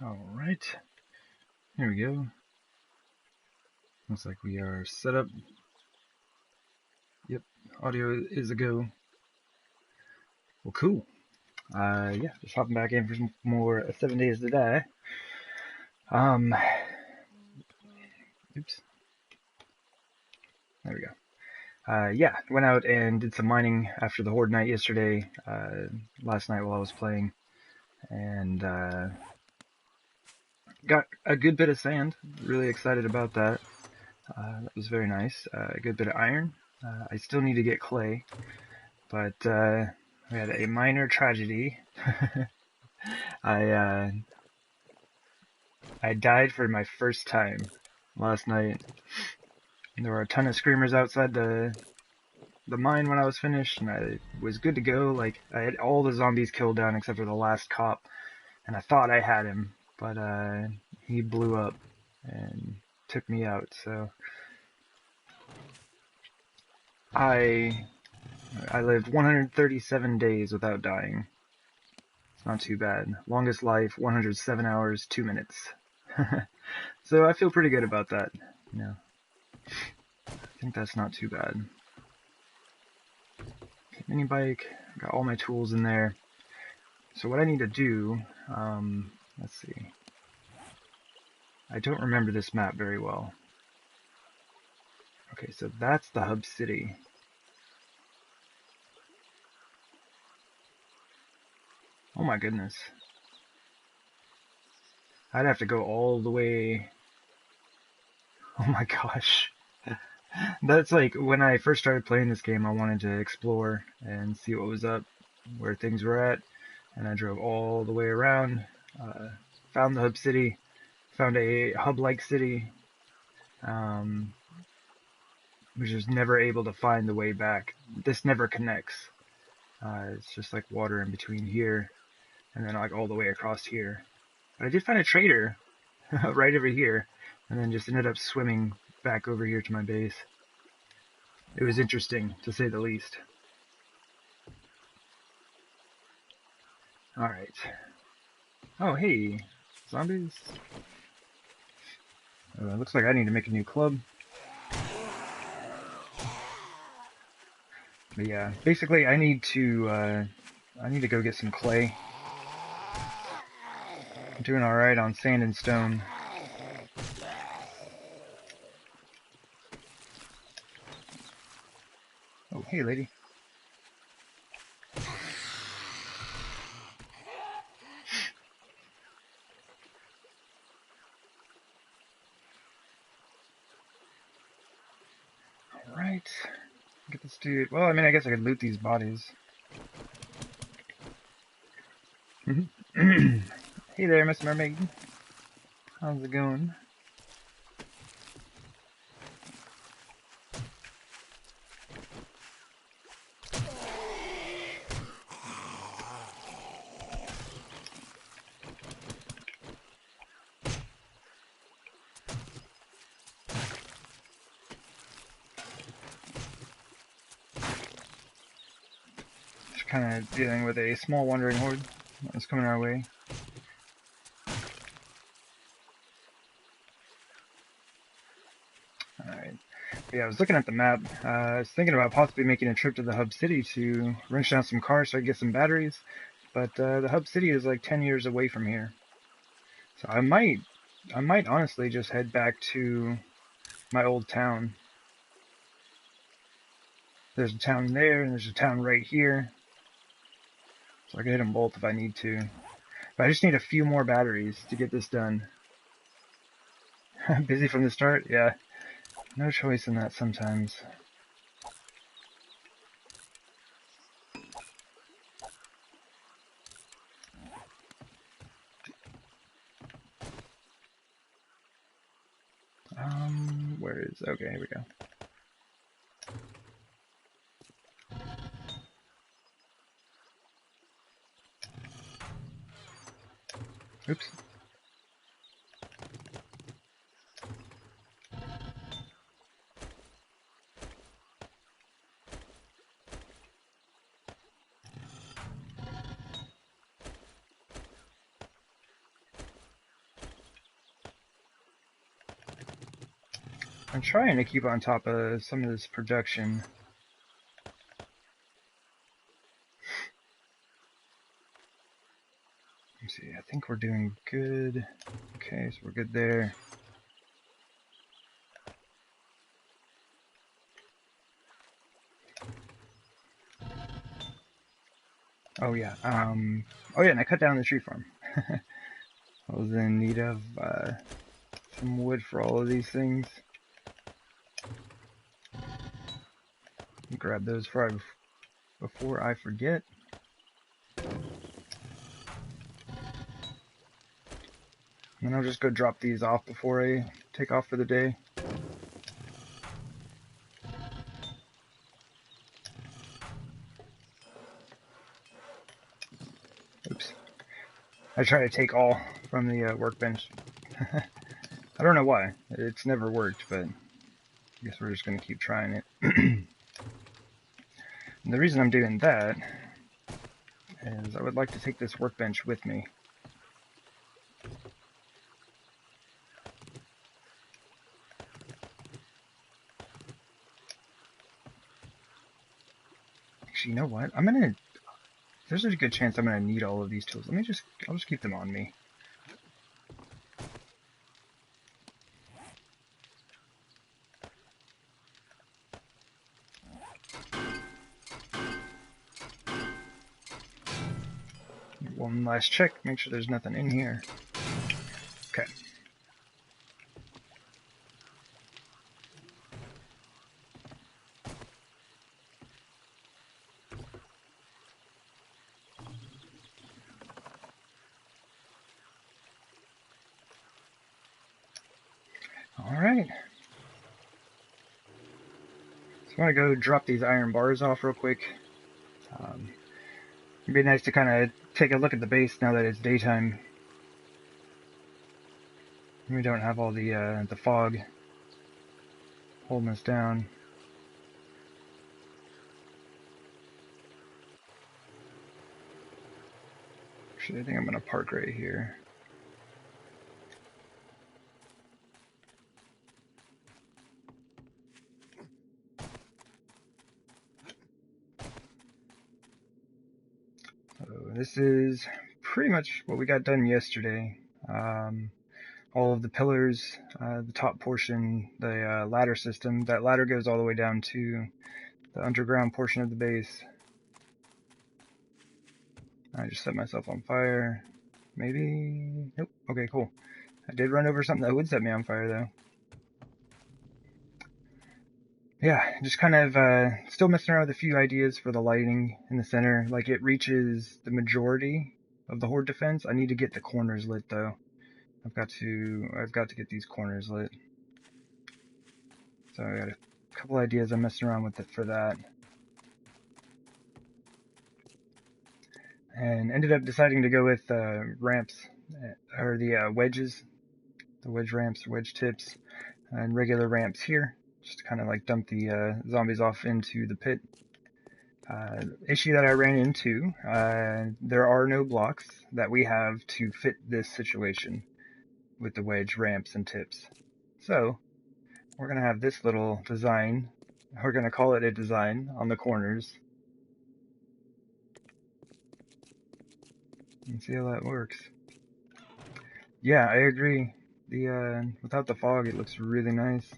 Alright, here we go. Looks like we are set up. Yep, audio is a go. Well, cool. Yeah, just hopping back in for some more 7 Days to Die. Oops. There we go. Yeah, went out and did some mining after the Horde night yesterday, last night while I was playing, and got a good bit of sand. Really excited about that. That was very nice. A good bit of iron. I still need to get clay, but we had a minor tragedy. I died for my first time last night. There were a ton of screamers outside the mine when I was finished, and I was good to go. Like, I had all the zombies killed down except for the last cop, and I thought I had him, but he blew up and took me out. So I lived 137 days without dying. It's not too bad. Longest life, 107 hours, 2 minutes. So I feel pretty good about that. You know, I think that's not too bad. Okay, mini bike, got all my tools in there. So what I need to do, let's see. I don't remember this map very well. Okay, so that's the hub city. Oh my goodness. I'd have to go all the way. Oh my gosh. That's like when I first started playing this game, I wanted to explore and see what was up, where things were at, and I drove all the way around, found the hub city, found a hub-like city, which was never able to find the way back. This never connects. It's just like water in between here, and then like all the way across here. But I did find a trader right over here, and then just ended up swimming back over here to my base. It was interesting, to say the least. Alright. Oh, hey, zombies. Looks like I need to make a new club. But yeah, basically I need to go get some clay. I'm doing alright on sand and stone. Oh, hey lady. Alright. Get this dude. Well, I mean, I guess I could loot these bodies. Hey there, Miss Mermaid. How's it going? Just kind of dealing with a small wandering horde that's coming our way. Alright. Yeah, I was looking at the map. I was thinking about possibly making a trip to the hub city to wrench down some cars so I could get some batteries. But the hub city is like 10 years away from here. So I might honestly just head back to my old town. There's a town there, and there's a town right here. So I can hit them both if I need to. But I just need a few more batteries to get this done. Busy from the start? Yeah. No choice in that sometimes. Where is... Okay, here we go. Oops. I'm trying to keep on top of some of this production. Let's see, I think we're doing good. Okay, so we're good there. Oh yeah, and I cut down the tree farm. I was in need of some wood for all of these things. Grab those before I forget. And I'll just go drop these off before I take off for the day. Oops. I try to take all from the workbench. I don't know why. It's never worked, but I guess we're just going to keep trying it. And the reason I'm doing that is I would like to take this workbench with me. Actually, you know what? There's a good chance I'm gonna need all of these tools. I'll just keep them on me. One last check, make sure there's nothing in here. Okay. Alright. So I'm gonna go drop these iron bars off real quick. It'd be nice to kind of take a look at the base now that it's daytime. We don't have all the fog holding us down. Actually, I think I'm gonna park right here. So this is pretty much what we got done yesterday. All of the pillars, the top portion, the ladder system. That ladder goes all the way down to the underground portion of the base. I just set myself on fire. Maybe... Nope. Okay, cool. I did run over something that would set me on fire, though. Yeah, just kind of still messing around with a few ideas for the lighting in the center. Like, it reaches the majority of the horde defense. I need to get the corners lit, though. I've got to get these corners lit. So I got a couple ideas I'm messing around with it for that. And ended up deciding to go with ramps, or the wedges, the wedge ramps, wedge tips, and regular ramps here, just to kind of like dump the zombies off into the pit. Issue that I ran into, there are no blocks that we have to fit this situation with the wedge ramps and tips. So we're going to have this little design, we're going to call it a design, on the corners. And see how that works. Yeah, I agree. Without the fog, it looks really nice.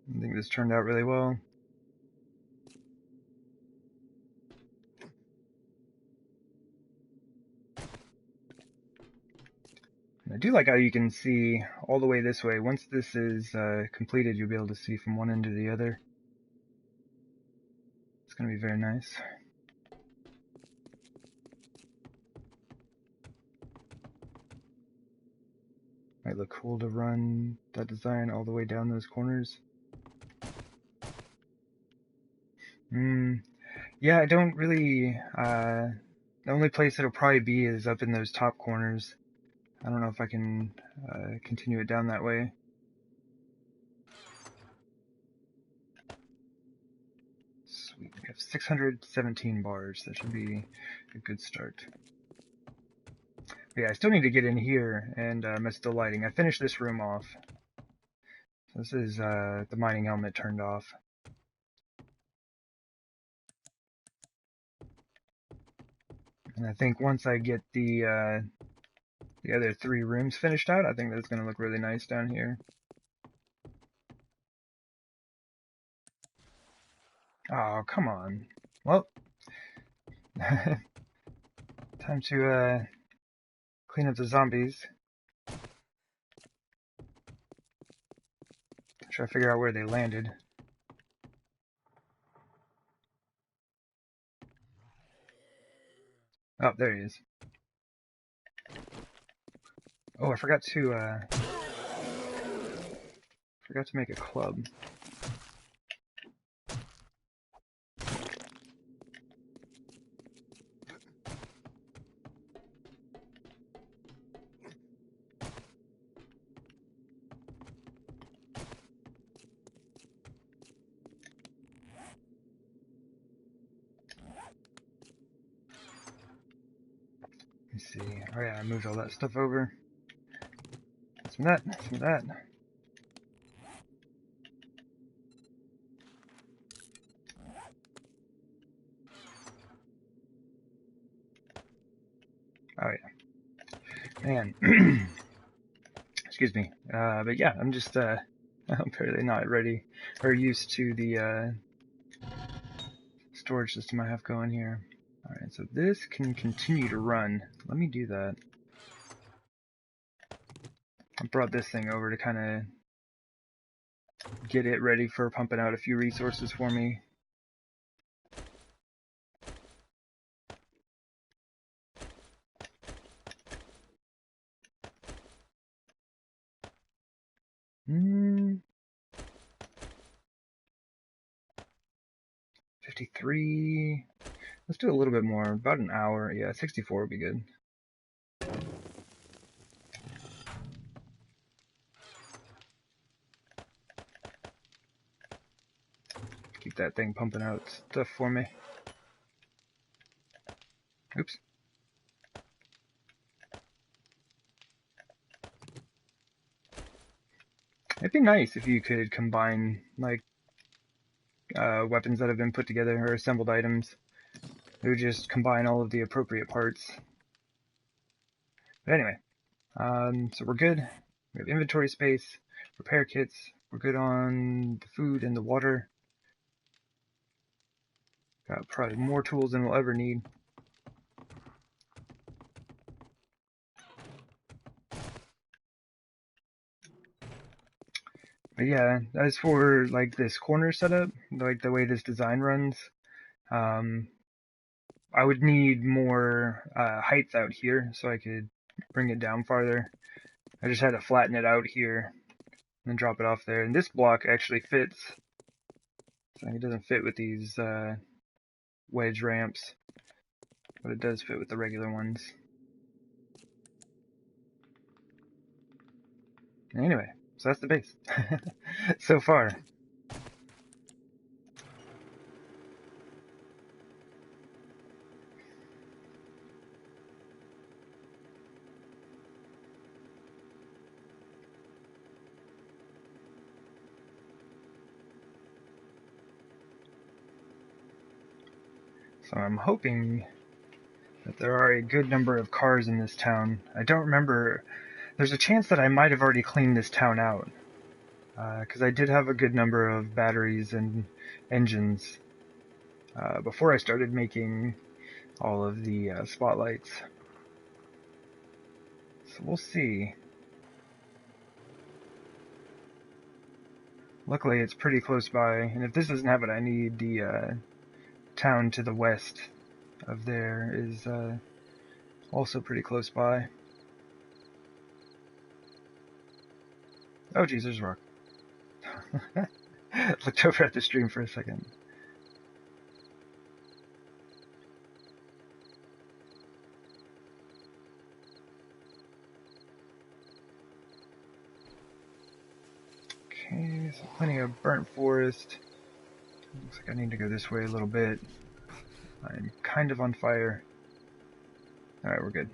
I think this turned out really well. And I do like how you can see all the way this way. Once this is completed, you'll be able to see from one end to the other. It's going to be very nice. Might look cool to run that design all the way down those corners. Yeah, I don't really, the only place it'll probably be is up in those top corners. I don't know if I can continue it down that way. Sweet, we have 617 bars. That should be a good start. Yeah, I still need to get in here and mess with the lighting. I finished this room off. So this is the mining helmet turned off. And I think once I get the other 3 rooms finished out, I think that's going to look really nice down here. Oh, come on. Well, time to clean up the zombies. Try to figure out where they landed. Oh, there he is. Oh, I forgot to make a club. Let's see. Oh yeah, I moved all that stuff over. Some of that, some of that. Oh yeah. Man. Excuse me. But yeah, I'm just apparently not ready or used to the storage system I have going here. Alright, so this can continue to run. Let me do that. I brought this thing over to kind of get it ready for pumping out a few resources for me. Hmm. 53. Let's do a little bit more. About an hour. Yeah, 64 would be good. Keep that thing pumping out stuff for me. Oops. It'd be nice if you could combine, like, weapons that have been put together or assembled items. It would just combine all of the appropriate parts. But anyway, so we're good. We have inventory space, repair kits. We're good on the food and the water. Got probably more tools than we'll ever need. But yeah, as for like this corner setup, like the way this design runs, I would need more heights out here so I could bring it down farther. I just had to flatten it out here and then drop it off there. And this block actually fits. So it doesn't fit with these wedge ramps, but it does fit with the regular ones. Anyway, so that's the base. So far. So I'm hoping that there are a good number of cars in this town. I don't remember. There's a chance that I might have already cleaned this town out. Because I did have a good number of batteries and engines before I started making all of the spotlights. So we'll see. Luckily, it's pretty close by, and if this doesn't have it, I need the town to the west of there is also pretty close by. Oh geez, there's a rock. Looked over at the stream for a second. Okay, so plenty of burnt forest. Looks like I need to go this way a little bit. I'm kind of on fire. Alright, we're good.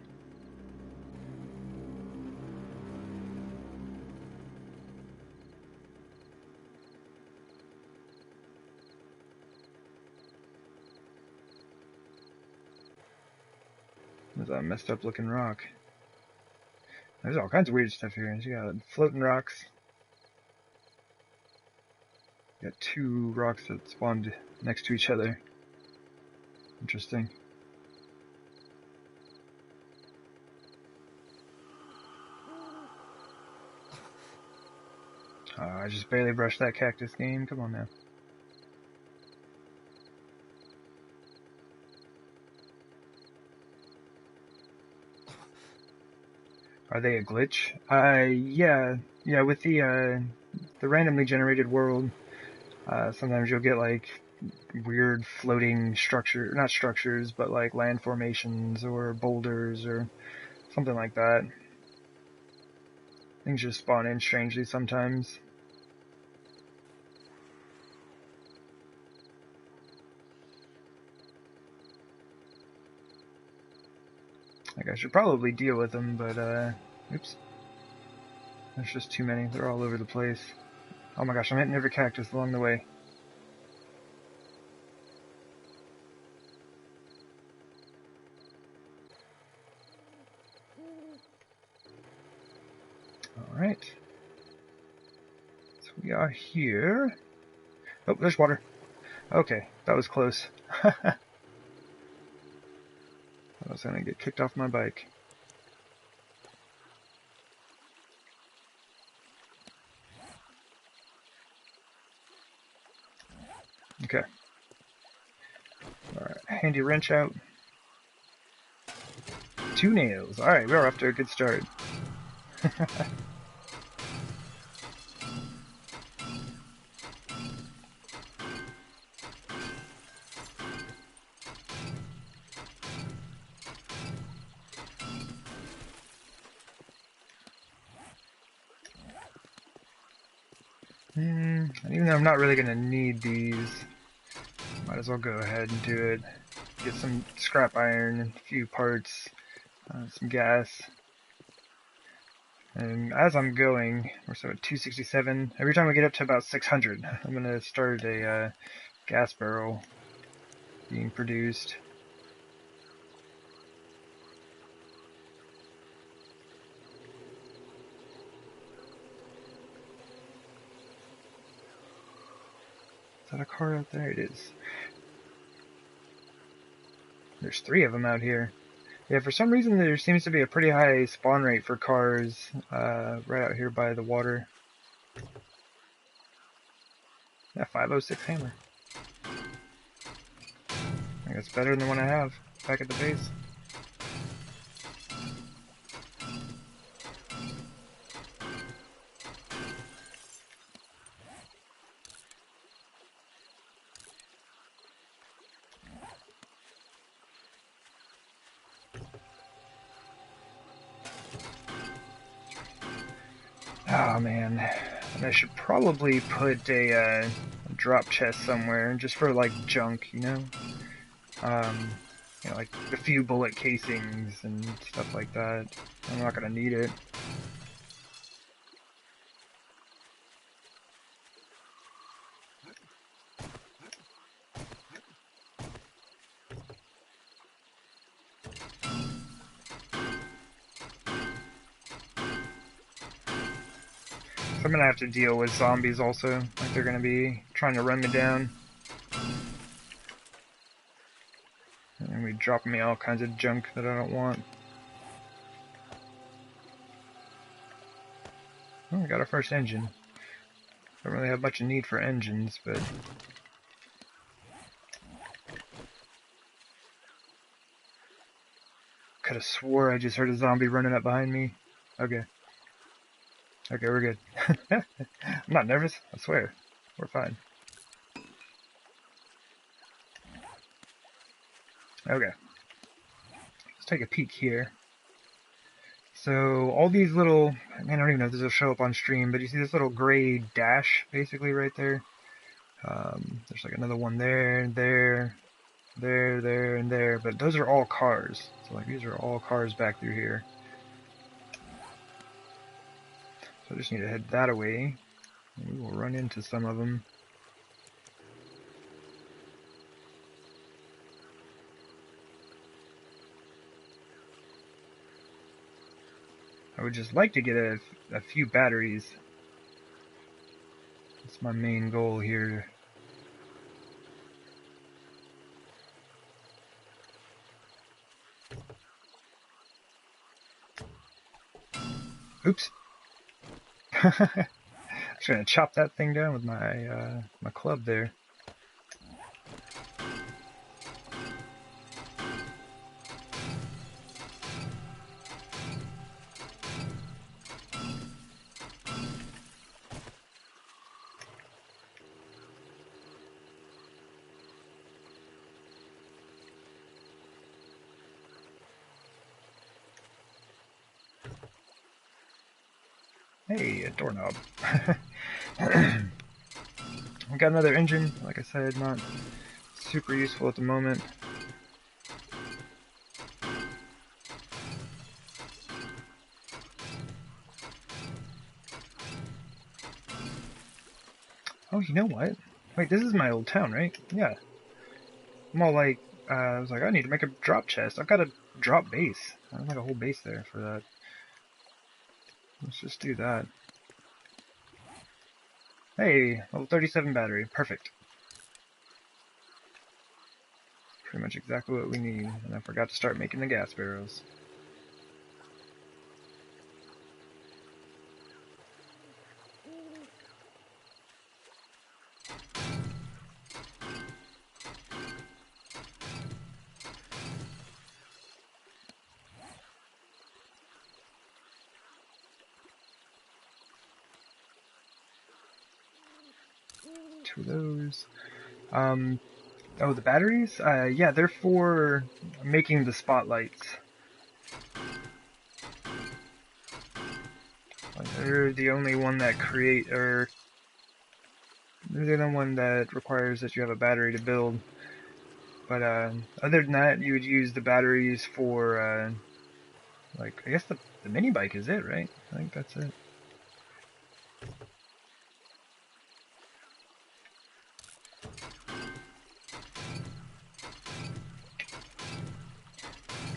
There's a messed up looking rock. There's all kinds of weird stuff here. You got floating rocks. You got two rocks that spawned next to each other. Interesting. I just barely brushed that cactus game. Come on now. Are they a glitch? Yeah. With the randomly generated world, sometimes you'll get like weird floating not structures, but like land formations or boulders or something like that. Things just spawn in strangely sometimes. Like I should probably deal with them, but oops. There's just too many. They're all over the place. Oh my gosh, I'm hitting every cactus along the way. Alright. So we are here. Oh, there's water. Okay, that was close. I was gonna get kicked off my bike. Okay. Alright, handy wrench out. 2 nails. Alright, we're off to a good start. And even though I'm not really going to need these, might as well go ahead and do it. Get some scrap iron, a few parts, some gas. And as I'm going, we're still at 267. Every time we get up to about 600, I'm going to start a gas barrel being produced. Is that a car out there? It is. There's 3 of them out here. Yeah, for some reason there seems to be a pretty high spawn rate for cars right out here by the water. Yeah, 506 hammer. I think that's better than the one I have back at the base. Oh man, and I should probably put a drop chest somewhere just for like junk, you know? Like a few bullet casings and stuff like that. I'm not gonna need it. So I'm gonna have to deal with zombies also, like they're gonna be trying to run me down. And be dropping me all kinds of junk that I don't want. Oh, we got our first engine. Don't really have much of need for engines, but could have swore I just heard a zombie running up behind me. Okay. Okay, we're good. I'm not nervous, I swear. We're fine. Okay. Let's take a peek here. So, all these little, I don't even know if this will show up on stream, but you see this little gray dash, basically, right there? There's like another one there, and there, and there, but those are all cars. So, like, these are all cars back through here. So I just need to head that away, and we will run into some of them. would just like to get a few batteries. That's my main goal here. Oops. I was gonna chop that thing down with my my club there. Hey, a doorknob. We got another engine, like I said, not super useful at the moment. Oh, you know what? Wait, this is my old town, right? Yeah. I'm all like, I was like, I need to make a drop chest. I've got a drop base. I have like a whole base there for that. Let's just do that. Hey, level 37 battery. Perfect. Pretty much exactly what we need. And I forgot to start making the gas barrels. Two of those. Oh, the batteries? Yeah, they're for making the spotlights. They're the only one that create, or they're the one that requires that you have a battery to build. But other than that, you would use the batteries for, like, I guess the mini bike is it, right? I think that's it.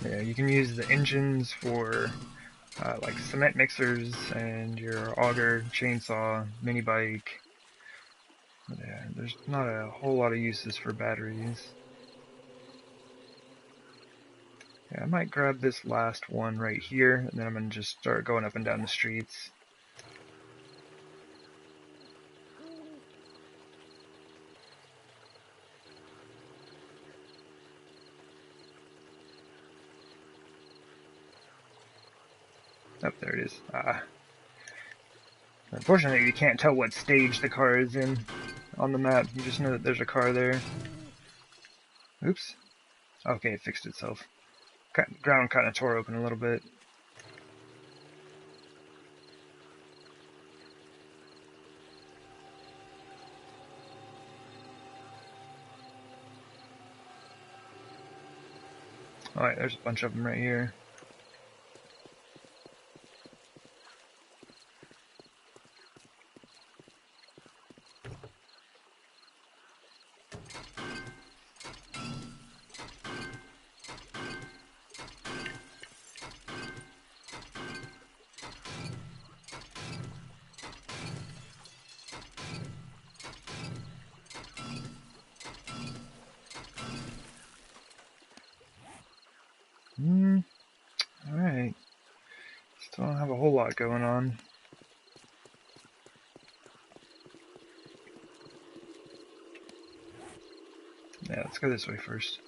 Yeah, you can use the engines for like cement mixers and your auger, chainsaw, mini bike. But yeah, there's not a whole lot of uses for batteries. Yeah, I might grab this last one right here, and then I'm gonna just start going up and down the streets. Oh, there it is. Unfortunately, you can't tell what stage the car is in on the map. You just know that there's a car there. Oops. Okay, it fixed itself. Ground kind of tore open a little bit. Alright, there's a bunch of them right here. Alright. Still don't have a whole lot going on. Yeah, let's go this way first.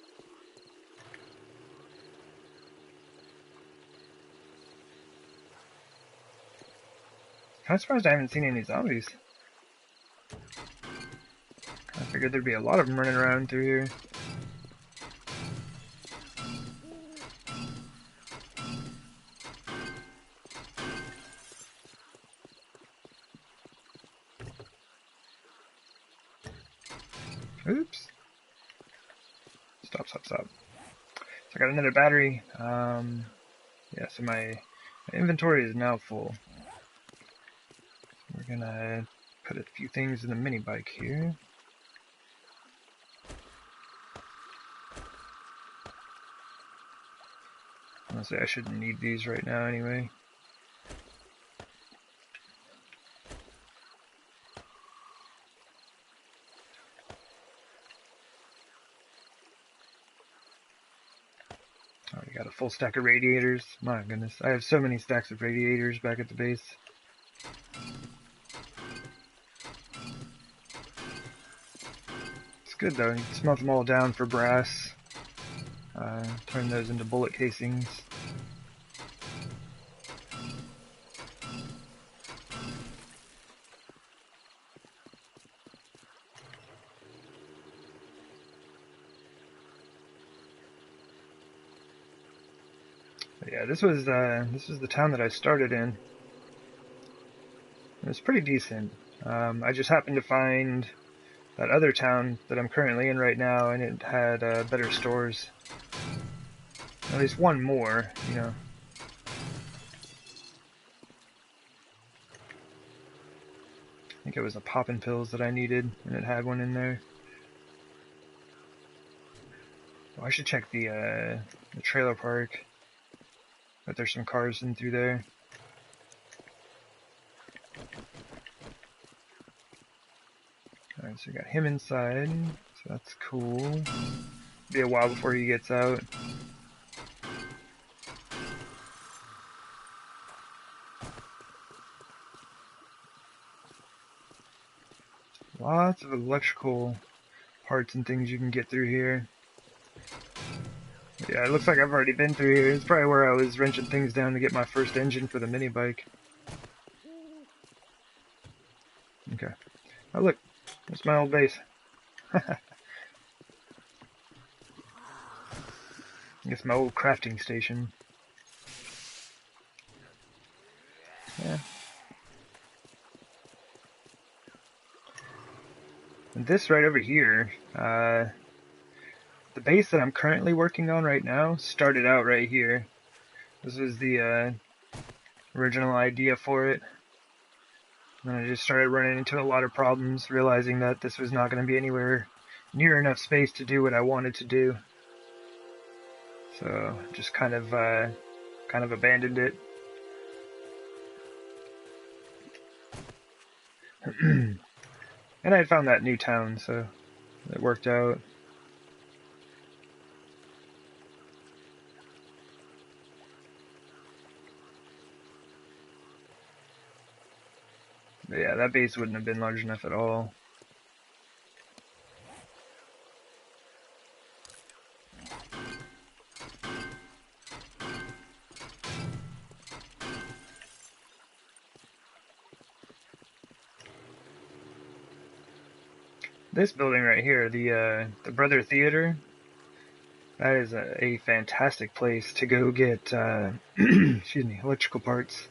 Kinda surprised I haven't seen any zombies. I figured there'd be a lot of them running around through here. Oops. Stop. So I got another battery. Yeah, so my inventory is now full. We're gonna put a few things in the mini bike here. Honestly, I shouldn't need these right now anyway. Already got a full stack of radiators. My goodness, I have so many stacks of radiators back at the base. It's good though, you can smelt them all down for brass. Turn those into bullet casings. But yeah, this was the town that I started in. It was pretty decent. I just happened to find that other town that I'm currently in right now, and it had better stores. At least one more, you know. I think it was the poppin' pills that I needed, and it had one in there. Oh, I should check the trailer park. Bet there's some cars in through there. Alright, so we got him inside, so that's cool. Be a while before he gets out. Lots of electrical parts and things you can get through here. Yeah, it looks like I've already been through here. It's probably where I was wrenching things down to get my first engine for the mini bike. Okay. Oh look, that's my old base. I guess my old crafting station. Yeah. And this right over here, the base that I'm currently working on right now started out right here. This was the original idea for it. And I just started running into a lot of problems, realizing that this was not going to be anywhere near enough space to do what I wanted to do. So just kind of abandoned it. And I had found that new town, so it worked out. But yeah, that base wouldn't have been large enough at all. This building right here, the Brother Theater, that is a fantastic place to go get excuse me, electrical parts.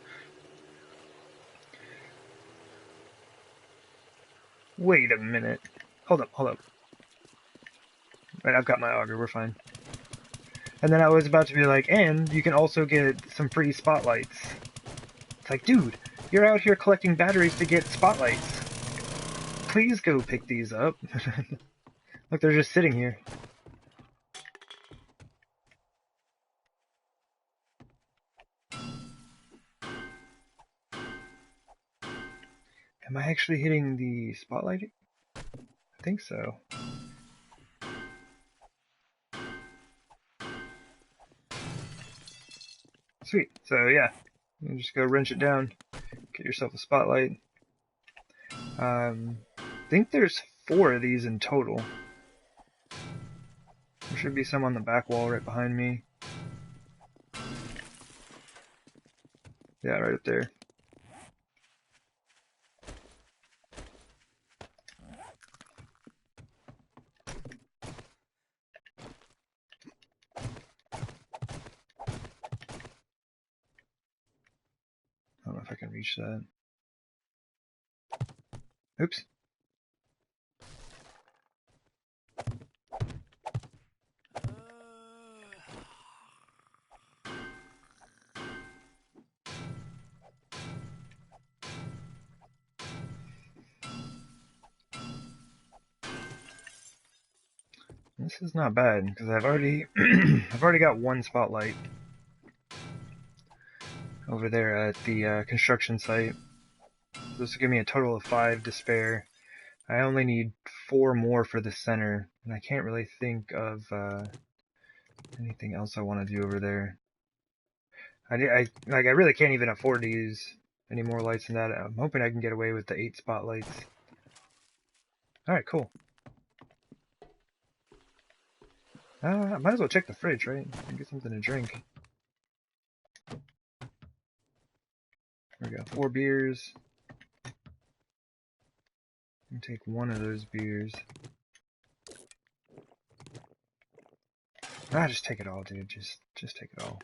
Wait a minute. Hold up. Right, I've got my auger, we're fine. And then I was about to be like, and you can also get some free spotlights. It's like, dude, you're out here collecting batteries to get spotlights. Please go pick these up. Look, they're just sitting here. Am I actually hitting the spotlight? I think so. Sweet. So yeah, you just go wrench it down, get yourself a spotlight. I think there's 4 of these in total. There should be some on the back wall right behind me. Yeah, right up there. I don't know if I can reach that. Oops. This is not bad because I've already I've already got 1 spotlight over there at the construction site. This will give me a total of 5 to spare. I only need 4 more for the center, and I can't really think of Anything else I want to do over there? I really can't even afford to use any more lights than that. I'm hoping I can get away with the 8 spotlights. Alright, cool. I might as well check the fridge, right? And get something to drink. There we go. 4 beers. I'm gonna take one of those beers. Just take it all, dude. Just take it all.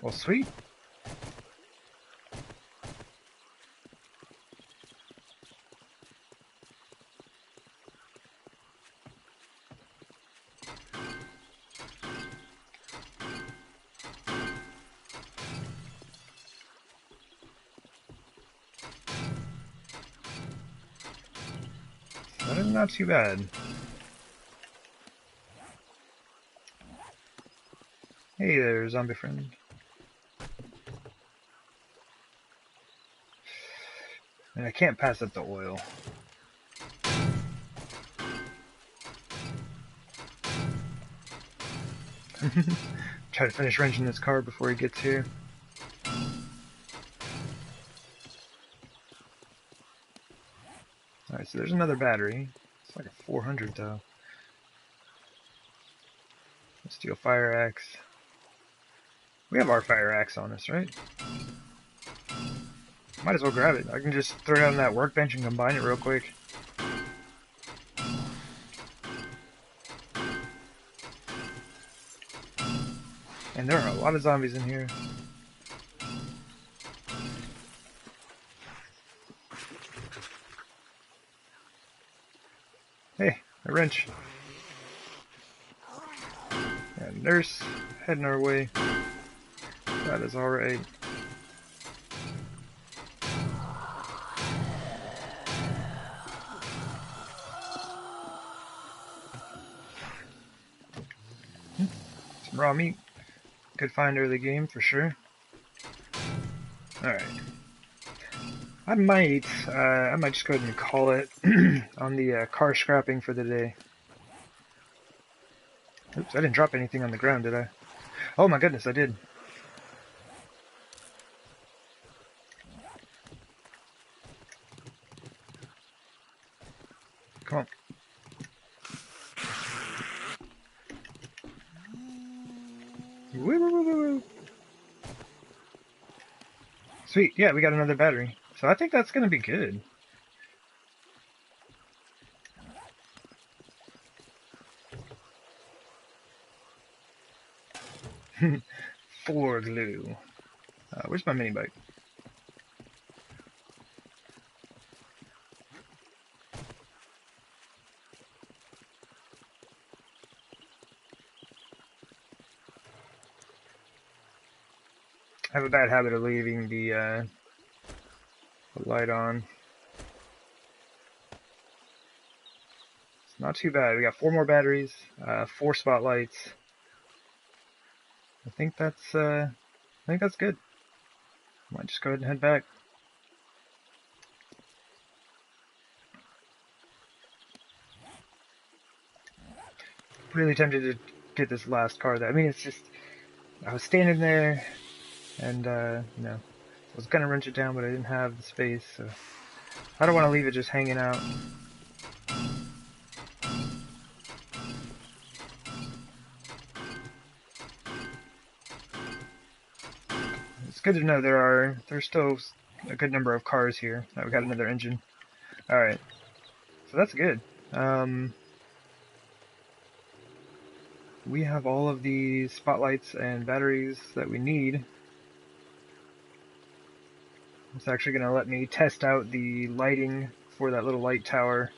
Well, sweet. That is not too bad. Hey there, zombie friend. And I can't pass up the oil. Try to finish wrenching this car before he gets here. Alright, so there's another battery. It's like a 400 though. Let's do a fire axe. We have our fire axe on us, right? Might as well grab it. I can just throw it on that workbench and combine it real quick. And there are a lot of zombies in here. Hey, a wrench. And nurse heading our way. That is alright. Some raw meat. Good find early game for sure. Alright. I might just go ahead and call it on the car scrapping for the day. Oops, I didn't drop anything on the ground, did I? Oh my goodness, I did. Come on. Woo, woo, woo, woo. Sweet, yeah, we got another battery. So I think that's gonna be good. For glue. Where's my mini bike? I have a bad habit of leaving the light on. It's not too bad. We got 4 more batteries, 4 spotlights. I think that's good. Might just go ahead and head back. Really tempted to get this last car though. I mean, it's just, I was standing there and, you know, I was gonna wrench it down, but I didn't have the space, so I don't want to leave it just hanging out. It's good to know there's still a good number of cars here. Oh, we got another engine. Alright, so that's good. We have all of the spotlights and batteries that we need. It's actually going to let me test out the lighting for that little light tower.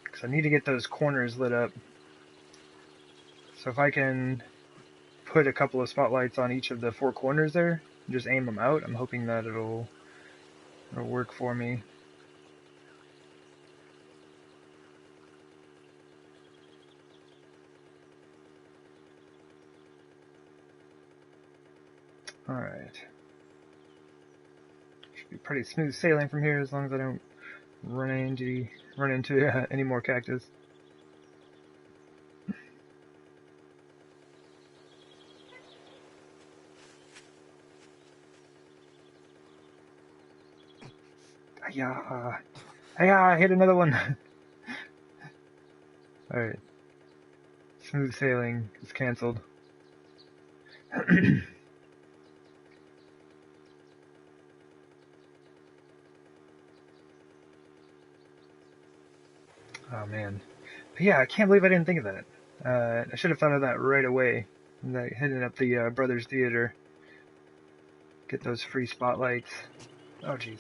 Because I need to get those corners lit up. So if I can put a couple of spotlights on each of the 4 corners there, and just aim them out, I'm hoping that it'll work for me. Alright. Should be pretty smooth sailing from here as long as I don't run into any more cactus. Yeah, I hit another one. All right, smooth sailing is canceled. Oh man, but yeah, I can't believe I didn't think of that. I should have thought of that right away. Like hitting up the Brothers Theater, get those free spotlights. Oh jeez,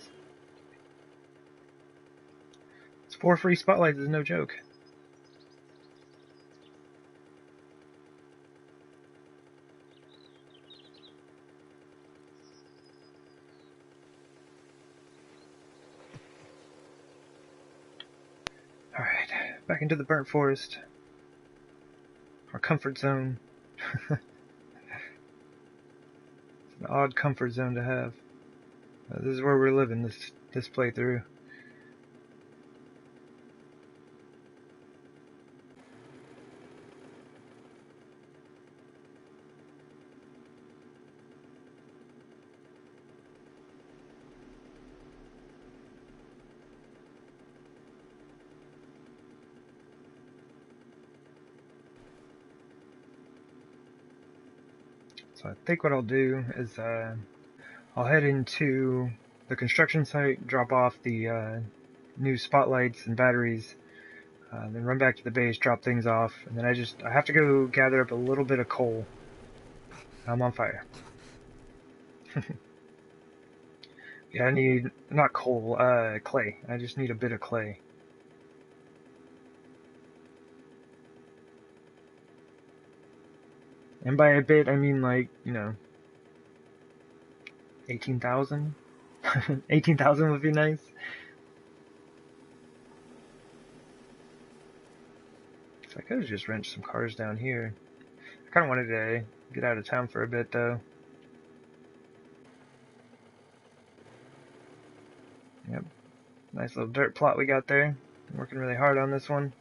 it's 4 free spotlights is no joke. All right, back into the burnt forest, our comfort zone. It's an odd comfort zone to have. This is where we're living this playthrough. So I think what I'll do is I'll head into the construction site, drop off the new spotlights and batteries, then run back to the base, drop things off, and then I have to go gather up a little bit of coal. I'm on fire. Yeah, I need, not coal, clay. I just need a bit of clay. And by a bit, I mean like, 18,000? 18,000 would be nice. So I could have just wrenched some cars down here. I kind of wanted to get out of town for a bit, though. Yep. Nice little dirt plot we got there. I'm working really hard on this one.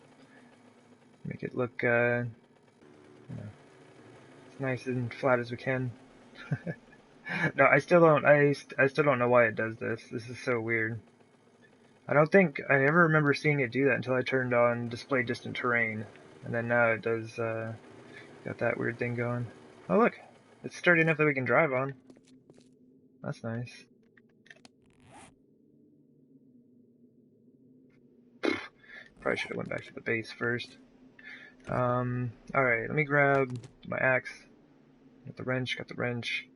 Make it look, as nice and flat as we can. No, I still don't, I still don't know why it does this. This is so weird. I don't think I ever remember seeing it do that until I turned on display distant terrain. And then now it does, got that weird thing going. Oh look, it's sturdy enough that we can drive on. That's nice. Probably should have went back to the base first. Alright, let me grab my axe. Got the wrench.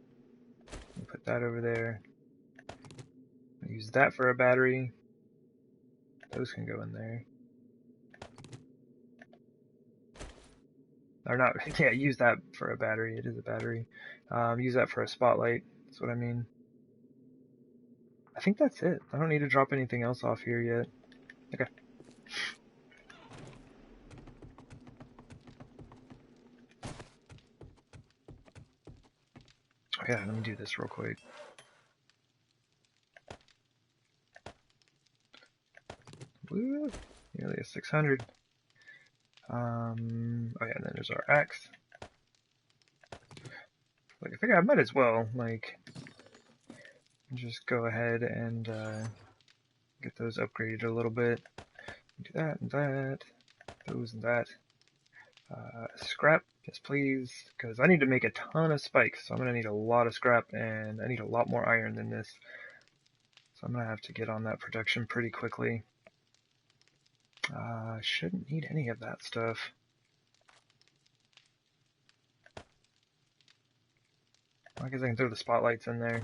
Put that over there. Use that for a battery. Those can go in there. Or not, yeah, use that for a battery. It is a battery. Use that for a spotlight. That's what I mean. I think that's it. I don't need to drop anything else off here yet. Okay. Oh yeah, let me do this real quick. Woo! Nearly a 600. Oh yeah, and then there's our axe. Like, I think I might as well, like, just go ahead and get those upgraded a little bit. Do that and that. Those and that. Scrap, yes please, because I need to make a ton of spikes, so I'm going to need a lot of scrap, and I need a lot more iron than this. So I'm going to have to get on that production pretty quickly. Shouldn't need any of that stuff. I guess I can throw the spotlights in there.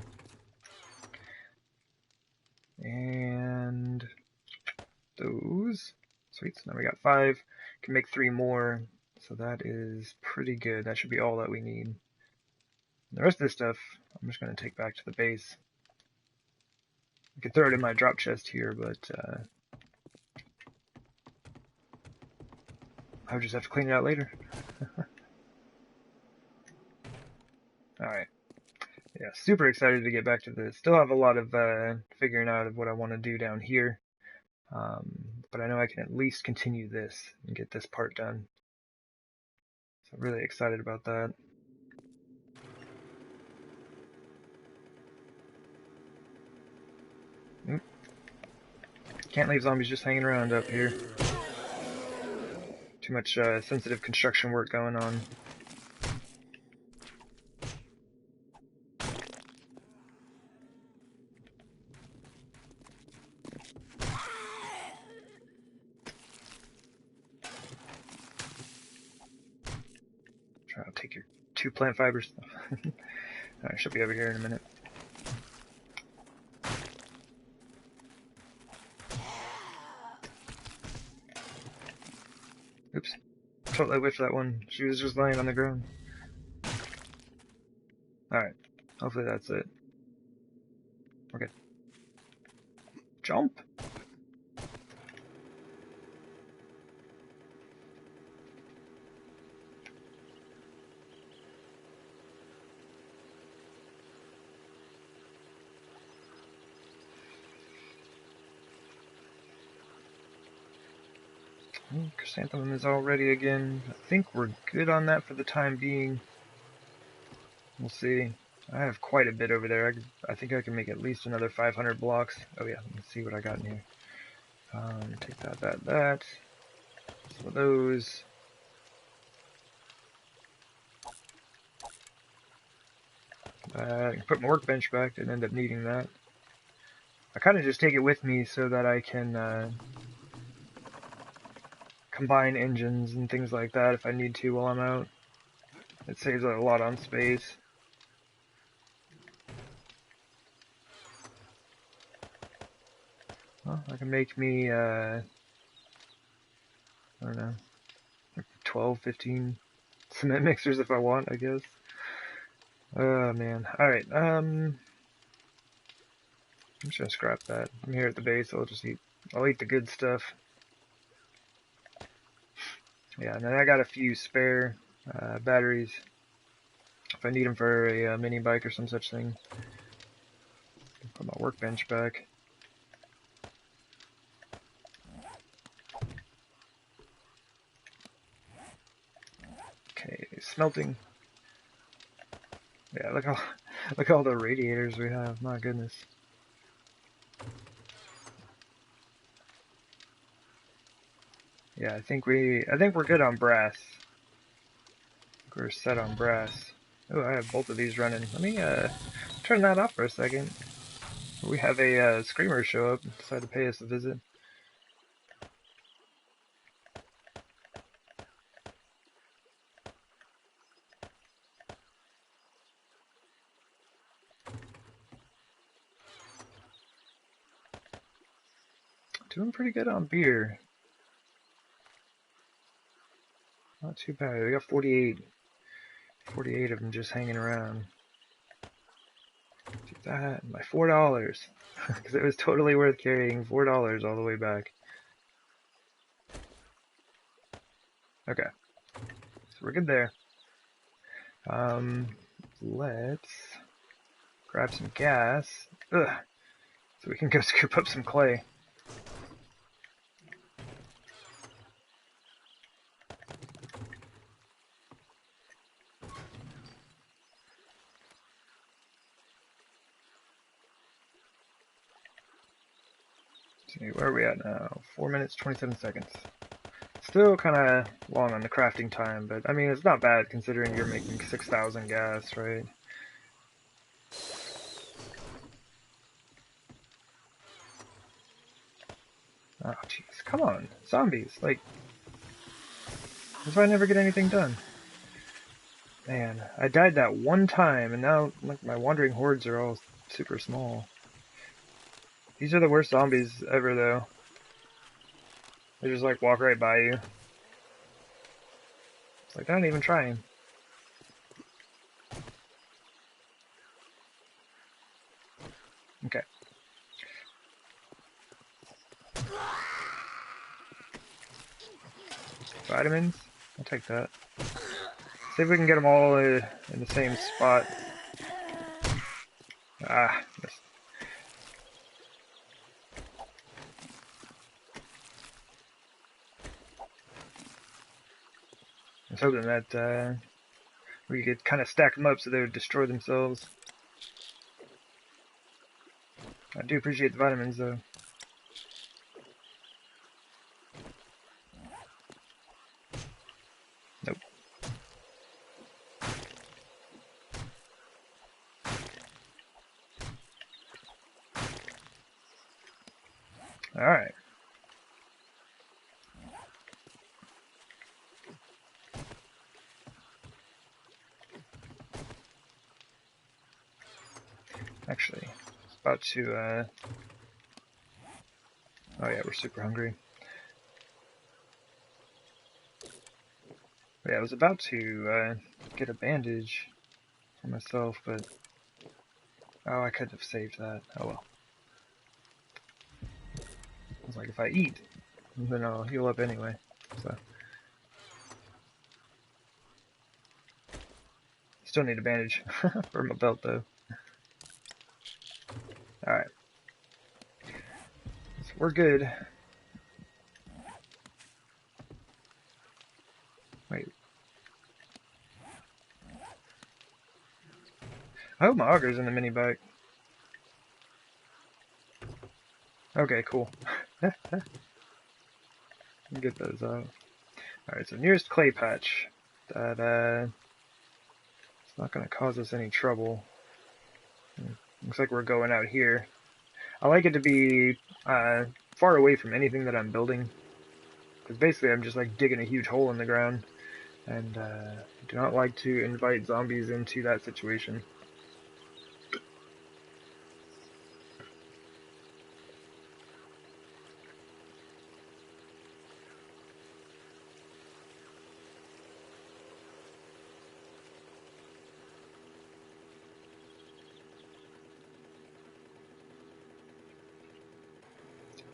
And those. Sweet, so now we got 5. Can make 3 more, so that is pretty good. That should be all that we need. The rest of this stuff, I'm just going to take back to the base. I could throw it in my drop chest here, but I would just have to clean it out later. Alright. Yeah, super excited to get back to this. Still have a lot of figuring out of what I want to do down here. But I know I can at least continue this and get this part done. So I'm really excited about that. Oop. Can't leave zombies just hanging around up here. Too much sensitive construction work going on. Try to take your 2 plant fibers. I should be over here in a minute. Oops. Totally whiffed that one. She was just laying on the ground. Alright. Hopefully that's it. Okay. Jump! Chrysanthemum is all ready again. I think we're good on that for the time being. We'll see. I have quite a bit over there. I think I can make at least another 500 blocks. Oh yeah, let's see what I got in here. Take that. Some of those. I can put my workbench back. Didn't end up needing that. I kind of just take it with me so that I can combine engines and things like that if I need to while I'm out. It saves a lot on space. Well, I can make me, I don't know, 12, 15 cement mixers if I want, I guess. Oh, man. Alright, I'm just gonna scrap that. I'm here at the base, I'll eat the good stuff. Yeah, and then I got a few spare batteries if I need them for a mini bike or some such thing. Put my workbench back. Okay, smelting. Yeah, look at all the radiators we have. My goodness. Yeah, I think we're good on brass. We're set on brass. Oh, I have both of these running. Let me turn that off for a second. We have a screamer show up and decide to pay us a visit. Doing pretty good on beer. Not too bad. We got 48 of them just hanging around. Do that. My $4. Because it was totally worth carrying $4 all the way back. Okay. So we're good there. Let's grab some gas. Ugh. So we can go scoop up some clay. See, where are we at now? 4 minutes, 27 seconds. Still kind of long on the crafting time, but I mean, it's not bad considering you're making 6,000 gas, right? Oh, jeez. Come on. Zombies. Like, that's why I never get anything done. Man, I died that one time, and now like my wandering hordes are all super small. These are the worst zombies ever, though. They just, like, walk right by you. It's like, they're not even trying. Okay. Vitamins? I'll take that. See if we can get them all in the same spot. Ah, missed. I was hoping that we could kind of stack them up so they would destroy themselves. I do appreciate the vitamins, though. Nope. Alright. Actually, I was about to, oh yeah, we're super hungry. But yeah, I was about to, get a bandage for myself, but, oh, I could have saved that. Oh well. I was like, if I eat, then I'll heal up anyway, so. Still need a bandage for my belt, though. Alright. So we're good. Wait. I hope my auger's in the mini bike. Okay, cool. Get those out. Alright, so nearest clay patch. That, it's not gonna cause us any trouble. Looks like we're going out here. I like it to be, far away from anything that I'm building. Because basically I'm just like digging a huge hole in the ground. And, do not like to invite zombies into that situation.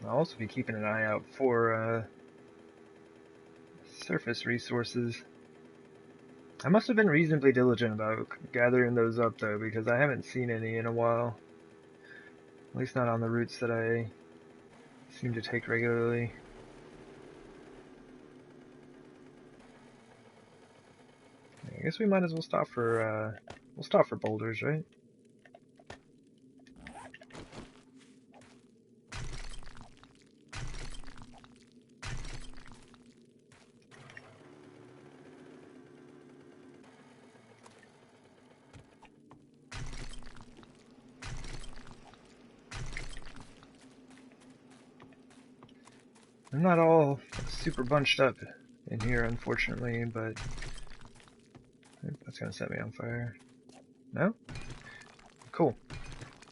I'll also be keeping an eye out for surface resources. I must have been reasonably diligent about gathering those up, though, because I haven't seen any in a while. At least not on the routes that I seem to take regularly. I guess we might as well stop for, we'll stop for boulders, right? I'm not all super bunched up in here, unfortunately, but that's gonna set me on fire. No? Cool.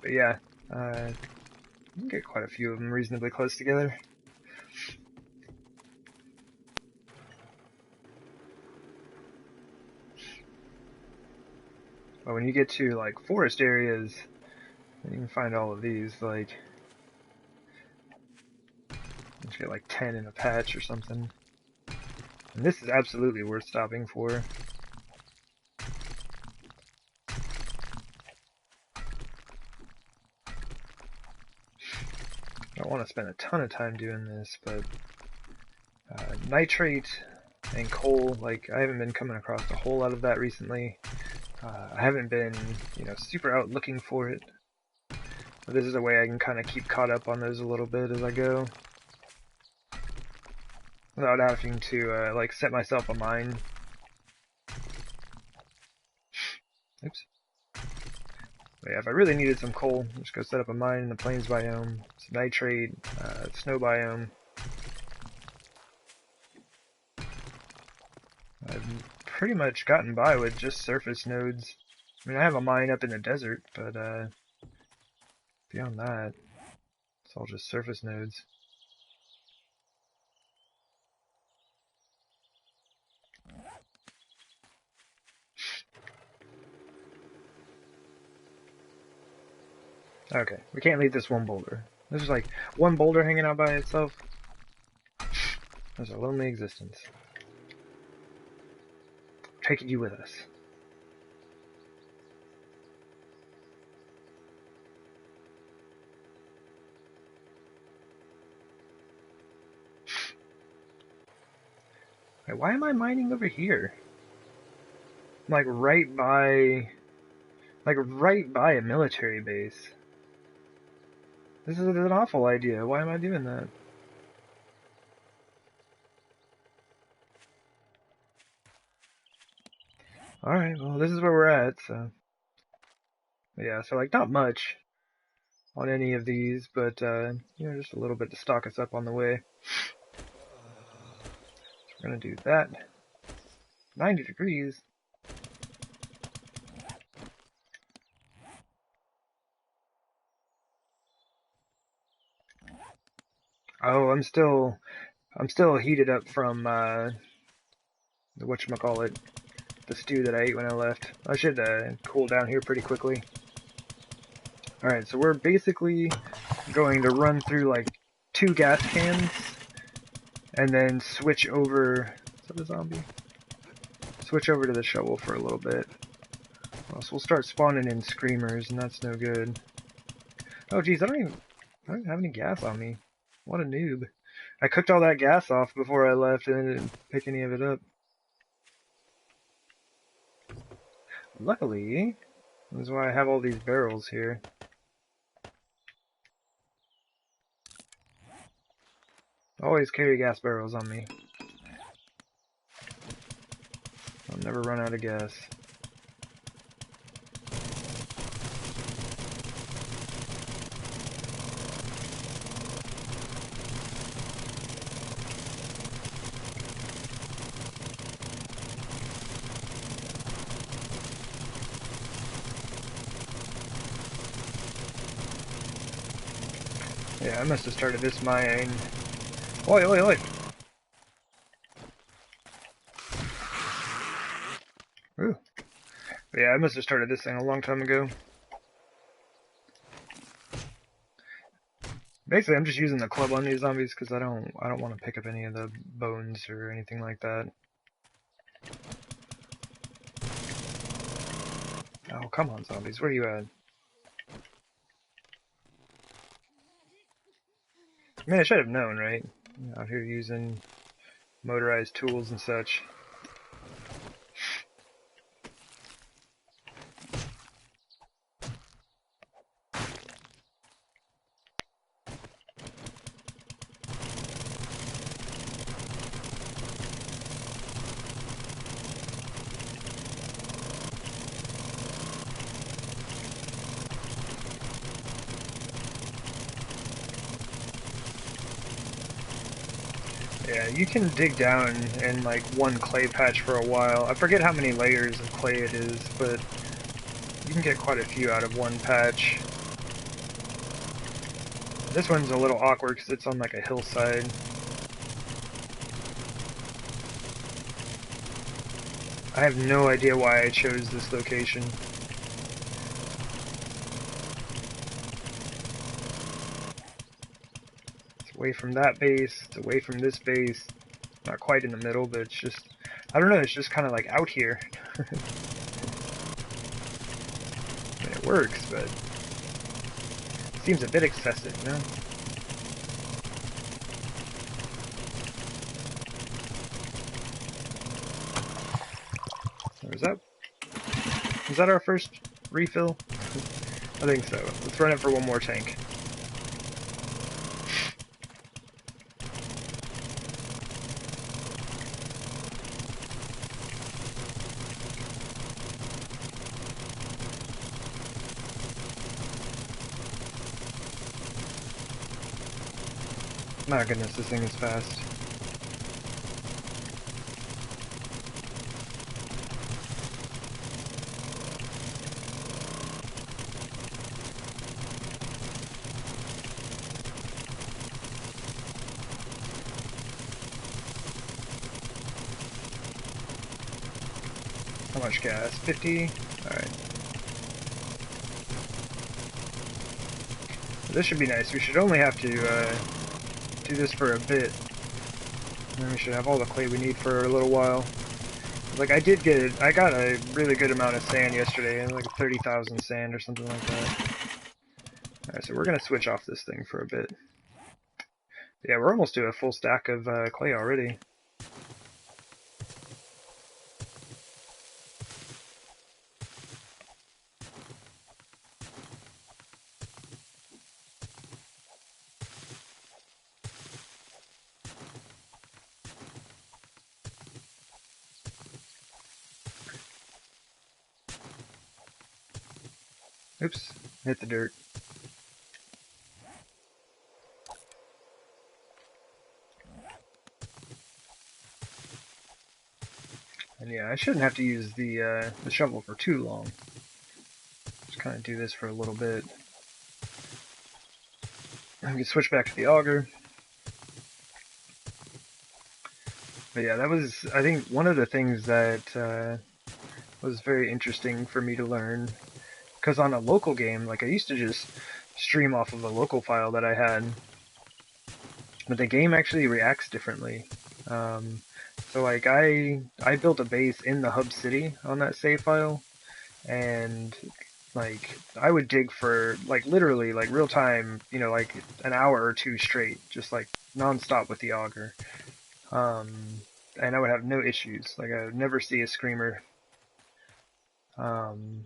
But yeah, you can get quite a few of them reasonably close together. But when you get to, like, forest areas, you can find all of these, like, you get like 10 in a patch or something. And this is absolutely worth stopping for. I don't want to spend a ton of time doing this, but nitrate and coal, like, I haven't been coming across a whole lot of that recently. I haven't been, super out looking for it. But this is a way I can kind of keep caught up on those a little bit as I go. Without having to, like, set myself a mine. Oops. But yeah, if I really needed some coal, just go set up a mine in the plains biome, some nitrate, snow biome. I've pretty much gotten by with just surface nodes. I mean, I have a mine up in the desert, but beyond that, it's all just surface nodes. Okay, we can't leave this one boulder. There's like one boulder hanging out by itself. There's a lonely existence. Taking you with us. Wait, why am I mining over here? I'm like right by a military base. This is an awful idea. Why am I doing that? Alright, well this is where we're at, so yeah, so like not much on any of these, but you know, just a little bit to stock us up on the way. So we're gonna do that. 90 degrees. Oh, I'm still heated up from the whatchamacallit, the stew that I ate when I left. I should cool down here pretty quickly. Alright, so we're basically going to run through like 2 gas cans and then switch over. Is that a zombie? Switch over to the shovel for a little bit. Well, so we'll start spawning in screamers, and that's no good. Oh geez, I don't have any gas on me. What a noob. I cooked all that gas off before I left and I didn't pick any of it up. Luckily, that's why I have all these barrels here. Always carry gas barrels on me. I'll never run out of gas. Yeah, I must have started this mine. Oi, oi, oi! Ooh. Yeah, I must have started this thing a long time ago. Basically, I'm just using the club on these zombies because I don't want to pick up any of the bones or anything like that. Oh, come on, zombies, where are you at? I mean, I should have known, right? Out here using motorized tools and such. Yeah, you can dig down in like one clay patch for a while. I forget how many layers of clay it is, but you can get quite a few out of one patch. This one's a little awkward because it's on like a hillside. I have no idea why I chose this location. It's away from that base, it's away from this base. Not quite in the middle, but it's just, I don't know, it's just kind of like out here. I mean, it works, but it seems a bit excessive, you know? Was that our first refill? I think so. Let's run it for one more tank. My goodness, this thing is fast. How much gas? 50? Alright. This should be nice. We should only have to do this for a bit. And then we should have all the clay we need for a little while. Like, I got a really good amount of sand yesterday, like 30,000 sand or something like that. Alright, so we're gonna switch off this thing for a bit. Yeah, we're almost to a full stack of clay already. Oops, hit the dirt. And yeah, I shouldn't have to use the shovel for too long. Just kind of do this for a little bit. And we can switch back to the auger. But yeah, that was, I think, one of the things that was very interesting for me to learn. Because on a local game, like I used to just stream off of a local file that I had. But the game actually reacts differently. So like I built a base in the hub city on that save file, and like I would dig for like literally like real time, you know, like an hour or two straight, just like nonstop with the auger. And I would have no issues. Like I would never see a screamer. Um,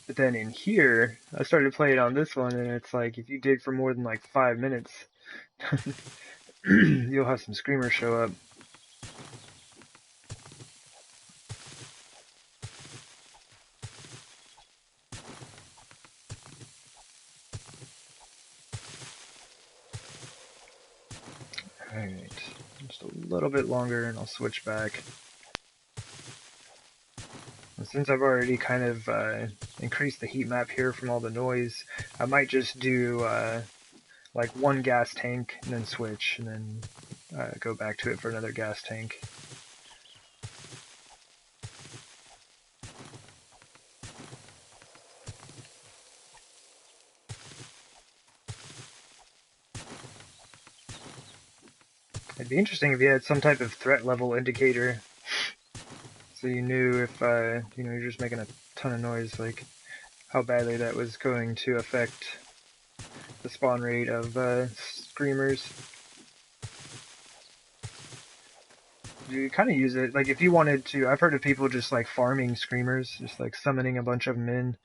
but then in here, I started playing on this one, and it's like if you dig for more than like 5 minutes, you'll have some screamers show up. Alright, just a little bit longer and I'll switch back. And since I've already kind of increased the heat map here from all the noise, I might just do like one gas tank and then switch and then go back to it for another gas tank. It'd be interesting if you had some type of threat level indicator, so you knew if you know, you're just making a ton of noise, like how badly that was going to affect the spawn rate of screamers. You kind of use it, like if you wanted to, I've heard of people just like farming screamers, just like summoning a bunch of them in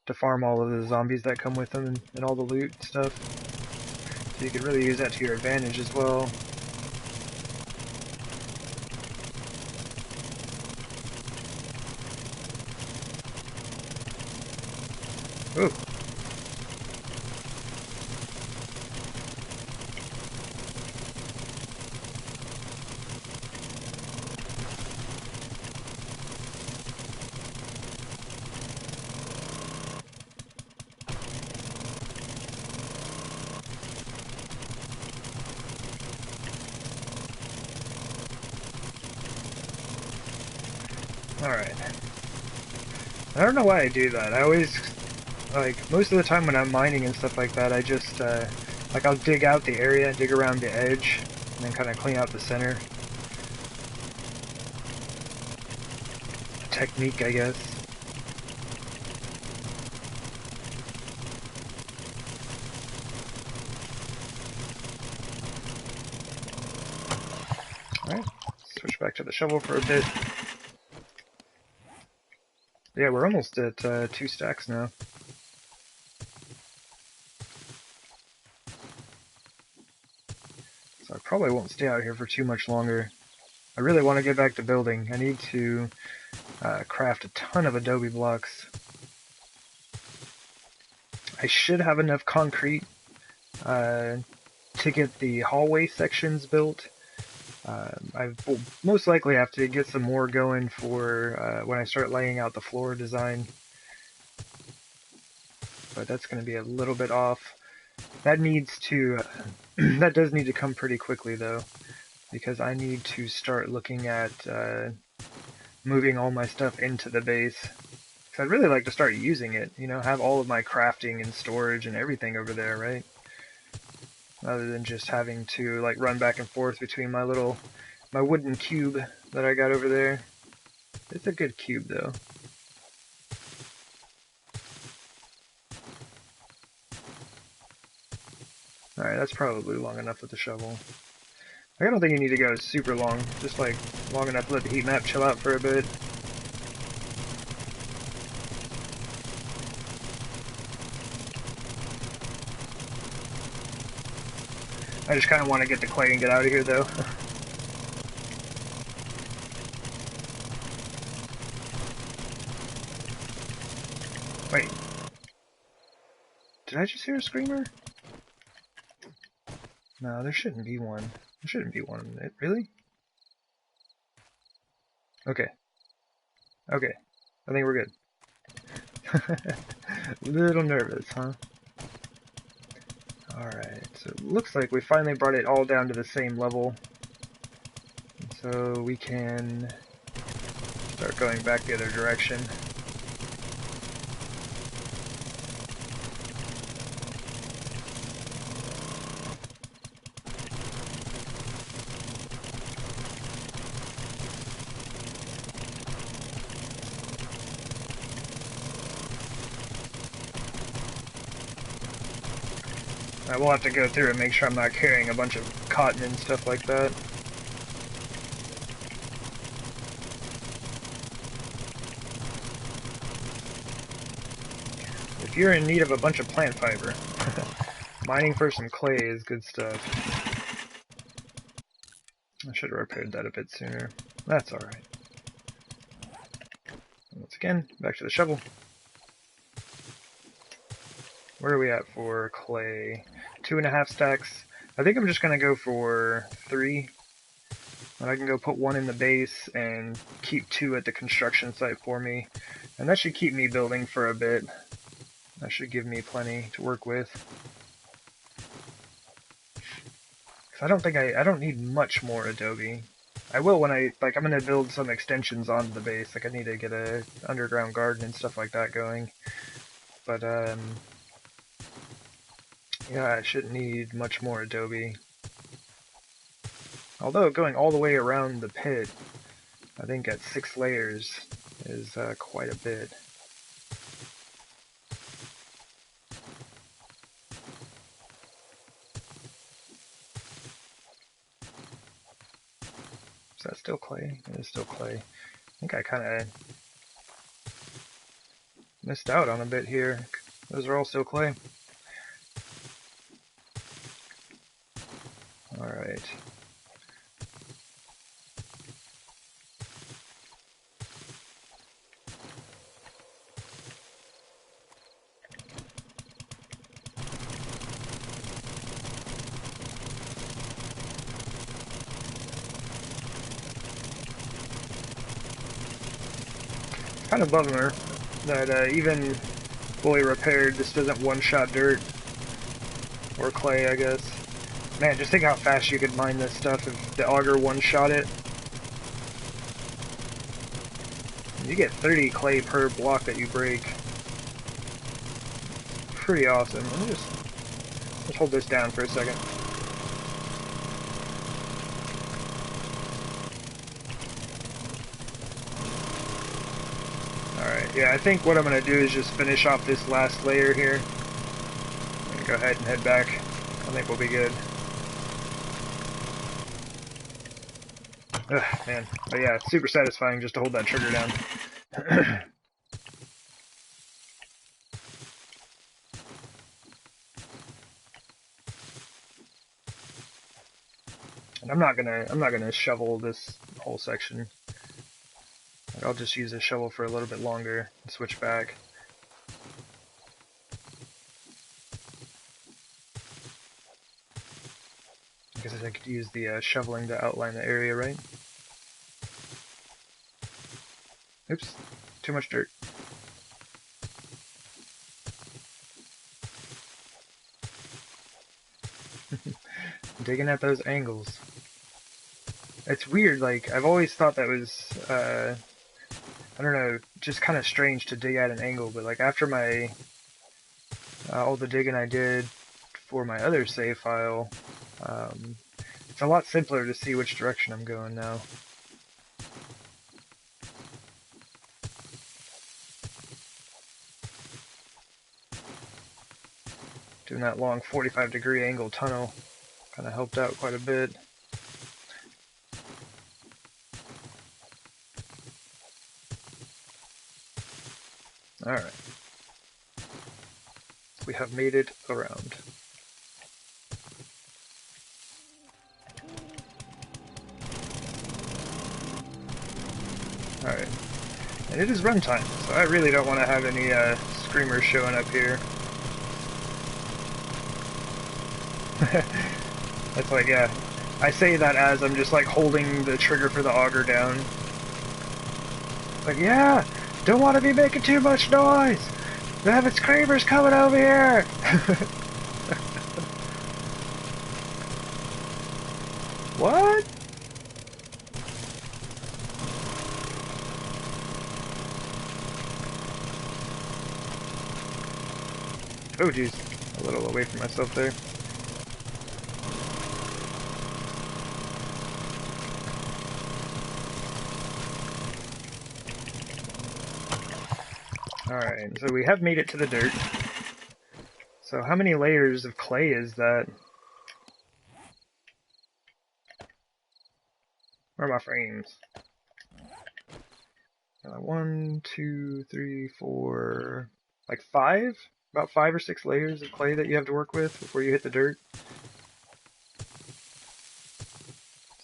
to farm all of the zombies that come with them and all the loot and stuff. So you could really use that to your advantage as well. Ooh. Alright. I don't know why I do that. I always, like, most of the time when I'm mining and stuff like that, I just, like, I'll dig out the area, dig around the edge, and then kind of clean out the center. Technique, I guess. Alright, switch back to the shovel for a bit. Yeah, we're almost at 2 stacks now. So I probably won't stay out here for too much longer. I really want to get back to building. I need to craft a ton of adobe blocks. I should have enough concrete to get the hallway sections built. I will most likely have to get some more going for when I start laying out the floor design. But that's going to be a little bit off. That needs to, that does need to come pretty quickly though, because I need to start looking at moving all my stuff into the base. Because I'd really like to start using it, you know, have all of my crafting and storage and everything over there, right? Rather than just having to like run back and forth between my wooden cube that I got over there. It's a good cube though. Alright, that's probably long enough with the shovel. I don't think you need to go super long, just like long enough to let the heat map chill out for a bit. I just kind of want to get the clay and get out of here though. Wait. Did I just hear a screamer? No, there shouldn't be one. There shouldn't be one. Really? Okay. Okay. I think we're good. A little nervous, huh? Alright, so it looks like we finally brought it all down to the same level. So we can start going back the other direction. I will have to go through and make sure I'm not carrying a bunch of cotton and stuff like that. If you're in need of a bunch of plant fiber, mining for some clay is good stuff. I should have repaired that a bit sooner. That's alright. Once again, back to the shovel. Where are we at for clay? 2.5 stacks. I think I'm just going to go for 3. And I can go put 1 in the base and keep 2 at the construction site for me. And that should keep me building for a bit. That should give me plenty to work with. I don't need much more adobe. I will when I'm going to build some extensions onto the base. Like I need to get a underground garden and stuff like that going. But yeah, I shouldn't need much more adobe. Although going all the way around the pit, I think at 6 layers is quite a bit. Is that still clay? It is still clay. I think I kind of missed out on a bit here. Those are all still clay. Alright. Kind of bummer that even fully repaired, this doesn't one-shot dirt. Or clay, I guess. Man, just think how fast you could mine this stuff if the auger one-shot it. You get 30 clay per block that you break. Pretty awesome. Let me just hold this down for a second. Alright, yeah, I think what I'm going to do is just finish off this last layer here. I'm going to go ahead and head back. I think we'll be good. Ugh, man. But yeah, it's super satisfying just to hold that trigger down. And I'm not gonna shovel this whole section. I'll just use a shovel for a little bit longer and switch back. I guess I could use the shoveling to outline the area, right? Oops, too much dirt. Digging at those angles. It's weird, like, I've always thought that was, I don't know, just kind of strange to dig at an angle, but like after my, all the digging I did for my other save file, it's a lot simpler to see which direction I'm going now. Doing that long 45-degree angle tunnel kind of helped out quite a bit. Alright. We have made it around. Alright. And it is runtime, so I really don't want to have any screamers showing up here. That's like, yeah. I say that as I'm just like holding the trigger for the auger down. Like, yeah, don't want to be making too much noise. They have its screamers coming over here. What? Oh, geez. A little away from myself there. Alright, so we have made it to the dirt. So how many layers of clay is that? Where are my frames? 1, 2, 3, 4... like 5? About 5 or 6 layers of clay that you have to work with before you hit the dirt.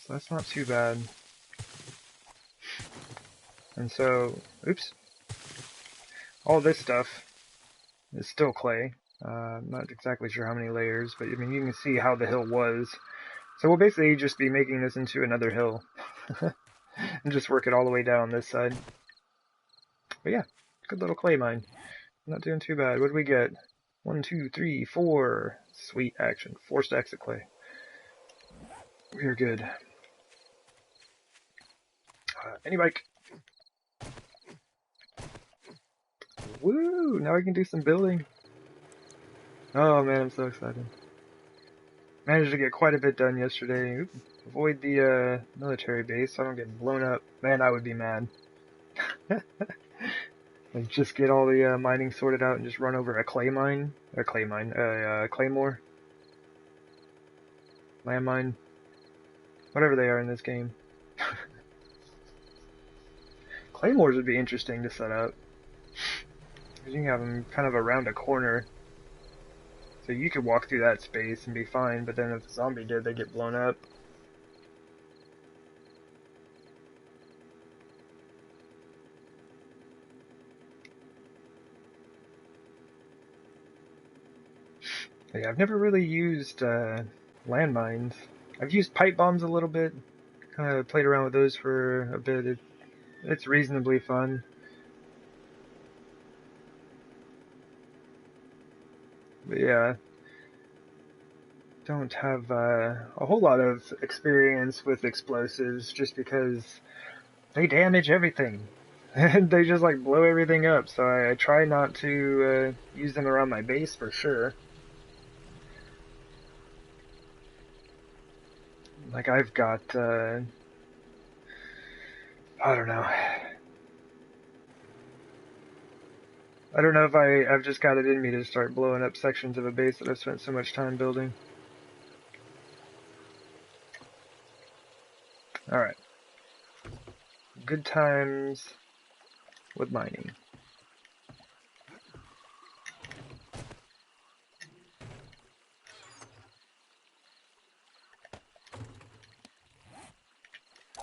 So that's not too bad. And so, oops. All this stuff is still clay. I'm not exactly sure how many layers, but I mean, you can see how the hill was. So we'll basically just be making this into another hill. And just work it all the way down this side. But yeah, good little clay mine. Not doing too bad. What do we get? 1, 2, 3, 4. Sweet action. 4 stacks of clay. We are good. Any bike. Woo! Now I can do some building. Oh man, I'm so excited. Managed to get quite a bit done yesterday. Oop. Avoid the military base so I don't get blown up. Man, I would be mad. Like, just get all the mining sorted out and just run over a clay mine. Or clay mine. Claymore. Landmine. Whatever they are in this game. Claymores would be interesting to set up. Because you can have them kind of around a corner. So you could walk through that space and be fine, but then if a zombie did, they'd get blown up. Yeah, I've never really used landmines. I've used pipe bombs a little bit. Kind of played around with those for a bit. It's reasonably fun. But yeah, don't have a whole lot of experience with explosives just because they damage everything. And they just like blow everything up, so I try not to use them around my base for sure. Like I've got, I don't know. I don't know if I've just got it in me to start blowing up sections of a base that I've spent so much time building. Alright. Good times with mining.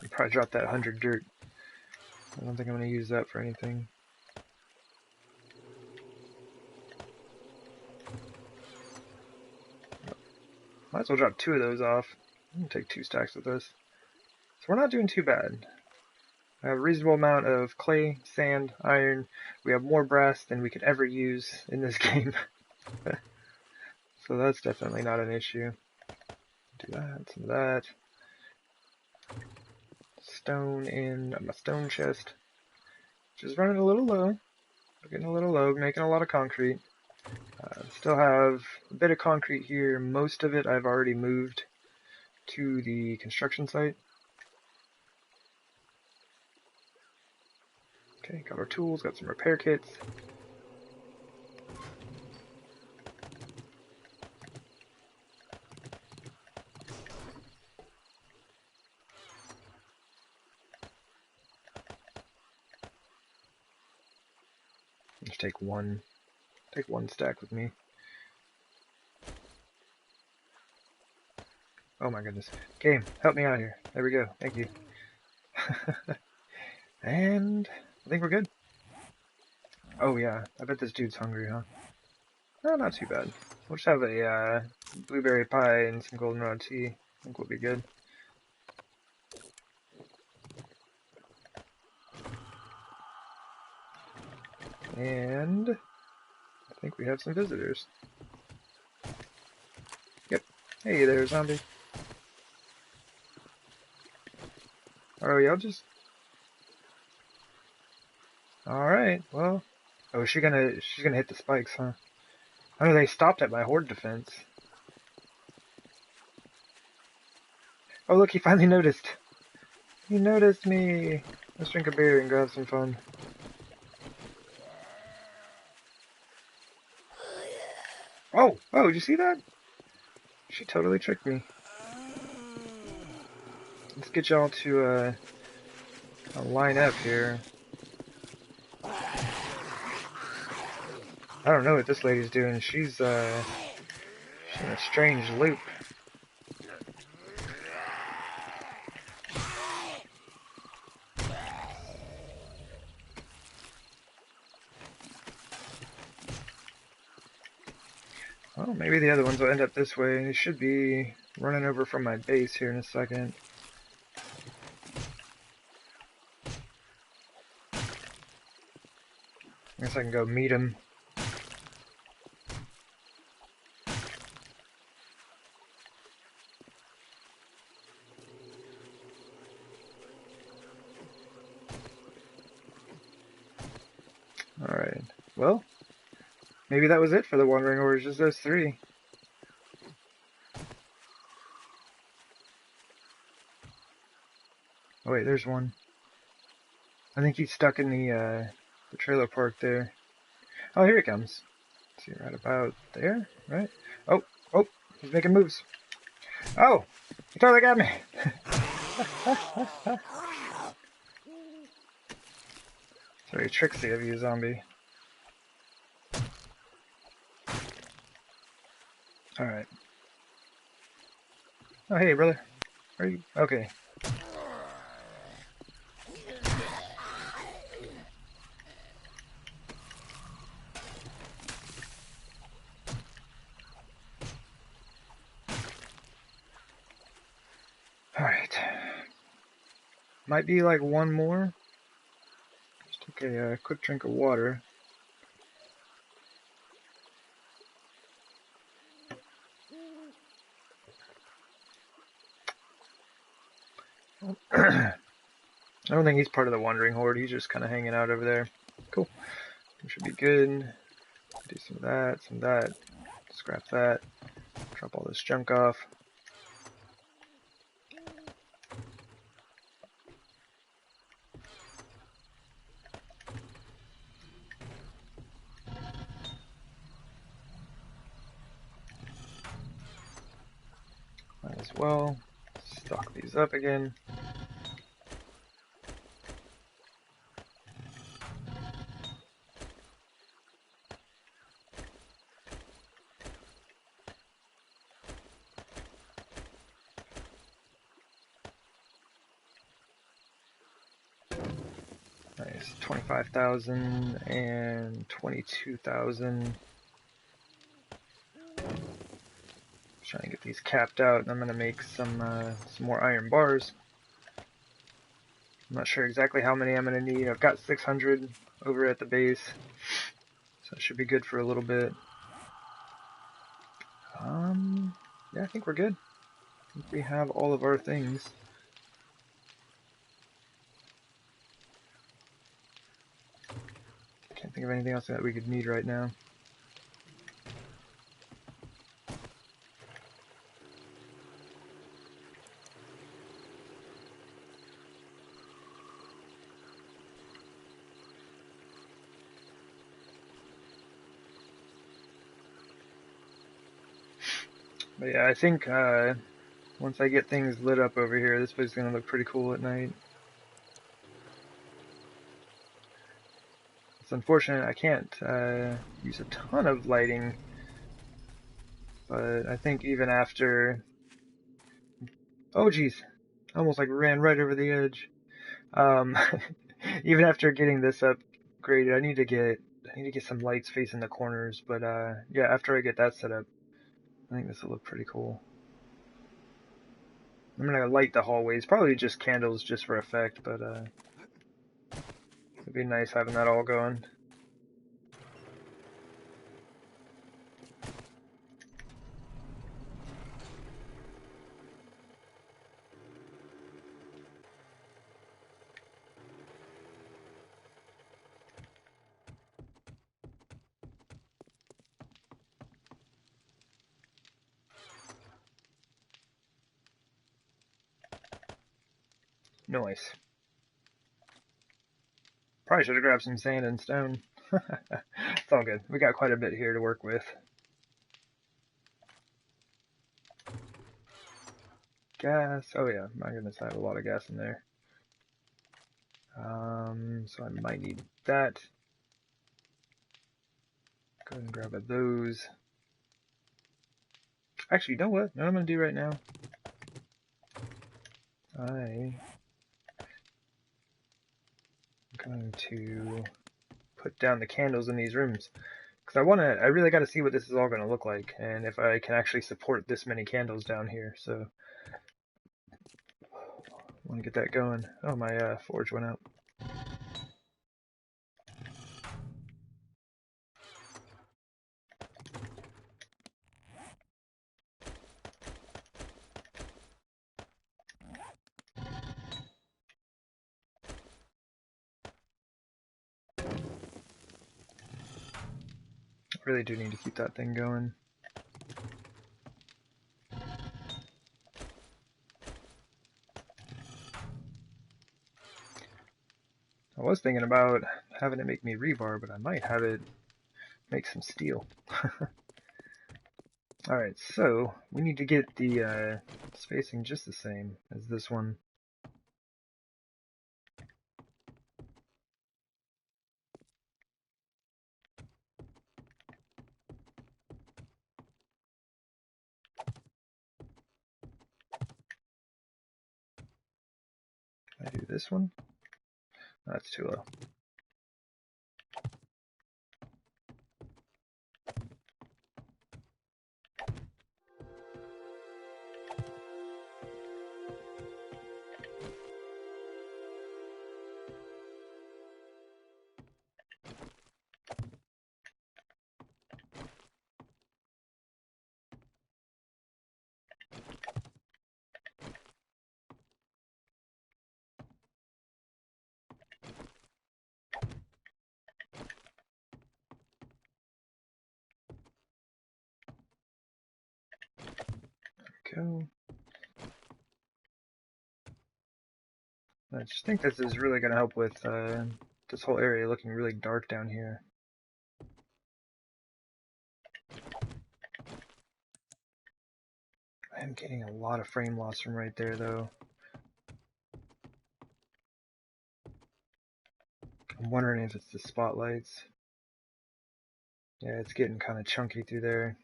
You probably dropped that 100 dirt. I don't think I'm going to use that for anything. Might as well drop 2 of those off. I'm going to take 2 stacks with this. So we're not doing too bad. I have a reasonable amount of clay, sand, iron. We have more brass than we could ever use in this game. So that's definitely not an issue. Do that, some of that. Stone in my stone chest. Just running a little low. Getting a little low, making a lot of concrete. Still have a bit of concrete here. Most of it I've already moved to the construction site. Okay, got our tools, got some repair kits. Just take one stack with me. Oh my goodness. Game, help me out here. There we go. Thank you. And I think we're good. Oh yeah, I bet this dude's hungry, huh? No, not too bad. We'll just have a blueberry pie and some goldenrod tea. I think we'll be good. And I think we have some visitors. Yep. Hey there, zombie. Oh, y'all just... Alright, well... Oh, she's gonna hit the spikes, huh? Oh, they stopped at my horde defense. Oh, look, he finally noticed. He noticed me. Let's drink a beer and go have some fun. Oh, did you see that? She totally tricked me. Let's get y'all to line up here. I don't know what this lady's doing. She's in a strange loop. Well, maybe the other ones will end up this way. They should be running over from my base here in a second. I guess I can go meet him. Alright, well, maybe that was it for the Wandering Horde, just those three. Oh wait, there's one. I think he's stuck in the trailer park there. Oh, here he comes. Let's see, right about there, right? Oh, he's making moves. Oh, he totally got me. It's very tricksy of you, zombie. Alright. Oh, hey, brother. Are you... Okay. Alright. Might be like one more. Just take a quick drink of water. I don't think he's part of the Wandering Horde. He's just kind of hanging out over there. Cool. We should be good. Do some of that. Scrap that. Drop all this junk off. Might as well stock these up again. Nice, 25,000 and 22,000. Trying to get these capped out, and I'm gonna make some more iron bars. I'm not sure exactly how many I'm gonna need. I've got 600 over at the base, so it should be good for a little bit. Yeah, I think we're good. I think we have all of our things. Can't think of anything else that we could need right now. But yeah, I think once I get things lit up over here, this place is going to look pretty cool at night. It's unfortunate I can't use a ton of lighting, but I think even after... Oh geez, I almost like ran right over the edge. Even after getting this upgraded, I need to get some lights facing the corners, but yeah, after I get that set up, I think this will look pretty cool. I'm gonna light the hallways, probably just candles just for effect, but it'd be nice having that all going. Nice. Probably should have grabbed some sand and stone. It's all good. We got quite a bit here to work with. Gas. Oh yeah, my goodness, I have a lot of gas in there. So I might need that. Go ahead and grab those. Actually, you know what? What I'm gonna do right now? I'm going to put down the candles in these rooms. Because I really got to see what this is all going to look like, and if I can actually support this many candles down here. So, I want to get that going. Oh, my forge went out. I really do need to keep that thing going. I was thinking about having it make me rebar, but I might have it make some steel. Alright, so we need to get the spacing just the same as this one. I do this one? That's too low. Go. I just think this is really going to help with this whole area looking really dark down here. I am getting a lot of frame loss from right there, though. I'm wondering if it's the spotlights. Yeah, it's getting kind of chunky through there.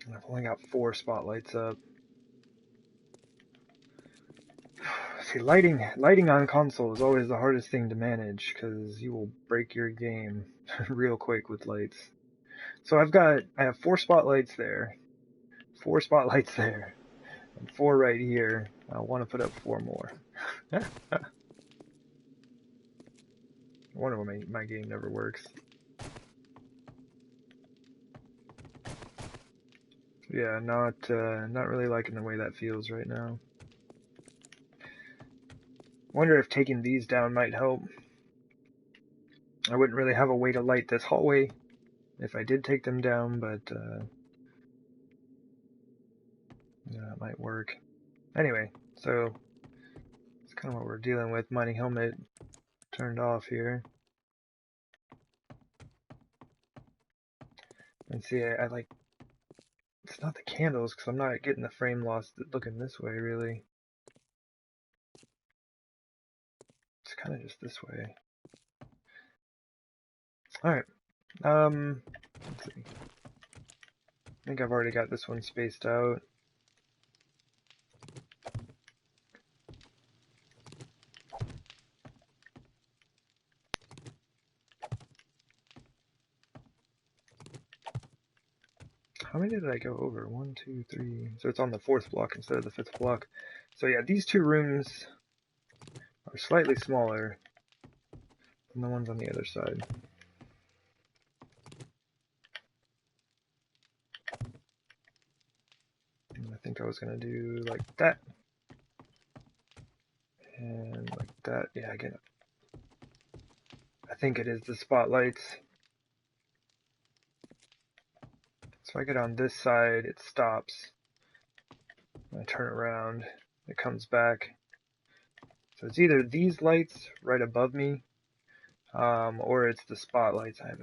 And I've only got 4 spotlights up. See, lighting on console is always the hardest thing to manage because you will break your game real quick with lights. So I have 4 spotlights there, 4 spotlights there, and 4 right here. I want to put up 4 more. I wonder why my game never works. Yeah, not really liking the way that feels right now. Wonder if taking these down might help. I wouldn't really have a way to light this hallway if I did take them down, but yeah, it might work. Anyway, so that's kind of what we're dealing with. Mining helmet turned off here. And see, I like, it's not the candles because I'm not getting the frame loss looking this way really. It's kind of just this way. Alright, let's see. I think I've already got this one spaced out. how many did I go over? 1, 2, 3. So it's on the 4th block instead of the 5th block. So yeah, these two rooms are slightly smaller than the ones on the other side. And I think I was going to do like that. And like that. Yeah, again, I think it is the spotlights. So if I get on this side, it stops. When I turn around, it comes back. So it's either these lights right above me, or it's the spotlights. I have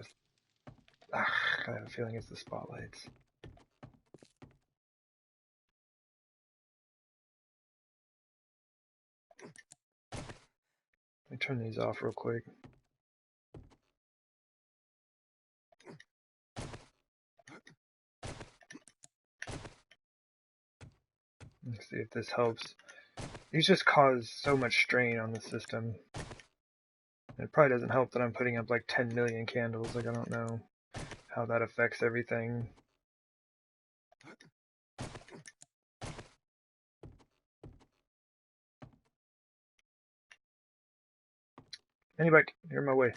a feeling it's the spotlights. Let me turn these off real quick. Let's see if this helps. These just cause so much strain on the system. It probably doesn't help that I'm putting up like 10 million candles. Like, I don't know how that affects everything. Anybody, you're in my way.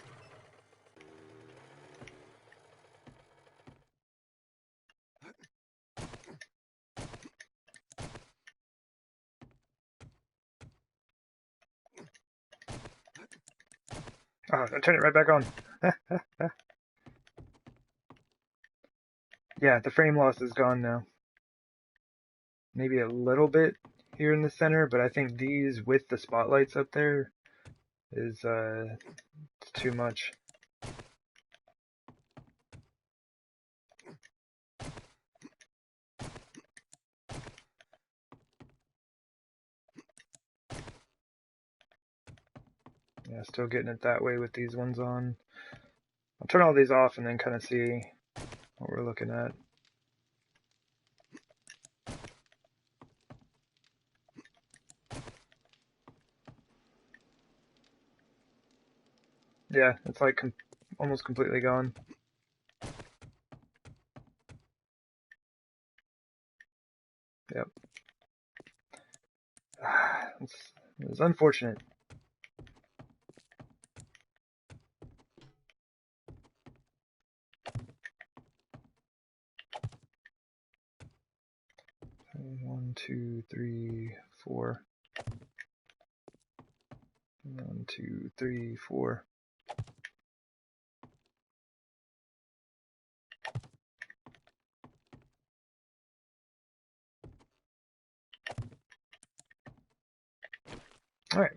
Oh, I turn it right back on. Yeah, the frame loss is gone now. Maybe a little bit here in the center, but I think these with the spotlights up there is it's too much. Yeah, still getting it that way with these ones on. I'll turn all these off and then kind of see what we're looking at. Yeah, it's like almost completely gone. Yep. It's unfortunate. One, two, three, four. 1, 2, 3, 4. Alright.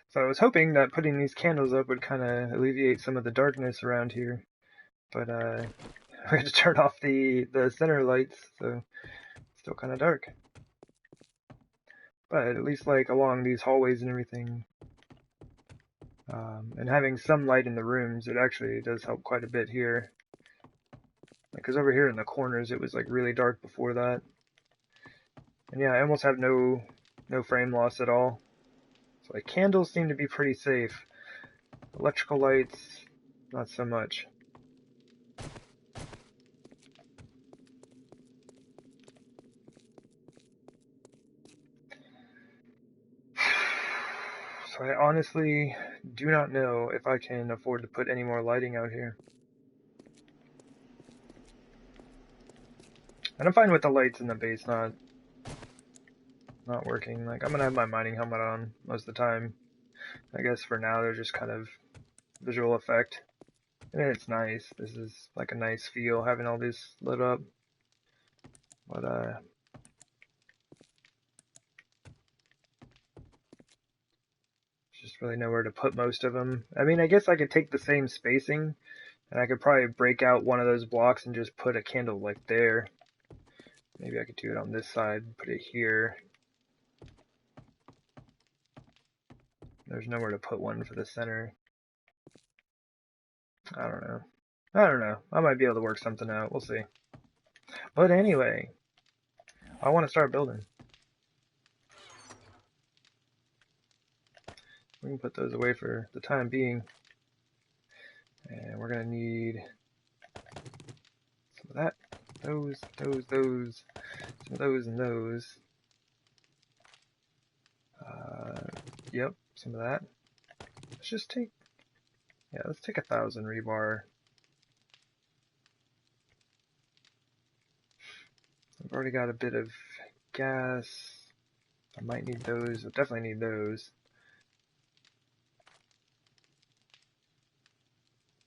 So I was hoping that putting these candles up would kind of alleviate some of the darkness around here. But we had to turn off the center lights, so it's still kind of dark. But at least like along these hallways and everything, and having some light in the rooms, it actually does help quite a bit here. Because over here in the corners, it was like really dark before that. And yeah, I almost have no frame loss at all. So like candles seem to be pretty safe. Electrical lights, not so much. So I honestly do not know if I can afford to put any more lighting out here. And I'm fine with the lights in the base not working. Like, I'm gonna have my mining helmet on most of the time. I guess for now they're just kind of visual effect. And it's nice. This is like a nice feel having all these lit up. But just really nowhere to put most of them. I mean, I guess I could take the same spacing and I could probably break out one of those blocks and just put a candle like there. Maybe I could do it on this side, put it here. There's nowhere to put one for the center. I don't know. I might be able to work something out. We'll see. But anyway, I want to start building. We can put those away for the time being. And we're going to need some of that. those, those, some of those and those. Yep, some of that. Let's just take, yeah, let's take 1,000 rebar. I've already got a bit of gas. I might need those. I'll definitely need those.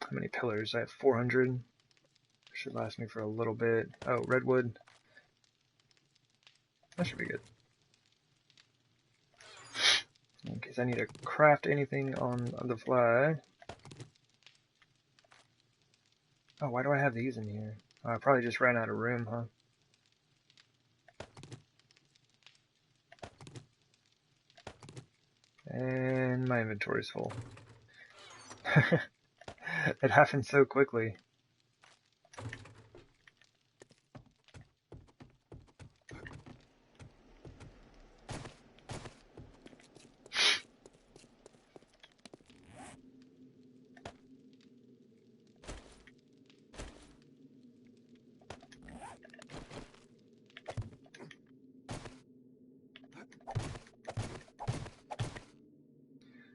How many pillars? I have 400. Should last me for a little bit. Oh, redwood. That should be good. In case I need to craft anything on the fly. Oh, why do I have these in here? Oh, I probably just ran out of room, huh? And my inventory's full. It happened so quickly.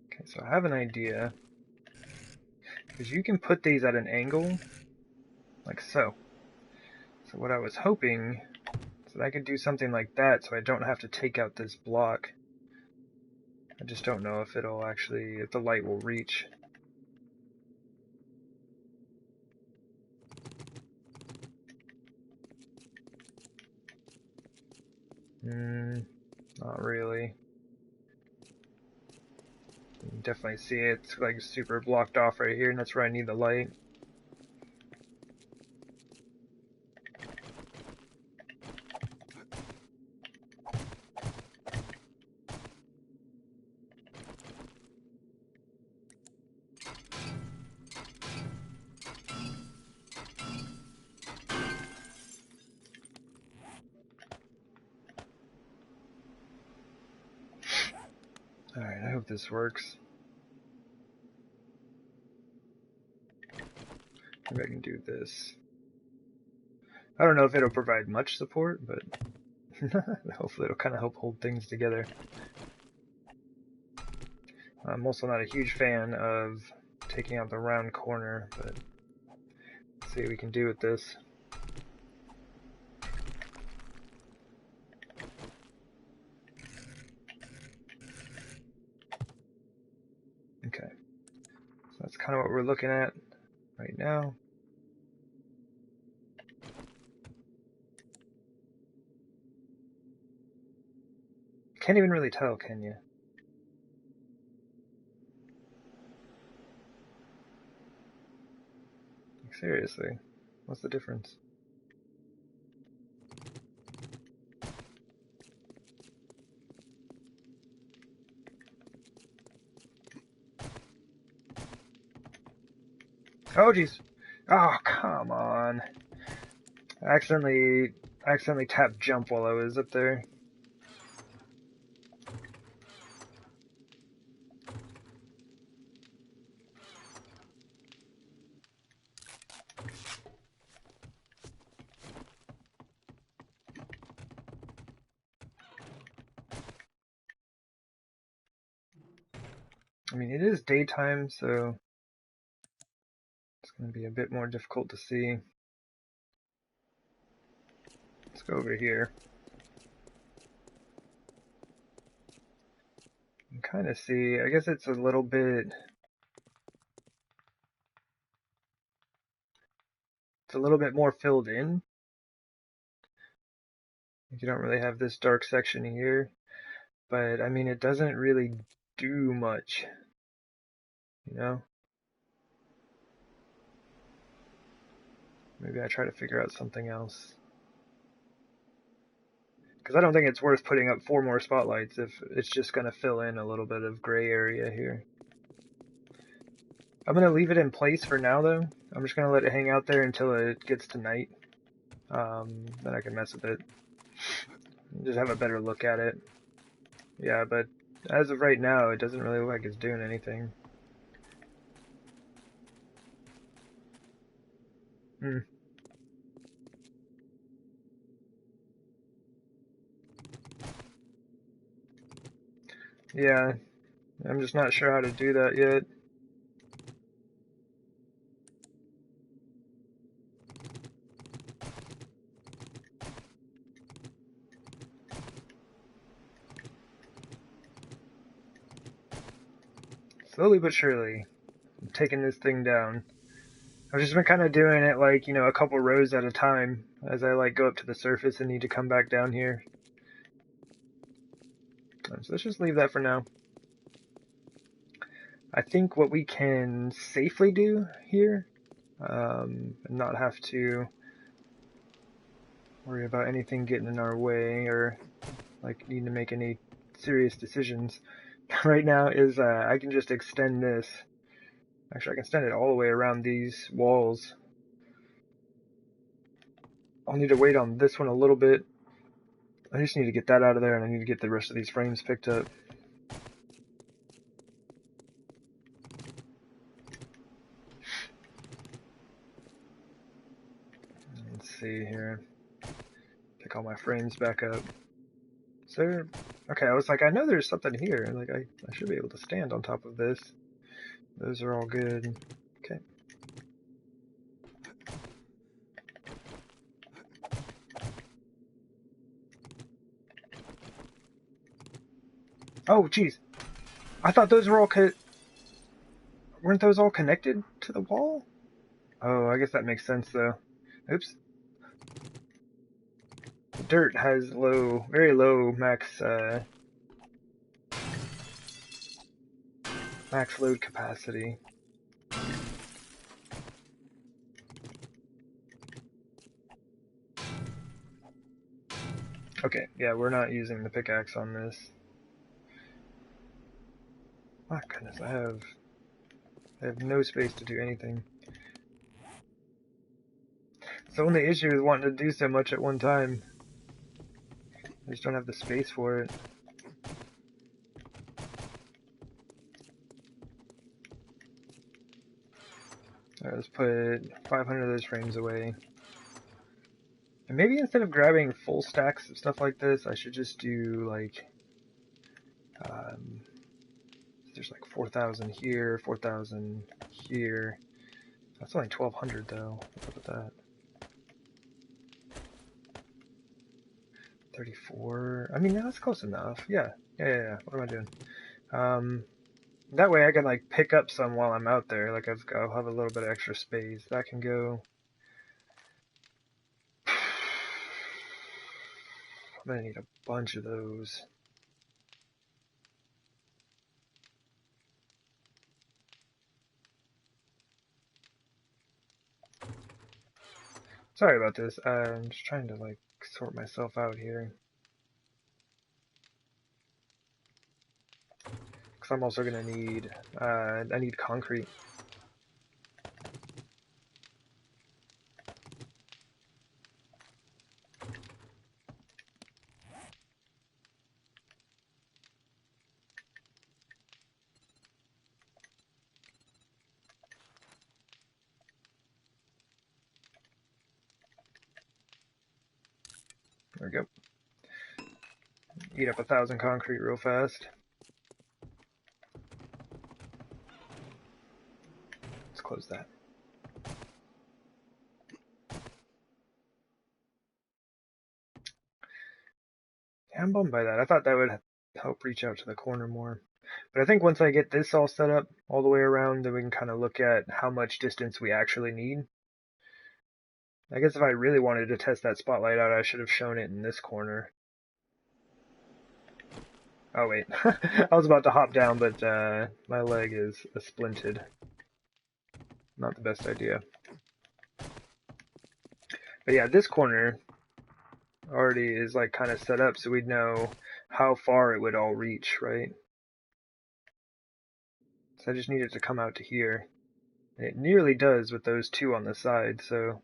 Okay, so I have an idea. Because you can put these at an angle, like so. So what I was hoping is that I could do something like that so I don't have to take out this block. I just don't know if it'll actually, if the light will reach. Not really. You can definitely see it's like super blocked off right here, and that's where I need the light. Alright, I hope this works. Maybe I can do this. I don't know if it'll provide much support, but hopefully it'll kind of help hold things together. I'm also not a huge fan of taking out the round corner, but let's see what we can do with this. Okay, so that's kind of what we're looking at right now. Can't even really tell, can you? Like, seriously, what's the difference? Oh jeez! Oh, come on! I accidentally tapped jump while I was up there. I mean, it is daytime, so it's going to be a bit more difficult to see. Let's go over here. You can kind of see, I guess it's a little bit... It's a little bit more filled in. You don't really have this dark section here. But, I mean, it doesn't really do much. You know? Maybe I try to figure out something else. Because I don't think it's worth putting up 4 more spotlights if it's just going to fill in a little bit of gray area here. I'm going to leave it in place for now, though. I'm just going to let it hang out there until it gets to night. Then I can mess with it. Just have a better look at it. Yeah, but as of right now, it doesn't really look like it's doing anything. Yeah, I'm just not sure how to do that yet. Slowly but surely, I'm taking this thing down. I've just been kind of doing it like, you know, a couple rows at a time as I like go up to the surface and need to come back down here. So let's just leave that for now. I think what we can safely do here, and not have to worry about anything getting in our way or like need to make any serious decisions right now, is I can just extend this. Actually, I can extend it all the way around these walls. I'll need to wait on this one a little bit. I just need to get that out of there, and I need to get the rest of these frames picked up. Let's see here. Pick all my frames back up. So, okay, I was like, I know there's something here. Like, I should be able to stand on top of this. Those are all good. Okay. Oh, jeez. I thought those were all weren't those all connected to the wall? Oh, I guess that makes sense, though. Oops. The dirt has very low max load capacity. Okay, yeah, we're not using the pickaxe on this. My goodness, I have no space to do anything. It's the only issue with wanting to do so much at one time. I just don't have the space for it. Alright, let's put 500 of those frames away. And maybe instead of grabbing full stacks of stuff like this, I should just do like, there's like 4,000 here, 4,000 here. That's only 1,200 though. What's up with that? 34. I mean, that's close enough. Yeah. What am I doing? That way I can like pick up some while I'm out there. Like I'll have a little bit of extra space. That can go. I'm gonna need a bunch of those. Sorry about this. I'm just trying to like sort myself out here. Because I'm also gonna need, I need concrete. There we go. Eat up 1,000 concrete real fast. Let's close that. Yeah, I'm bummed by that. I thought that would help reach out to the corner more. But I think once I get this all set up all the way around, then we can kind of look at how much distance we actually need. I guess if I really wanted to test that spotlight out, I should have shown it in this corner. Oh wait, I was about to hop down, but my leg is splinted. Not the best idea. But yeah, this corner already is like kind of set up so we'd know how far it would all reach, right? So I just needed to come out to here. And it nearly does with those two on the side, so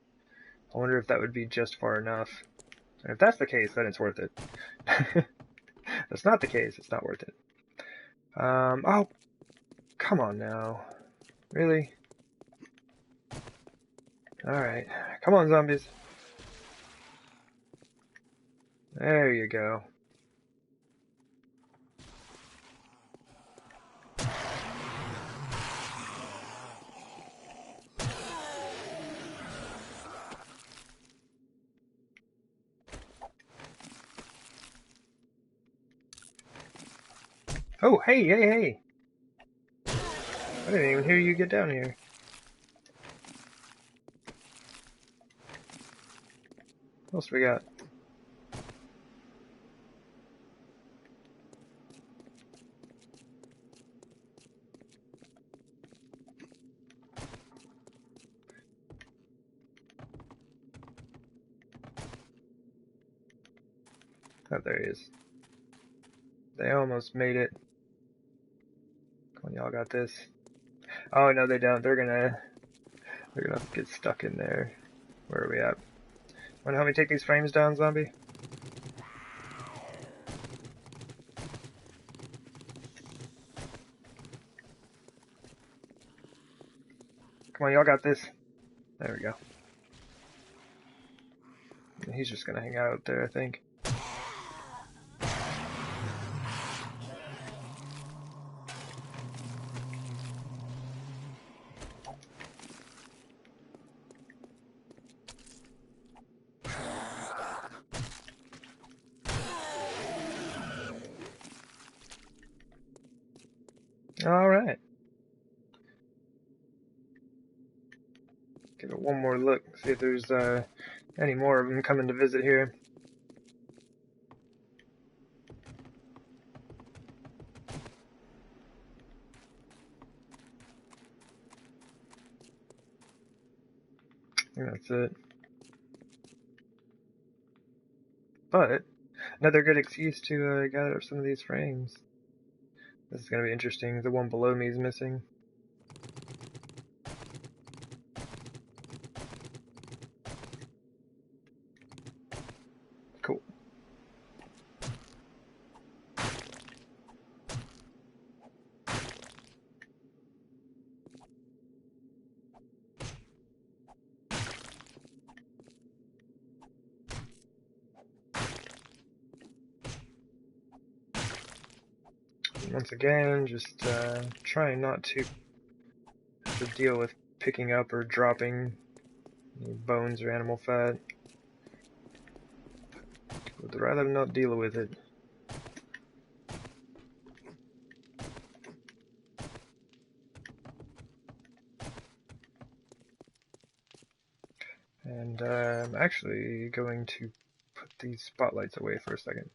I wonder if that would be just far enough. And if that's the case, then it's worth it. If that's not the case, it's not worth it. Oh, come on now. Really? Alright. Come on, zombies. There you go. Oh, hey, hey, hey! I didn't even hear you get down here. What else we got? Oh, there he is. They almost made it. Come on, y'all got this. Oh, no, they don't. They're gonna have to get stuck in there. Where are we at? Wanna help me take these frames down, zombie? Come on, y'all got this. There we go. He's just gonna hang out there, I think. Alright. Give it one more look, see if there's any more of them coming to visit here. I think that's it. But, another good excuse to gather up some of these frames. This is going to be interesting. The one below me is missing. Cool. Once again, just trying not to deal with picking up or dropping any bones or animal fat. Would rather not deal with it. And I'm actually going to put these spotlights away for a second.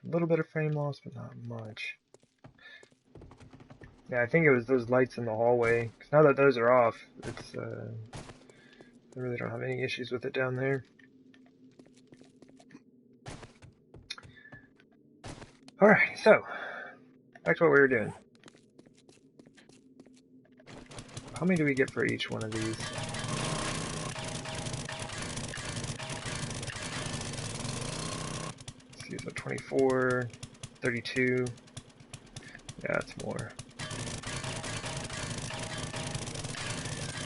A little bit of frame loss, but not much. Yeah, I think it was those lights in the hallway. Because now that those are off, it's I really don't have any issues with it down there. Alright, so back to what we were doing. How many do we get for each one of these? Let's see, so 24, 32. Yeah, that's more.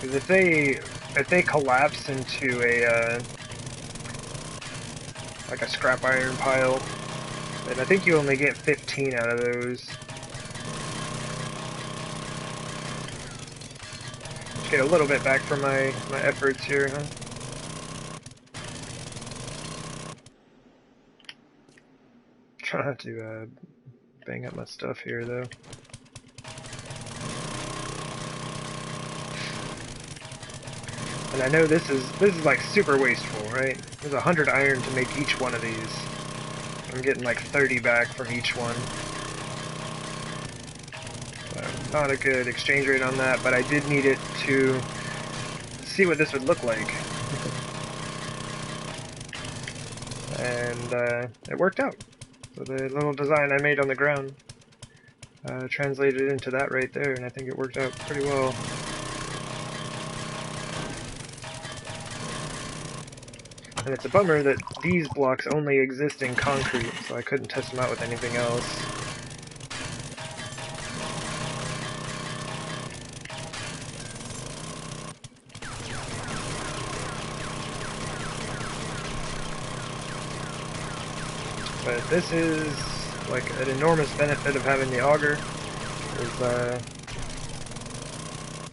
Because if they collapse into a like a scrap iron pile, then I think you only get 15 out of those. Just get a little bit back for my efforts here, huh? Try not to bang up my stuff here, though. And I know this is like super wasteful, right? There's 100 iron to make each one of these. I'm getting like 30 back from each one. So not a good exchange rate on that, but I did need it to see what this would look like. And it worked out. So the little design I made on the ground translated into that right there, and I think it worked out pretty well. And it's a bummer that these blocks only exist in concrete, so I couldn't test them out with anything else. But this is like an enormous benefit of having the auger, is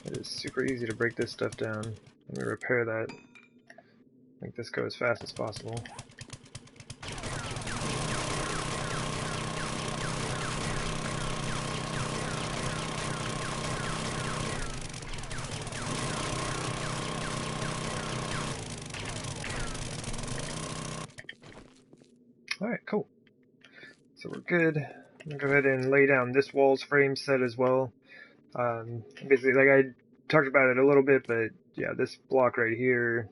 it is super easy to break this stuff down. Let me repair that. Make this go as fast as possible. Alright, cool. So we're good. I'm gonna go ahead and lay down this wall's frame set as well. Basically, like I talked about it a little bit, but yeah, this block right here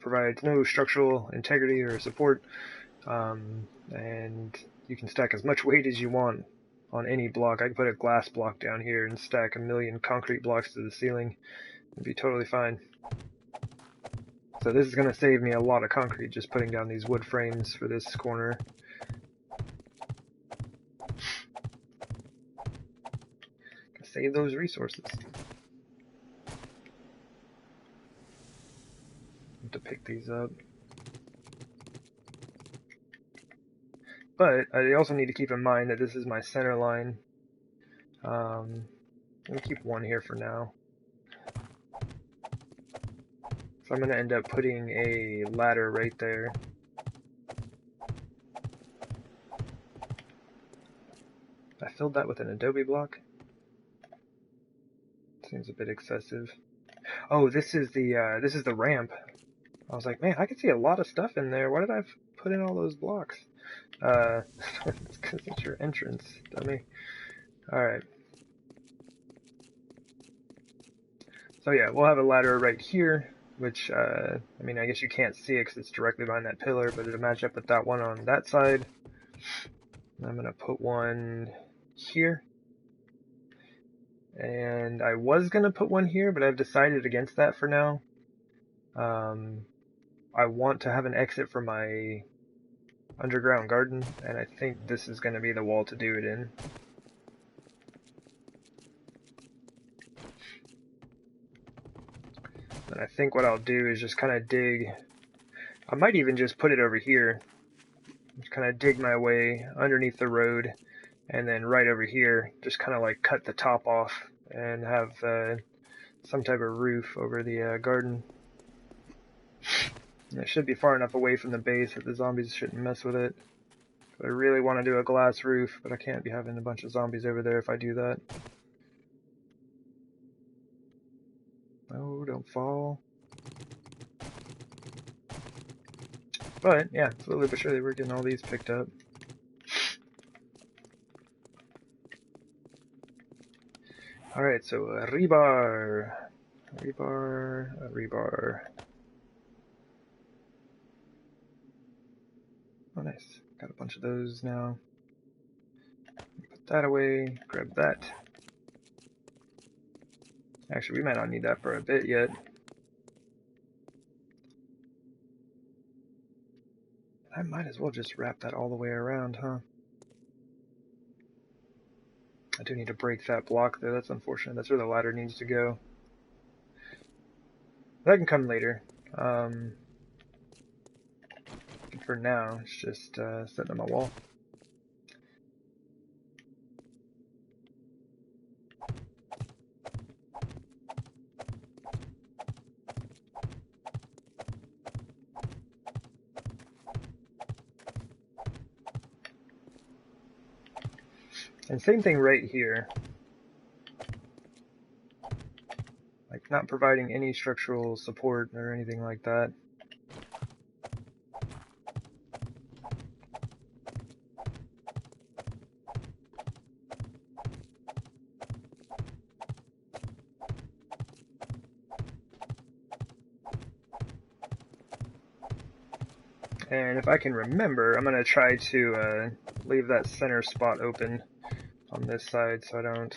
provides no structural integrity or support, and you can stack as much weight as you want on any block. I can put a glass block down here and stack a million concrete blocks to the ceiling. It'd be totally fine. So this is going to save me a lot of concrete just putting down these wood frames for this corner. Save those resources. To pick these up. But I also need to keep in mind that this is my center line. Let me keep one here for now. So I'm going to end up putting a ladder right there. I filled that with an adobe block. Seems a bit excessive. Oh, this is the ramp. I was like, man, I can see a lot of stuff in there. Why did I put in all those blocks? It's because it's your entrance, dummy. Alright. So yeah, we'll have a ladder right here, which, I mean, I guess you can't see it because it's directly behind that pillar, but it'll match up with that one on that side. And I'm going to put one here. And I was going to put one here, but I've decided against that for now. I want to have an exit for my underground garden, and I think this is going to be the wall to do it in. And I think what I'll do is just kind of dig. I might even just put it over here. Just kind of dig my way underneath the road, and then right over here, just kind of like cut the top off and have some type of roof over the garden. And it should be far enough away from the base that the zombies shouldn't mess with it. I really want to do a glass roof, but I can't be having a bunch of zombies over there if I do that. Oh, don't fall. But, yeah, slowly but surely we're getting all these picked up. Alright, so a rebar. A rebar, a rebar. Oh, nice. Got a bunch of those now. Put that away, grab that. Actually, we might not need that for a bit yet. I might as well just wrap that all the way around, huh? I do need to break that block though, that's unfortunate. That's where the ladder needs to go. That can come later. For now, it's just setting on my wall. And same thing right here. Like, not providing any structural support or anything like that. And if I can remember, I'm going to try to leave that center spot open on this side so I don't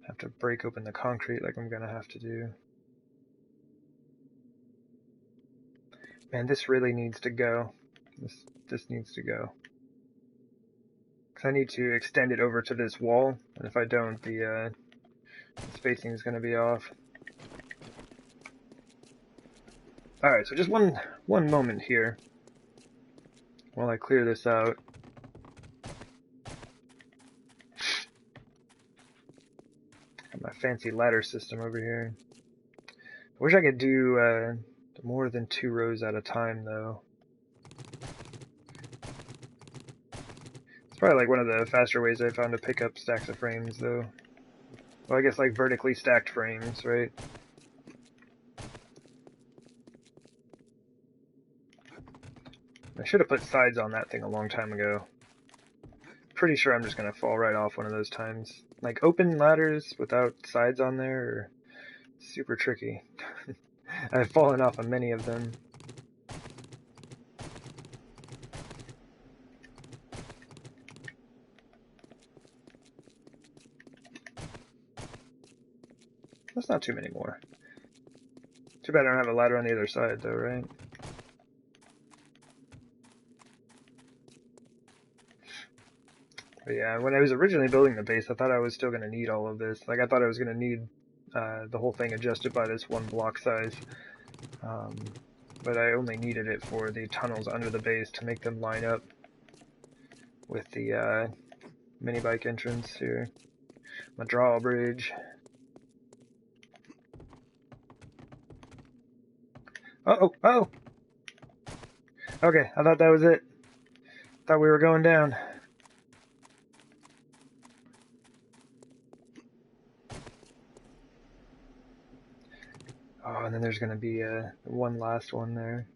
have to break open the concrete like I'm going to have to do. Man, this really needs to go. This needs to go. Because I need to extend it over to this wall, and if I don't, the spacing is going to be off. Alright, so just one moment here while I clear this out. Got my fancy ladder system over here. I wish I could do more than 2 rows at a time, though. It's probably like one of the faster ways I found to pick up stacks of frames, though. Well, I guess like vertically stacked frames, right? I should have put sides on that thing a long time ago. Pretty sure I'm just gonna fall right off one of those times. Like, open ladders without sides on there are super tricky. I've fallen off of many of them. That's not too many more. Too bad I don't have a ladder on the other side, though, right? But yeah, when I was originally building the base, I thought I was still going to need all of this. Like, I thought I was going to need the whole thing adjusted by this one block size. But I only needed it for the tunnels under the base to make them line up with the mini bike entrance here. My drawbridge. Oh! Okay, I thought that was it. Thought we were going down. Oh, and then there's going to be one last one there.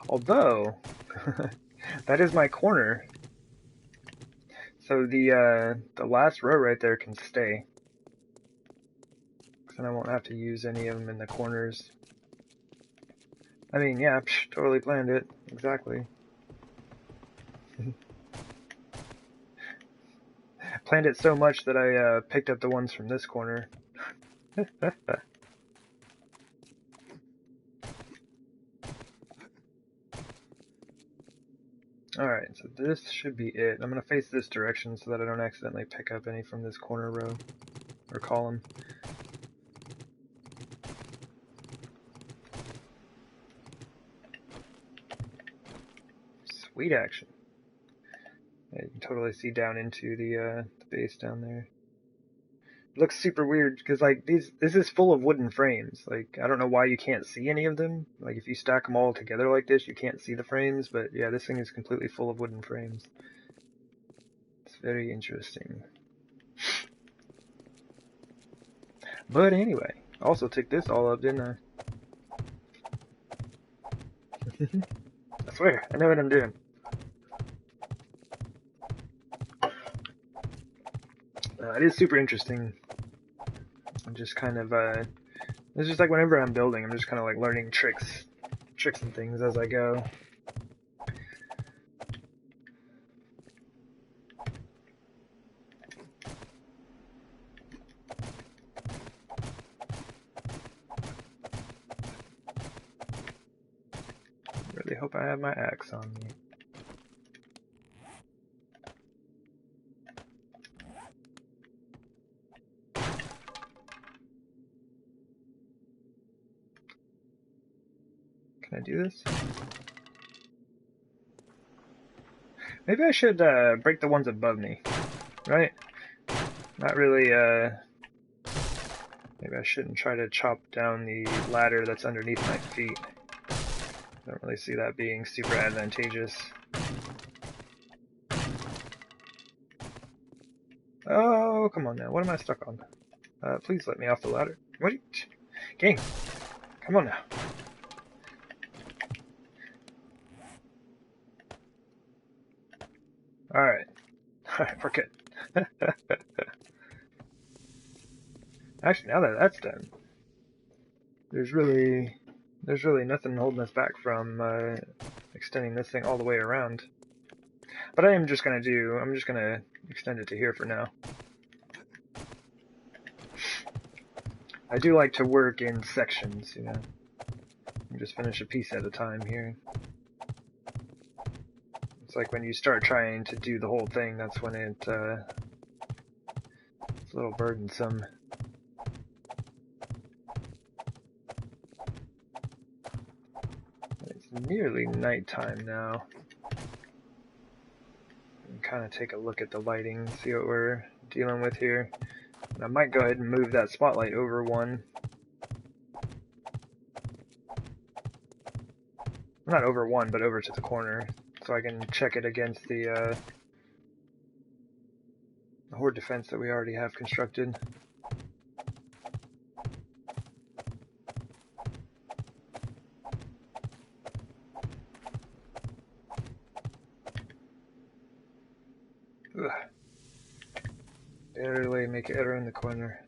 Although, that is my corner. So the last row right there can stay. Then I won't have to use any of them in the corners. I mean, yeah, totally planned it. Exactly. Planned it so much that I picked up the ones from this corner. Alright, so this should be it. I'm going to face this direction so that I don't accidentally pick up any from this corner row or column. Sweet action. Yeah, you can totally see down into the base down there. It looks super weird because like this is full of wooden frames. Like, I don't know why you can't see any of them. Like, if you stack them all together like this, you can't see the frames. But yeah, this thing is completely full of wooden frames. It's very interesting. But anyway, I also took this all up, didn't I? I swear, I know what I'm doing. It is super interesting. I'm just kind of, it's just like whenever I'm building, I'm just kind of like learning tricks and things as I go. Really hope I have my axe on me. Can I do this? Maybe I should break the ones above me, right? Not really, maybe I shouldn't try to chop down the ladder that's underneath my feet. I don't really see that being super advantageous. Oh, come on now. What am I stuck on? Please let me off the ladder. What? Game. Come on now. Alright. Alright, we're good. Actually, now that that's done, there's really nothing holding us back from extending this thing all the way around. But I'm just gonna extend it to here for now. I do like to work in sections, you know. Just finish a piece at a time here. It's like when you start trying to do the whole thing, that's when it's a little burdensome. It's nearly nighttime now. Kind of take a look at the lighting, see what we're dealing with here. I might go ahead and move that spotlight over one. Not over one, but over to the corner, so I can check it against the horde defense that we already have constructed. Ugh. Barely make it around the corner.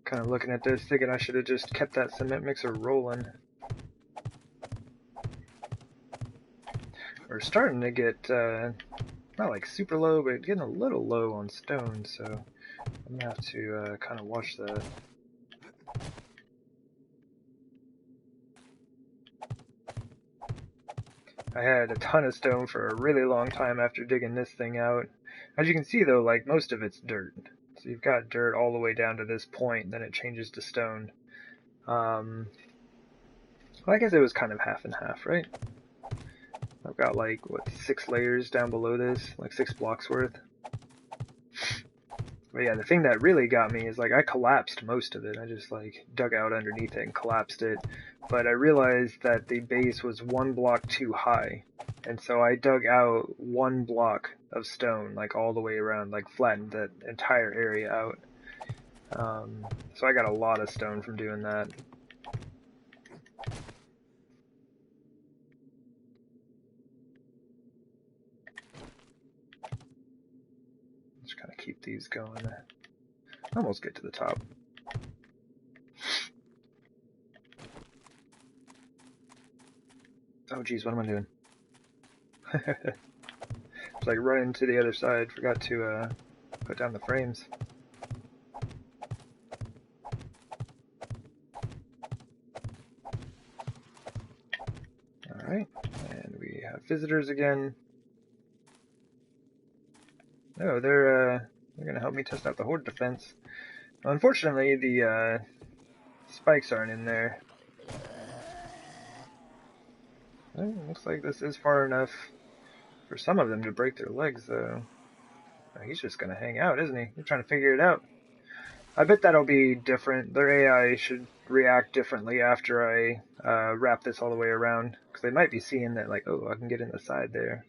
Kind of looking at this, thinking I should have just kept that cement mixer rolling. We're starting to get, not like super low, but getting a little low on stone, so I'm gonna have to kind of watch that. I had a ton of stone for a really long time after digging this thing out. As you can see though, like most of it's dirt. So you've got dirt all the way down to this point, then it changes to stone. Well, I guess it was kind of half and half, right? I've got like, what, 6 layers down below this, like 6 blocks worth. But yeah, the thing that really got me is like I collapsed most of it. I just like dug out underneath it and collapsed it. But I realized that the base was 1 block too high. And so I dug out 1 block of stone, like all the way around, like flattened that entire area out. So I got a lot of stone from doing that. Just kind of keep these going. Almost get to the top. Oh geez, what am I doing? It's like running to the other side. Forgot to put down the frames. Alright, and we have visitors again. Oh, they're gonna help me test out the horde defense. Well, unfortunately, the spikes aren't in there. Well, looks like this is far enough for some of them to break their legs, though. Oh, he's just gonna hang out, isn't he? He's trying to figure it out. I bet that'll be different. Their AI should react differently after I wrap this all the way around. Because they might be seeing that, like, oh, I can get in the side there.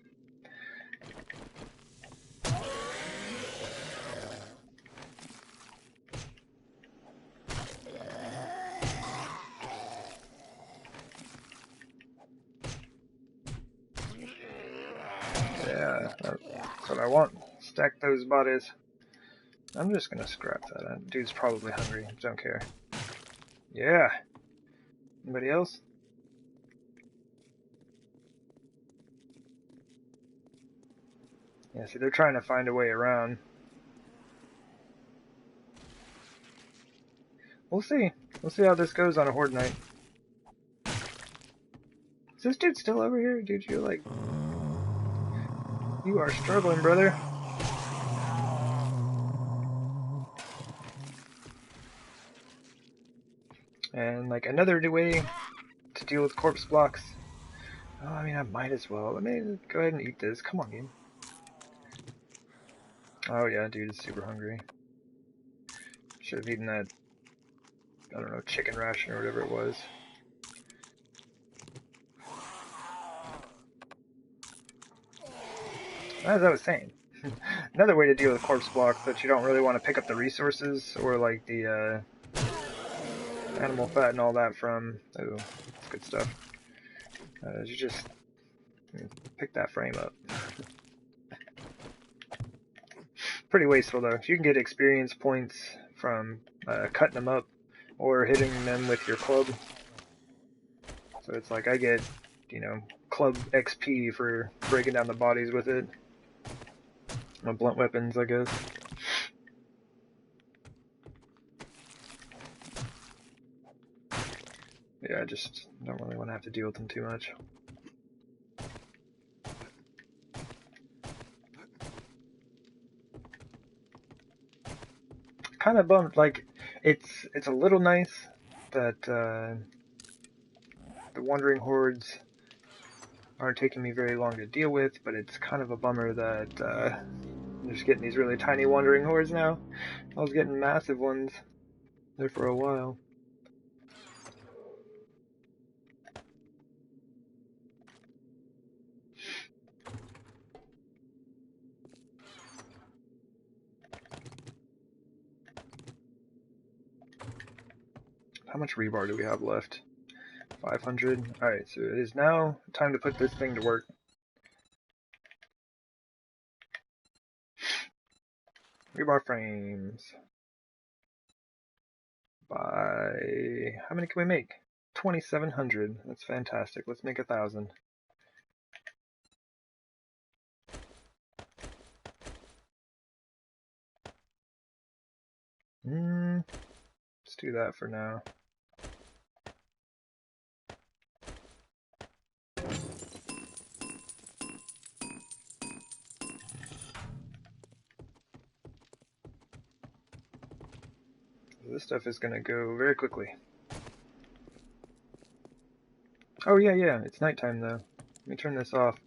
Yeah, that's what I want. Stack those bodies. I'm just gonna scrap that. Dude's probably hungry. Don't care. Yeah. Anybody else? Yeah, see, they're trying to find a way around. We'll see. We'll see how this goes on a horde night. Is this dude still over here? Dude, you're like... You are struggling, brother. And, like, another way to deal with corpse blocks. Oh, I mean, I might as well. Let me go ahead and eat this. Come on, game. Oh, yeah, dude is super hungry. Should have eaten that, I don't know, chicken ration or whatever it was. As I was saying, another way to deal with corpse blocks that you don't really want to pick up the resources or like the animal fat and all that from. Oh, that's good stuff. You just pick that frame up. Pretty wasteful though. You can get experience points from cutting them up or hitting them with your club. So it's like I get, you know, club XP for breaking down the bodies with it. Blunt weapons, I guess. Yeah, I just don't really want to have to deal with them too much. Kind of bummed, like, it's a little nice that the wandering hordes aren't taking me very long to deal with, but it's kind of a bummer that I'm just getting these really tiny wandering hordes now. I was getting massive ones there for a while. How much rebar do we have left? 500. Alright, so it is now time to put this thing to work. Rebar frames. By... how many can we make? 2,700. That's fantastic. Let's make 1,000. Let's do that for now. This stuff is going to go very quickly. Oh yeah, it's nighttime though. Let me turn this off.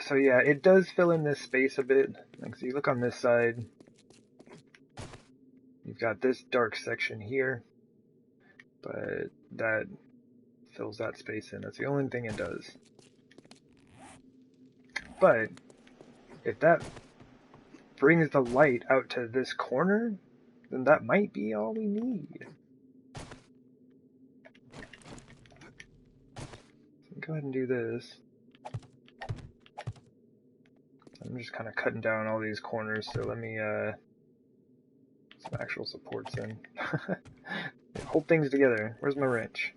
So yeah, it does fill in this space a bit. Like, so you look on this side, you've got this dark section here, but that fills that space in. That's the only thing it does. But if that brings the light out to this corner, then that might be all we need. So go ahead and do this. I'm just kind of cutting down all these corners, so let me some actual supports in. Hold things together. Where's my wrench?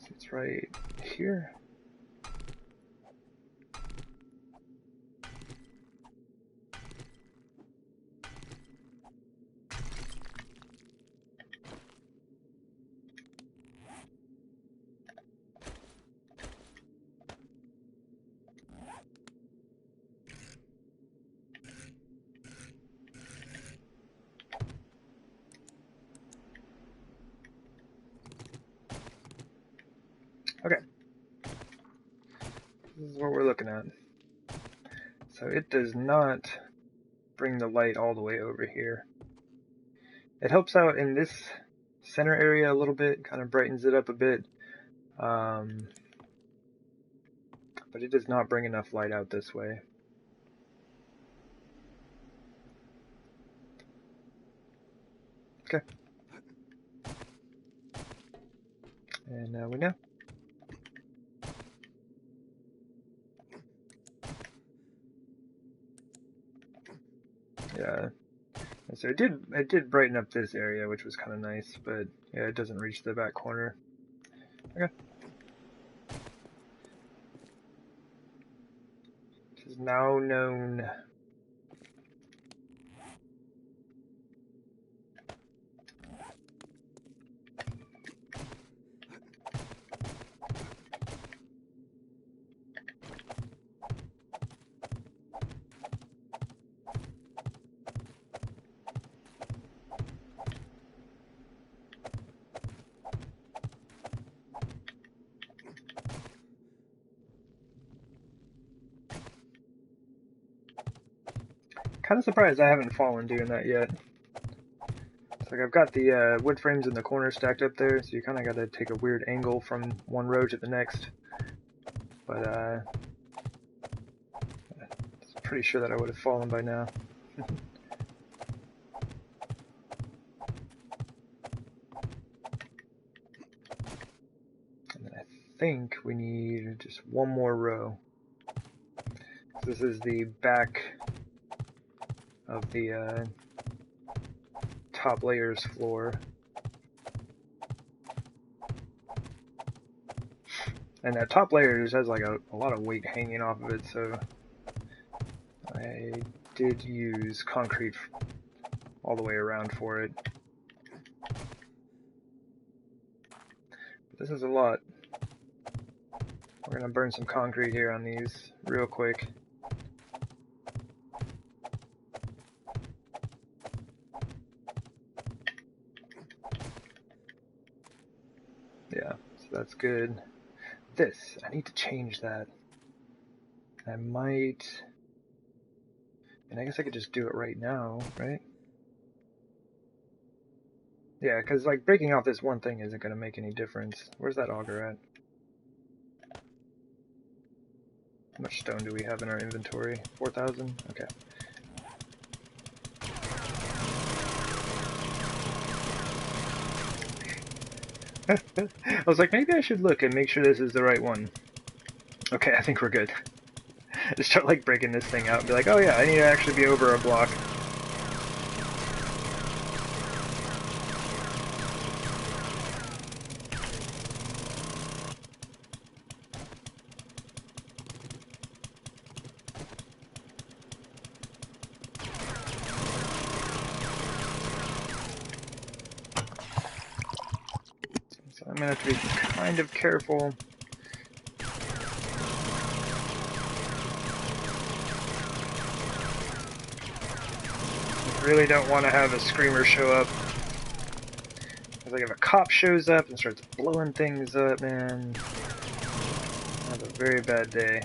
It's right here. Okay. This is what we're looking at. So it does not bring the light all the way over here. It helps out in this center area a little bit, kind of brightens it up a bit. But it does not bring enough light out this way. Okay. And now we know. Yeah. And so it did brighten up this area, which was kind of nice, but yeah, it doesn't reach the back corner. Okay. This is now known. Kind of surprised I haven't fallen doing that yet. It's like I've got the wood frames in the corner stacked up there, so you kind of got to take a weird angle from one row to the next. But I'm pretty sure that I would have fallen by now. And then I think we need just one more row. This is the back of the top layers floor. And that top layer just has like a lot of weight hanging off of it, so I did use concrete all the way around for it. But this is a lot. We're gonna burn some concrete here on these real quick. Yeah, so that's good. This, I need to change that. I might, and I guess I could just do it right now, right? Yeah, because like breaking off this one thing isn't going to make any difference. Where's that auger at? How much stone do we have in our inventory? 4,000? Okay. I was like, maybe I should look and make sure this is the right one. Okay, I think we're good. Just start like breaking this thing out and be like, oh yeah, I need to actually be over a block. So I'm gonna have to be kind of careful. Really don't want to have a screamer show up. Because like if a cop shows up and starts blowing things up, man, I have a very bad day.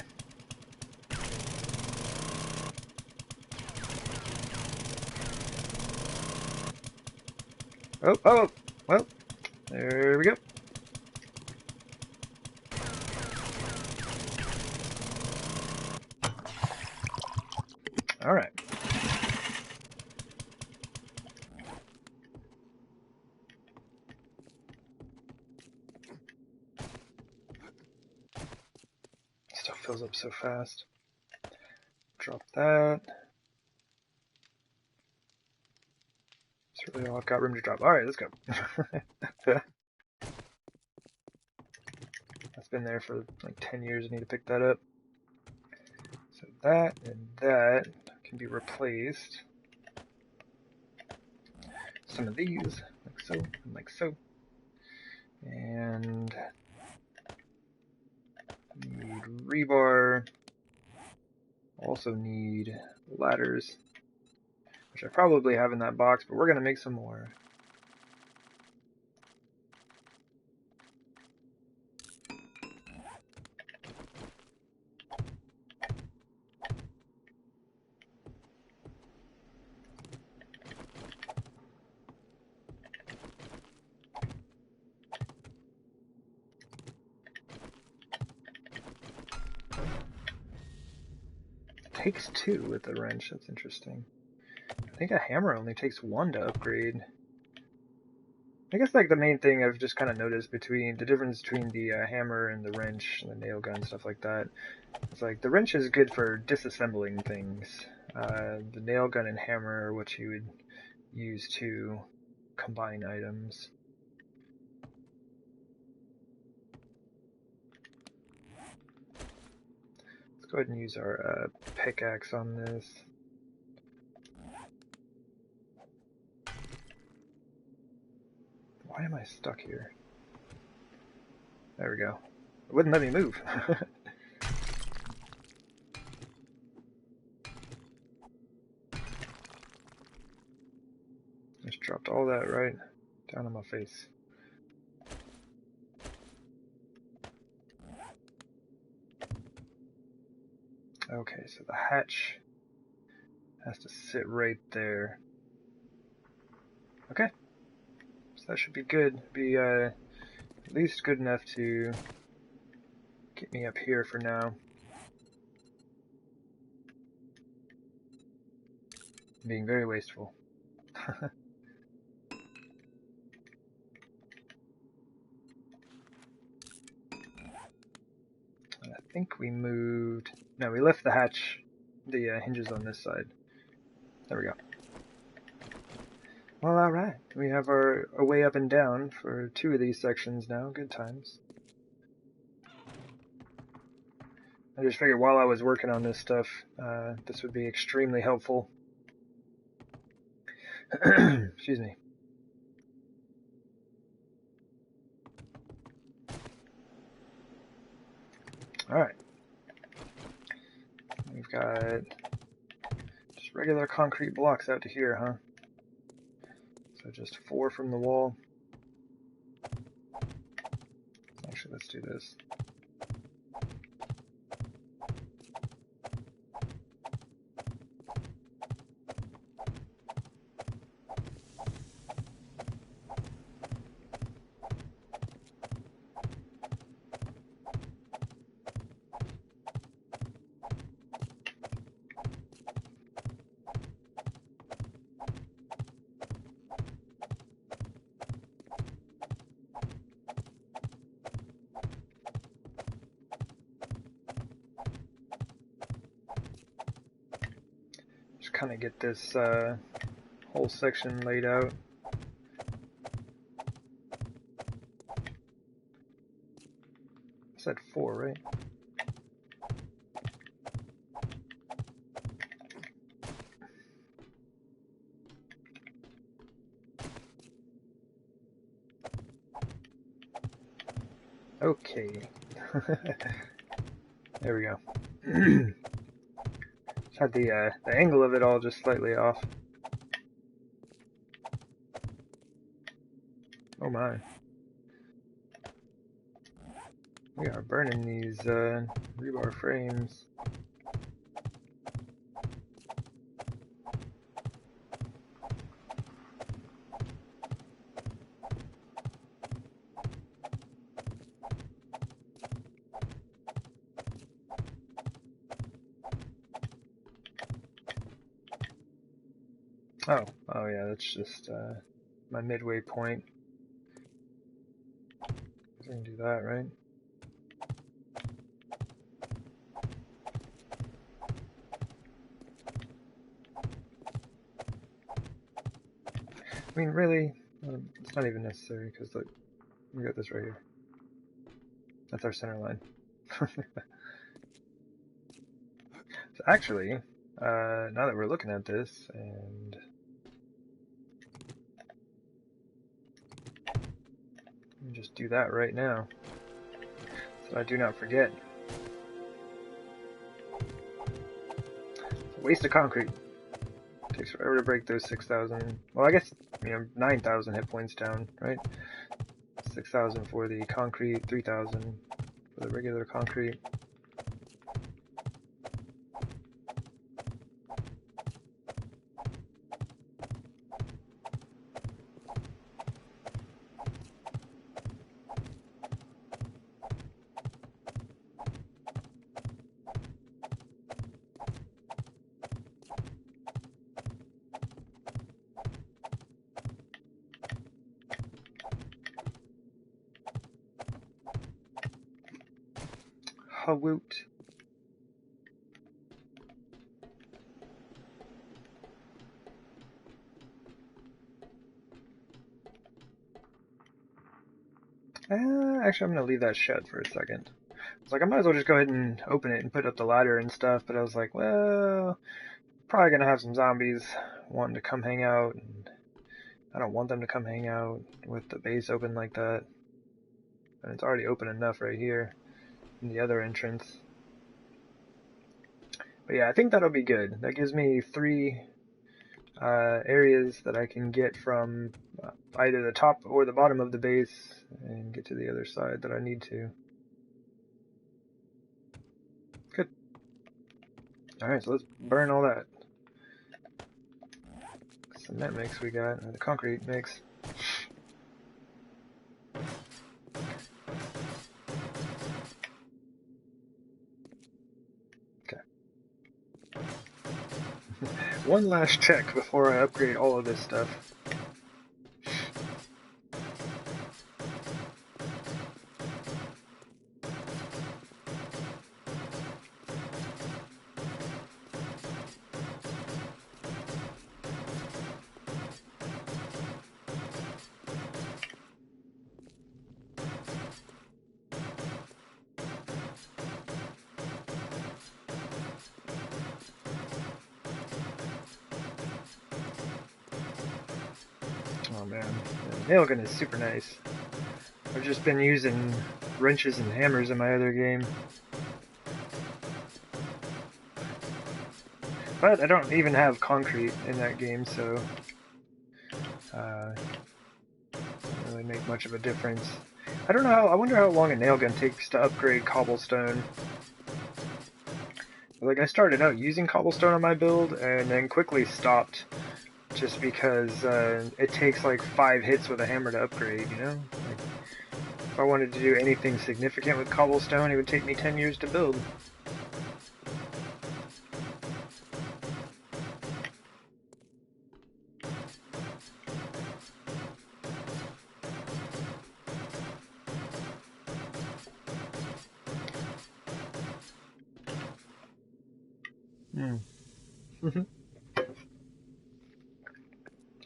Oh, well, there we go. All right. Stuff fills up so fast. Drop that. That's really all I've got room to drop. All right, let's go. That's been there for like 10 years. I need to pick that up. So that and that can be replaced. Some of these, like so, and like so. And need rebar. Also need ladders, which I probably have in that box, but we're gonna make some more. Takes 2 with the wrench, that's interesting. I think a hammer only takes 1 to upgrade. I guess like the main thing I've just kind of noticed between the difference between the hammer and the wrench and the nail gun, stuff like that. It's like the wrench is good for disassembling things. The nail gun and hammer are what you would use to combine items. Let's go ahead and use our pickaxe on this. Why am I stuck here? There we go. It wouldn't let me move. Just dropped all that right down on my face. Okay, so the hatch has to sit right there. Okay, so that should be good. Be at least good enough to get me up here for now. I'm being very wasteful. I think we moved... No, we left the hatch, the hinges on this side. There we go. Well, alright. We have our way up and down for 2 of these sections now. Good times. I just figured while I was working on this stuff, this would be extremely helpful. Excuse me. Alright. We've got just regular concrete blocks out to here, huh? So just 4 from the wall. Actually, let's do this. Kind of get this whole section laid out. I said 4, right? Okay. There we go. Had the angle of it all just slightly off. Oh my. We are burning these rebar frames. Oh yeah, that's just my midway point. I can do that, right? I mean, really, it's not even necessary because look, we got this right here. That's our center line. So actually, now that we're looking at this, and just do that right now, so I do not forget. Waste of concrete. Takes forever to break those 6,000. Well, I guess 9,000 hit points down, right? 6,000 for the concrete, 3,000 for the regular concrete. Hawoot. Actually, I'm gonna leave that shut for a second. It's like I might as well just go ahead and open it and put up the ladder and stuff, but I was like, well, probably gonna have some zombies wanting to come hang out, and I don't want them to come hang out with the base open like that. And it's already open enough right here in the other entrance. But yeah, I think that'll be good. That gives me 3 areas that I can get from either the top or the bottom of the base and get to the other side that I need to. Good. Alright, so let's burn all that. Cement mix we got, or the concrete mix. Okay. One last check before I upgrade all of this stuff. man, the nail gun is super nice. I've just been using wrenches and hammers in my other game. But I don't even have concrete in that game, so doesn't really make much of a difference. I don't know I wonder how long a nail gun takes to upgrade cobblestone. Like, I started out using cobblestone on my build, and then quickly stopped, just because it takes like 5 hits with a hammer to upgrade, you know? Like, if I wanted to do anything significant with cobblestone, it would take me 10 years to build.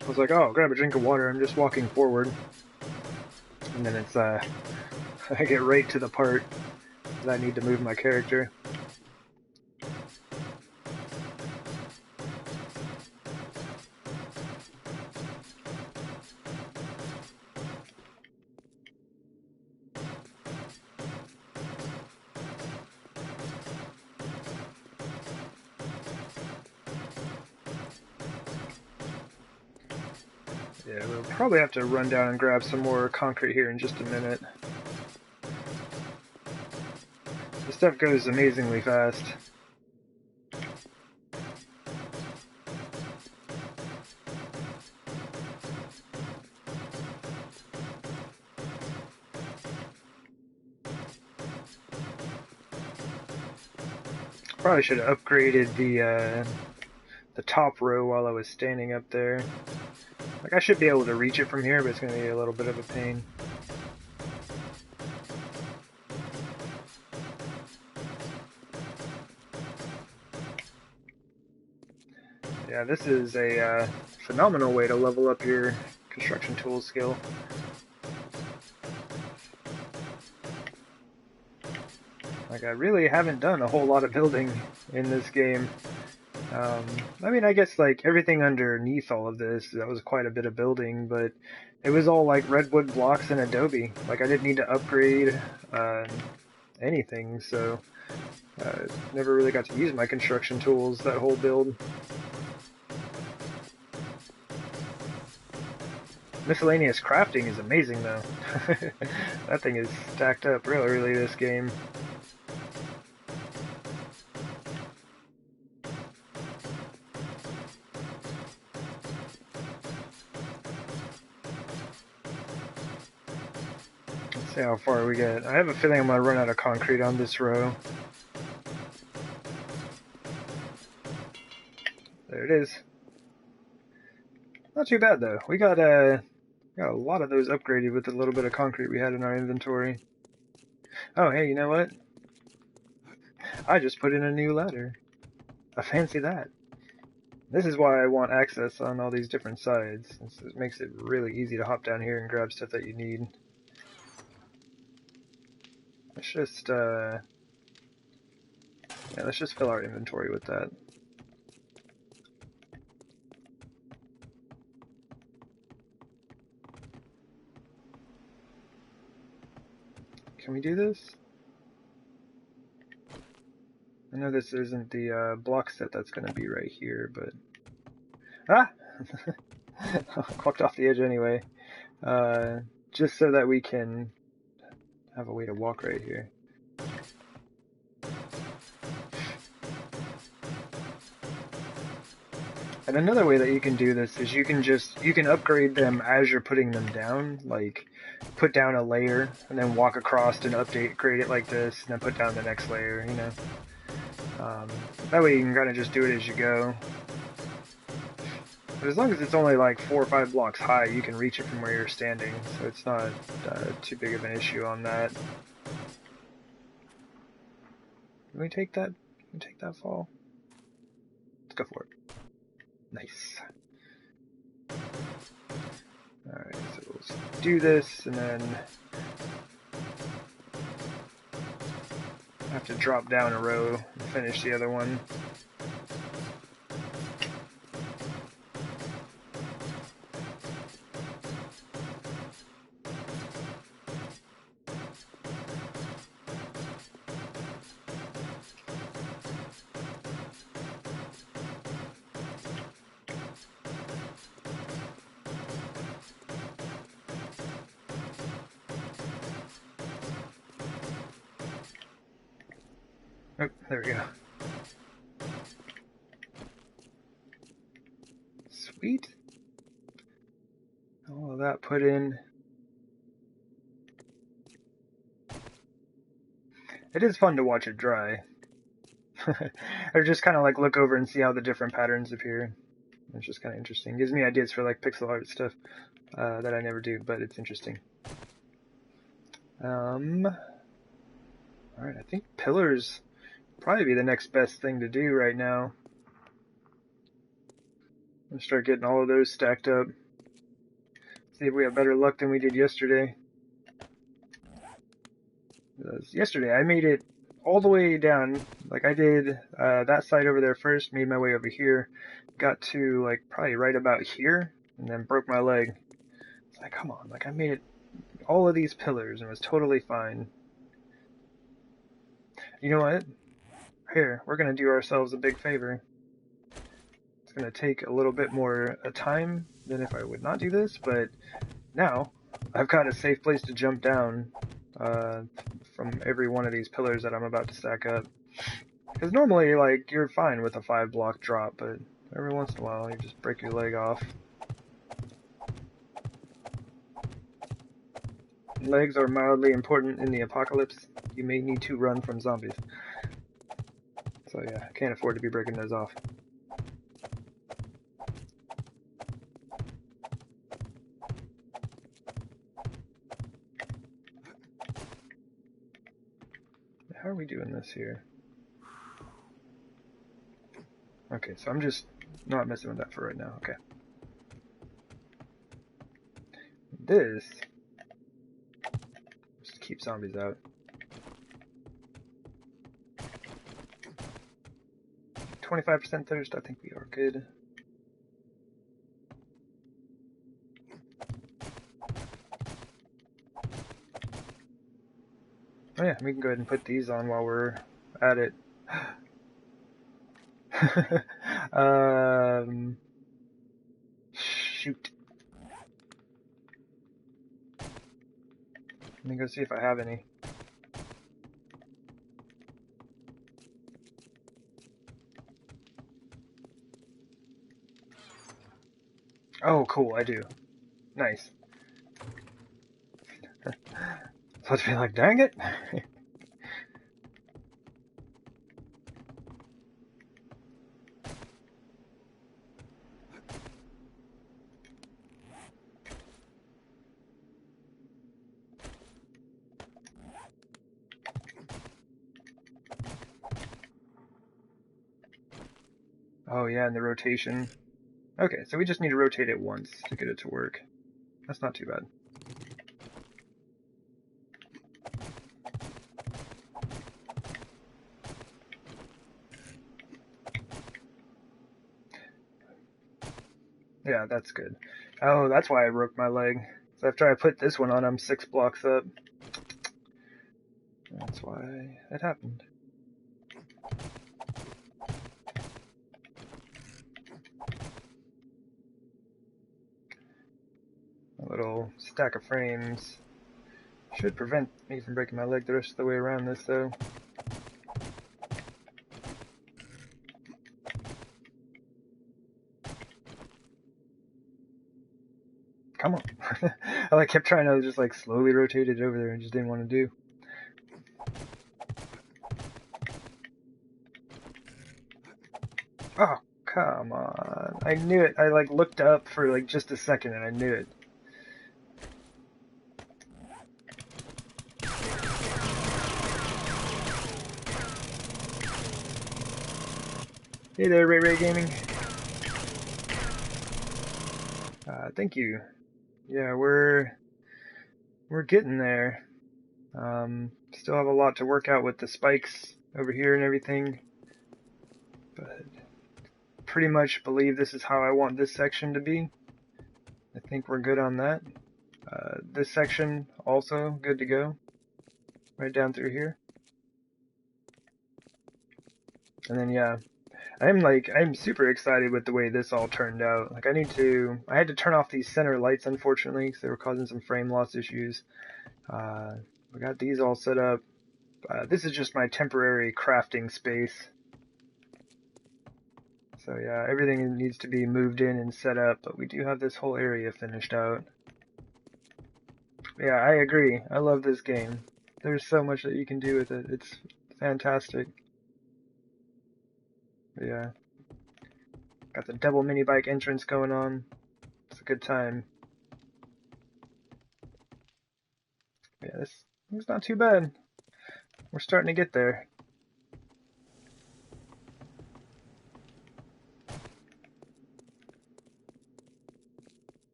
I was like, oh, grab a drink of water, I'm just walking forward. And then it's, I get right to the part that I need to move my character. Yeah, we'll probably have to run down and grab some more concrete here in just a minute. This stuff goes amazingly fast. Probably should have upgraded the top row while I was standing up there. Like, I should be able to reach it from here, but it's going to be a little bit of a pain. Yeah, this is a phenomenal way to level up your construction tools skill. Like, I really haven't done a whole lot of building in this game. I mean, I guess, like, everything underneath all of this, that was quite a bit of building, but it was all, like, redwood blocks and adobe. Like, I didn't need to upgrade anything, so never really got to use my construction tools that whole build. Miscellaneous crafting is amazing, though. That thing is stacked up real early this game. See how far we get. I have a feeling I'm going to run out of concrete on this row. There it is. Not too bad, though. We got a lot of those upgraded with the little bit of concrete we had in our inventory. Oh, hey, you know what? I just put in a new ladder. I fancy that. This is why I want access on all these different sides. It makes it really easy to hop down here and grab stuff that you need. Let's just, yeah, let's just fill our inventory with that. Can we do this? I know this isn't the block set that's going to be right here, but... Ah! Walked off the edge anyway. Just so that we can have a way to walk right here. And another way that you can do this is you can upgrade them as you're putting them down, like put down a layer and then walk across and upgrade it like this, and then put down the next layer, you know. That way you can kind of just do it as you go. But as long as it's only like 4 or 5 blocks high, you can reach it from where you're standing, so it's not too big of an issue on that. Can we take that? Can we take that fall? Let's go for it. Nice. Alright, so we'll do this, and then have to drop down a row and finish the other one. Oh, there we go. Sweet. All of that put in. It is fun to watch it dry. Or just kind of like look over and see how the different patterns appear. It's just kind of interesting. Gives me ideas for like pixel art stuff that I never do, but it's interesting. Alright, I think pillars probably be the next best thing to do right now. I'm gonna start getting all of those stacked up. See if we have better luck than we did yesterday. Yesterday I made it all the way down. Like I did that side over there first, made my way over here, got to like probably right about here, and then broke my leg. It's like, come on, like I made it all of these pillars and was totally fine. You know what? Here, we're gonna do ourselves a big favor. It's gonna take a little bit more time than if I would not do this, but now I've got a safe place to jump down from every one of these pillars that I'm about to stack up. Because normally, like, you're fine with a 5-block drop, but every once in a while you just break your leg off. Legs are mildly important in the apocalypse. You may need to run from zombies. So yeah, I can't afford to be breaking those off. How are we doing this here? Okay, so I'm just not messing with that for right now. Okay. This just keep zombies out. 25% thirst, I think we are good. Oh yeah, we can go ahead and put these on while we're at it. Shoot. Let me go see if I have any. Oh, cool, I do. Nice. Supposed to be like, dang it! Oh yeah, and the rotation. Okay, so we just need to rotate it once to get it to work. That's not too bad. Yeah, that's good. Oh, that's why I broke my leg. So after I put this one on, I'm 6 blocks up. That's why it happened. A little stack of frames should prevent me from breaking my leg the rest of the way around this, though. Come on. I like kept trying to just like slowly rotate it over there and just didn't want to do. Oh, come on. I knew it. I like looked up for like just a second and I knew it. Hey there, Ray Gaming. Thank you. Yeah, we're getting there. Still have a lot to work out with the spikes over here and everything, but pretty much believe this is how I want this section to be. I think we're good on that. This section also good to go, right down through here. And then yeah, I'm super excited with the way this all turned out. Like I had to turn off these center lights unfortunately because they were causing some frame loss issues. We got these all set up. This is just my temporary crafting space. So yeah, everything needs to be moved in and set up, but we do have this whole area finished out. Yeah, I agree. I love this game. There's so much that you can do with it. It's fantastic. But yeah. Got the double mini bike entrance going on. It's a good time. Yeah, this thing's not too bad. We're starting to get there.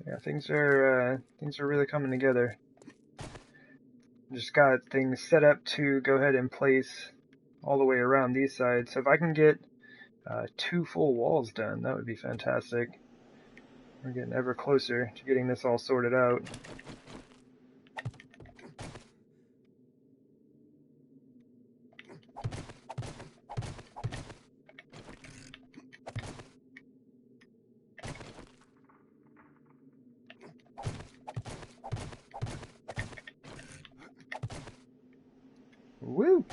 Yeah, things are really coming together. Just got things set up to go ahead and place all the way around these sides. So if I can get 2 full walls done, that would be fantastic. We're getting ever closer to getting this all sorted out. Woo!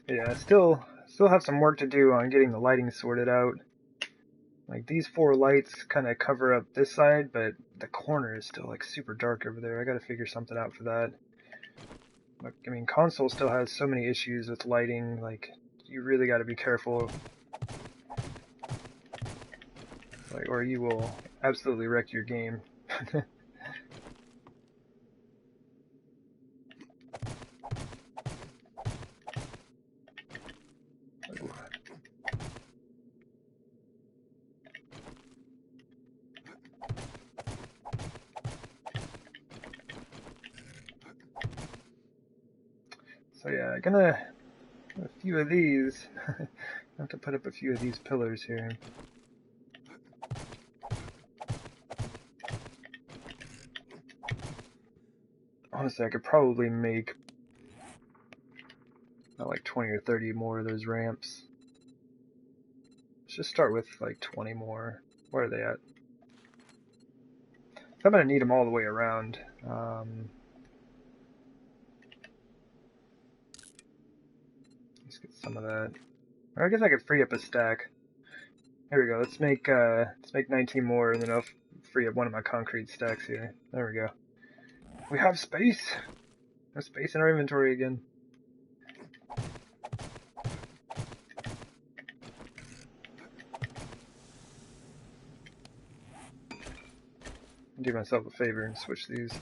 Yeah, still have some work to do on getting the lighting sorted out. Like these 4 lights kind of cover up this side, but the corner is still like super dark over there. I got to figure something out for that. Like, I mean, console still has so many issues with lighting. Like, you really got to be careful, like, or you will absolutely wreck your game. So yeah, gonna a few of these. I have to put up a few of these pillars here. Honestly, I could probably make like 20 or 30 more of those ramps. Let's just start with like 20 more. Where are they at? I'm gonna need them all the way around. Let's get some of that. Or I guess I could free up a stack. Here we go. Let's make 19 more, and then I'll free up one of my concrete stacks here. There we go. We have space. There's space in our inventory again. I'll do myself a favor and switch these.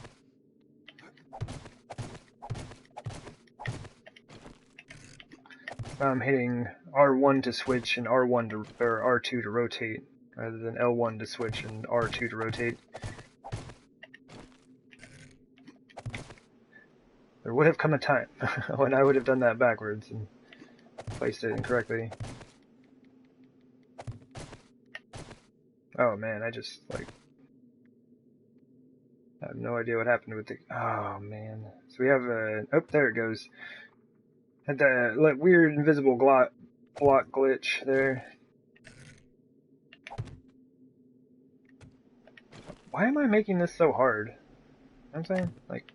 I'm hitting R1 to switch and R1 to or R2 to rotate, rather than L1 to switch and R2 to rotate. There would have come a time when I would have done that backwards and placed it incorrectly. Oh man, I just like I have no idea what happened with the. Oh man, so we have a. Oh, there it goes. Had that like, weird invisible block glitch there. Why am I making this so hard? You know what I'm saying? Like.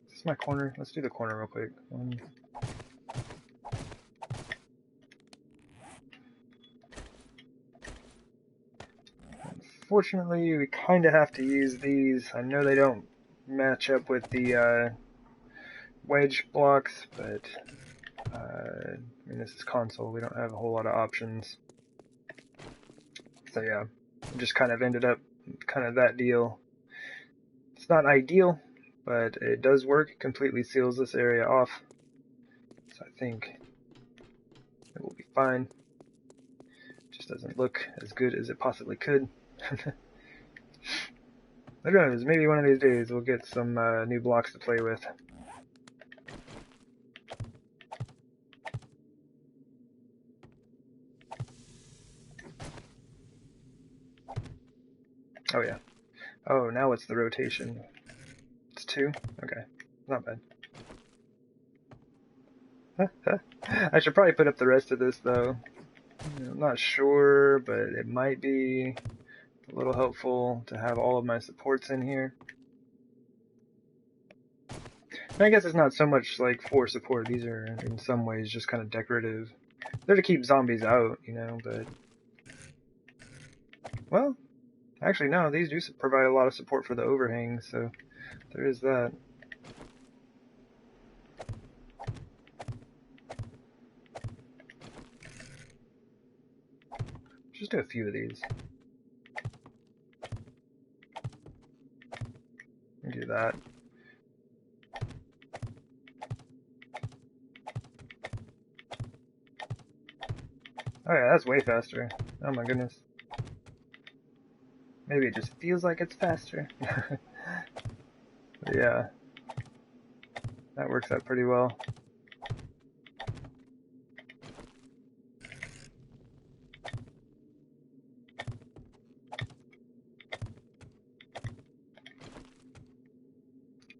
Is this my corner? Let's do the corner real quick. Unfortunately, we kind of have to use these. I know they don't match up with the wedge blocks, but I mean, this is console. We don't have a whole lot of options. So yeah, it just kind of ended up kind of that deal. It's not ideal, but it does work. It completely seals this area off. So I think it will be fine. It just doesn't look as good as it possibly could. Who knows, maybe one of these days we'll get some new blocks to play with. Oh yeah. Oh, now it's the rotation. It's 2? Okay. Not bad. I should probably put up the rest of this though. I'm not sure, but it might be a little helpful to have all of my supports in here. And I guess it's not so much like for support. These are in some ways just kind of decorative. They're to keep zombies out, you know, but... Well, actually no, these do provide a lot of support for the overhang, so there is that. Just do a few of these. And do that. Oh yeah, that's way faster. Oh my goodness. Maybe it just feels like it's faster. But yeah. That works out pretty well.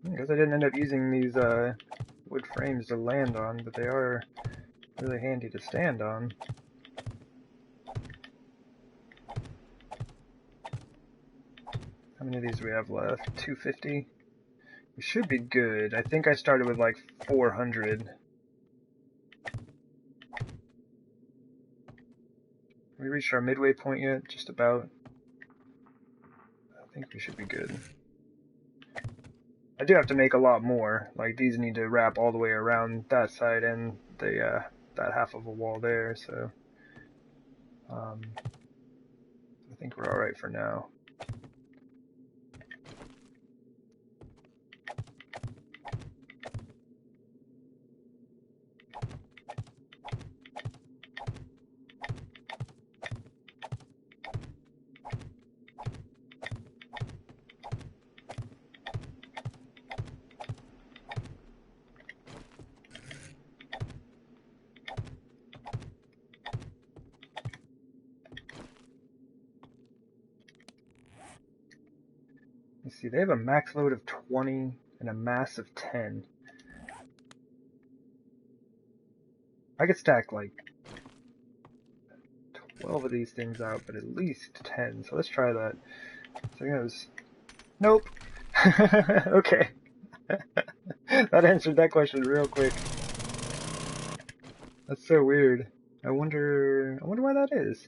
I guess I didn't end up using these wood frames to land on, but they are really handy to stand on. How many of these do we have left? 250? We should be good. I think I started with like 400. We reached our midway point yet? Just about. I think we should be good. I do have to make a lot more. Like these need to wrap all the way around that side and the that half of a wall there. So I think we're all right for now. Let's see, they have a max load of 20 and a mass of 10. I could stack like 12 of these things out, but at least 10. So let's try that. So that was... Nope. Okay. That answered that question real quick. That's so weird. I wonder why that is.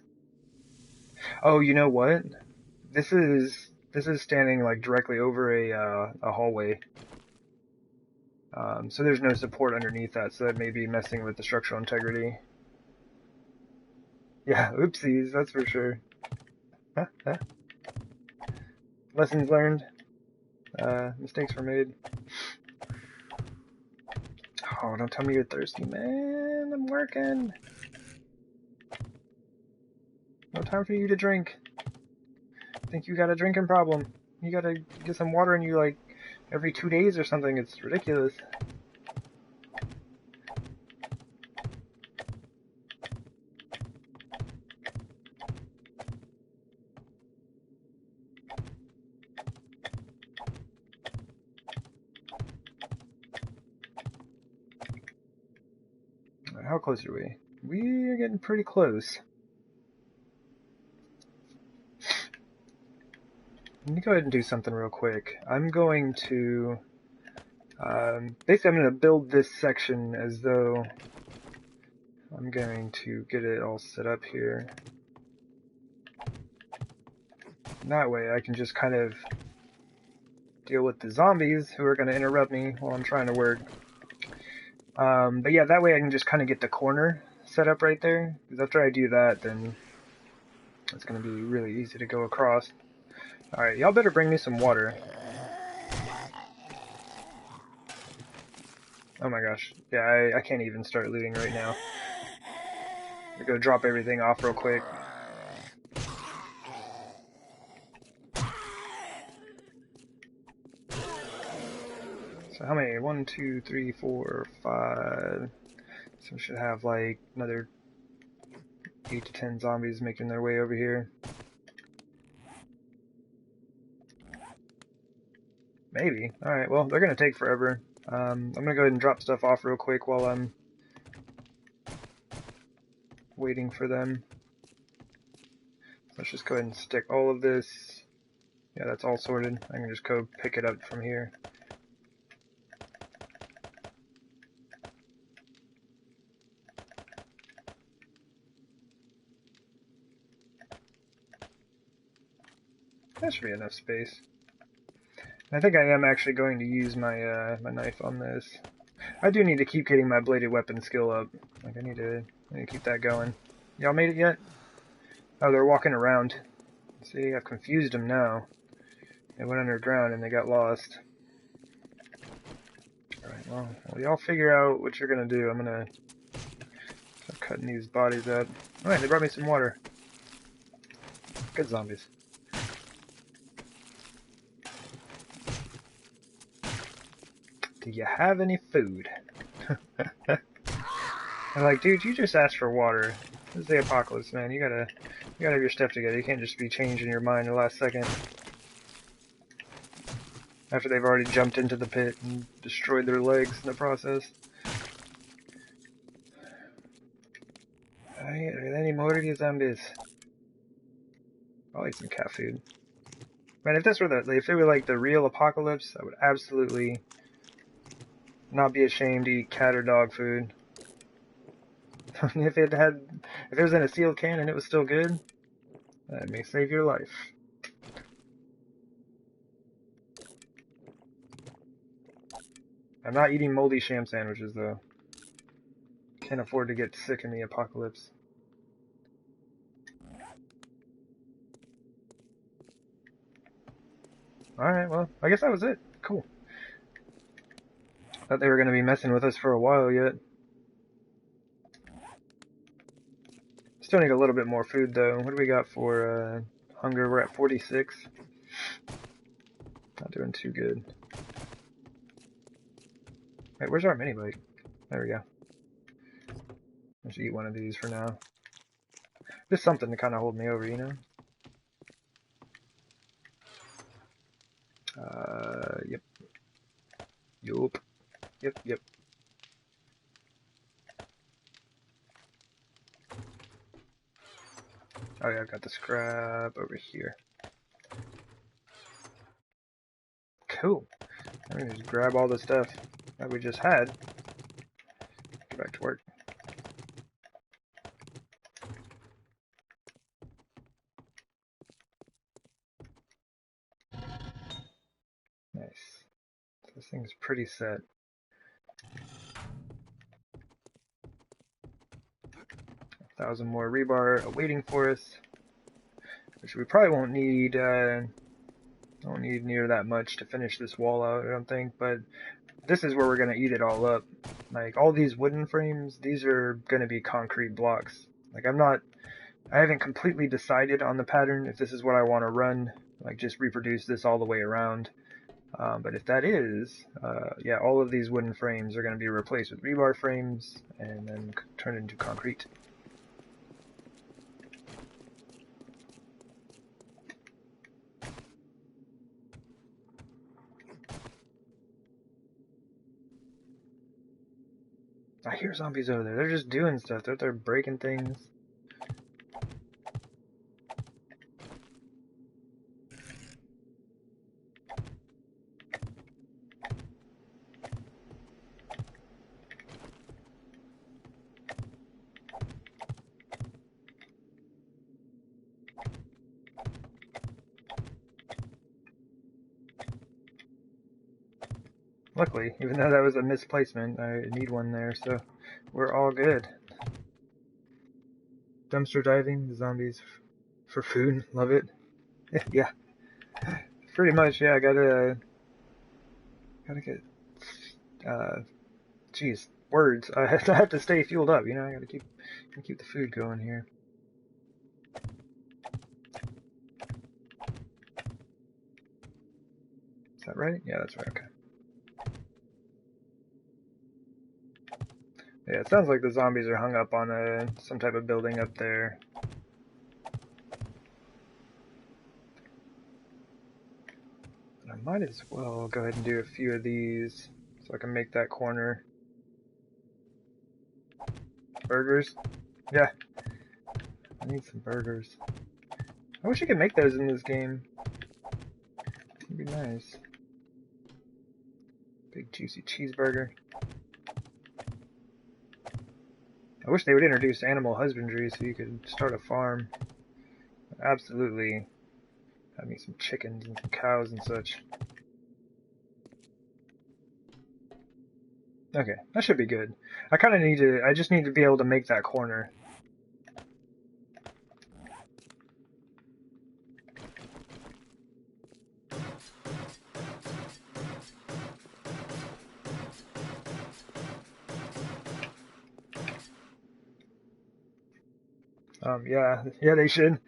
Oh, you know what? This is standing like directly over a hallway. So there's no support underneath that, so that may be messing with the structural integrity. Yeah, oopsies, that's for sure. Lessons learned. Mistakes were made. Oh, don't tell me you're thirsty, man. I'm working. No time for you to drink. I think you got a drinking problem. You gotta get some water in you like every 2 days or something. It's ridiculous. How close are we? We are getting pretty close. Let me go ahead and do something real quick. I'm going to... basically, I'm going to build this section as though I'm going to get it all set up here. And that way I can just kind of deal with the zombies who are going to interrupt me while I'm trying to work. But yeah, that way I can just kind of get the corner set up right there. Because after I do that, then it's going to be really easy to go across. Alright, y'all better bring me some water. Oh my gosh. Yeah, I can't even start looting right now. I'm gonna go drop everything off real quick. So how many? 1, 2, 3, 4, 5. So we should have like another 8 to 10 zombies making their way over here. Maybe. Alright, well, they're gonna take forever. I'm gonna go ahead and drop stuff off real quick while I'm waiting for them. Let's just go ahead and stick all of this. Yeah, that's all sorted. I can just go pick it up from here. That should be enough space. I think I am actually going to use my my knife on this. I do need to keep getting my bladed weapon skill up. Like I need to keep that going. Y'all made it yet? Oh, they're walking around. See, I've confused them now. They went underground and they got lost. Alright, well, y'all figure out what you're gonna do. I'm gonna start cutting these bodies up. Alright, they brought me some water. Good zombies. Do you have any food? I'm like, dude, you just asked for water. This is the apocalypse, man. You gotta have your stuff together. You can't just be changing your mind the last second. After they've already jumped into the pit and destroyed their legs in the process. Alright, are there any more of these zombies? I'll eat some cat food. Man, if it were like the real apocalypse, I would absolutely not be ashamed to eat cat or dog food. if it was in a sealed can and it was still good, that may save your life. I'm not eating moldy sham sandwiches though. Can't afford to get sick in the apocalypse. Alright, well, I guess that was it. Cool. Thought they were going to be messing with us for a while yet. Still need a little bit more food though. What do we got for hunger? We're at 46. Not doing too good. Wait, where's our mini bike? There we go. Let's eat one of these for now. Just something to kind of hold me over, you know? Yep. Yup. Yep. Oh yeah, I've got the scrap over here. Cool. I'm gonna just grab all the stuff that we just had. Get back to work. Nice. This thing's pretty set. 1,000 more rebar awaiting for us, which we probably won't need. Don't need near that much to finish this wall out, I don't think. But this is where we're gonna eat it all up. Like all these wooden frames, these are gonna be concrete blocks. Like I haven't completely decided on the pattern if this is what I want to run. Like just reproduce this all the way around. But if that is, yeah, all of these wooden frames are going to be replaced with rebar frames and then turned into concrete. I hear zombies over there. They're just doing stuff. They're breaking things. Luckily, even though that was a misplacement, I need one there, so we're all good. Dumpster diving, the zombies for food, love it. Yeah, pretty much. Yeah, I gotta get. Geez, words. I have to stay fueled up. You know, I gotta keep the food going here. Is that right? Yeah, that's right. Okay. Yeah, it sounds like the zombies are hung up on some type of building up there. I might as well go ahead and do a few of these so I can make that corner. Burgers? Yeah. I need some burgers. I wish you could make those in this game. It'd be nice. Big juicy cheeseburger. I wish they would introduce animal husbandry so you could start a farm. Absolutely. Have me some chickens and some cows and such. Okay, that should be good. I just need to be able to make that corner. Yeah, they should.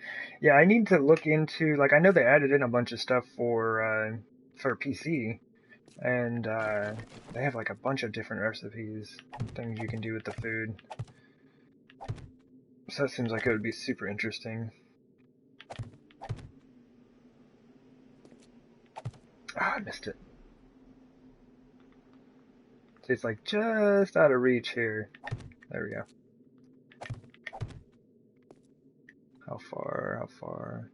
Yeah, I need to look into, like, I know they added in a bunch of stuff for PC, and they have like a bunch of different recipes and things you can do with the food. So that seems like it would be super interesting. Ah, I missed it. So it's like just out of reach here. There we go. How far? How far?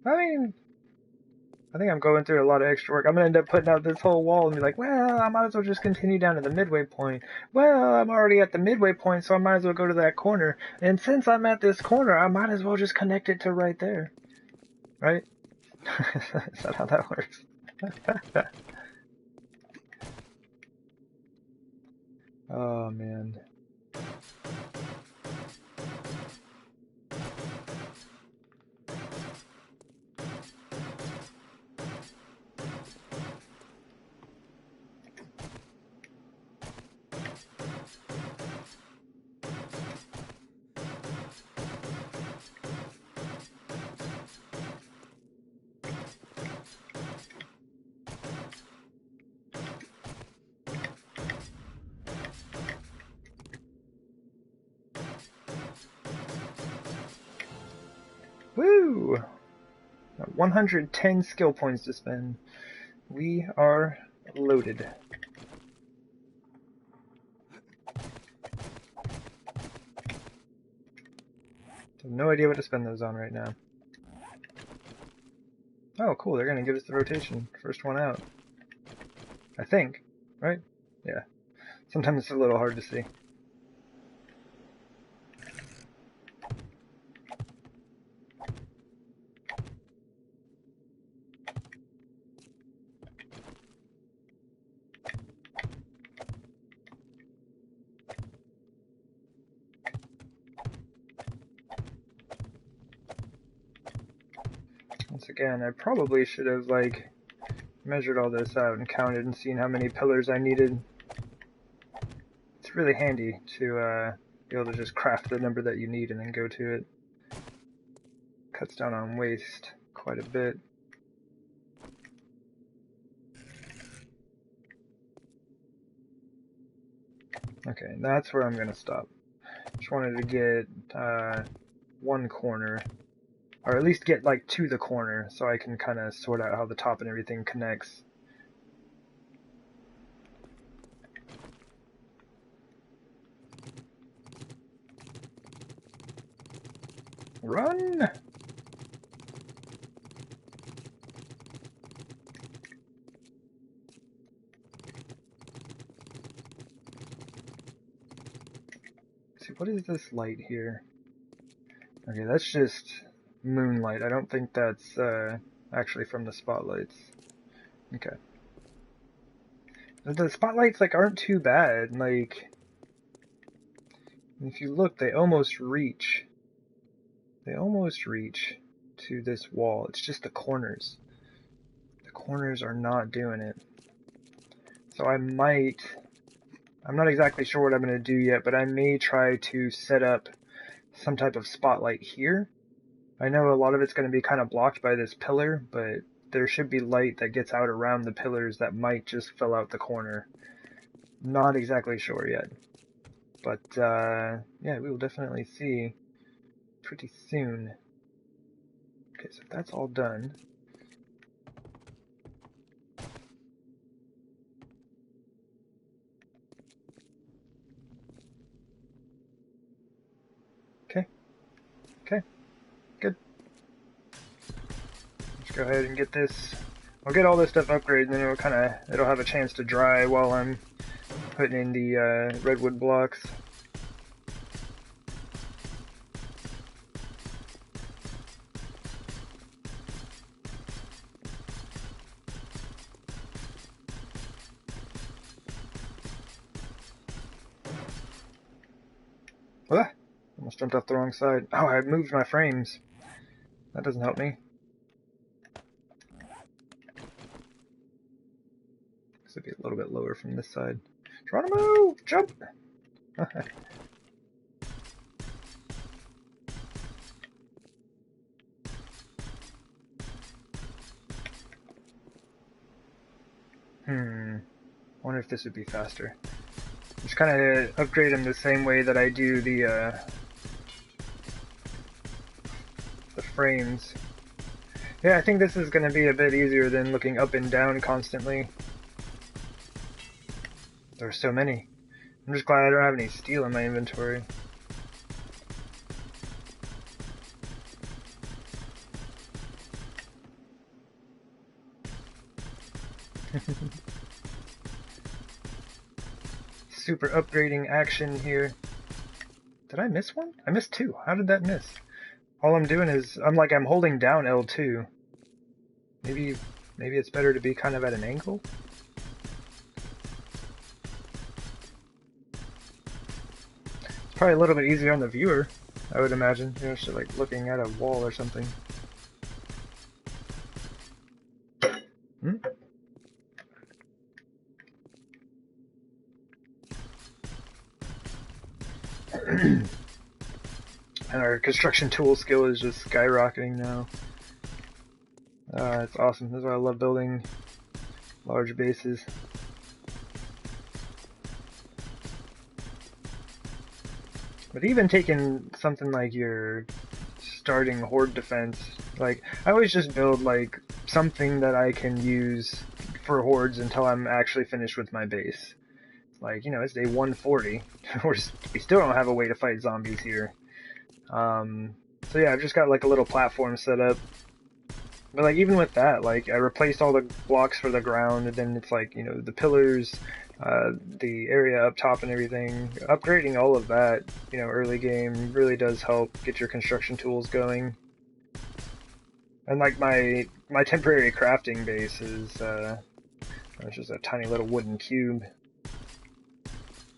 I mean, I think I'm going through a lot of extra work. I'm gonna end up putting out this whole wall and be like, well, I might as well just continue down to the midway point. Well, I'm already at the midway point, so I might as well go to that corner. And since I'm at this corner, I might as well just connect it to right there. Right? Is that how that works? Oh, man. Woo! 110 skill points to spend. We are loaded. I have no idea what to spend those on right now. Oh, cool, they're gonna give us the rotation. First one out. I think. Right? Yeah. Sometimes it's a little hard to see. Once again, I probably should have, like, measured all this out and counted and seen how many pillars I needed. It's really handy to be able to just craft the number that you need and then go to it. Cuts down on waste quite a bit. Okay, that's where I'm going to stop. Just wanted to get one corner, or at least get like to the corner so I can kind of sort out how the top and everything connects. Run! See, what is this light here? Okay, that's just moonlight. I don't think that's actually from the spotlights. Okay. The spotlights like aren't too bad. Like, if you look, they almost reach. They almost reach to this wall. It's just the corners. The corners are not doing it. So I'm not exactly sure what I'm going to do yet, but I may try to set up some type of spotlight here. I know a lot of it's going to be kind of blocked by this pillar, but there should be light that gets out around the pillars that might just fill out the corner. Not exactly sure yet. But, yeah, we will definitely see pretty soon. Okay, so that's all done. Go ahead and get this. I'll get all this stuff upgraded, and then it'll have a chance to dry while I'm putting in the redwood blocks. What? Almost jumped off the wrong side. Oh, I moved my frames. That doesn't help me. This would be a little bit lower from this side. Geronimo! Jump! Wonder if this would be faster. Just kind of upgrade them the same way that I do the frames. Yeah, I think this is going to be a bit easier than looking up and down constantly. There are so many. I'm just glad I don't have any steel in my inventory. Super upgrading action here. Did I miss one? I missed two. How did that miss? All I'm doing is, I'm holding down L2. Maybe it's better to be kind of at an angle? It's probably a little bit easier on the viewer, I would imagine. You know, just like looking at a wall or something. And our construction tool skill is just skyrocketing now. It's awesome. That's why I love building large bases. But even taking something like your starting horde defense, like I always just build like something that I can use for hordes until I'm actually finished with my base. Like, you know, it's day 140. We still don't have a way to fight zombies here. So yeah, I've just got like a little platform set up. But like even with that, like I replaced all the blocks for the ground, and then it's like, you know, the pillars, the area up top and everything. Upgrading all of that, you know, early game really does help get your construction tools going. And like my temporary crafting base is it's just a tiny little wooden cube.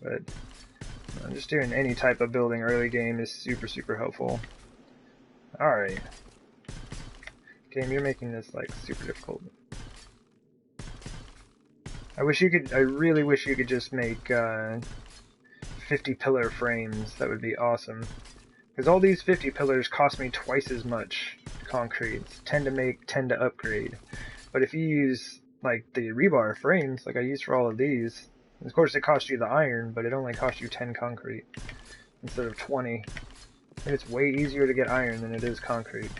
But just doing any type of building early game is super, super helpful. Alright. Game, you're making this like super difficult. I really wish you could just make 50 pillar frames. That would be awesome. Because all these 50 pillars cost me twice as much concrete. It's 10 to make, 10 to upgrade. But if you use like the rebar frames, like I use for all of these, of course it costs you the iron, but it only costs you 10 concrete instead of 20. And it's way easier to get iron than it is concrete.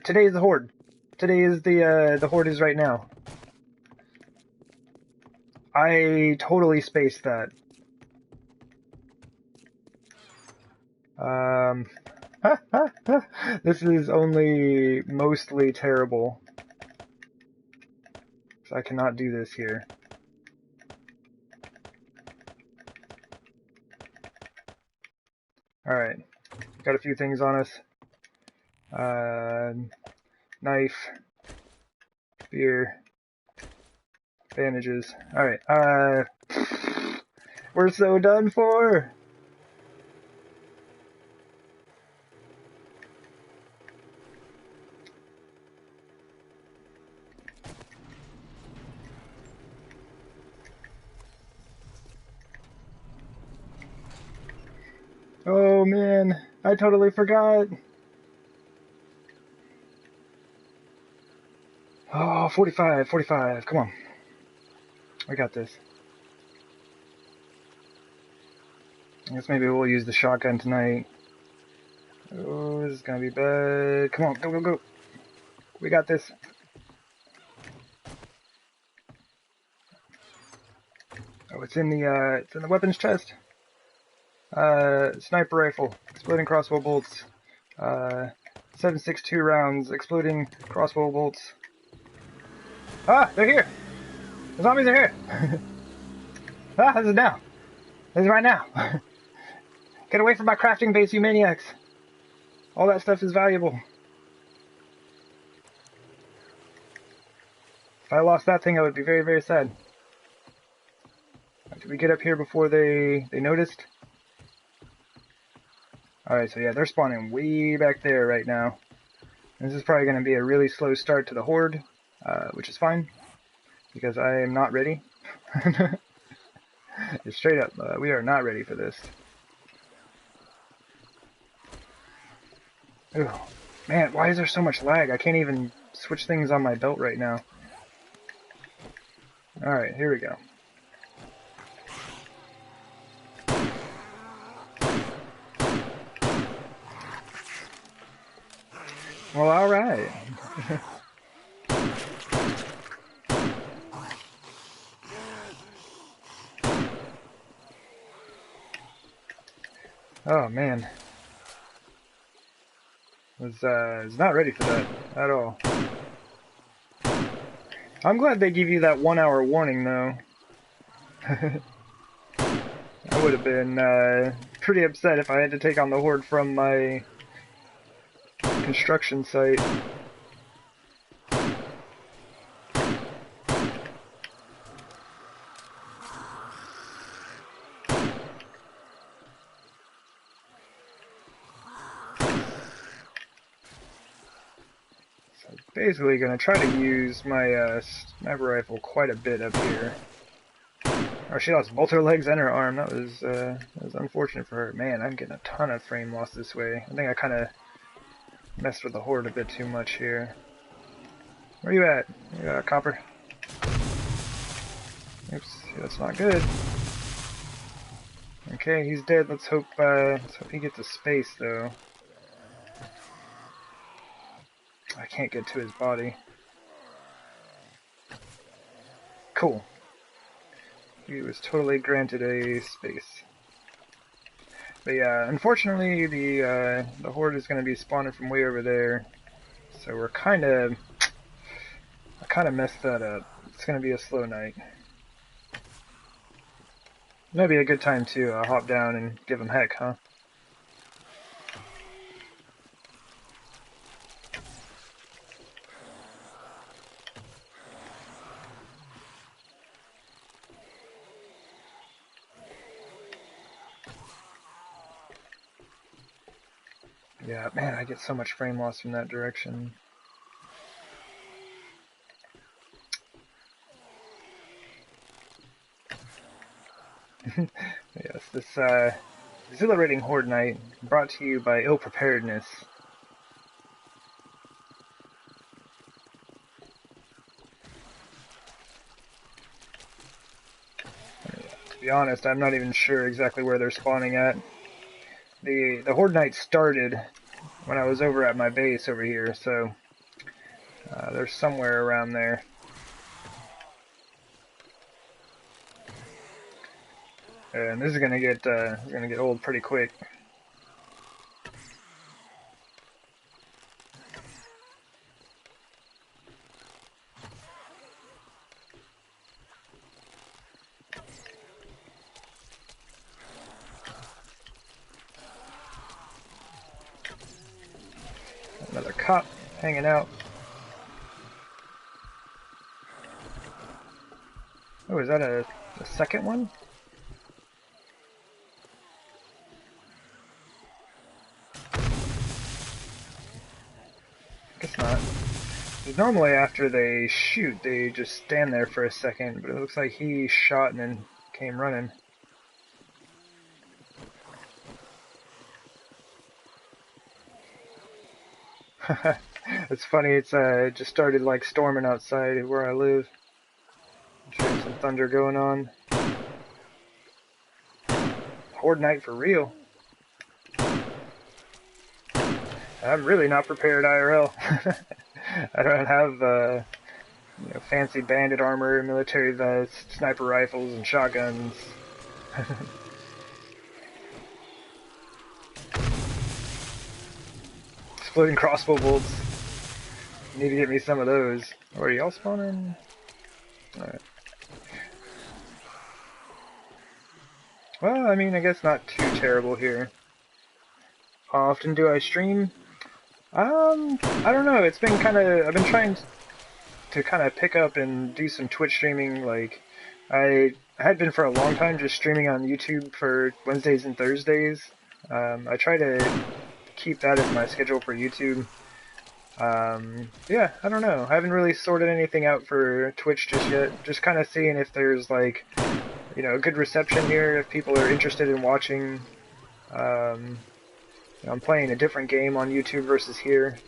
Today is the horde. Today is the horde is right now. I totally spaced that. This is only mostly terrible. So I cannot do this here. Alright. Got a few things on us. Knife. Spear. Bandages. Alright. We're so done for! Oh man, I totally forgot. Oh, 45, come on. I got this. I guess maybe we'll use the shotgun tonight. Oh, this is gonna be bad. Come on, go, go, go. We got this. Oh, it's in the weapons chest. Sniper rifle, exploding crossbow bolts. 7.62 rounds, exploding crossbow bolts. Ah, they're here! The zombies are here! Ah, this is now! This is right now! Get away from my crafting base, you maniacs! All that stuff is valuable. If I lost that thing, I would be very, very sad. Did we get up here before they noticed? Alright, so yeah, they're spawning way back there right now. This is probably going to be a really slow start to the horde, which is fine, because I am not ready. Straight up, we are not ready for this. Ooh, man, why is there so much lag? I can't even switch things on my belt right now. Alright, here we go. Well, alright. Oh, man. Was not ready for that at all. I'm glad they give you that 1 hour warning, though. I would have been pretty upset if I had to take on the horde from my construction site. So basically going to try to use my sniper rifle quite a bit up here. Oh, she lost both her legs and her arm. That was unfortunate for her. Man, I'm getting a ton of frame loss this way. I think I kind of messed with the horde a bit too much here. Where you at? Copper. Oops, that's not good. Okay, he's dead. Let's hope he gets a space, though. I can't get to his body. Cool. He was totally granted a space. But yeah, unfortunately, the horde is going to be spawning from way over there, so I kind of messed that up. It's going to be a slow night. Maybe a good time to hop down and give him heck, huh? Yeah, man, I get so much frame loss from that direction. Yes, this exhilarating horde night brought to you by ill preparedness. To be honest, I'm not even sure exactly where they're spawning at. The horde night started when I was over at my base over here, so they're somewhere around there. And this is gonna get old pretty quick. Another cop hanging out. Oh, is that a second one? Guess not. Because normally after they shoot, they just stand there for a second, but it looks like he shot and then came running. It's funny, it just started like storming outside where I live. There's some thunder going on. Horde night for real. I'm really not prepared IRL. I don't have fancy bandit armor, military vests, sniper rifles, and shotguns. exploding crossbow bolts. Need to get me some of those. Oh, are y'all spawning? Alright. Well, I mean, I guess not too terrible here. How often do I stream? I don't know. It's been kind of... I've been trying to kind of pick up and do some Twitch streaming. Like, I had been for a long time just streaming on YouTube for Wednesdays and Thursdays. I try to keep that as my schedule for YouTube. Yeah, I don't know. I haven't really sorted anything out for Twitch just yet. Just kind of seeing if there's, like, you know, good reception here, if people are interested in watching. You know, I'm playing a different game on YouTube versus here.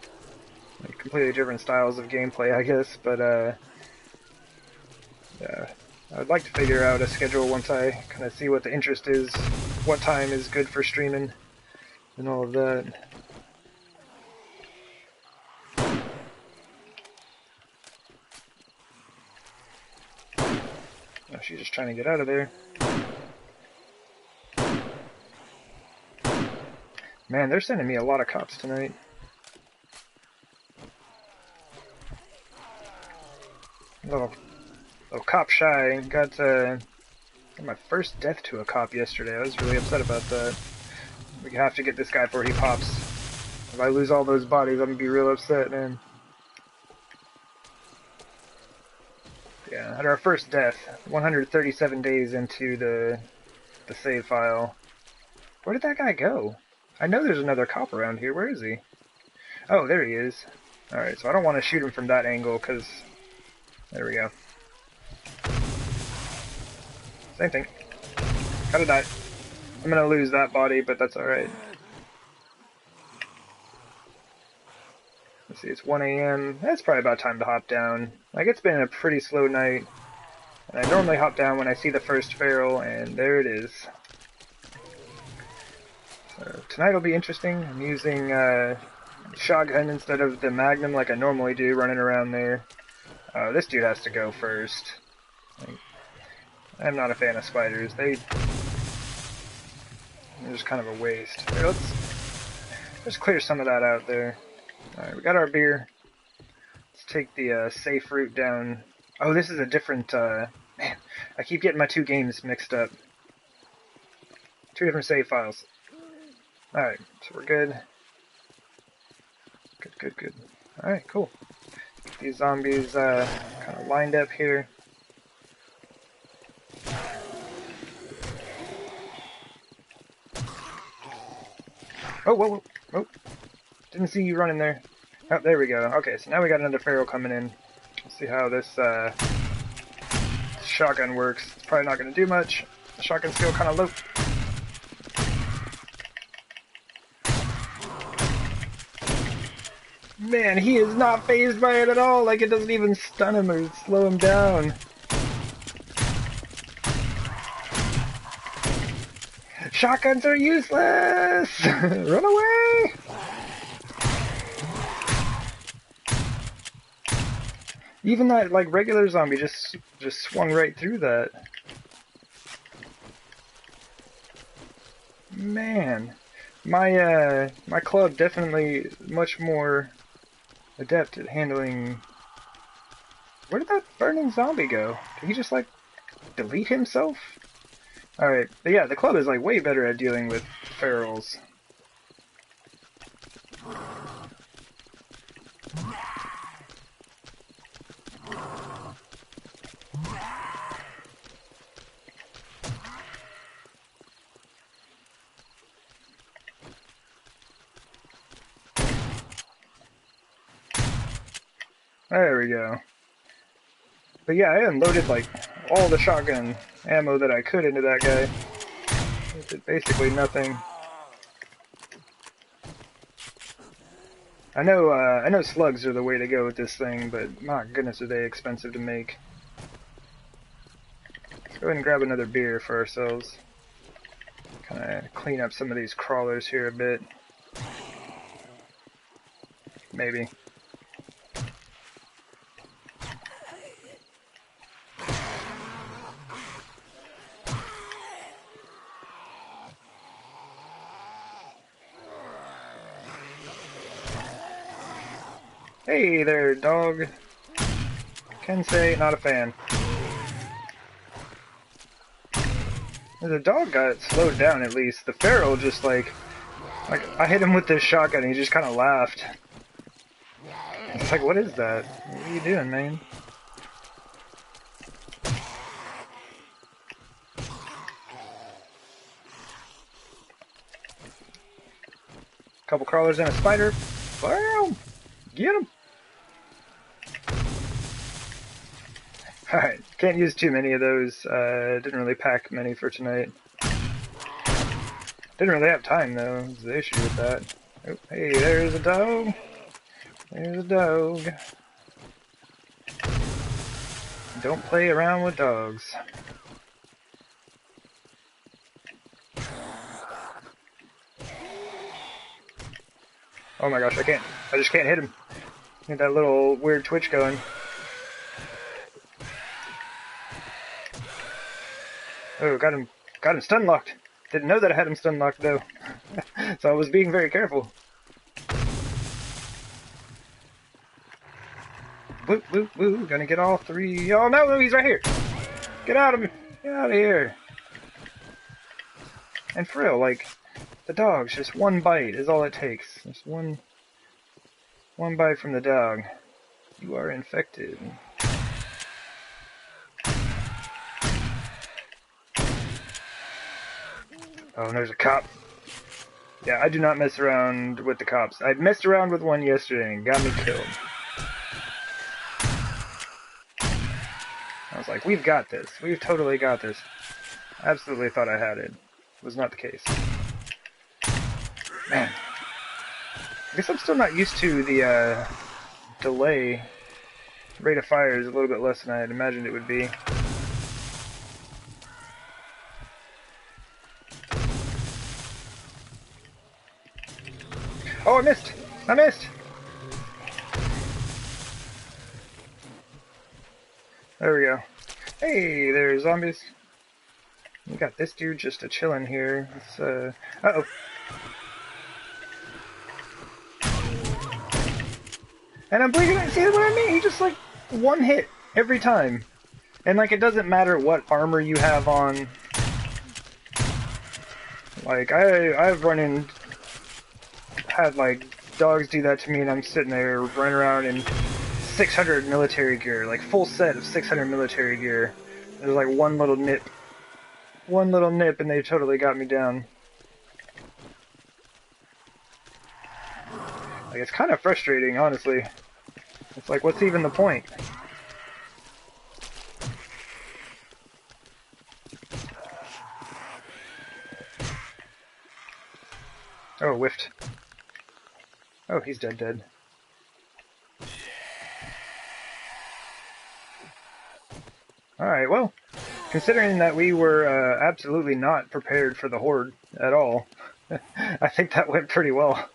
Like, completely different styles of gameplay, I guess, but, yeah. I'd like to figure out a schedule once I kind of see what the interest is, what time is good for streaming, and all of that. Oh, she's just trying to get out of there. Man, they're sending me a lot of cops tonight. Little cop shy. Got my first death to a cop yesterday. I was really upset about that. We have to get this guy before he pops. If I lose all those bodies, I'm gonna be real upset, man. Yeah, at our first death, 137 days into the save file. Where did that guy go? I know there's another cop around here. Where is he? Oh, there he is. Alright, so I don't want to shoot him from that angle, because... There we go. Same thing. Gotta die. I'm gonna lose that body, but that's alright. Let's see, it's 1 a.m. That's probably about time to hop down. Like, it's been a pretty slow night. And I normally hop down when I see the first feral, and there it is. So, tonight will be interesting. I'm using shotgun instead of the magnum like I normally do, running around there. This dude has to go first. Like, I'm not a fan of spiders. They're just kind of a waste. Here, let's clear some of that out there. Alright, we got our beer. Let's take the safe route down. Oh, this is a different... man, I keep getting my two games mixed up. Two different save files. Alright, so we're good. Good. Alright, cool. Get these zombies kind of lined up here. Oh, whoa. Didn't see you running there. Oh, there we go. Okay, so now we got another feral coming in. Let's see how this shotgun works. It's probably not going to do much. The shotgun's still kind of low. Man, he is not fazed by it at all. Like, it doesn't even stun him or slow him down. Shotguns are useless! Run away! Even that, like, regular zombie just swung right through that. Man. My club definitely much more adept at handling... Where did that burning zombie go? Did he just, like, delete himself? Alright, but yeah, the club is, like, way better at dealing with ferals. There we go. But yeah, I unloaded, like, all the shotgun ammo that I could into that guy. It did basically nothing. I know slugs are the way to go with this thing, but my goodness are they expensive to make. Let's go ahead and grab another beer for ourselves. Kind of clean up some of these crawlers here a bit. Maybe. Hey there, dog. Can say not a fan. The dog got slowed down at least. The feral just like I hit him with this shotgun and he just kind of laughed. It's like, what is that? What are you doing, man? Couple crawlers and a spider. Boom! Get him! Alright, can't use too many of those. Didn't really pack many for tonight. Didn't really have time though, is the issue with that. Oh, hey, there's a dog. There's a dog. Don't play around with dogs. Oh my gosh, I just can't hit him. Get that little weird twitch going. Oh, got him stun locked. Didn't know that I had him stun locked though. So I was being very careful. Woo, woo, woo. Gonna get all three. Oh no, he's right here. Get out of me. Get out of here. And for real, like, the dogs, just one bite is all it takes. Just one bite from the dog. You are infected. Oh, and there's a cop. Yeah, I do not mess around with the cops. I messed around with one yesterday and got me killed. I was like, we've got this. We've totally got this. Absolutely thought I had it. Was not the case. Man. I guess I'm still not used to the delay. Rate of fire is a little bit less than I had imagined it would be. Oh, I missed! I missed! There we go. Hey there, zombies. We got this dude just a chillin' here. It's, uh-oh. And I'm bleeding. See what I mean? He just, like, one hit every time. And, like, it doesn't matter what armor you have on. Like, I've had, like, dogs do that to me, and I'm sitting there running around in 600 military gear. Like, full set of 600 military gear. There's, like, one little nip. One little nip, and they totally got me down. Like, it's kind of frustrating, honestly. It's like, what's even the point? Oh, whiffed. Oh, he's dead. Alright, well, considering that we were absolutely not prepared for the horde at all, I think that went pretty well.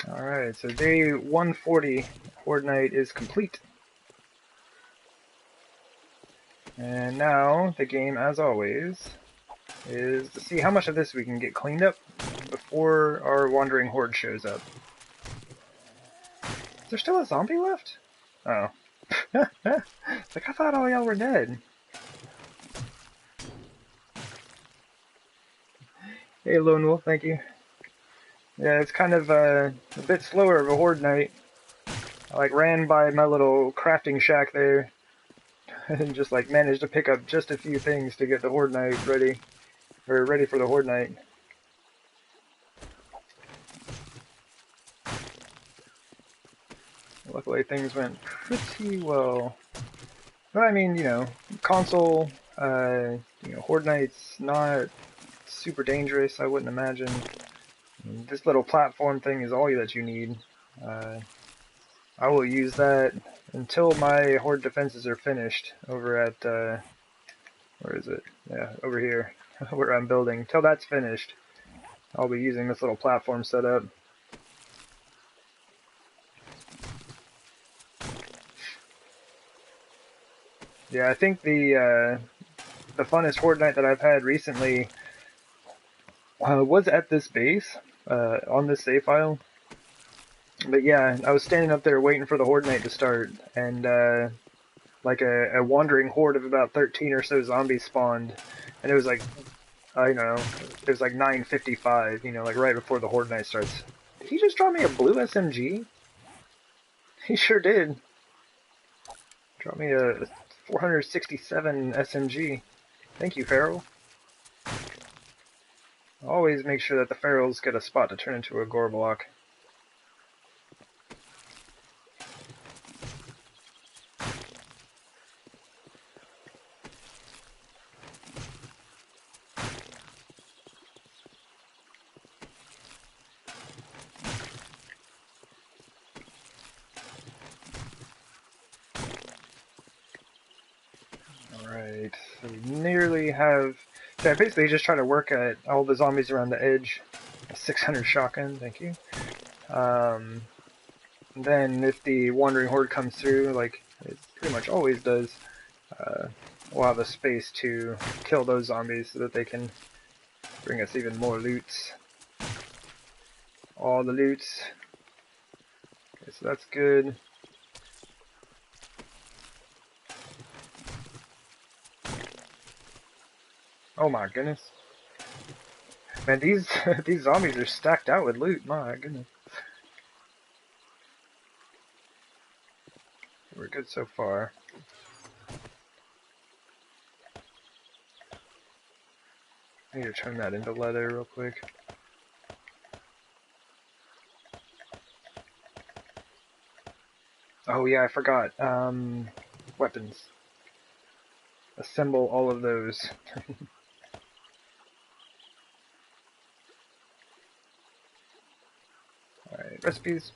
Alright, so day 140, Horde Night is complete. And now, the game, as always, is to see how much of this we can get cleaned up before our wandering horde shows up. Is there still a zombie left? Oh. It's like, I thought all y'all were dead. Hey, Lone Wolf, thank you. Yeah, it's kind of a bit slower of a horde night. I like ran by my little crafting shack there and just like managed to pick up just a few things to get the horde night ready, or ready for the horde night. Luckily things went pretty well. But I mean, you know, console, you know, horde night's not super dangerous, I wouldn't imagine. This little platform thing is all that you need. I will use that until my horde defenses are finished over at, where is it? Yeah, over here, where I'm building. Until that's finished, I'll be using this little platform setup. Yeah, I think the funnest Horde night that I've had recently was at this base, on this save file. But yeah, I was standing up there waiting for the Horde night to start, and like a wandering horde of about 13 or so zombies spawned, and it was like, I don't know, it was like 9:55, you know, like right before the Horde night starts. Did he just draw me a blue SMG? He sure did. Draw me a 467 SMG. Thank you, Feral. Always make sure that the Ferals get a spot to turn into a gore block. Alright, so we nearly have... So I basically just try to work at all the zombies around the edge. A 600 shotgun, thank you. Then if the Wandering Horde comes through, like it pretty much always does, we'll have a space to kill those zombies so that they can bring us even more loots. All the loots. Okay, so that's good. Oh my goodness. Man, these these zombies are stacked out with loot, my goodness. We're good so far. I need to turn that into leather real quick. Oh yeah, I forgot. Weapons. Assemble all of those. Alright, recipes.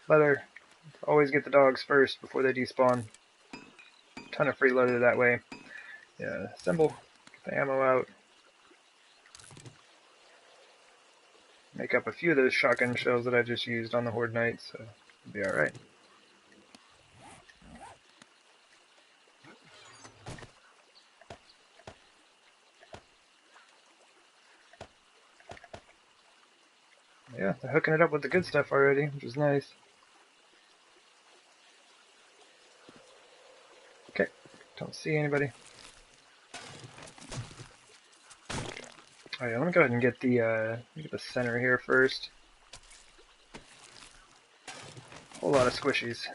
Leather. Always get the dogs first before they despawn. Ton of free leather that way. Yeah, assemble. Get the ammo out. Make up a few of those shotgun shells that I just used on the Horde Knight, so it'll be alright. Yeah, they're hooking it up with the good stuff already, which is nice. Okay, don't see anybody. Oh yeah, let me go ahead and get the center here first. Whole lot of squishies.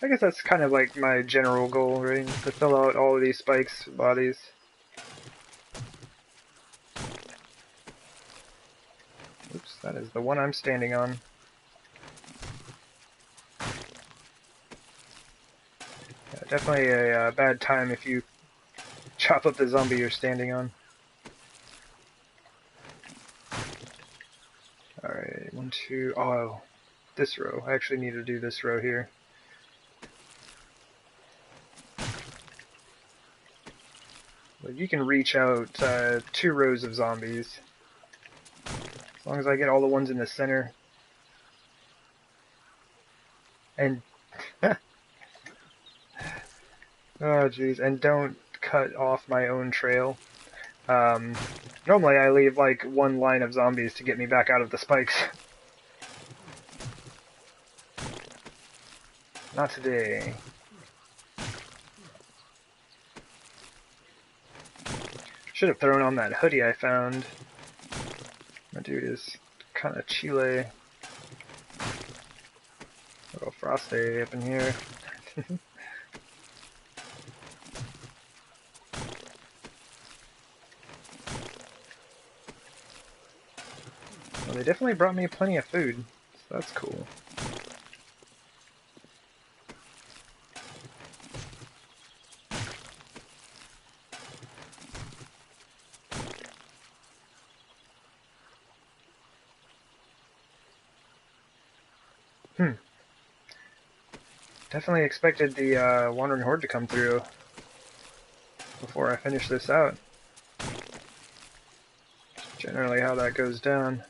I guess that's kind of like my general goal, right? To fill out all of these spikes' bodies. Oops, that is the one I'm standing on. Yeah, definitely a bad time if you chop up the zombie you're standing on. Alright, 1, 2, oh, this row. I actually need to do this row here. But you can reach out 2 rows of zombies. As long as I get all the ones in the center. And... oh jeez, and don't cut off my own trail. Normally I leave like 1 line of zombies to get me back out of the spikes. Not today. Should have thrown on that hoodie I found. My dude is kind of chile. Little frosty up in here. Well, they definitely brought me plenty of food, so that's cool. Definitely expected the Wandering Horde to come through before I finish this out. Generally how that goes down.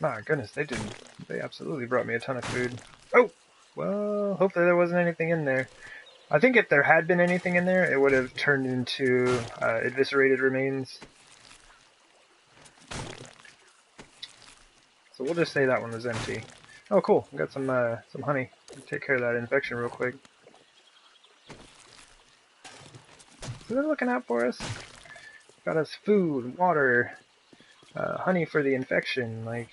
My goodness, they didn't. They absolutely brought me a ton of food. Oh! Well, hopefully there wasn't anything in there. I think if there had been anything in there, it would have turned into eviscerated remains. So we'll just say that one was empty. Oh, cool. We got some honey. Take care of that infection real quick. So they're looking out for us. Got us food, water, honey for the infection, like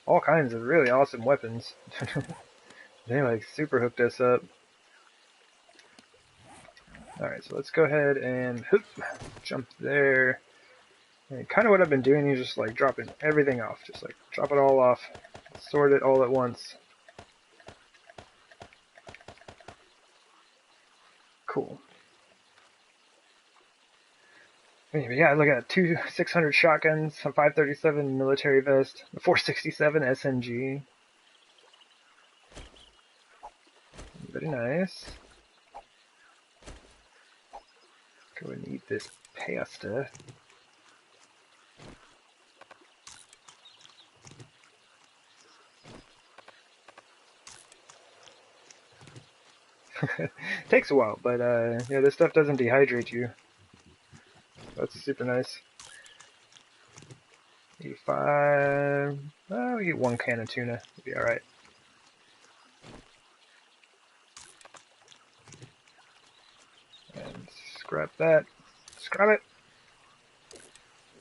all kinds of really awesome weapons. They like super hooked us up. Alright, so let's go ahead and hoop, jump there. And kind of what I've been doing is just like dropping everything off. Just like drop it all off. Sort it all at once. Cool. Yeah, look at two 600 shotguns, a 537 military vest, a 467 SMG. Very nice. Go and eat this pasta. Takes a while, but yeah, this stuff doesn't dehydrate you. That's super nice. 85. Oh, we get one can of tuna. We'll be alright. And scrap that. Scrap it!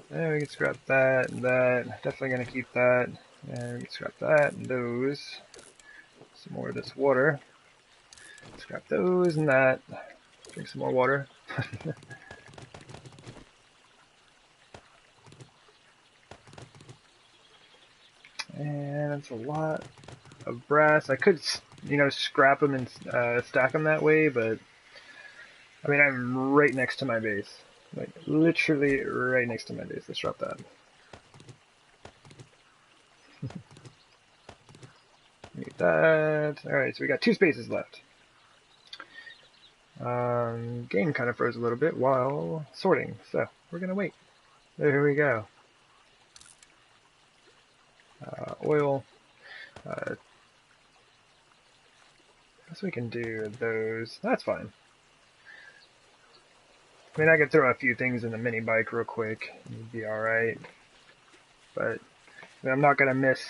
There, we can scrap that and that. Definitely gonna keep that. And we can scrap that and those. Some more of this water. Scrap those and that. Drink some more water. And it's a lot of brass. I could, scrap them and stack them that way, but I mean, I'm right next to my base. Like, literally right next to my base. Let's drop that. Need that. Alright, so we got 2 spaces left. Game kind of froze a little bit while sorting, so we're gonna wait. There we go. Oil. I guess we can do those. That's fine. I mean, I could throw a few things in the mini bike real quick. It'd be alright. But I'm not gonna miss.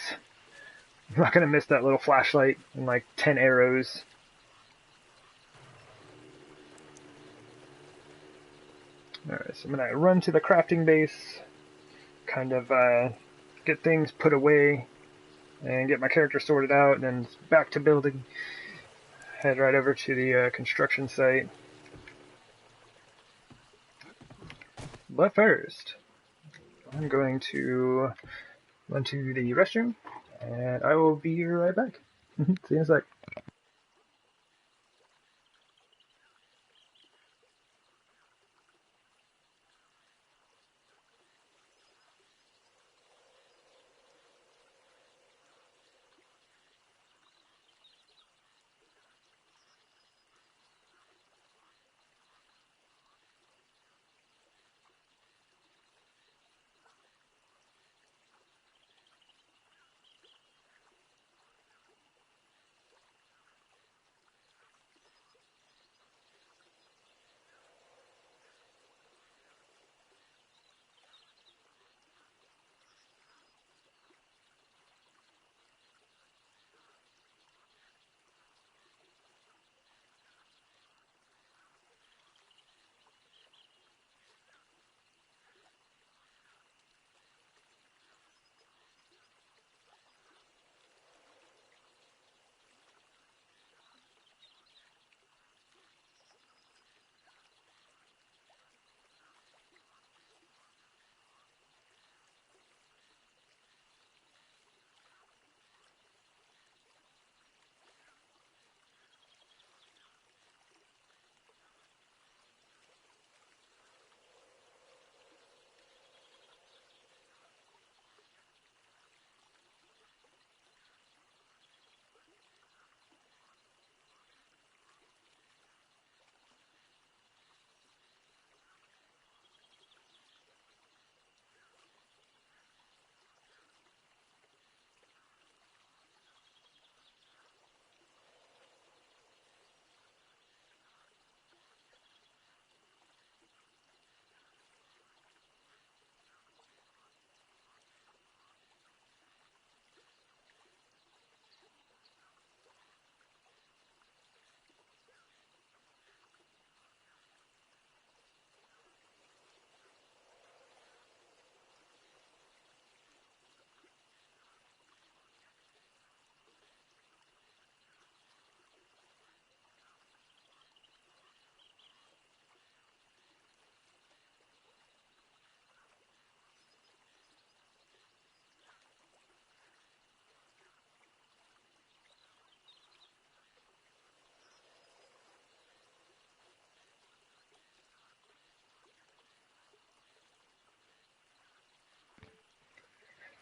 I'm not gonna miss that little flashlight and like 10 arrows. Alright, so I'm gonna run to the crafting base, kind of get things put away, and get my character sorted out, and then back to building. Head right over to the construction site. But first, I'm going to run to the restroom, and I will be right back. See you in a sec.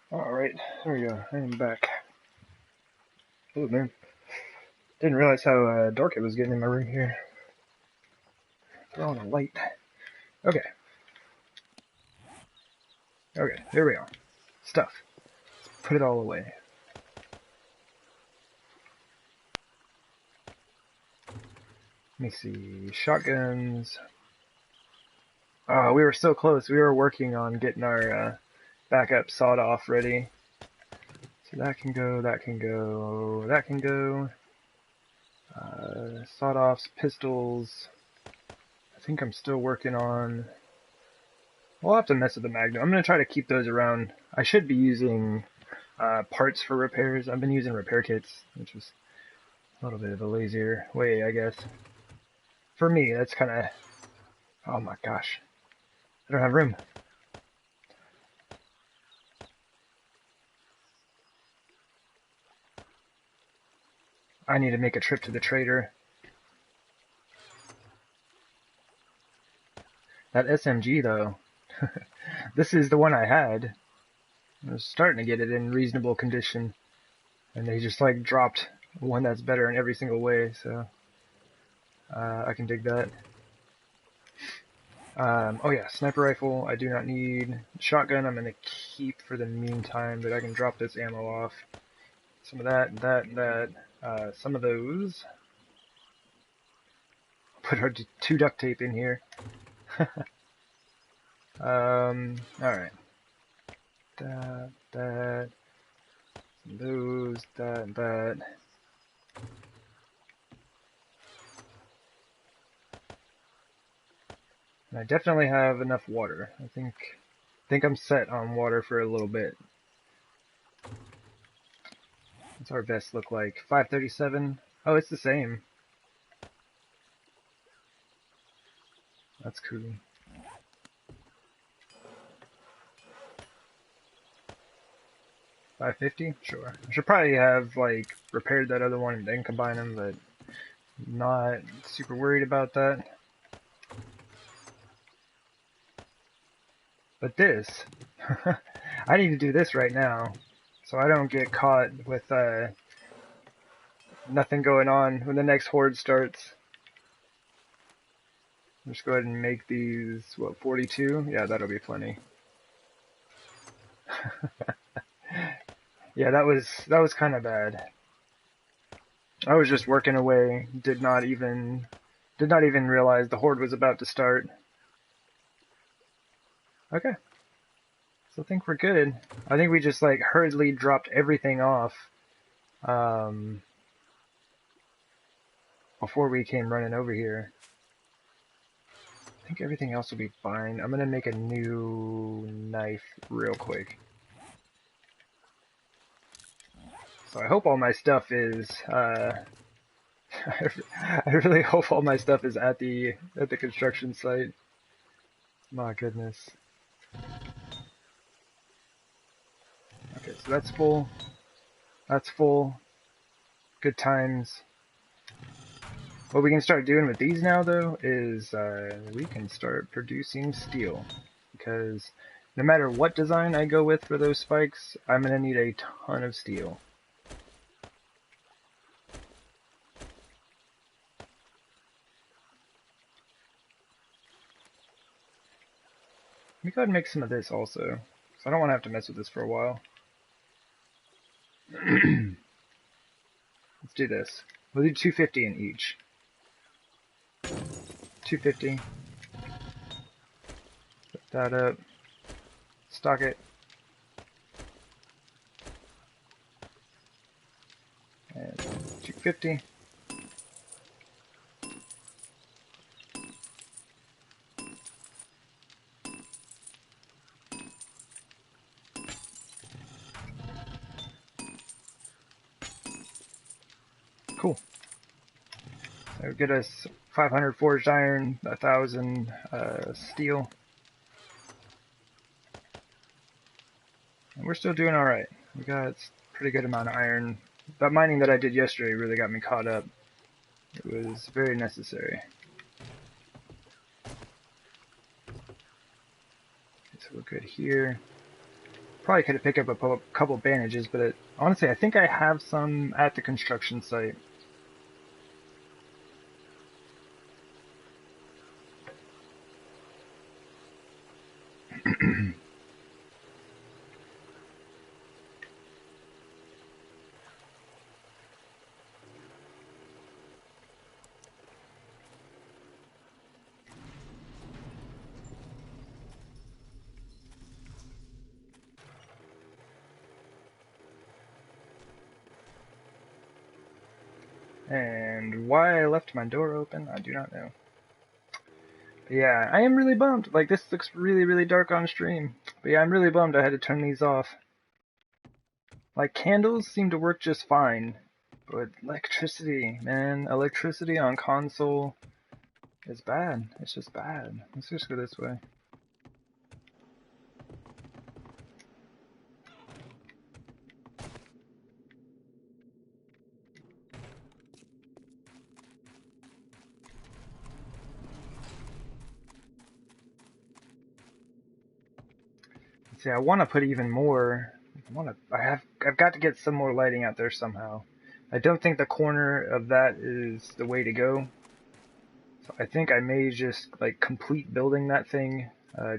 Alright, there we go. I am back. Oh man. Didn't realize how dark it was getting in my room here. Throw on a light. Okay. Okay, here we are. Stuff. Let's put it all away. Let me see. Shotguns. Oh, we were so close. We were working on getting our backup sawed off ready. So that can go, that can go, that can go. Sawed offs, pistols. I think I'm still working on. We'll have to mess with the Magnum. I'm going to try to keep those around. I should be using parts for repairs. I've been using repair kits, which was a little bit of a lazier way, I guess. For me, that's kind of... Oh my gosh. I don't have room. I need to make a trip to the trader. That SMG, though. This is the one I had. I was starting to get it in reasonable condition. And they just, like, dropped one that's better in every single way, so... I can dig that. Oh yeah, sniper rifle, I do not need. Shotgun, I'm going to keep for the meantime, but I can drop this ammo off. Some of that. Some of those. Put our 2 duct tape in here. Alright. That. Those, that. And I definitely have enough water. I think I'm set on water for a little bit. What's our vest look like? 537? Oh, it's the same. That's cool. $550? Sure. I should probably have, like, repaired that other one and then combine them, but not super worried about that. But this, I need to do this right now, so I don't get caught with nothing going on when the next horde starts. Just go ahead and make these, what, 42? Yeah, that'll be plenty. Yeah, that was kind of bad. I was just working away, did not even realize the horde was about to start. Okay. So I think we're good. I think we just like hurriedly dropped everything off before we came running over here. I think everything else will be fine. I'm gonna make a new knife real quick. So I hope all my stuff is I really hope all my stuff is at the construction site. My goodness. Okay, so that's full. That's full. Good times. What we can start doing with these now, though, is we can start producing steel. Because no matter what design I go with for those spikes, I'm going to need a ton of steel. Let me go ahead and make some of this also. Because I don't want to have to mess with this for a while. Let's do this. We'll do 250 in each. 250. Put that up. Stock it. And 250. Cool. That would get us 500 forged iron, 1,000 steel. And we're still doing alright. We got a pretty good amount of iron. That mining that I did yesterday really got me caught up. It was very necessary. Okay, so we're good here. Probably could have picked up a couple bandages, but honestly, I think I have some at the construction site. And why I left my door open, I do not know. But yeah, I am really bummed. Like, this looks really, really dark on stream. But yeah, I'm really bummed I had to turn these off. Like, candles seem to work just fine. But electricity, man. Electricity on console is bad. It's just bad. Let's just go this way. See, I want to put even more. I've got to get some more lighting out there somehow. I don't think the corner of that is the way to go. So I think I may just like complete building that thing,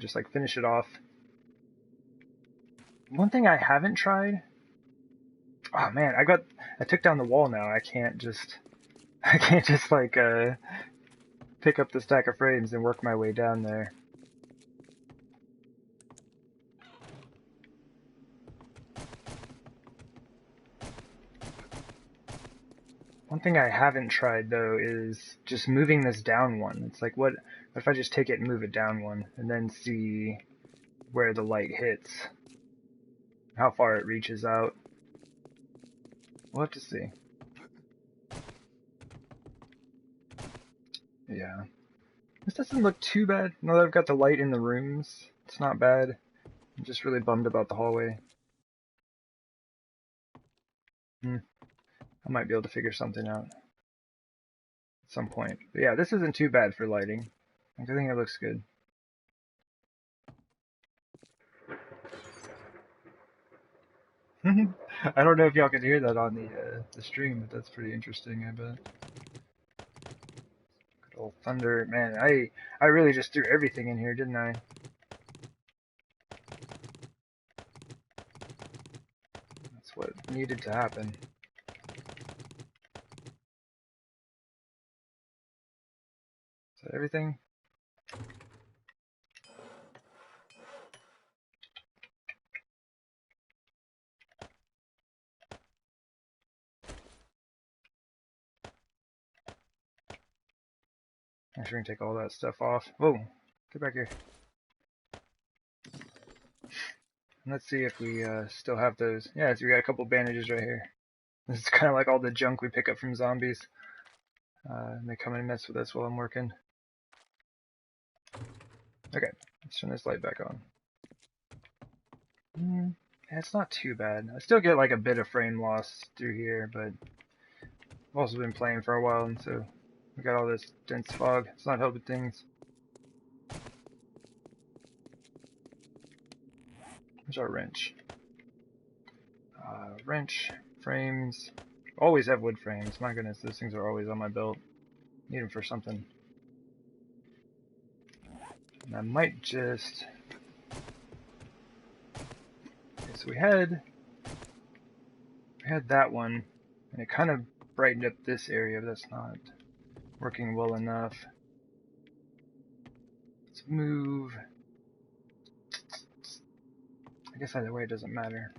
just like finish it off. One thing I haven't tried. Oh man, I took down the wall now. I can't just like pick up the stack of frames and work my way down there. One thing I haven't tried though is just moving this down one. It's like, what if I just take it and move it down one and then see where the light hits, how far it reaches out. We'll have to see. Yeah. This doesn't look too bad. Now that I've got the light in the rooms, it's not bad. I'm just really bummed about the hallway. I might be able to figure something out at some point. But yeah, this isn't too bad for lighting. I think it looks good. I don't know if y'all can hear that on the stream, but that's pretty interesting, I bet. Good old thunder. Man, I really just threw everything in here, didn't I? That's what needed to happen. Is that everything? I'm sure we can take all that stuff off. Whoa, get back here. Let's see if we still have those. Yeah, so we got a couple bandages right here. This is kind of like all the junk we pick up from zombies. And they come and mess with us while I'm working. Okay, let's turn this light back on. Yeah, it's not too bad. I still get like a bit of frame loss through here, but I've also been playing for a while, and so we got all this dense fog. It's not helping things. There's our wrench. Wrench, frames. Always have wood frames. My goodness, those things are always on my belt. Need them for something. And I might just... Okay, so we had that one, and it kind of brightened up this area, but that's not working well enough. Let's move... I guess either way it doesn't matter.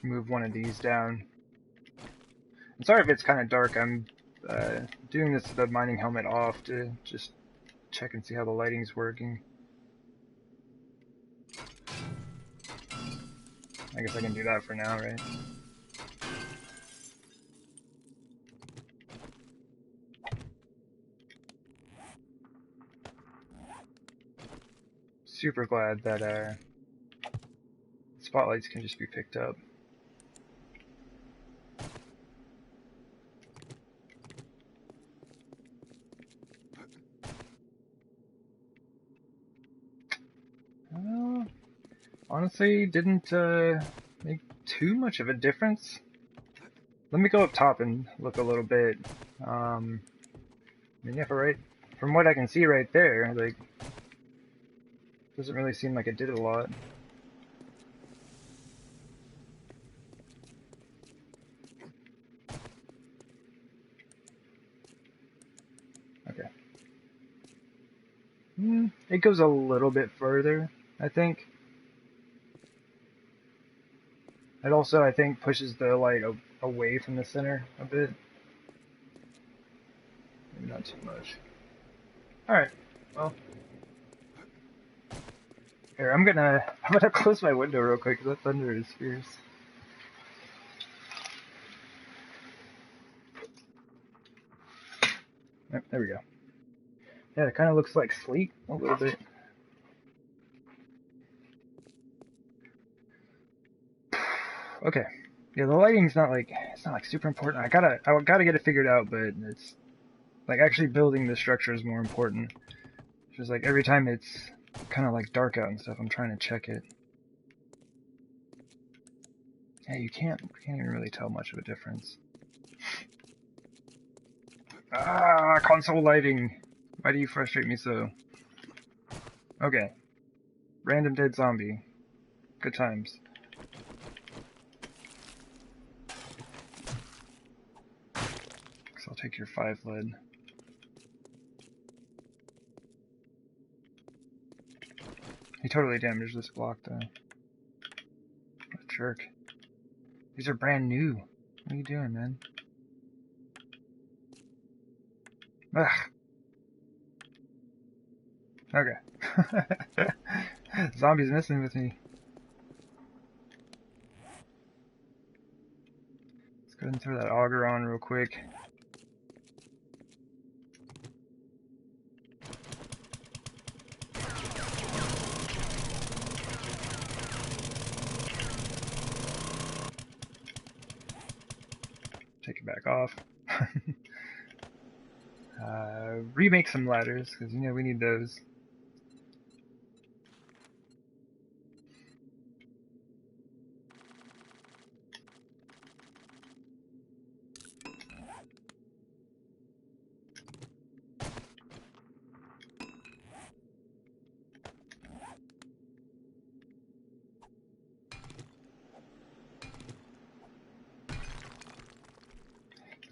Move one of these down. I'm sorry if it's kind of dark. I'm doing this with the mining helmet off to just check and see how the lighting's working. I guess I can do that for now, right? Super glad that spotlights can just be picked up. honestly didn't make too much of a difference. Let me go up top and look a little bit. I mean, yeah, from what I can see right there, like, doesn't really seem like it did a lot. Okay. It goes a little bit further, I think. It also, I think, pushes the light away from the center a bit. Maybe not too much. Alright, well. Here, I'm gonna close my window real quick, because that thunder is fierce. Yep, there we go. Yeah, it kind of looks like sleet a little bit. Okay. Yeah, the lighting's not like super important. I gotta get it figured out, but it's like actually building the structure is more important. Just like every time it's kind of like dark out and stuff, I'm trying to check it. Yeah, you can't even really tell much of a difference. Ah, console lighting. Why do you frustrate me so? Okay. Random dead zombie. Good times. So I'll take your 5 lead. He totally damaged this block though. What a jerk. These are brand new. What are you doing, man? Ugh. Okay. Zombie's messing with me. Let's go ahead and throw that auger on real quick. Take it back off. Remake some ladders, because you know we need those.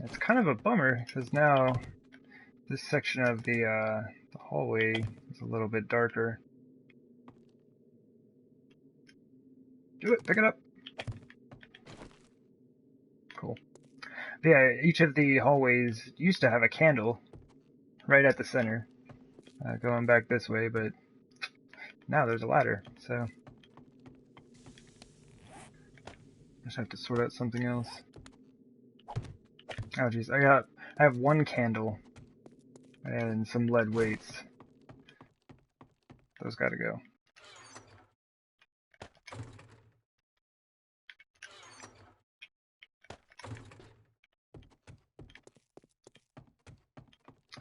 It's kind of a bummer, because now this section of the hallway is a little bit darker. Do it! Pick it up! Cool. But yeah, each of the hallways used to have a candle right at the center, going back this way, but now there's a ladder, so I just have to sort out something else. Oh jeez, I have 1 candle and some lead weights. Those gotta go.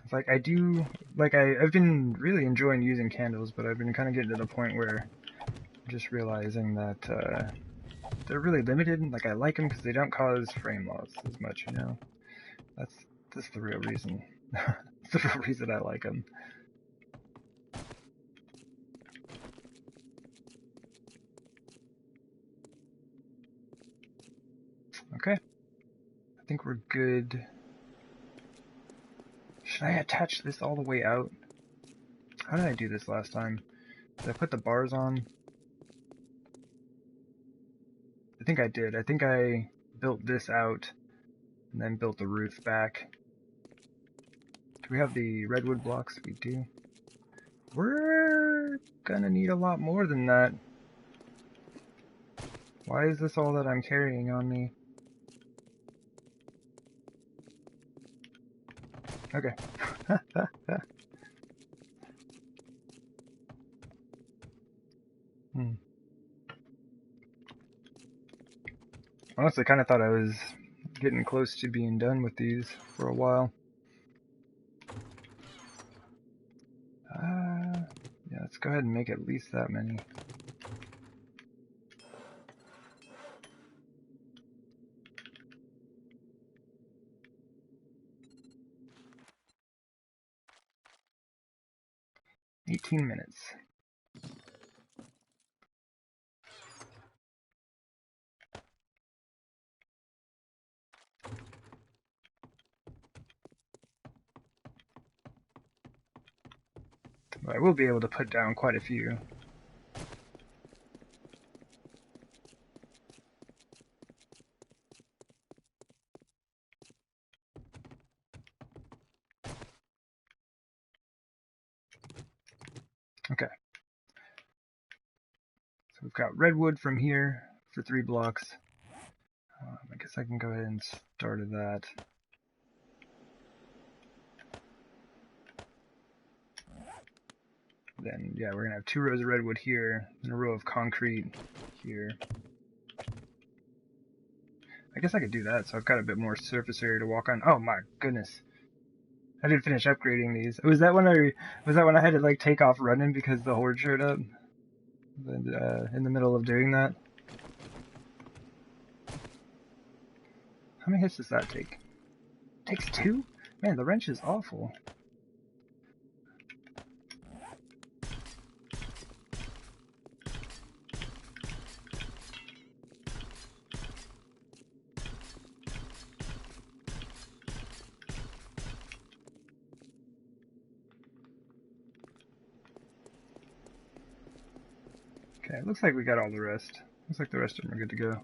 It's like I've been really enjoying using candles, but I've been kind of getting to the point where I'm just realizing that they're really limited. Like I like them because they don't cause frame loss as much, you know. That's the real reason. That's the real reason I like them. Okay, I think we're good. Should I attach this all the way out? How did I do this last time? Did I put the bars on? I think I did. I think I built this out and then built the roof back. Do we have the redwood blocks? We do. We're gonna need a lot more than that. Why is this all that I'm carrying on me? Okay. Honestly, I kind of thought I was getting close to being done with these for a while. Yeah, let's go ahead and make at least that many. 18 minutes. But I will be able to put down quite a few. Okay. So we've got redwood from here for 3 blocks. I guess I can go ahead and start at that. Then, yeah, we're going to have 2 rows of redwood here, and a row of concrete here. I guess I could do that, so I've got a bit more surface area to walk on. Oh my goodness. I did finish upgrading these. Was that when I had to like take off running because the horde showed up? In the middle of doing that? How many hits does that take? Takes 2? Man, the wrench is awful. Okay, it looks like we got all the rest. Looks like the rest of them are good to go.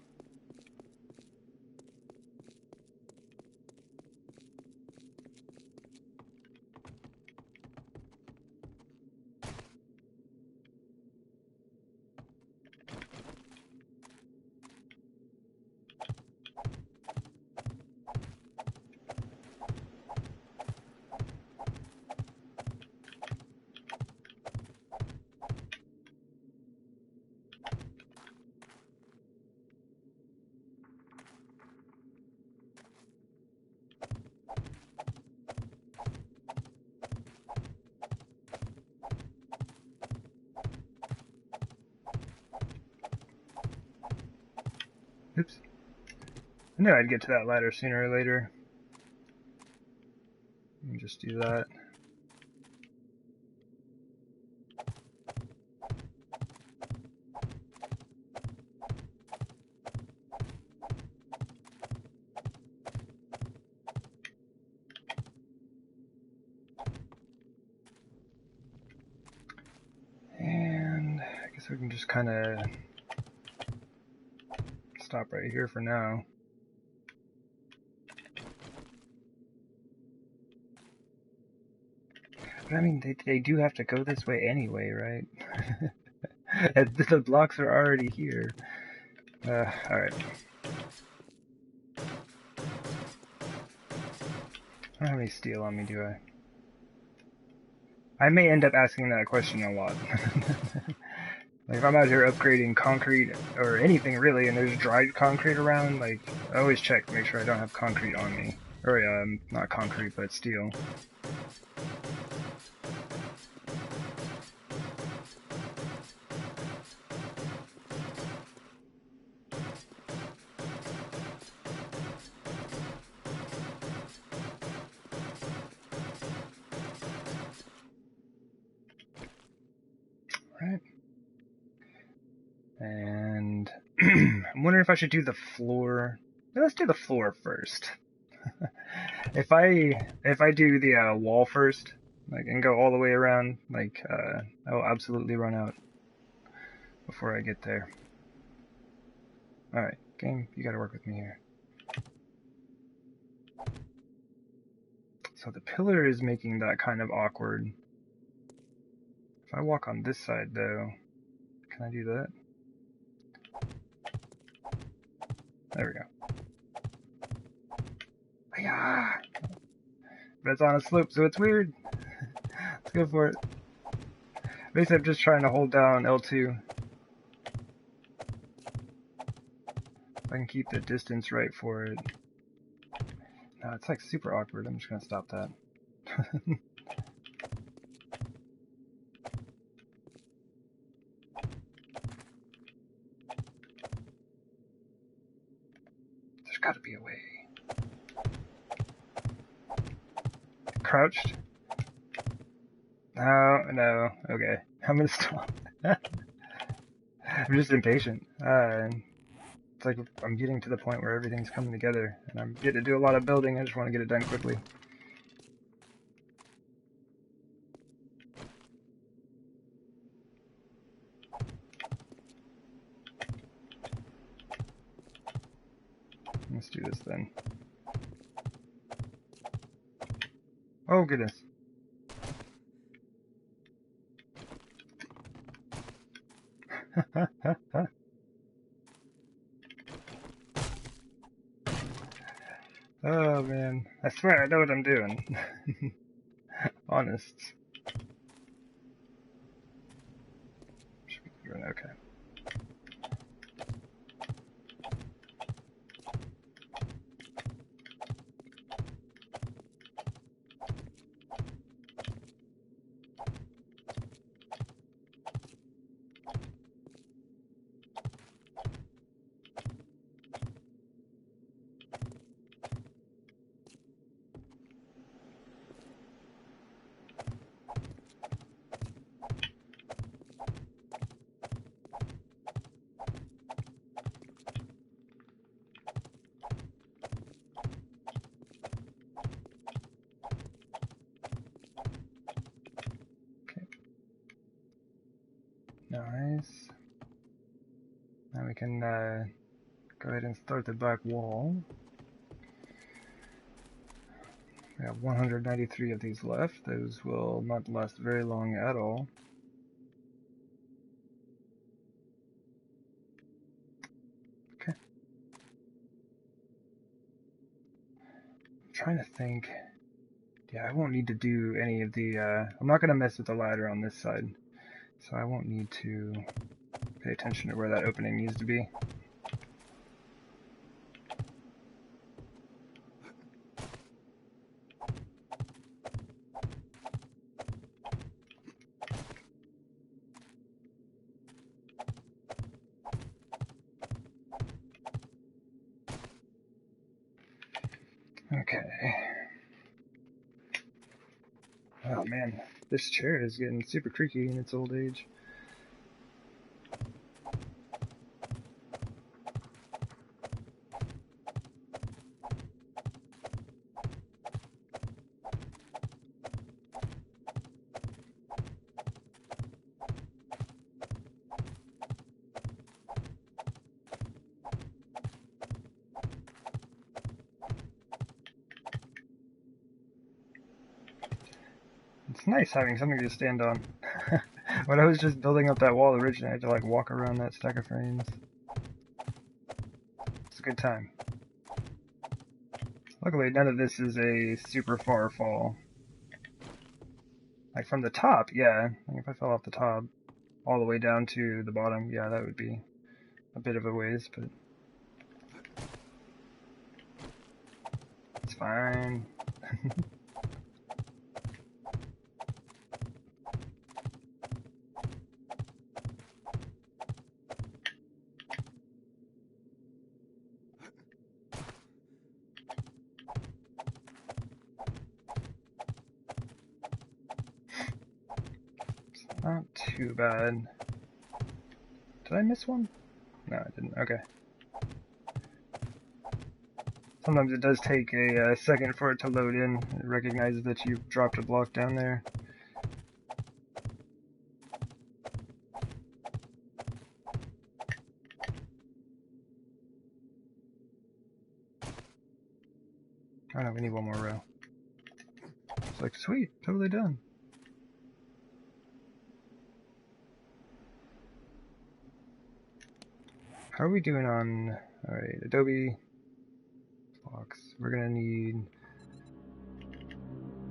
Oops. I knew I'd get to that ladder sooner or later. Let me just do that. And I guess we can just kind of stop right here for now. But I mean, they do have to go this way anyway, right? The blocks are already here. Alright. I don't have any steel on me, do I? I may end up asking that question a lot. Like, if I'm out here upgrading concrete, or anything really, and there's dried concrete around, like, I always check to make sure I don't have concrete on me. Or, not concrete, but steel. Right. And I'm wondering if I should do the floor. Let's do the floor first. If I do the wall first, like, and go all the way around, like, I'll absolutely run out before I get there. Alright, game, you gotta work with me here. So the pillar is making that kind of awkward. If I walk on this side, though, can I do that? There we go. Yeah. But it's on a slope, so it's weird. Let's go for it. Basically, I'm just trying to hold down L2. If I can keep the distance right for it. No, it's like super awkward. I'm just gonna stop that. There's gotta be a way. Crouched. Oh, no. Okay. I'm gonna stop. I'm just impatient. It's like I'm getting to the point where everything's coming together, and I'm getting to do a lot of building. I just want to get it done quickly. Let's do this then. Oh, goodness. Oh, man. I swear I know what I'm doing. Honest. Should be doing okay. Nice. Now we can go ahead and start the back wall. We have 193 of these left. Those will not last very long at all. Okay. I'm trying to think. Yeah, I won't need to do any of the, I'm not going to mess with the ladder on this side. So I won't need to pay attention to where that opening needs to be. Okay. Oh man, this chair is getting super creaky in its old age. It's nice having something to stand on. When I was just building up that wall originally, I had to like walk around that stack of frames. It's a good time. Luckily, none of this is a super far fall. Like from the top, yeah. Like if I fell off the top all the way down to the bottom, yeah, that would be a bit of a ways, but it's fine. Not too bad. Did I miss one? No, I didn't. Okay. Sometimes it does take a second for it to load in. It recognizes that you've dropped a block down there. Oh no, we need one more row. It's like, sweet, totally done. How are we doing on, alright, Adobe blocks. We're gonna need,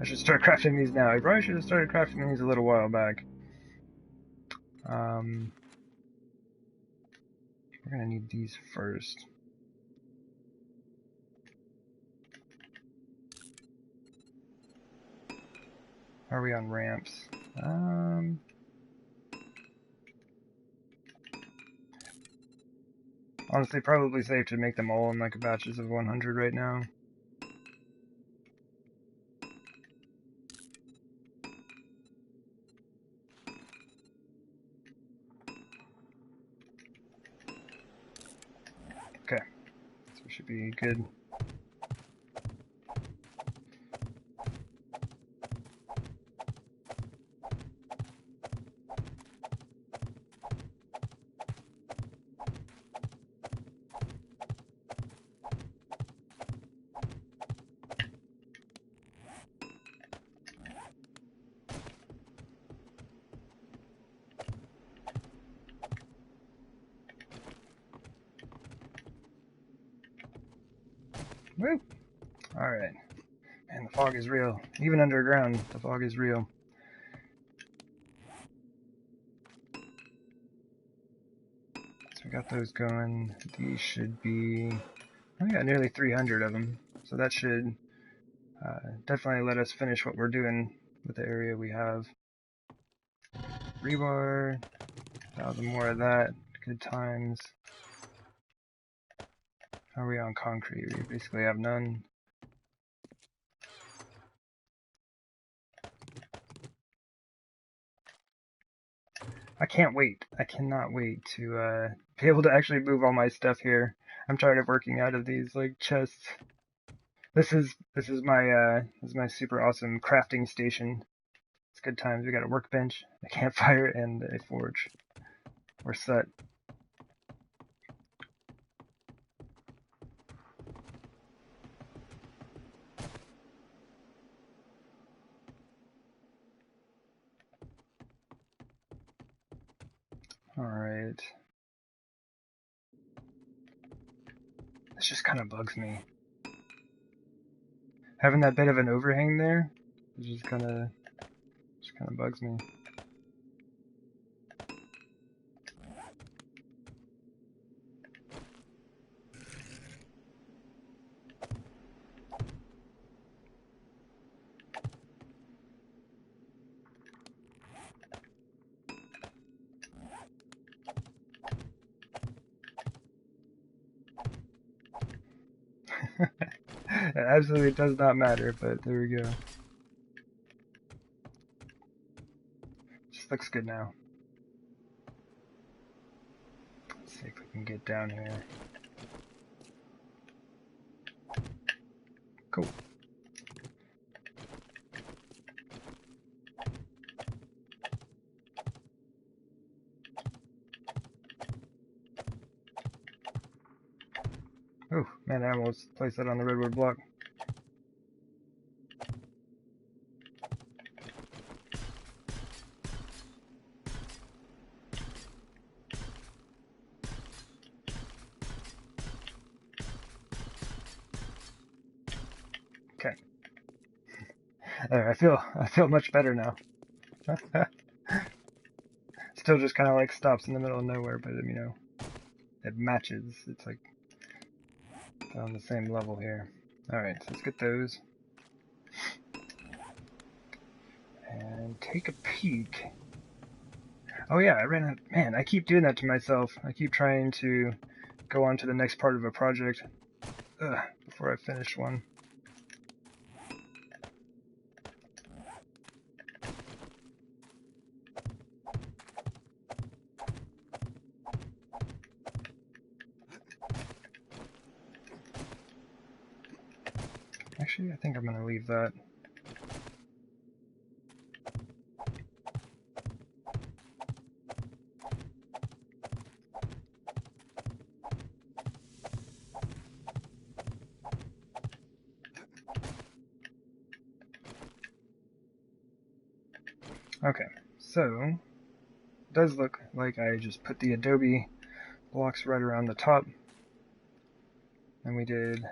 I should start crafting these now. I probably should have started crafting these a little while back. We're gonna need these first. How are we on ramps? Honestly, probably safe to make them all in like batches of 100 right now. Should be good. Woo! Alright. Man, the fog is real. Even underground, the fog is real. So we got those going. These should be... We got nearly 300 of them. So that should definitely let us finish what we're doing with the area we have. Rebar. 1,000 more of that. Good times. How are we on concrete? We basically have none. I can't wait. I cannot wait to be able to actually move all my stuff here. I'm tired of working out of these like chests. This is my super awesome crafting station. It's good times. We got a workbench, a campfire, and a forge. We're set. Alright. This just kind of bugs me. Having that bit of an overhang there, it just kind of bugs me. It absolutely does not matter, but there we go. Just looks good now. Let's see if we can get down here. Cool. Oh, man, I almost placed that on the redwood block. Okay. There, I feel much better now. Still just kind of like stops in the middle of nowhere, but you know, it matches. It's like on the same level here. Alright, so let's get those. And take a peek. Oh yeah, I ran out. Man, I keep doing that to myself. I keep trying to go on to the next part of a project before I finish one. Actually, I think I'm going to leave that. Okay, so it does look like I just put the adobe blocks right around the top, and we did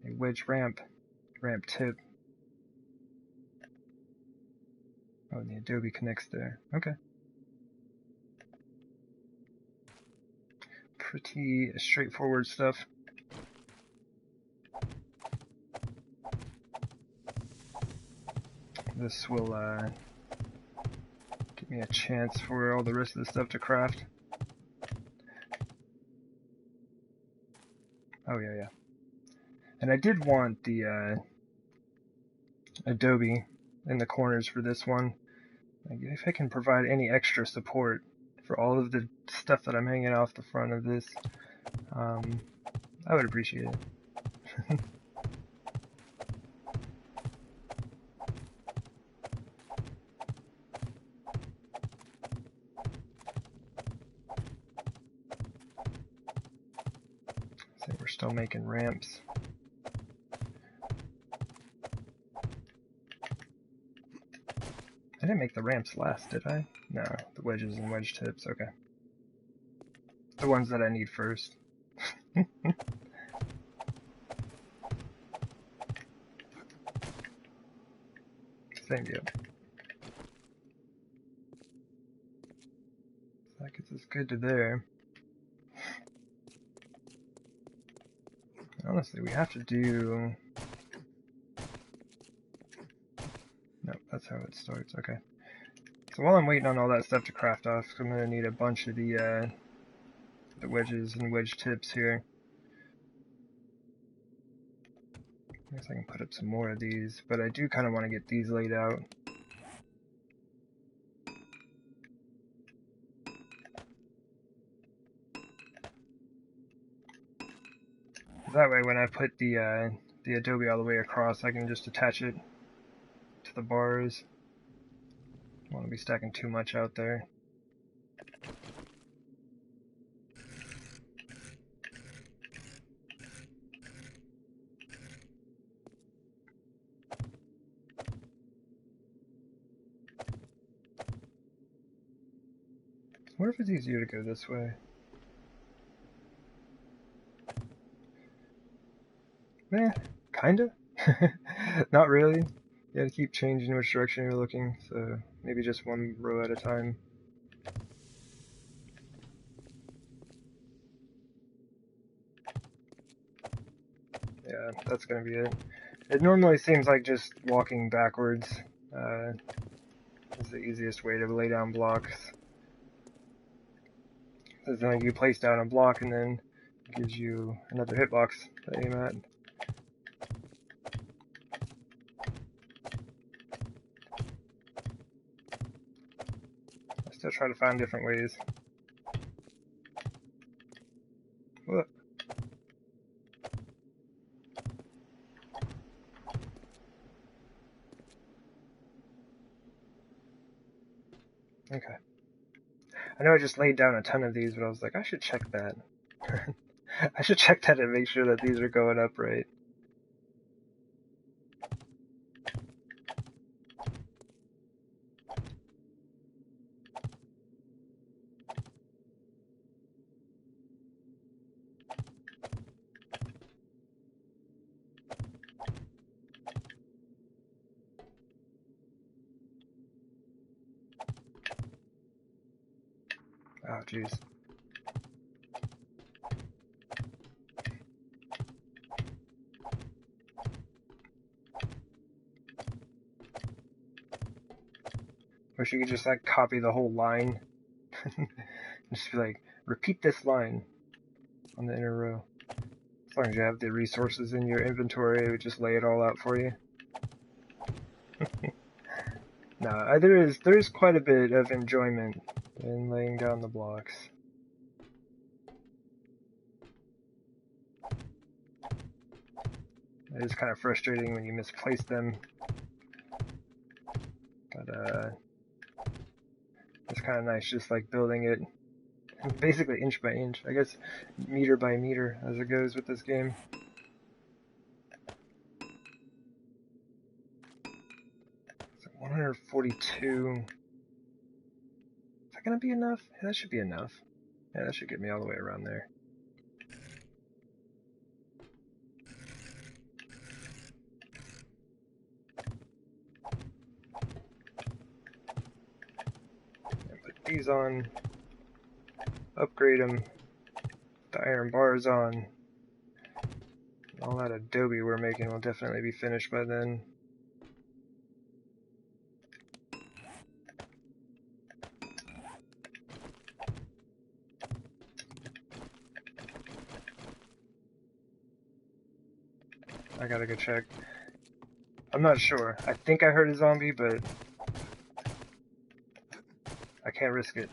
a wedge ramp tip. Oh, the adobe connects there. Okay. Pretty straightforward stuff. This will give me a chance for all the rest of the stuff to craft. Oh yeah. And I did want the adobe in the corners for this one. Like, if I can provide any extra support for all of the stuff that I'm hanging off the front of this, I would appreciate it. So we're still making ramps. I didn't make the ramps last, did I? No, the wedges and wedge tips, okay. The ones that I need first. Same deal. So that gets us good to there. Honestly, we have to do... Nope, that's how it starts, okay. So while I'm waiting on all that stuff to craft off, I'm going to need a bunch of the wedges and wedge tips here. I guess I can put up some more of these, but I do kind of want to get these laid out. That way when I put the adobe all the way across, I can just attach it to the bars. Don't want to be stacking too much out there. I wonder if it's easier to go this way. Kinda. Not really. You gotta keep changing which direction you're looking, so maybe just one row at a time. Yeah, that's gonna be it. It normally seems like just walking backwards is the easiest way to lay down blocks. Because then you place down a block and then it gives you another hitbox to aim at. I still try to find different ways. Whoa. Okay. I know I just laid down a ton of these, but I was like, I should check that. I should check that and make sure that these are going up right. Oh, jeez. Wish you could just like copy the whole line. Just be like, repeat this line on the inner row. As long as you have the resources in your inventory, it would just lay it all out for you. No, there is quite a bit of enjoyment in laying down the blocks. It is kind of frustrating when you misplace them. But it's kind of nice just like building it basically inch by inch, I guess meter by meter as it goes with this game. So 142. Is that gonna be enough? Yeah, that should be enough. Yeah, that should get me all the way around there. Put these on. Upgrade them. The iron bars on. All that adobe we're making will definitely be finished by then. I gotta go check. I'm not sure. I think I heard a zombie, but I can't risk it.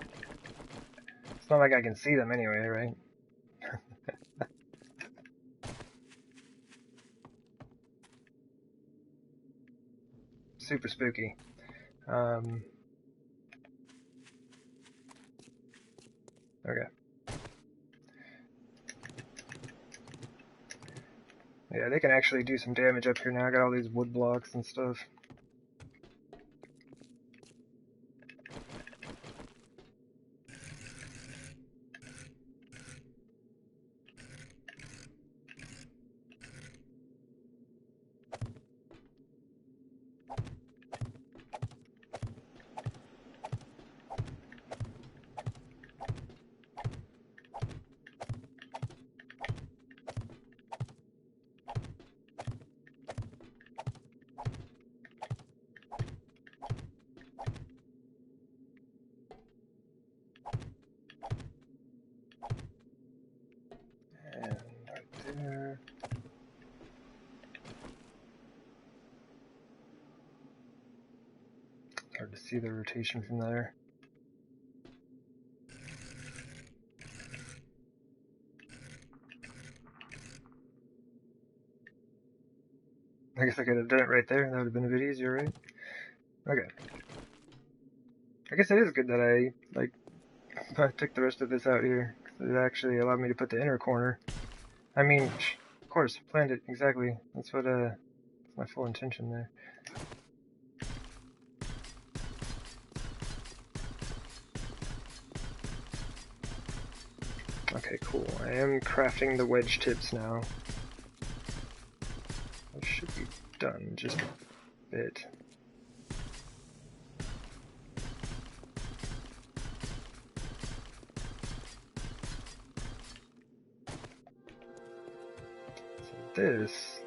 It's not like I can see them anyway, right? super spooky. Okay. Yeah, they can actually do some damage up here now. I got all these wood blocks and stuff. And right there. Hard to see the rotation from there. I guess I could have done it right there. That would have been a bit easier, right? Okay. I guess it is good that I took the rest of this out here. It actually allowed me to put the inner corner. I mean, of course, planned it exactly. That's what that's my full intention there. Okay, cool. I am crafting the wedge tips now. That should be done in just a bit. So this is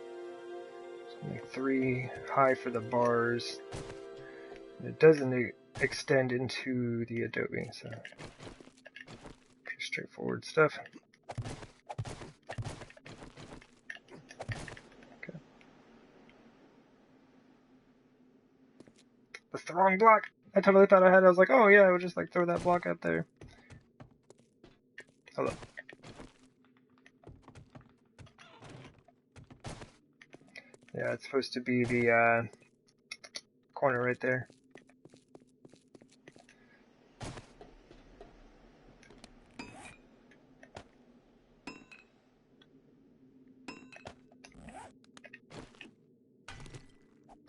only 3 high for the bars. It doesn't extend into the Adobe, so pretty straightforward stuff. Okay. That's the wrong block! I totally thought I had it. I was like, oh yeah, I would just like throw that block out there. Hold up. Yeah, it's supposed to be the corner right there.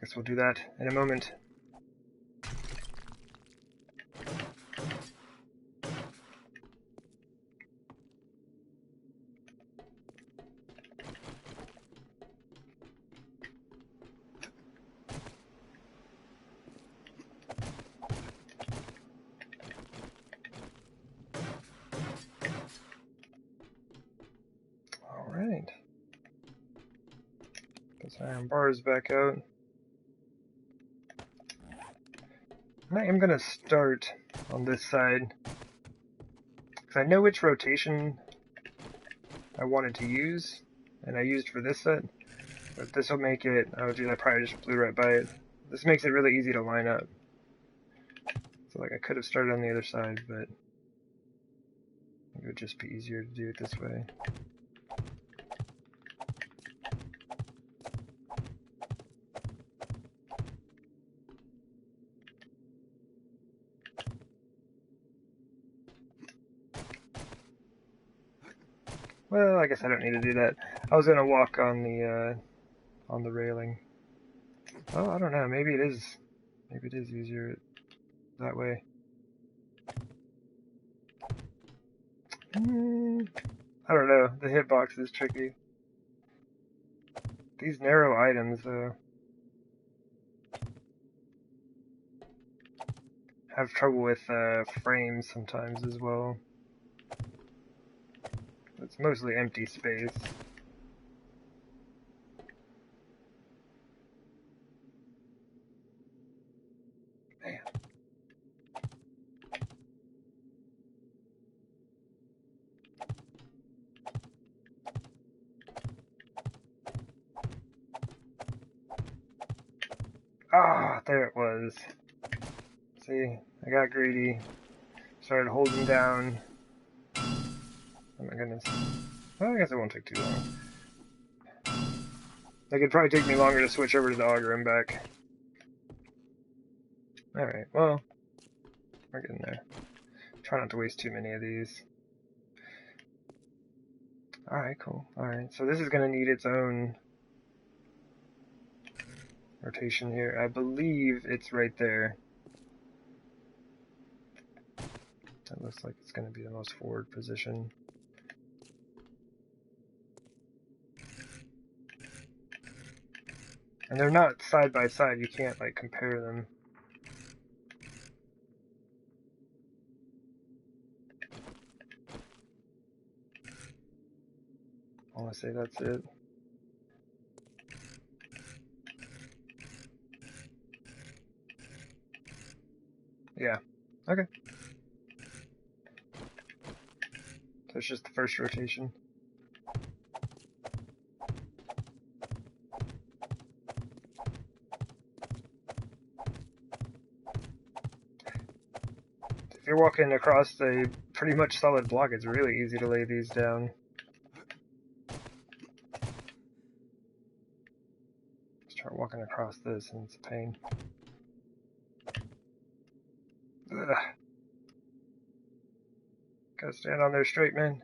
Guess we'll do that in a moment. Alright. Those iron bars back out. I am going to start on this side, because I know which rotation I wanted to use, and I used for this set, but this will make it, oh geez, I probably just blew right by it. This makes it really easy to line up. So like I could have started on the other side, but it would just be easier to do it this way. Well, I guess I don't need to do that. I was gonna walk on the railing. Oh, I don't know. Maybe it is easier that way. I don't know. The hitbox is tricky. These narrow items, though, have trouble with frames sometimes as well. It's mostly empty space. Man. Ah, there it was. See, I got greedy. Started holding down. Oh my goodness. Well, I guess it won't take too long. It could probably take me longer to switch over to the auger and back. Alright, well, we're getting there. Try not to waste too many of these. Alright, cool. Alright, so this is going to need its own rotation here. I believe it's right there. That looks like it's going to be the most forward position. And they're not side by side, you can't like compare them. I want to say that's it. Yeah, okay. So it's just the first rotation. If you're walking across a pretty much solid block, it's really easy to lay these down. Start walking across this and it's a pain. Ugh. Gotta stand on there straight, man.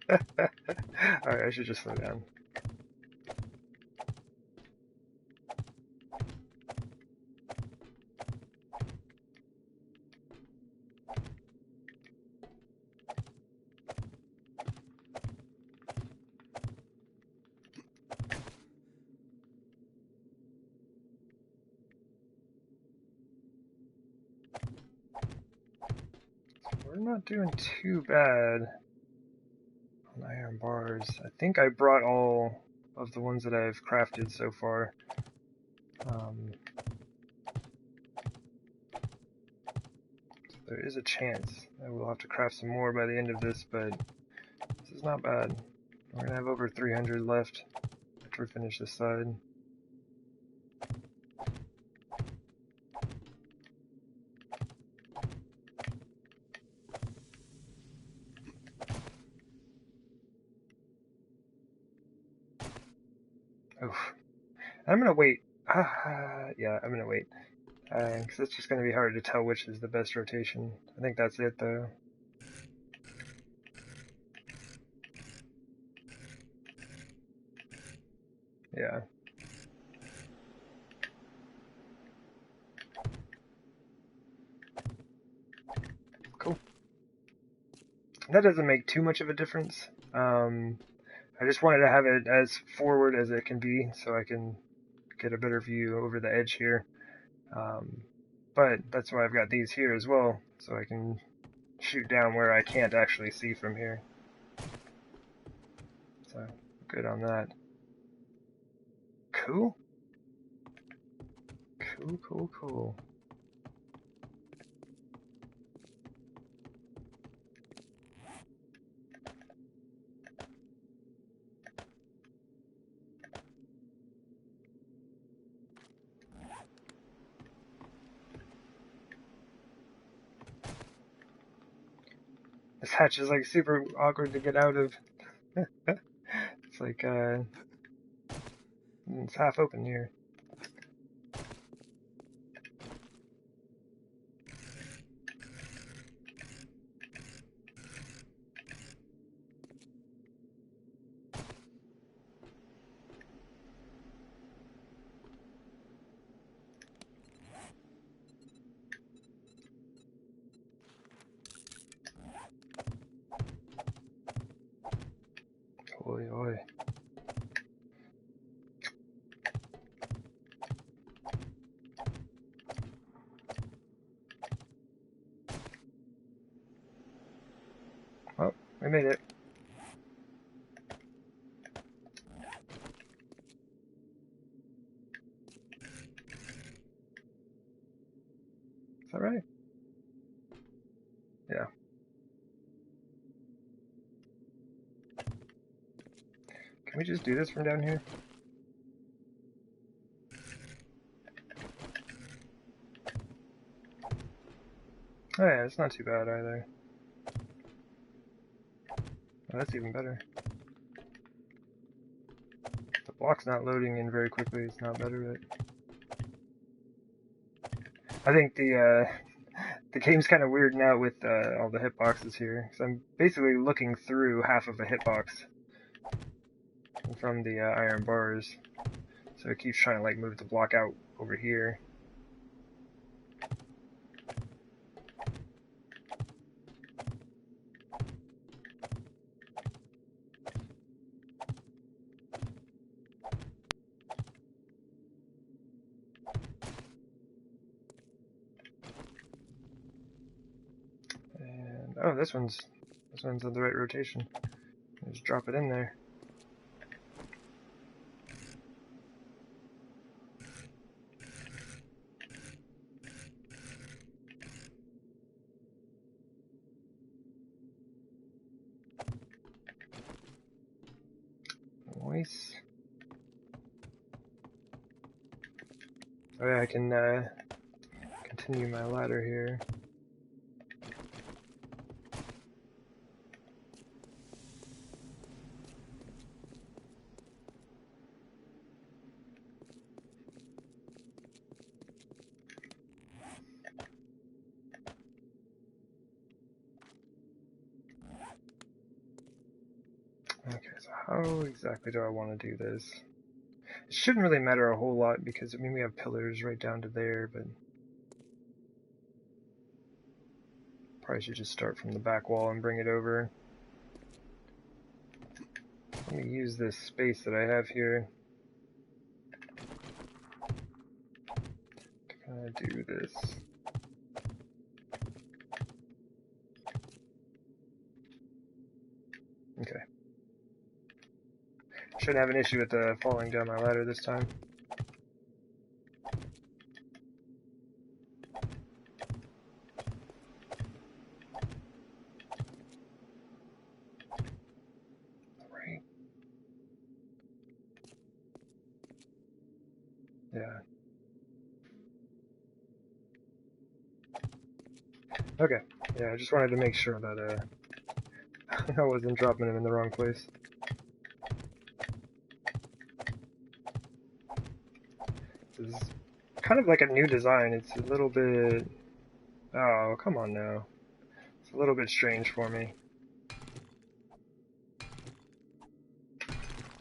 Alright, I should just slow down. We're not doing too bad on iron bars. I think I brought all of the ones that I've crafted so far. So there is a chance I will have to craft some more by the end of this, but this is not bad. We're gonna have over 300 left after we finish this side. Oof. I'm gonna wait. Yeah, I'm gonna wait. Because it's just gonna be hard to tell which is the best rotation. I think that's it, though. Yeah. Cool. That doesn't make too much of a difference. I just wanted to have it as forward as it can be so I can get a better view over the edge here. But that's why I've got these here as well, so I can shoot down where I can't actually see from here. So, good on that. Cool. Cool, cool, cool. This hatch is like super awkward to get out of. It's like, it's half open here. Oi, oi. Oh, we made it. Is that right? Yeah. Can we just do this from down here? Oh yeah, it's not too bad either. Oh, that's even better. block's not loading in very quickly. It's not better, but I think the game's kind of weirding out with all the hitboxes here. So I'm basically looking through half of a hitbox from the iron bars. So it keeps trying to like move the block out over here. And oh, this one's on the right rotation. Just drop it in there. Nice. Oh yeah, I can continue my ladder here. Okay, so how exactly do I want to do this? It shouldn't really matter a whole lot because, I mean, we have pillars right down to there, but probably should just start from the back wall and bring it over. Let me use this space that I have here to kind of do this. Okay. Shouldn't have an issue with falling down my ladder this time. Right. Yeah. Okay. Yeah, I just wanted to make sure that I wasn't dropping him in the wrong place. This is kind of like a new design. It's a little bit... Oh, come on now. It's a little bit strange for me.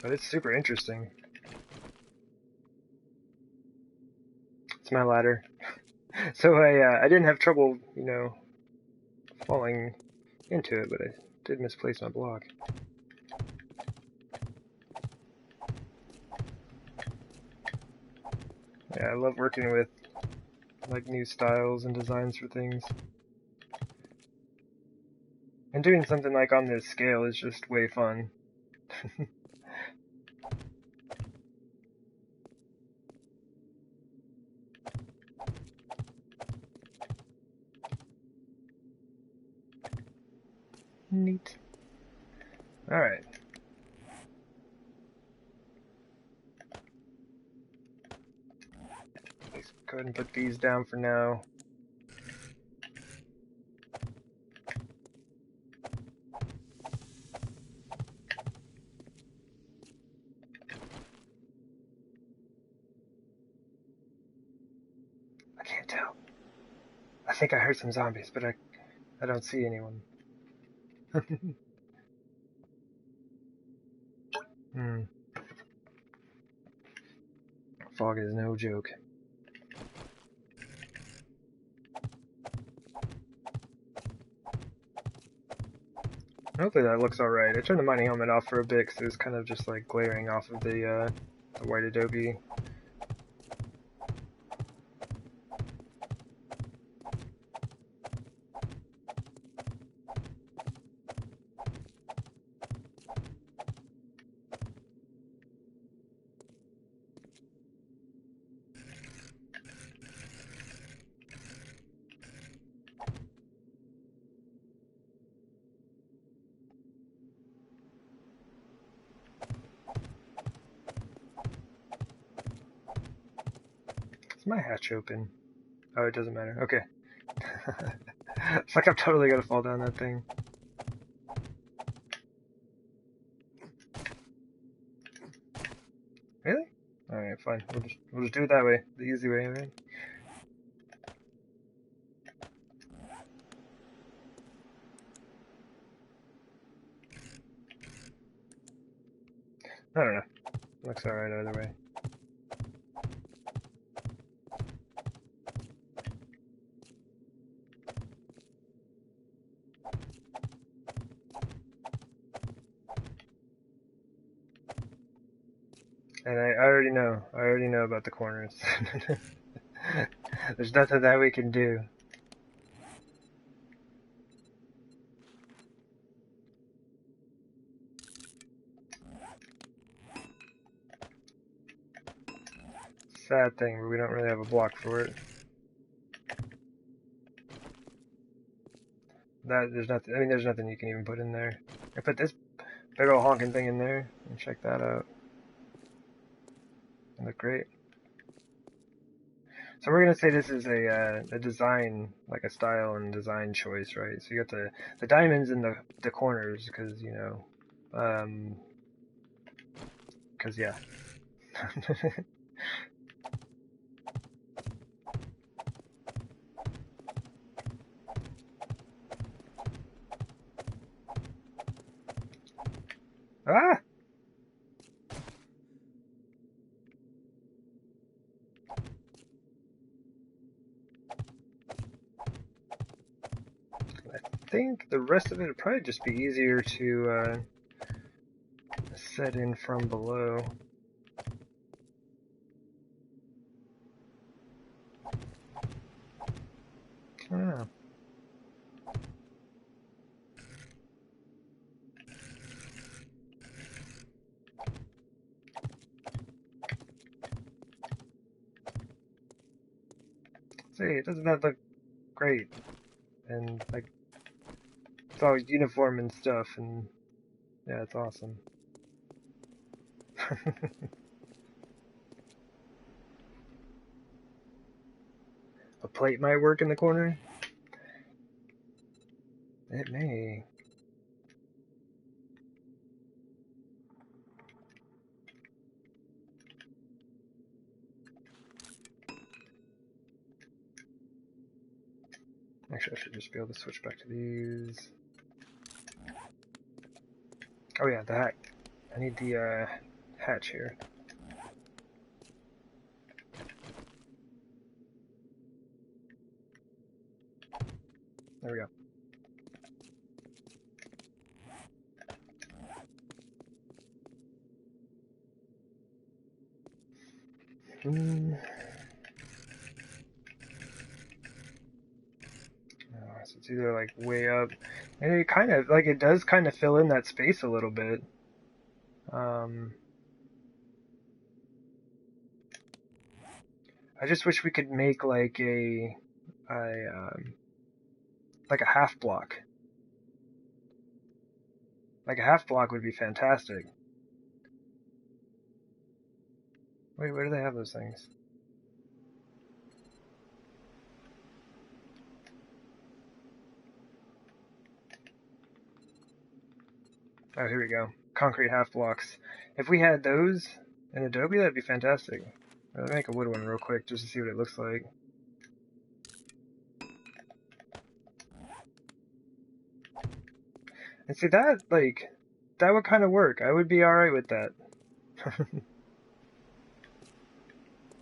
But it's super interesting. It's my ladder. So I didn't have trouble, you know, falling into it, but I did misplace my block. Yeah, I love working with like new styles and designs for things. And doing something like on this scale is just way fun. Neat. Alright. Let's go ahead and put these down for now. I can't tell. I think I heard some zombies, but I don't see anyone. Fog is no joke. Hopefully that looks alright. I turned the mining helmet off for a bit because it was kind of just like glaring off of the white adobe. Is my hatch open? Oh, it doesn't matter. Okay. It's like I'm totally gonna fall down that thing. fine. We'll just do it that way, the easy way, right? I don't know. Looks alright either way. And I already know. I already know about the corners. There's nothing that we can do. Sad thing, but we don't really have a block for it. There's nothing. I mean, there's nothing you can even put in there. I put this big old honking thing in there and check that out. It look great. So we're gonna say this is a design, like a style and design choice, right? So you got the diamonds in the corners, because you know, because yeah. Ah! I think the rest of it would probably just be easier to set in from below. I don't know. See, doesn't that look great? And like, it's all uniform and stuff, and yeah, it's awesome. A plate might work in the corner. It may. Actually, I should just be able to switch back to these. Oh yeah, the hat. I need the hatch here. There we go. So it's either like way up, and it kind of like it does kind of fill in that space a little bit. I just wish we could make like a like a half block. Like a half block would be fantastic. Wait, where do they have those things? Oh, here we go. Concrete half blocks. If we had those in Adobe, that'd be fantastic. Let me make a wood one real quick just to see what it looks like. And see that, like, that would kind of work. I would be alright with that.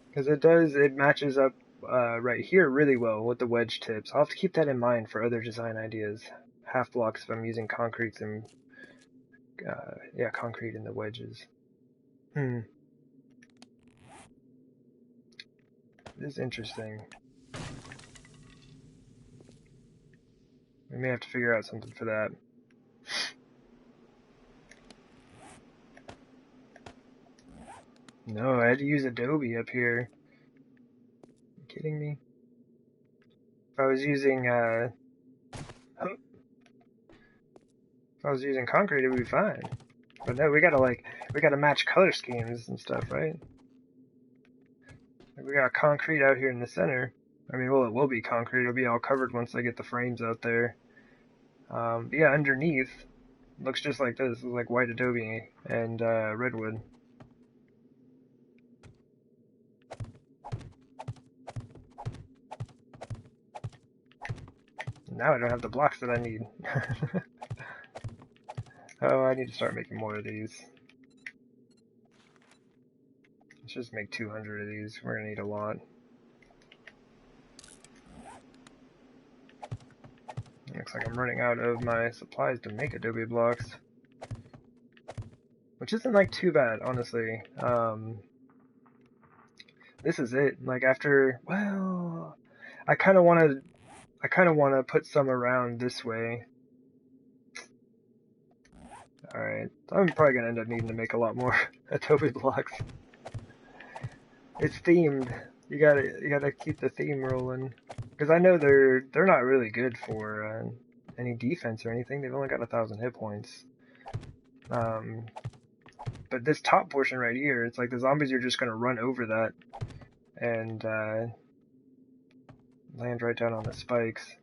Because it matches up right here really well with the wedge tips. I'll have to keep that in mind for other design ideas. Half blocks if I'm using concretes and, yeah, concrete in the wedges. This is interesting. We may have to figure out something for that. No, I had to use Adobe up here. Are you kidding me? If I was using concrete, it would be fine. But no, we gotta match color schemes and stuff, right? We got concrete out here in the center. I mean, well, it will be concrete. It'll be all covered once I get the frames out there. But yeah, underneath looks just like this. It's like white Adobe and redwood. Now I don't have the blocks that I need. Oh, I need to start making more of these. Let's just make 200 of these. We're gonna need a lot. Looks like I'm running out of my supplies to make adobe blocks. Which isn't like too bad, honestly. This is it. Like after, well, I kind of want to put some around this way. All right, I'm probably gonna end up needing to make a lot more adobe blocks. It's themed. You gotta keep the theme rolling. Because I know they're not really good for any defense or anything. They've only got 1,000 hit points. But this top portion right here, it's like the zombies are just gonna run over that and land right down on the spikes.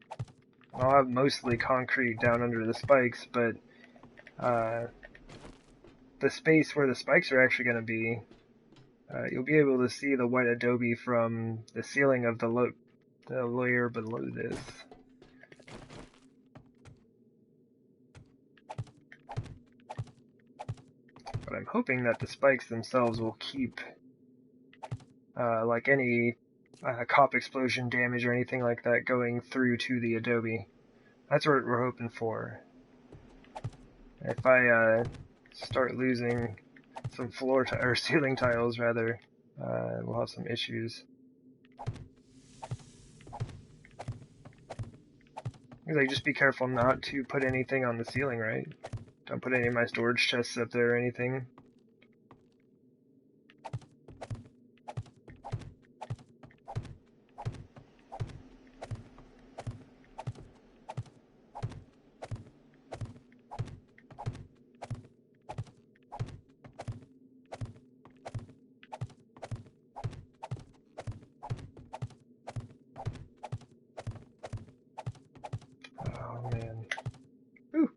I'll have mostly concrete down under the spikes, but the space where the spikes are actually gonna be, you'll be able to see the white adobe from the ceiling of the layer below this. But I'm hoping that the spikes themselves will keep like any cop explosion damage or anything like that going through to the adobe. That's what we're hoping for. If I start losing some or ceiling tiles rather, we'll have some issues. Like, just be careful not to put anything on the ceiling, right? Don't put any of my storage chests up there or anything. Oh man. Ooh.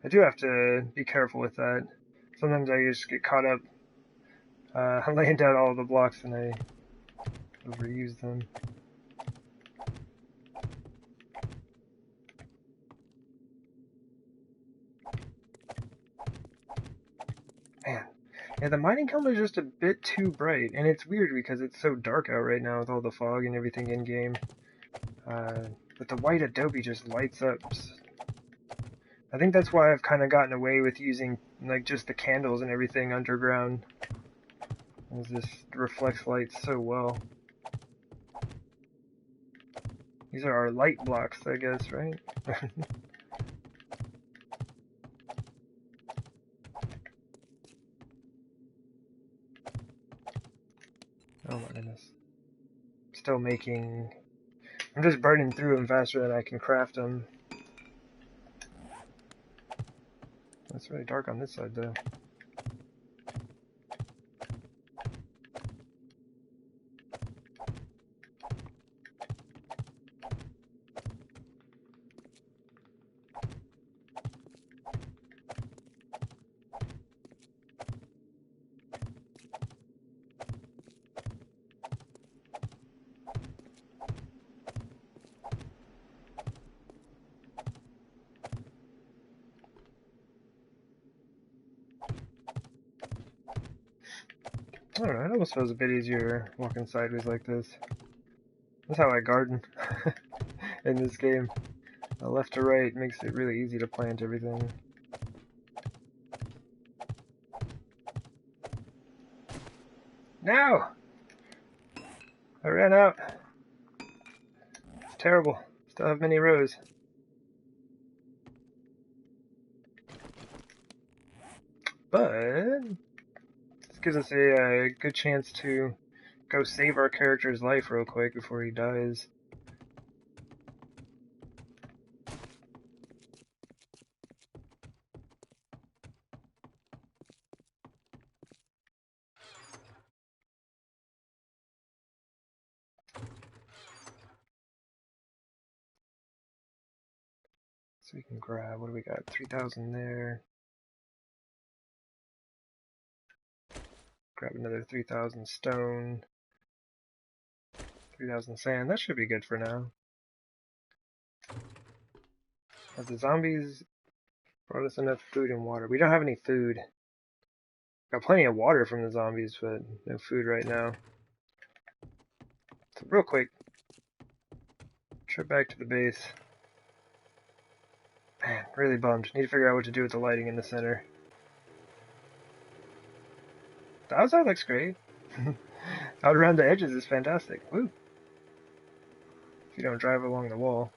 I do have to be careful with that. Sometimes I just get caught up laying down all the blocks and I overuse them. Man, yeah, the mining helmet is just a bit too bright, and it's weird because it's so dark out right now with all the fog and everything in game. But the white adobe just lights up. I think that's why I've kind of gotten away with using like just the candles and everything underground, as this reflects light so well. These are our light blocks, I guess, right? Oh my goodness. Still making... I'm just burning through them faster than I can craft them. It's really dark on this side, though. I don't know, it almost feels a bit easier walking sideways like this. That's how I garden in this game. Left to right makes it really easy to plant everything. No! I ran out. It's terrible. Still have many rows. But this gives us a good chance to go save our character's life real quick before he dies. So we can grab, what do we got? 3,000 there. Grab another 3,000 stone. 3,000 sand. That should be good for now. Have the zombies brought us enough food and water? We don't have any food. Got plenty of water from the zombies, but no food right now. So real quick, trip back to the base. Man, really bummed. Need to figure out what to do with the lighting in the center. The outside looks great. Out around the edges is fantastic. Woo! If you don't drive along the wall.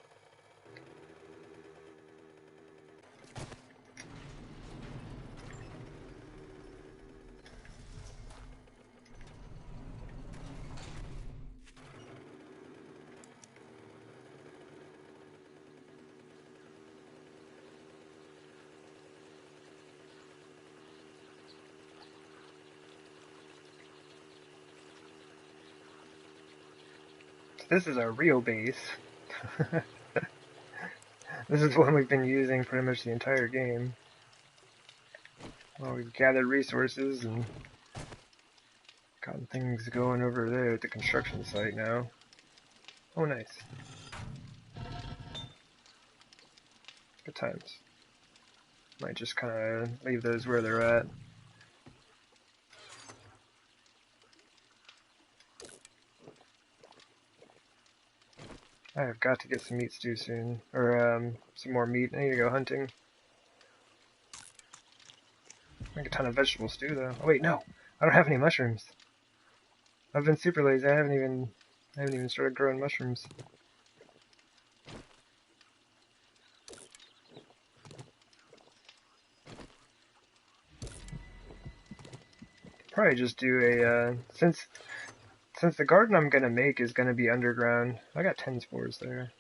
This is our real base. This is one we've been using pretty much the entire game. Well, we've gathered resources and gotten things going over there at the construction site now. Oh, nice. Good times. Might just kind of leave those where they're at. I have got to get some meat stew soon. Or, some more meat. I need to go hunting. Make a ton of vegetable stew, though. Oh, wait, no! I don't have any mushrooms. I've been super lazy. I haven't even started growing mushrooms. Probably just do a, since the garden I'm gonna make is gonna be underground. I got 10 spores there.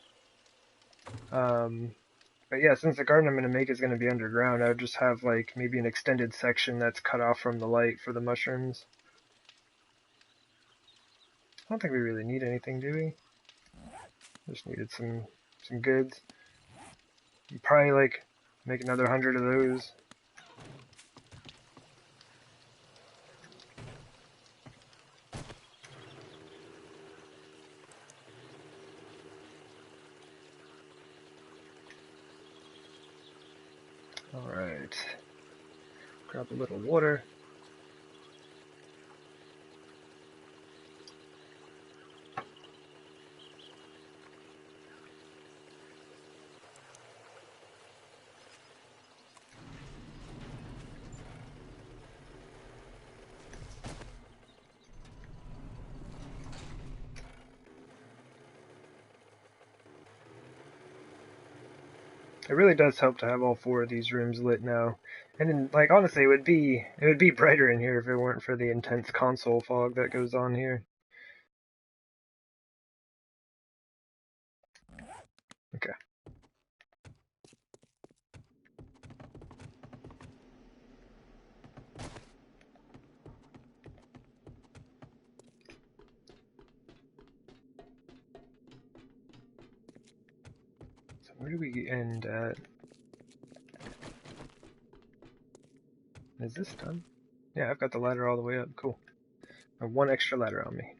But yeah, since the garden I'm gonna make is gonna be underground, I would just have like maybe an extended section that's cut off from the light for the mushrooms. I don't think we really need anything, do we? Just needed some goods. Probably like make another 100 of those. Alright. Grab a little water. It really does help to have all 4 of these rooms lit now. And then, like, honestly, it would be brighter in here if it weren't for the intense console fog that goes on here. Okay. So where do we end at? Is this done? Yeah, I've got the ladder all the way up. Cool. I have 1 extra ladder on me.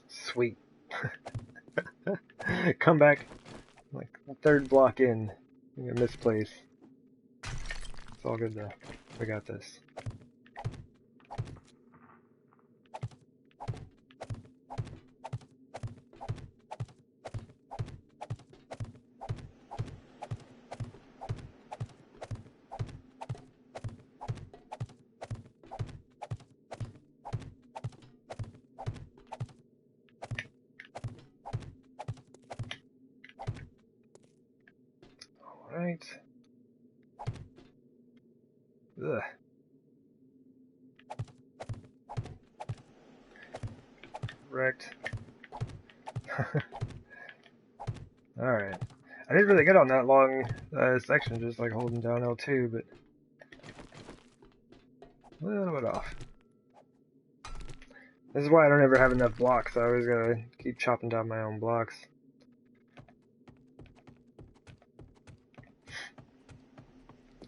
Sweet. Come back. Like, the 3rd block in. I'm gonna misplace. It's all good though. We got this. Alright. Ugh. Wrecked. Alright. I didn't really get on that long section, just like holding down L2, but a little bit off. This is why I don't ever have enough blocks. I always gotta keep chopping down my own blocks.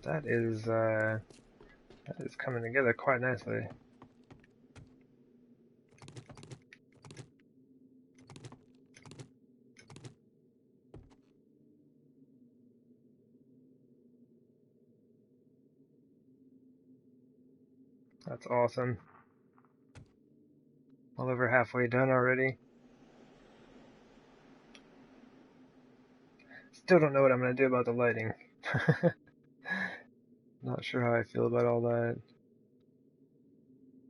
That is coming together quite nicely. That's awesome. Well over halfway done already. Still don't know what I'm going to do about the lighting. Not sure how I feel about all that.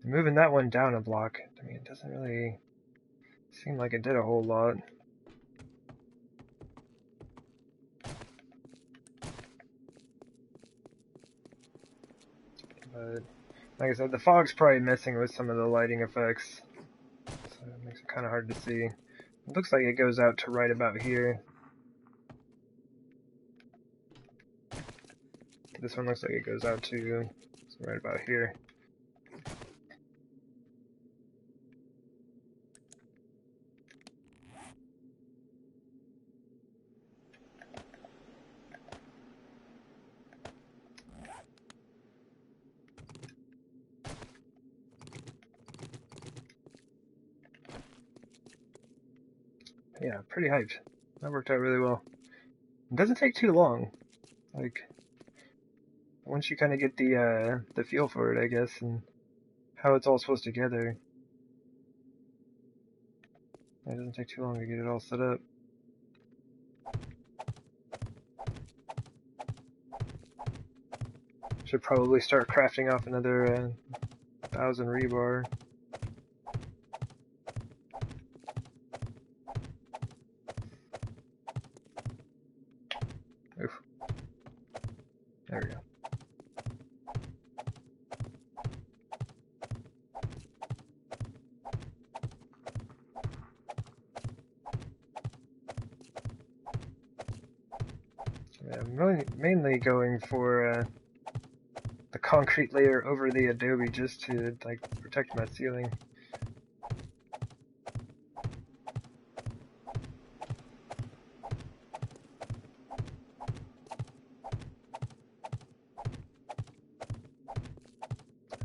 Moving that one down a block, I mean, it doesn't really seem like it did a whole lot. But, like I said, the fog's probably messing with some of the lighting effects. So it makes it kind of hard to see. It looks like it goes out to right about here. This one looks like it goes out to right about here. Yeah, pretty hyped. That worked out really well. It doesn't take too long. Like, once you kind of get the feel for it, I guess, and how it's all supposed to gather, it doesn't take too long to get it all set up. Should probably start crafting off another 1,000 rebar. Oof. There we go. Yeah, I'm really mainly going for the concrete layer over the adobe just to like protect my ceiling.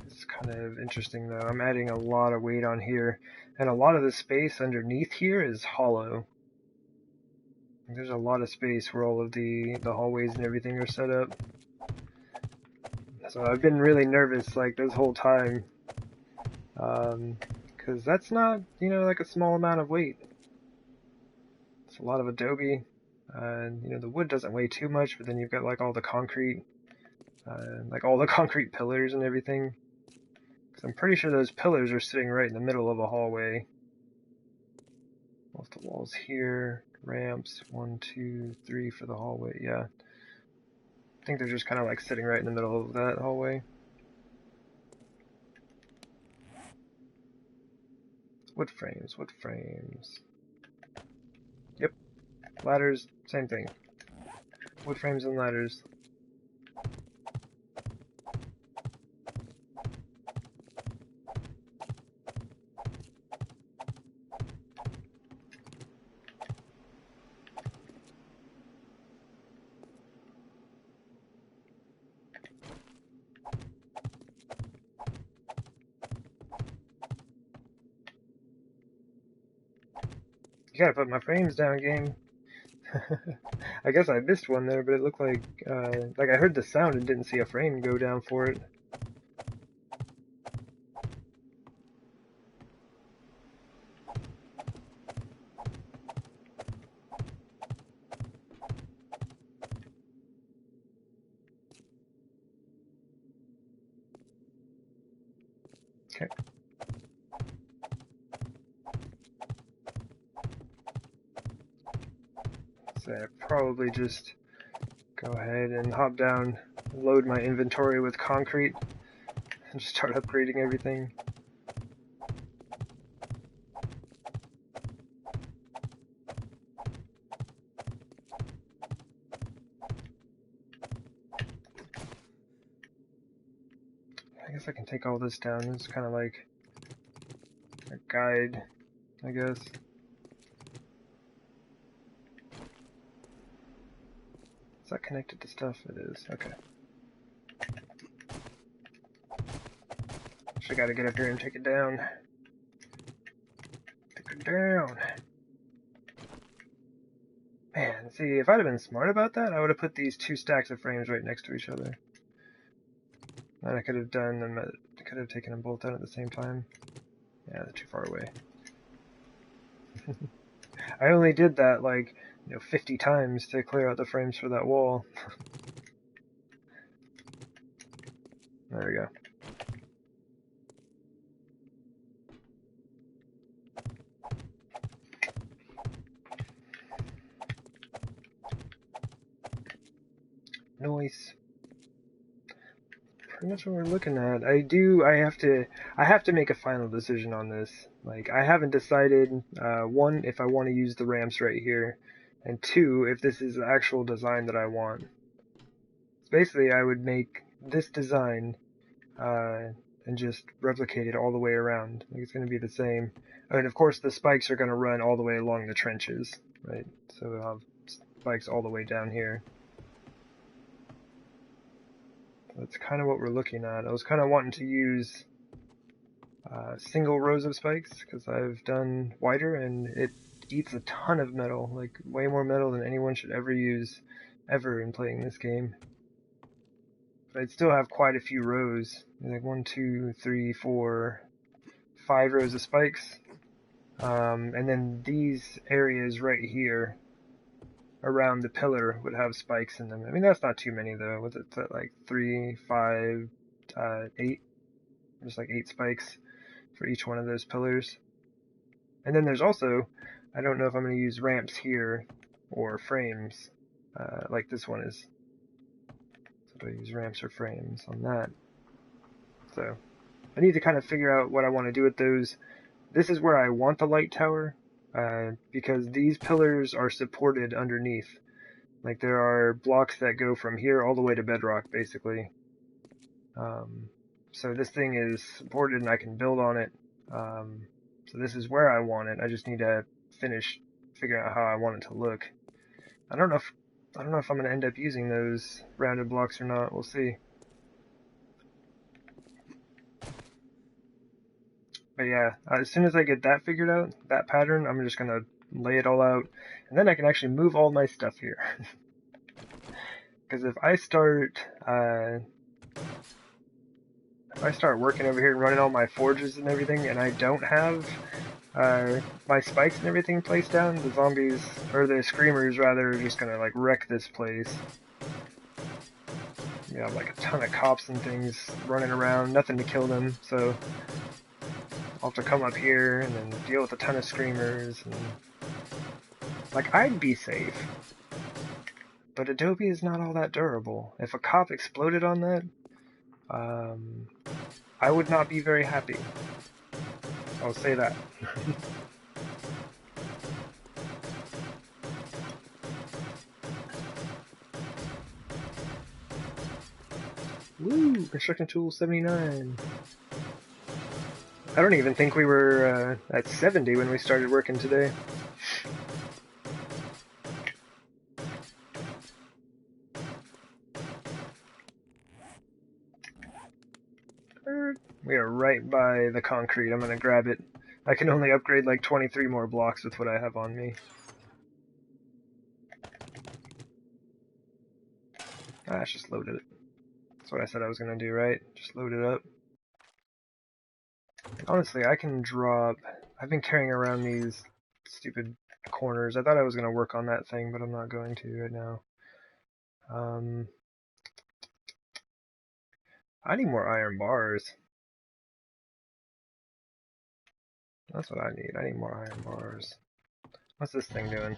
It's kind of interesting though. I'm adding a lot of weight on here, and a lot of the space underneath here is hollow. There's a lot of space where all of the hallways and everything are set up. So I've been really nervous like this whole time. Because that's not, like a small amount of weight. It's a lot of adobe. And, the wood doesn't weigh too much, but then you've got like all the concrete, like all the concrete pillars and everything. Because I'm pretty sure those pillars are sitting right in the middle of a hallway. Off the walls here, ramps, 1, 2, 3 for the hallway, yeah. I think they're just kind of like sitting right in the middle of that hallway. Wood frames, wood frames. Yep, ladders, same thing. Wood frames and ladders. You gotta put my frames down, game. I guess I missed one there, but it looked like I heard the sound and didn't see a frame go down for it. Okay. So I probably just go ahead and hop down, load my inventory with concrete, and just start upgrading everything. I guess I can take all this down. It's kind of like a guide, I guess. Is that connected to stuff? It is. Okay. So I gotta get up here and take it down. Take it down. Man, see, if I'd have been smart about that, I would have put these 2 stacks of frames right next to each other. And I could have done them. I could have taken them both out at the same time. Yeah, they're too far away. I only did that like 50 times to clear out the frames for that wall. There we go. Noise. Pretty much what we're looking at. I have to make a final decision on this. Like, I haven't decided, one, if I want to use the ramps right here, and two, if this is the actual design that I want. So basically, I would make this design, and just replicate it all the way around. Like, it's going to be the same. And of course, the spikes are going to run all the way along the trenches, right? So we'll have spikes all the way down here. That's kind of what we're looking at. I was kind of wanting to use single rows of spikes because I've done wider and it eats a ton of metal, like way more metal than anyone should ever use ever in playing this game. But I'd still have quite a few rows, like 1, 2, 3, 4, 5 rows of spikes. And then these areas right here around the pillar would have spikes in them. I mean, that's not too many though. What's it, like 3, 5, 8? Just like 8 spikes for each one of those pillars. And then there's also, I don't know if I'm going to use ramps here or frames, like this one is. So do I use ramps or frames on that? So I need to kind of figure out what I want to do with those. This is where I want the light tower, because these pillars are supported underneath. Like there are blocks that go from here all the way to bedrock, basically. So this thing is supported and I can build on it. So this is where I want it. I just need to finish figuring out how I want it to look. I don't know if I'm going to end up using those rounded blocks or not. We'll see. But yeah, as soon as I get that figured out, that pattern, I'm just going to lay it all out. And then I can actually move all my stuff here. Because if I start working over here and running all my forges and everything, and I don't have my spikes and everything placed down, the zombies, or the screamers rather, are just gonna like wreck this place. You have like a ton of cops and things running around, nothing to kill them, so I'll have to come up here and then deal with a ton of screamers, and like, I'd be safe. But Adobe is not all that durable. If a cop exploded on that, I would not be very happy. I'll say that. Woo! Construction tool 79. I don't even think we were at 70 when we started working today. We are right by the concrete. I'm gonna grab it. I can only upgrade like 23 more blocks with what I have on me. I just loaded it. That's what I said I was gonna do, right? Just load it up. Honestly, I can drop... I've been carrying around these stupid corners. I thought I was gonna work on that thing, but I'm not going to right now. I need more iron bars. That's what I need. I need more iron bars. What's this thing doing?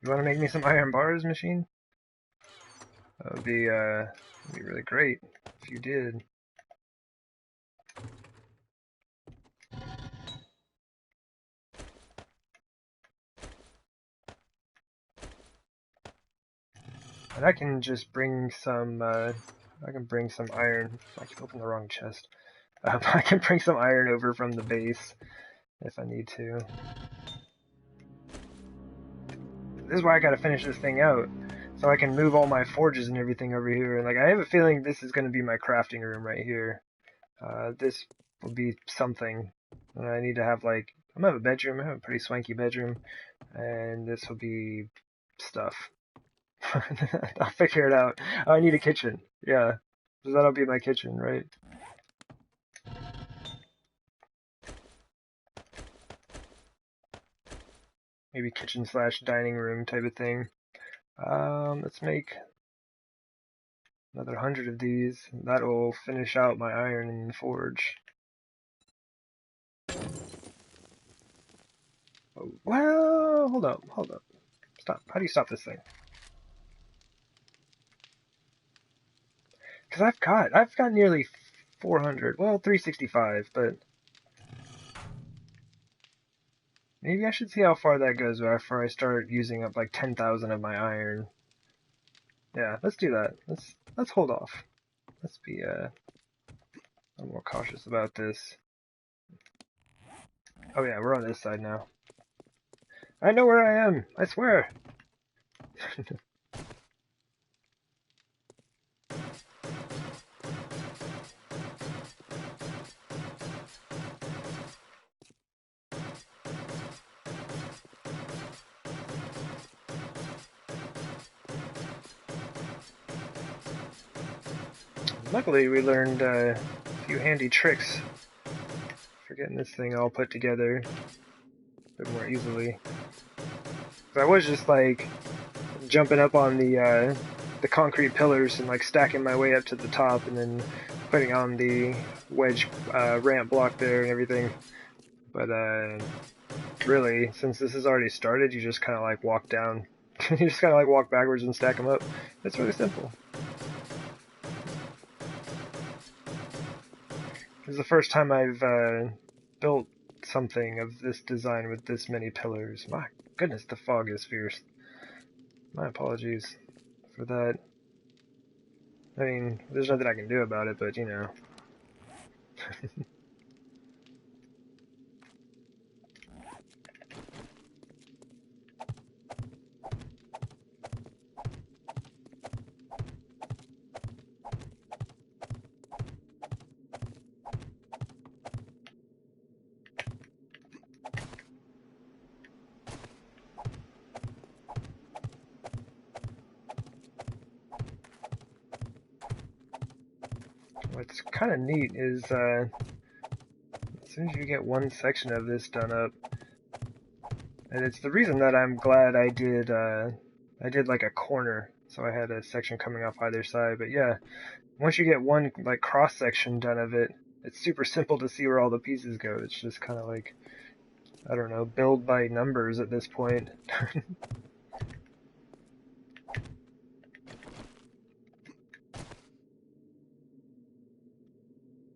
You want to make me some iron bars, machine? That would be really great if you did. And I can just bring some, I can bring some iron. I keep opening the wrong chest. I can bring some iron over from the base if I need to. This is why I gotta finish this thing out, so I can move all my forges and everything over here. And like, I have a feeling this is gonna be my crafting room right here. This will be something. And I need to have like, I'm gonna have a bedroom. I have a pretty swanky bedroom, and this will be stuff. I'll figure it out. Oh, I need a kitchen. Yeah, So that'll be my kitchen, right? Maybe kitchen slash dining room type of thing. Let's make another 100 of these. That'll finish out my iron in the forge. Oh, well, hold up. Stop. How do you stop this thing? Because I've got nearly 400. Well, 365, but maybe I should see how far that goes before I start using up like 10,000 of my iron. Yeah, let's do that. Let's hold off. Let's be a little more cautious about this. Oh yeah, we're on this side now. I know where I am. I swear. Luckily, we learned a few handy tricks for getting this thing all put together a bit more easily. So I was just like jumping up on the concrete pillars and like stacking my way up to the top, and then putting on the wedge ramp block there and everything. But really, since this has already started, you just kind of like walk down. You just kind of like walk backwards and stack them up. It's really simple. This is the first time I've built something of this design with this many pillars. My goodness, the fog is fierce. My apologies for that. I mean, there's nothing I can do about it, but you know. What's kind of neat is as soon as you get one section of this done up, and it's the reason that I'm glad I did like a corner, so I had a section coming off either side. But yeah, once you get one like cross section done of it, it's super simple to see where all the pieces go. It's just kind of like, I don't know, build by numbers at this point.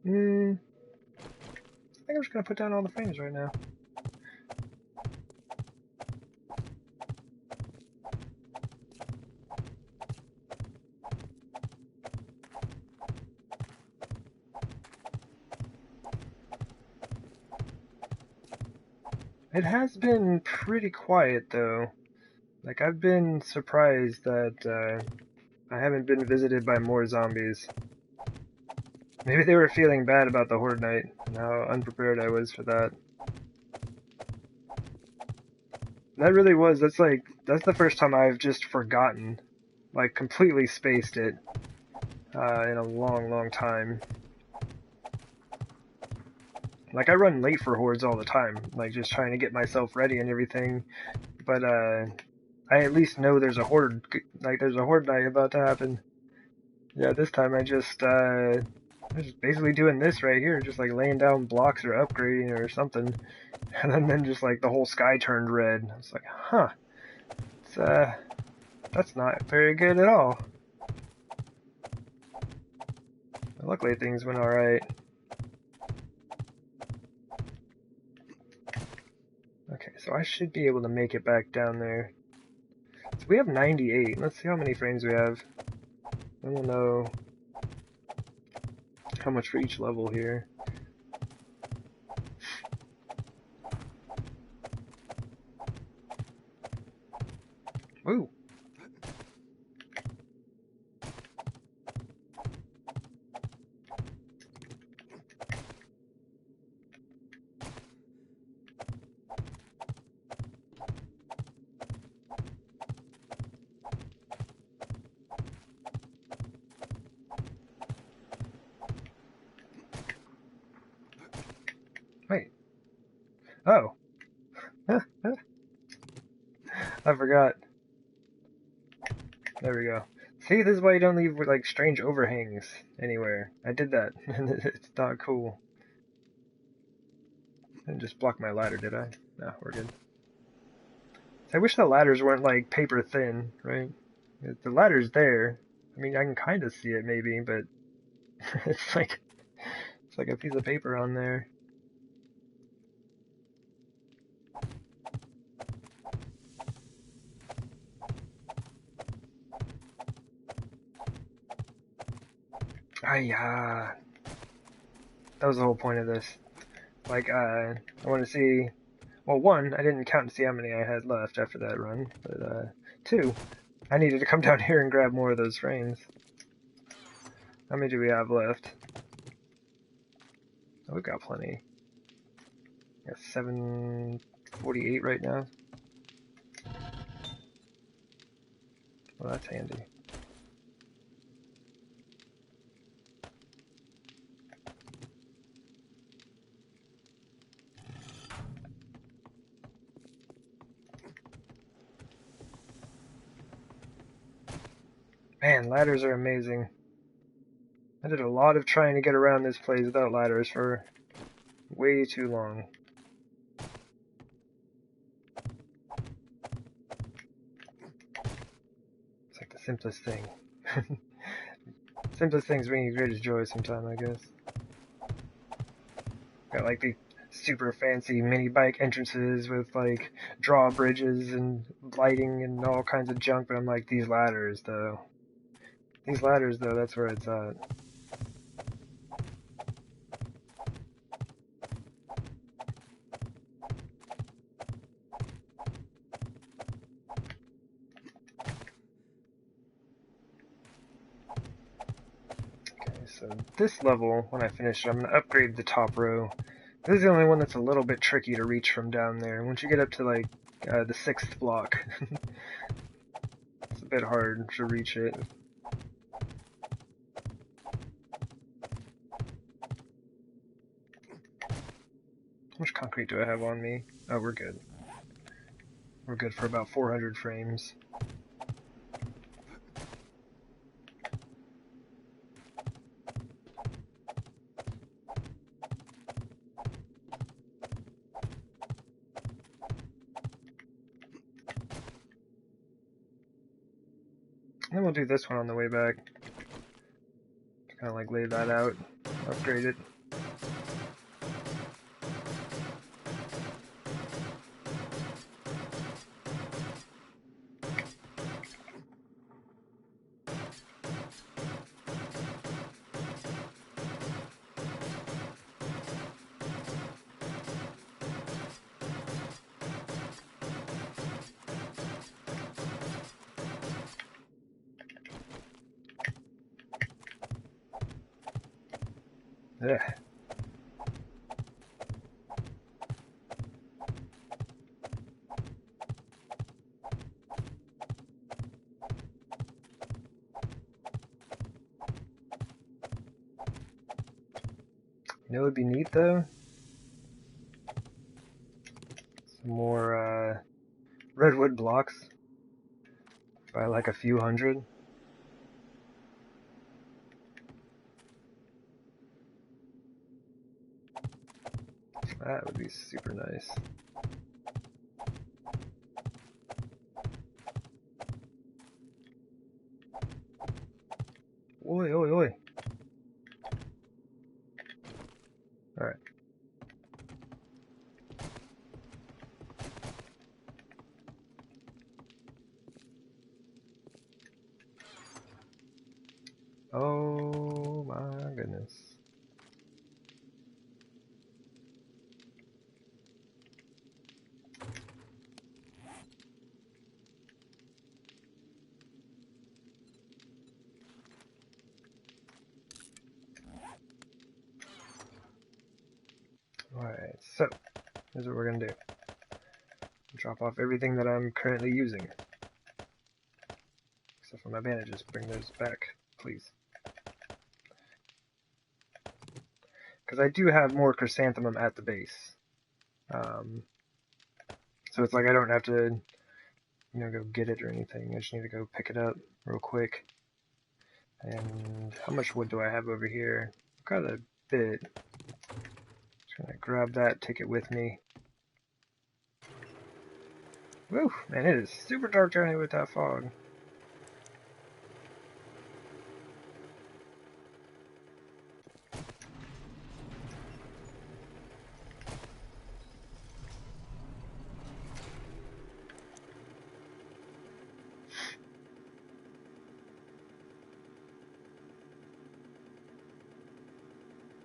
I think I'm just gonna put down all the frames right now. It has been pretty quiet though. Like, I've been surprised that I haven't been visited by more zombies. Maybe they were feeling bad about the Horde Night and how unprepared I was for that. That really was, that's the first time I've just forgotten, like completely spaced it, in a long time. Like, I run late for Hordes all the time, like just trying to get myself ready and everything, but I at least know there's a Horde Night about to happen. Yeah, this time I was just basically doing this right here, just like laying down blocks or upgrading or something, and then just like the whole sky turned red. I was like, huh, it's that's not very good at all. But luckily things went alright. Okay, so I should be able to make it back down there. So we have 98. Let's see how many frames we have. Then we'll know how much for each level here. Woo! Wait. Oh. I forgot. There we go. See, this is why you don't leave like strange overhangs anywhere. I did that. It's not cool. I didn't just block my ladder, did I? No, we're good. I wish the ladders weren't like paper thin, right? The ladder's there. I mean, I can kind of see it maybe, but it's like a piece of paper on there. Ah, that was the whole point of this. Like, I want to see. Well, one, I didn't count to see how many I had left after that run, but two, I needed to come down here and grab more of those frames. How many do we have left? Oh, we've got plenty. Got 748 right now. Well, that's handy. Man, ladders are amazing. I did a lot of trying to get around this place without ladders for way too long. It's like the simplest thing. Simplest things bring you greatest joy sometimes, I guess. Got like the super fancy mini bike entrances with like drawbridges and lighting and all kinds of junk, but I'm like, these ladders though, that's where it's at. Okay, so this level, when I finish it, I'm going to upgrade the top row. This is the only one that's a little bit tricky to reach from down there. Once you get up to like the 6th block, it's a bit hard to reach it. How much concrete do I have on me? Oh, we're good. We're good for about 400 frames. And then we'll do this one on the way back. Kind of like lay that out, upgrade it. Ugh. You know what would be neat though? Some more redwood blocks by like a few hundred. That would be super nice. Oi, oi, oi. Alright. Oh my goodness. Alright, so here's what we're gonna do. Drop off everything that I'm currently using. Except for my bandages. Bring those back, please. because I do have more chrysanthemum at the base. So it's like I don't have to, go get it or anything. I just need to go pick it up real quick. And how much wood do I have over here? I've got a bit. Just gonna grab that, take it with me. Woo, man, it is super dark down here with that fog.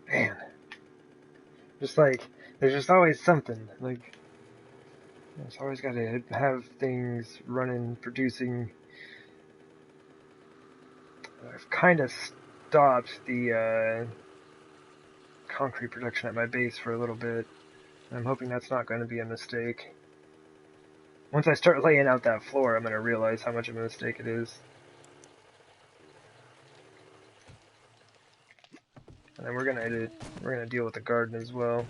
Man, just like, there's just always something. Like, it's always got to have things running, producing. I've kind of stopped the concrete production at my base for a little bit. I'm hoping that's not going to be a mistake. Once I start laying out that floor, I'm going to realize how much of a mistake it is. And then we're gonna deal with the garden as well.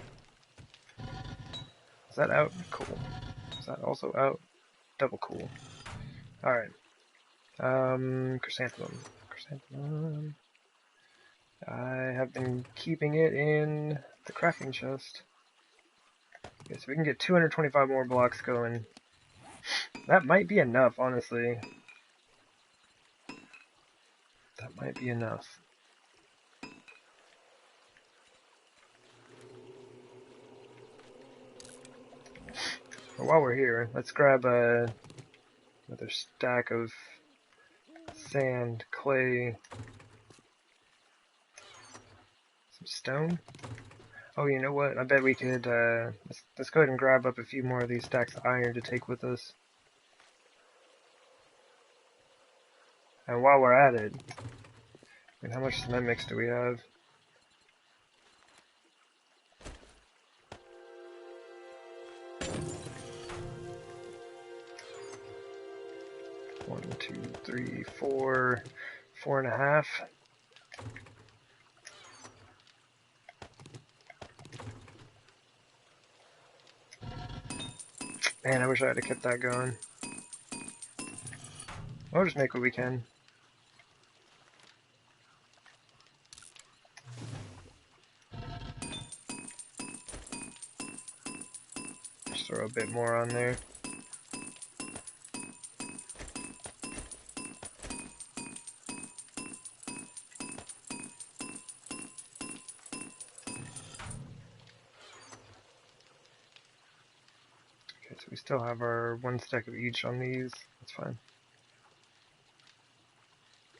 Is that out? Cool. Is that also out? Double cool. Alright. Chrysanthemum. Chrysanthemum. I have been keeping it in the crafting chest. Okay, so we can get 225 more blocks going. That might be enough, honestly. That might be enough. But while we're here, let's grab another stack of sand, clay, some stone. Oh, you know what? I bet we could, let's go ahead and grab up a few more of these stacks of iron to take with us. And while we're at it, I mean, how much cement mix do we have? One, two, three, four, 4.5. Man, I wish I had kept that going. We'll just make what we can. Just throw a bit more on there. Okay, so we still have our one stack of each on these. That's fine.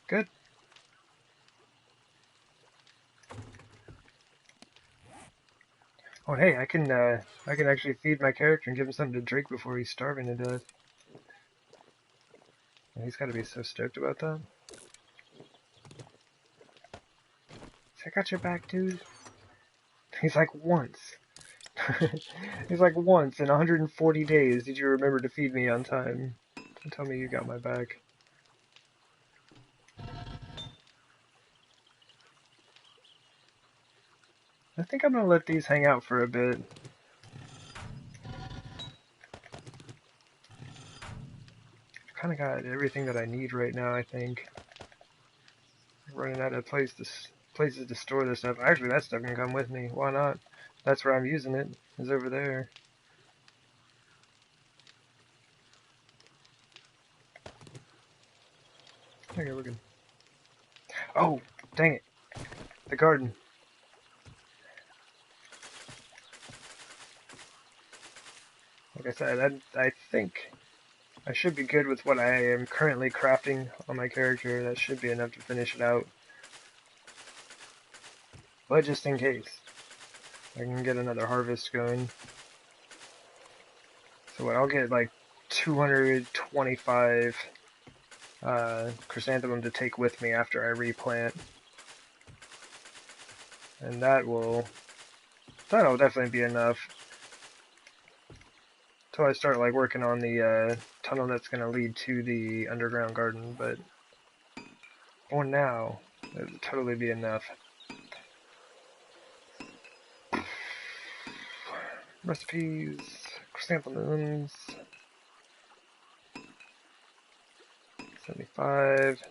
Good. Oh, hey, I can actually feed my character and give him something to drink before he's starving to death. And he's got to be so stoked about that. I got your back, dude. He's like, once. He's like, once in 140 days did you remember to feed me on time. Don't tell me you got my back. I think I'm gonna let these hang out for a bit. Kind of got everything that I need right now, I think. Running out of places to store this stuff. Actually, that stuff can come with me. Why not? That's where I'm using it, is over there. Okay, we're good. Oh, dang it. The garden. Like I said, I think I should be good with what I am currently crafting on my character. That should be enough to finish it out. But just in case, I can get another harvest going. So what, I'll get like 225 chrysanthemum to take with me after I replant. And that'll definitely be enough. Until I start like working on the tunnel that's going to lead to the underground garden, but for now, it'll totally be enough. Recipes, chrysanthemums, 75.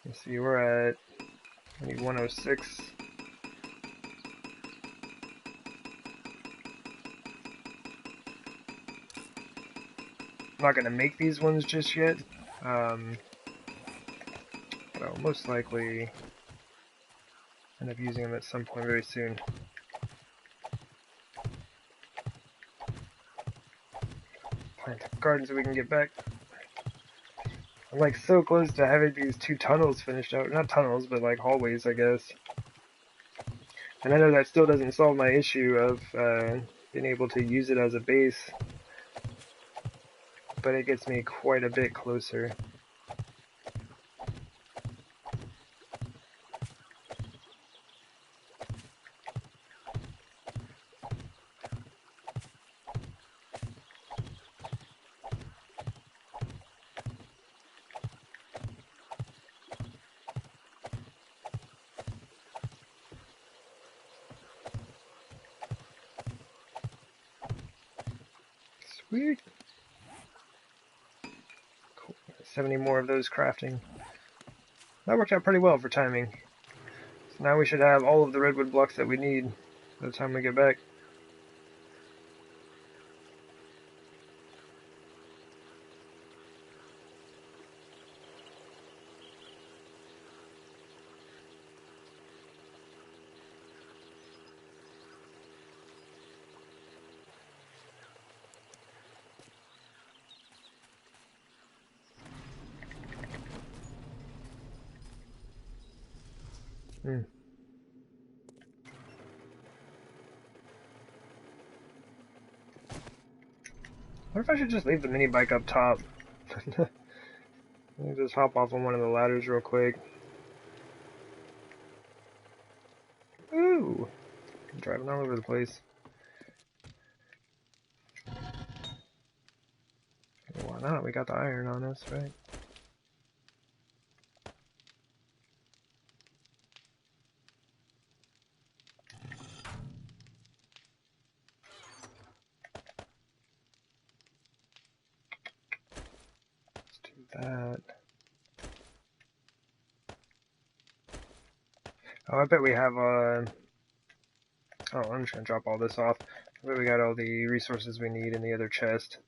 Let's see, we're at, I need 106. I'm not going to make these ones just yet, but I'll most likely end up using them at some point very soon. Plant gardens so we can get back. I'm like so close to having these 2 tunnels finished out. Not tunnels, but like hallways, I guess. And I know that still doesn't solve my issue of being able to use it as a base, but it gets me quite a bit closer. Sweet. Cool. 70 more of those crafting. That worked out pretty well for timing. So now we should have all of the redwood blocks that we need by the time we get back. I wonder if I should just leave the mini bike up top. Let me just hop off on one of the ladders real quick. Ooh! I'm driving all over the place. Why not? We got the iron on us, right? Let's do that. Oh, I bet we have, oh, I'm just gonna drop all this off. I bet we got all the resources we need in the other chest,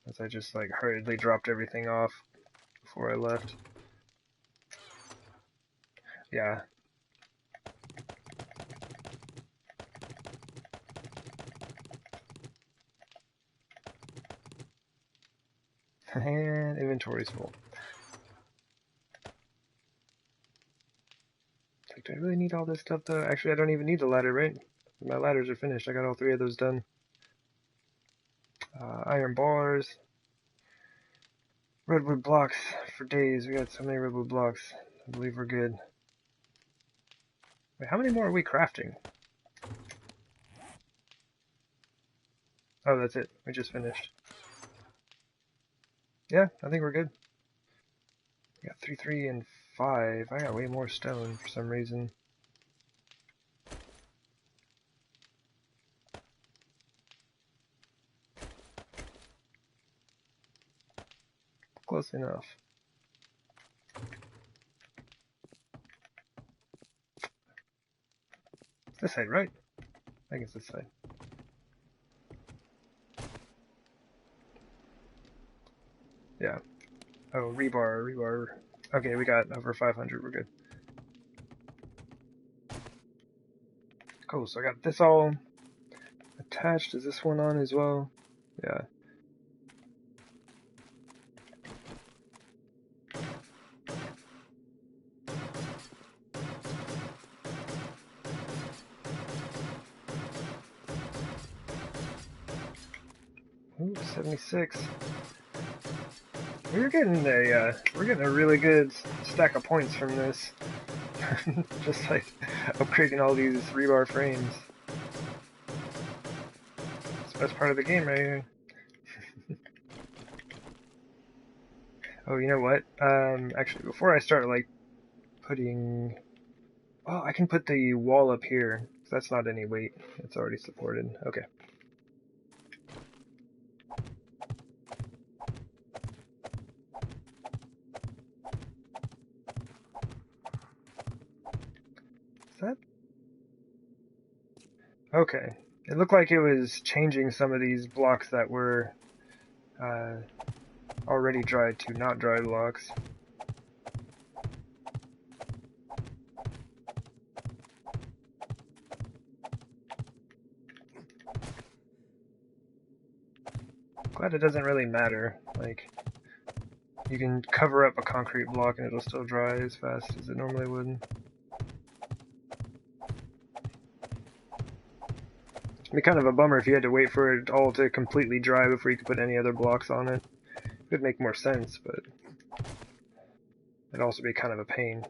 as I just, like, hurriedly dropped everything off before I left. Yeah. And inventory's full. Like, do I really need all this stuff, though? Actually, I don't even need the ladder, right? My ladders are finished. I got all 3 of those done. Iron bars. Redwood blocks for days. We got so many redwood blocks. I believe we're good. Wait, how many more are we crafting? Oh, that's it. We just finished. Yeah, I think we're good. We got 3, 3, and 5. I got way more stone for some reason. Close enough. This side, right? I think it's this side. Yeah. Oh, rebar. Okay, we got over 500. We're good. Cool, so I got this all attached. Is this one on as well? Yeah. Ooh, 76. We're getting a really good stack of points from this. Just like upgrading all these rebar frames. It's the best part of the game right here. Oh, you know what? Actually, before I start like putting, oh, I can put the wall up here. That's not any weight. It's already supported. Okay. Okay. It looked like it was changing some of these blocks that were already dried to not dry blocks. Glad it doesn't really matter. Like, you can cover up a concrete block and it'll still dry as fast as it normally would. It'd be kind of a bummer if you had to wait for it all to completely dry before you could put any other blocks on it. It would make more sense, but it'd also be kind of a pain.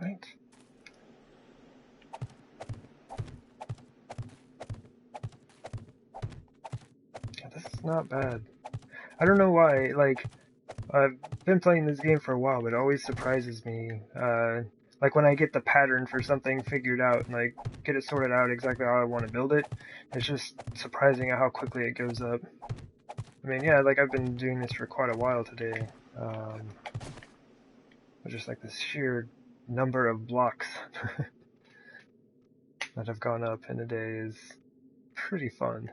Right. Yeah, this is not bad. I don't know why, like, I've been playing this game for a while, but it always surprises me. Like when I get the pattern for something figured out and like get it sorted out exactly how I want to build it, it's just surprising how quickly it goes up. I mean, yeah, like I've been doing this for quite a while today. But just like the sheer number of blocks that have gone up in a day is pretty fun.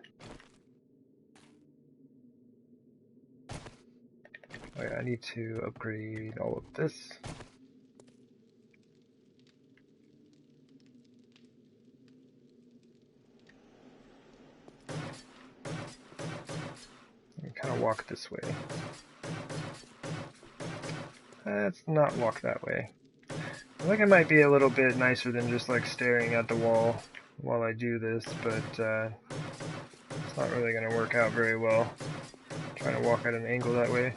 Oh yeah, I need to upgrade all of this. Kind of walk this way. Let's not walk that way. I think it might be a little bit nicer than just like staring at the wall while I do this, but it's not really going to work out very well. I'm trying to walk at an angle that way.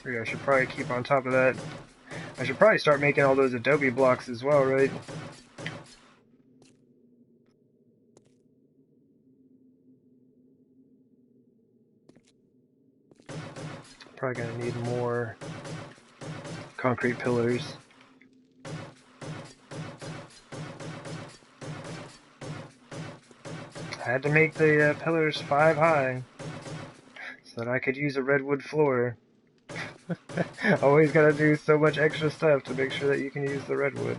I should probably keep on top of that. I should probably start making all those adobe blocks as well, right? Probably gonna need more concrete pillars. I had to make the pillars 5 high so that I could use a redwood floor. Always gotta do so much extra stuff to make sure that you can use the redwood.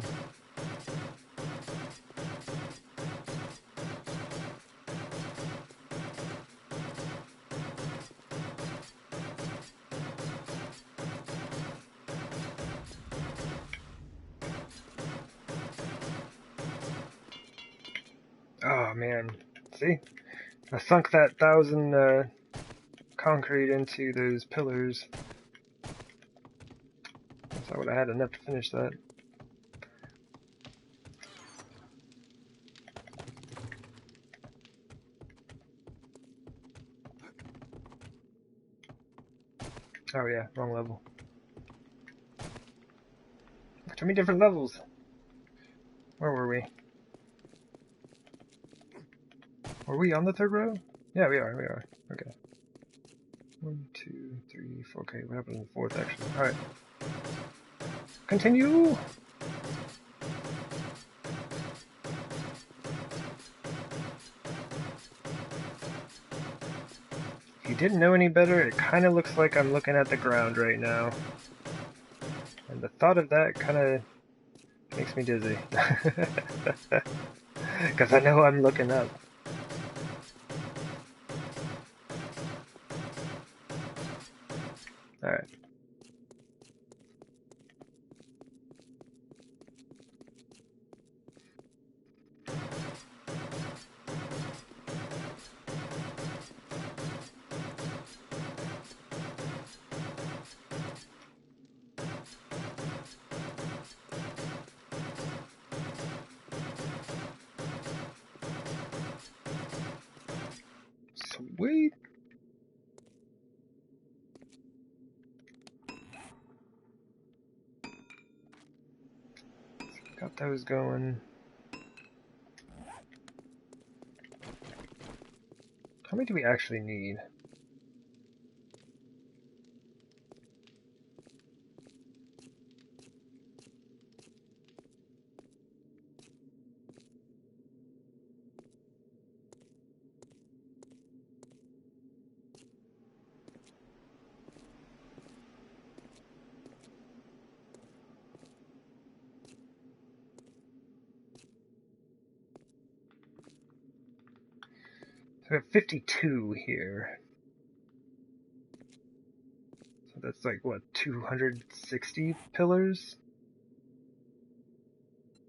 Oh man, see? I sunk that 1,000 concrete into those pillars. So I would have had enough to finish that. Oh yeah, wrong level. Too many different levels. Where were we? Were we on the 3rd row? Yeah, we are. Okay. 1, 2, 3, 4. Okay, what happened in the 4th actually? Alright. Continue! If you didn't know any better, it kind of looks like I'm looking at the ground right now. And the thought of that kind of makes me dizzy. Because I know I'm looking up. Alright. Sweet. Got those going. How many do we actually need? So we have 52 here. So that's like, what, 260 pillars?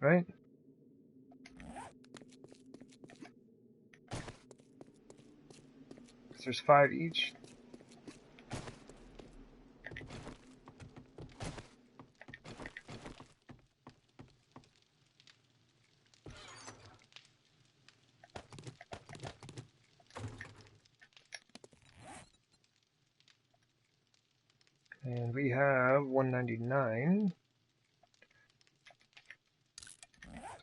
Right? So there's 5 each. And we have 199.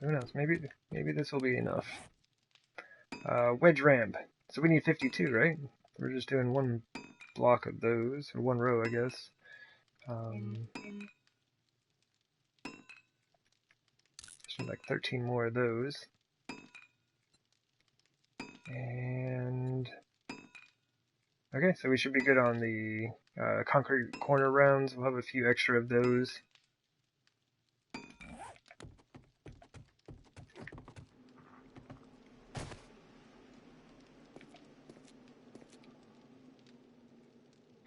So who knows? Maybe this will be enough. Wedge ramp. So we need 52, right? We're just doing one block of those, or one row, I guess. So like 13 more of those. And okay, so we should be good on the concrete corner rounds. We'll have a few extra of those.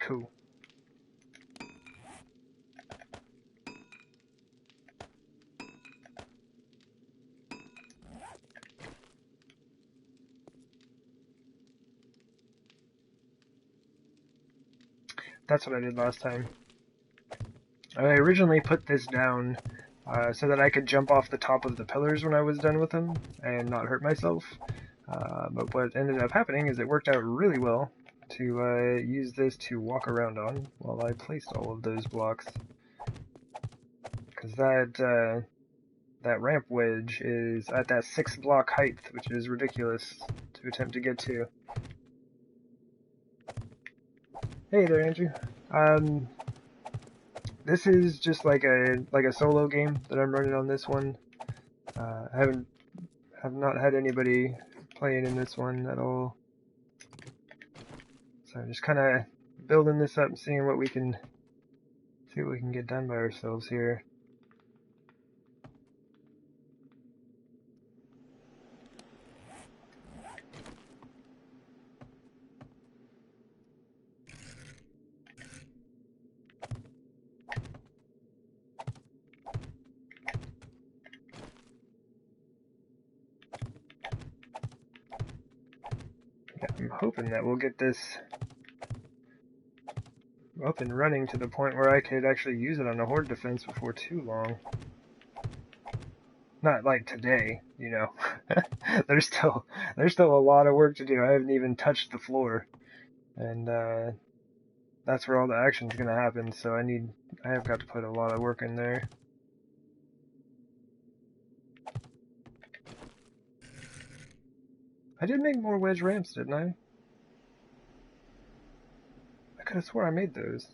Cool. That's what I did last time. I originally put this down so that I could jump off the top of the pillars when I was done with them and not hurt myself. But what ended up happening is it worked out really well to use this to walk around on while I placed all of those blocks. Because that ramp wedge is at that 6 block height, which is ridiculous to attempt to get to. Hey there, Andrew. This is just like a solo game that I'm running on this one. I have not had anybody playing in this one at all. So I'm just kind of building this up and seeing what we can get done by ourselves here. Yeah, I'm hoping that we'll get this up and running to the point where I could actually use it on a horde defense before too long. Not like today, you know. there's still a lot of work to do. I haven't even touched the floor, and that's where all the action's gonna happen. So I have got to put a lot of work in there. I did make more wedge ramps, didn't I? I could have swore I made those.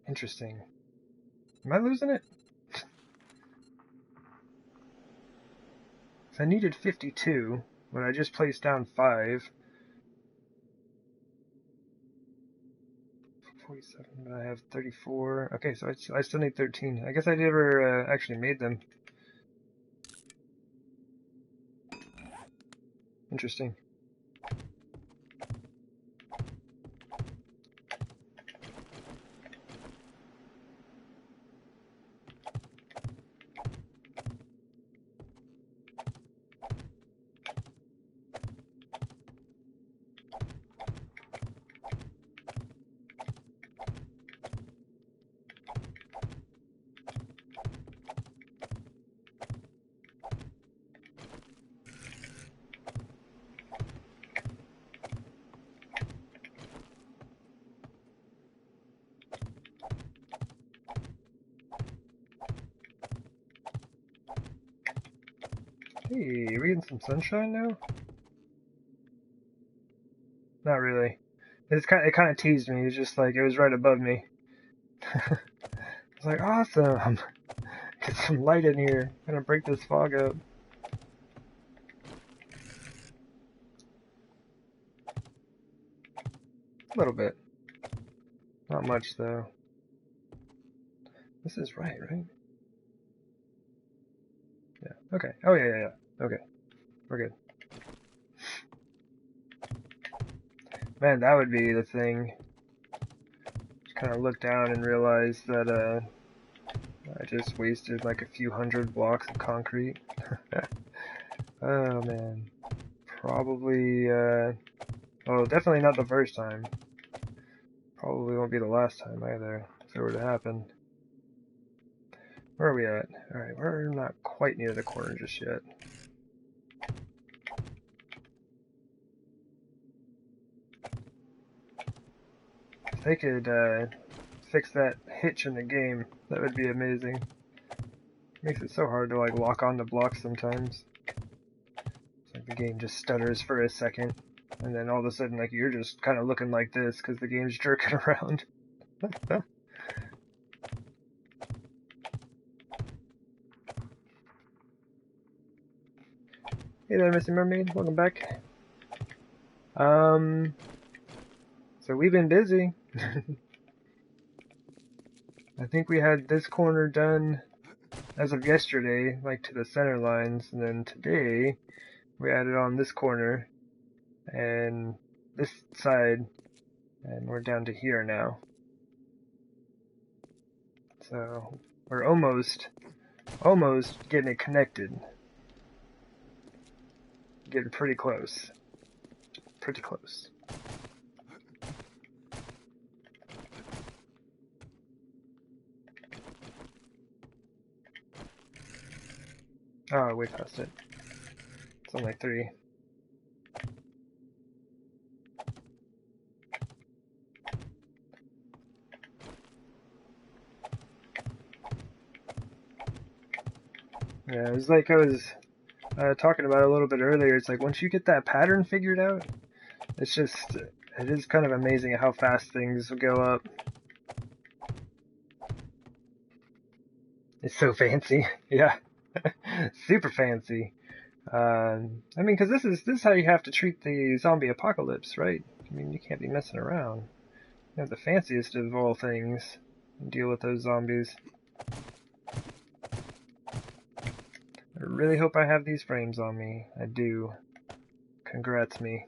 Interesting. Am I losing it? I needed 52, but I just placed down 5. 47, but I have 34. Okay, so I still need 13. I guess I never actually made them. Interesting. Hey, are we getting some sunshine now? Not really. It kind of teased me. It was just like, it was right above me. I was like, awesome! Get some light in here. I'm gonna break this fog up. A little bit. Not much, though. This is right? Yeah. Okay. Oh, yeah. Okay. We're good. Man, that would be the thing. Just kind of look down and realize that, I just wasted like a few hundred blocks of concrete. Oh, man. Probably, well, definitely not the first time. Probably won't be the last time either, if it were to happen. Where are we at? Alright, we're not quite near the corner just yet. If they could fix that hitch in the game, that would be amazing. Makes it so hard to like lock onto blocks sometimes. It's like the game just stutters for a second, and then all of a sudden like you're just kind of looking like this because the game's jerking around. Hey there, Missy Mermaid. Welcome back. So we've been busy. I think we had this corner done as of yesterday, like to the center lines, and then today we added on this corner and this side, and we're down to here now. So we're almost getting it connected. Getting pretty close. Pretty close. Oh, way past it. It's only 3. Yeah, it was like I was talking about a little bit earlier. It's like once you get that pattern figured out, it's just, it is kind of amazing how fast things go up. It's so fancy. Yeah. Super fancy. I mean, because this is how you have to treat the zombie apocalypse, right? I mean, you can't be messing around. You have the fanciest of all things and deal with those zombies. I really hope I have these frames on me. I do. Congrats me.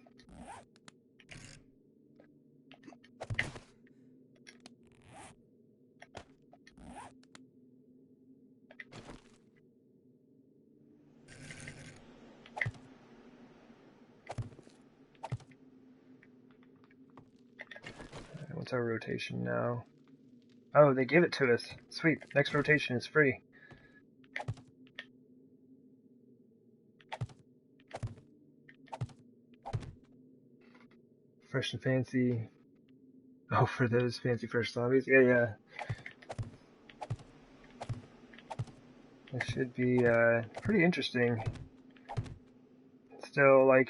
What's our rotation now? Oh, they give it to us. Sweet. Next rotation is free. Fresh and fancy. Oh, for those fancy fresh zombies? Yeah. It should be pretty interesting. Still, I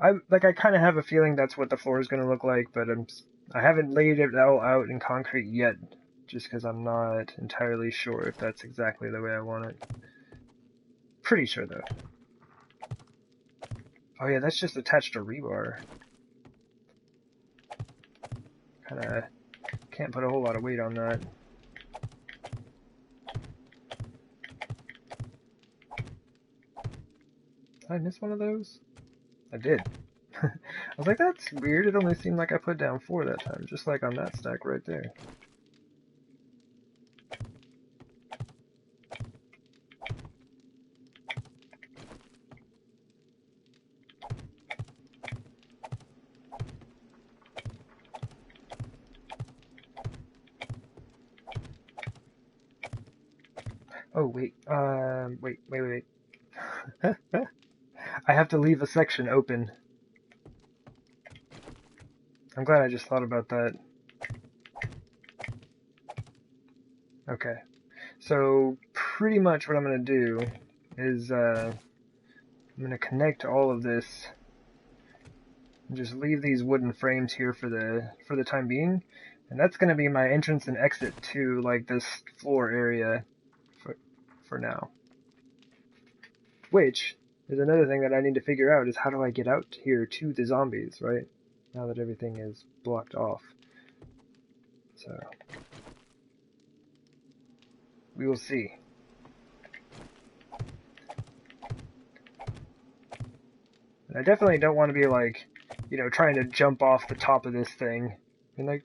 kind of have a feeling that's what the floor is going to look like, but I haven't laid it all out in concrete yet, just because I'm not entirely sure if that's exactly the way I want it. Pretty sure though. Oh yeah, that's just attached to rebar. Kind of Can't put a whole lot of weight on that. Did I miss one of those? I did. I was like, that's weird. It only seemed like I put down 4 that time, just like on that stack right there. Oh, wait. Wait. I have to leave a section open. I'm glad I just thought about that. Okay. So, pretty much what I'm going to do is, I'm going to connect all of this and just leave these wooden frames here for the time being. And that's going to be my entrance and exit to, like, this floor area for now. Which is another thing that I need to figure out, is how do I get out here to the zombies, right? Now that everything is blocked off. So, we will see. And I definitely don't want to be like, you know, trying to jump off the top of this thing and like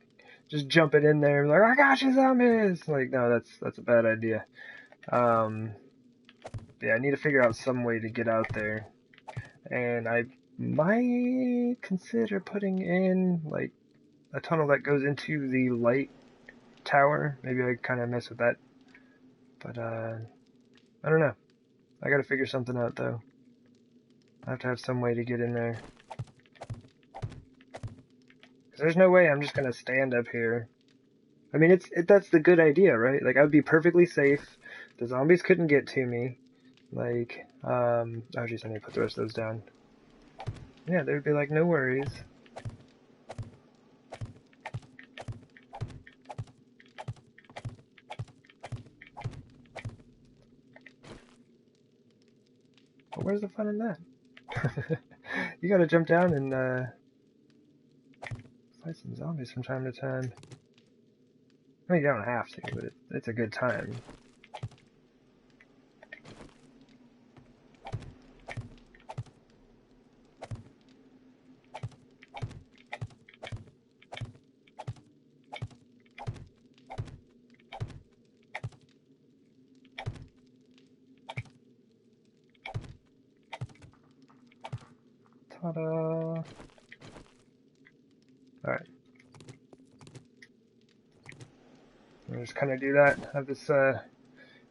just jump it in there and like, I got you, zombies! Like, no, that's a bad idea. Yeah, I need to figure out some way to get out there. And I might consider putting in like a tunnel that goes into the light tower. Maybe I kind of mess with that. But I don't know. I gotta figure something out though. I have to have some way to get in there. Cause there's no way I'm just gonna stand up here. I mean, that's the good idea, right? Like, I would be perfectly safe. The zombies couldn't get to me. Like, oh jeez, I need to put the rest of those down. Yeah, there'd be like no worries. But where's the fun in that? You gotta jump down and fight some zombies from time to time. I mean, you don't have to, but it's a good time. Ta-da! Alright. I'll just kind of do that. Have this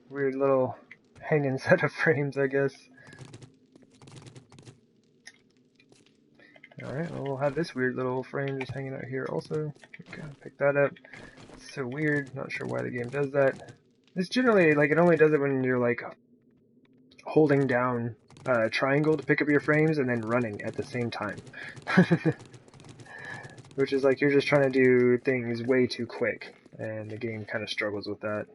weird little hanging set of frames, I guess. Alright, well, we'll have this weird little frame just hanging out here also. Okay, pick that up. It's so weird. Not sure why the game does that. It's generally, like, it only does it when you're, like, holding down triangle to pick up your frames and then running at the same time. Which is like you're just trying to do things way too quick, and the game kind of struggles with that.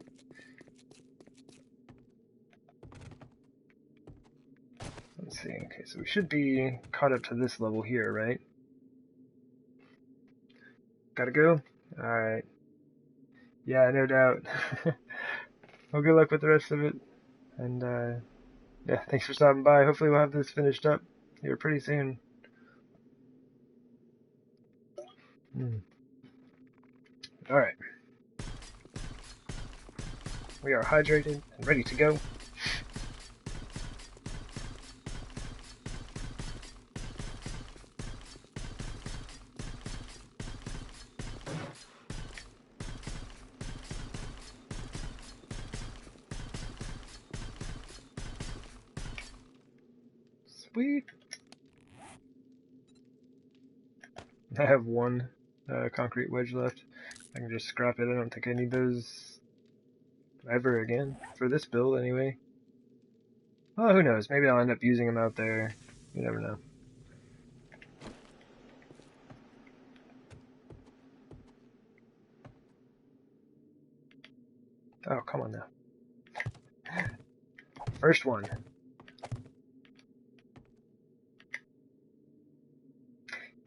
Let's see, okay, so we should be caught up to this level here, right? Gotta go? Alright. Yeah, no doubt. Well, good luck with the rest of it, and yeah, thanks for stopping by. Hopefully we'll have this finished up here pretty soon. Alright. We are hydrated and ready to go. Sweet. I have one concrete wedge left. I can just scrap it. I don't think I need those ever again. For this build, anyway. Well, who knows? Maybe I'll end up using them out there. You never know. Oh, come on now. First one.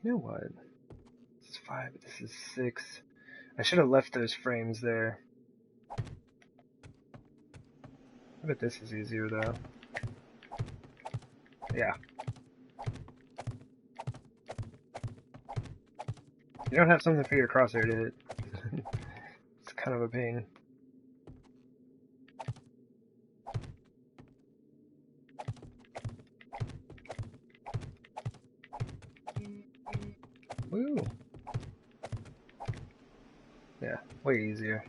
You know what? This is 5, but this is 6. I should have left those frames there. I bet this is easier though. Yeah. You don't have something for your crosshair to hit. It's kind of a pain. Woo! Yeah, way easier.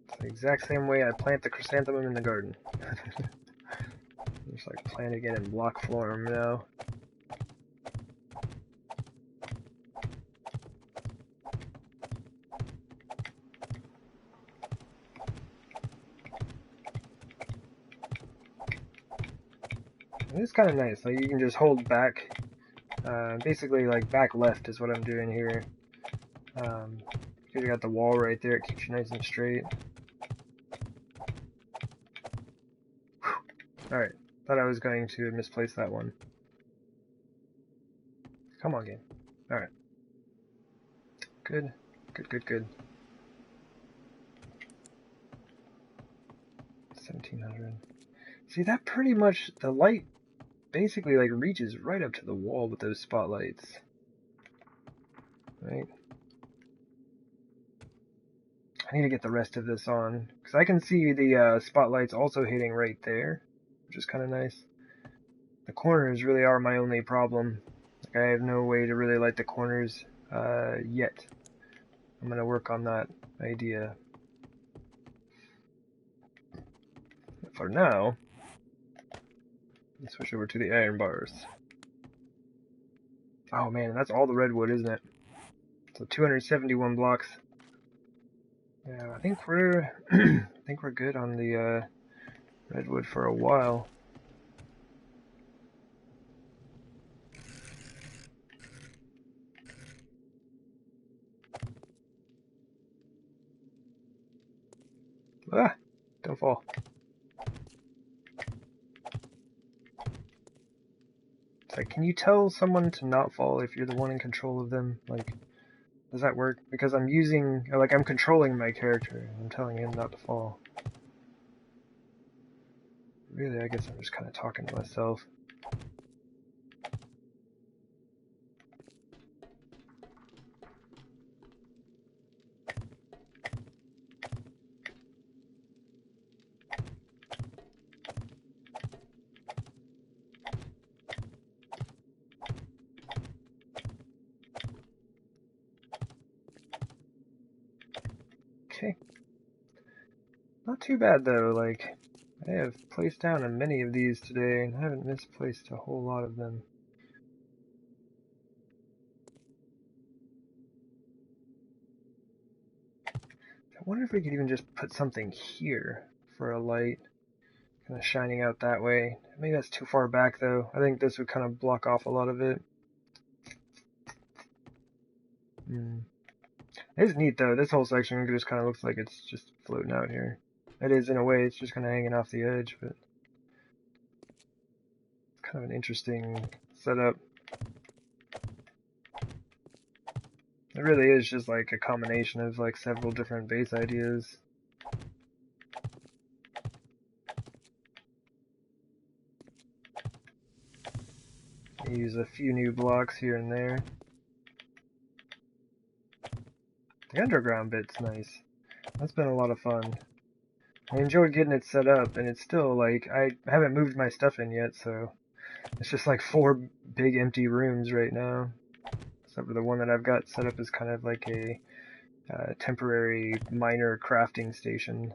It's the exact same way I plant the chrysanthemum in the garden. Just like planting it in block form now. It's kind of nice. Like you can just hold back. Basically, like back left is what I'm doing here. Because you got the wall right there, it keeps you nice and straight. Alright, thought I was going to misplace that one. Come on, game. Alright. Good. Good. 1700. See, that pretty much, the light basically like reaches right up to the wall with those spotlights. Right? I need to get the rest of this on, because I can see the spotlights also hitting right there, which is kind of nice. The corners really are my only problem. Like, I have no way to really light the corners yet. I'm going to work on that idea. For now, let's switch over to the iron bars. Oh man, that's all the redwood, isn't it? So 271 blocks. Yeah, I think we're good on the redwood for a while. Ah, don't fall. It's like, can you tell someone to not fall if you're the one in control of them? Like, does that work? Because I'm using, like, I'm controlling my character. I'm telling him not to fall. Really, I guess I'm just kind of talking to myself. Okay. Not too bad though, like, I have placed down many of these today, and I haven't misplaced a whole lot of them. I wonder if we could even just put something here for a light, kind of shining out that way. Maybe that's too far back though. I think this would kind of block off a lot of it. It's neat though. This whole section just kind of looks like it's just floating out here. It is in a way. It's just kind of hanging off the edge, but it's kind of an interesting setup. It really is just like a combination of like several different base ideas. Use a few new blocks here and there. The underground bit's nice. That's been a lot of fun. I enjoyed getting it set up, and it's still like, I haven't moved my stuff in yet, so it's just like 4 big empty rooms right now. Except for the one that I've got set up as kind of like a temporary minor crafting station.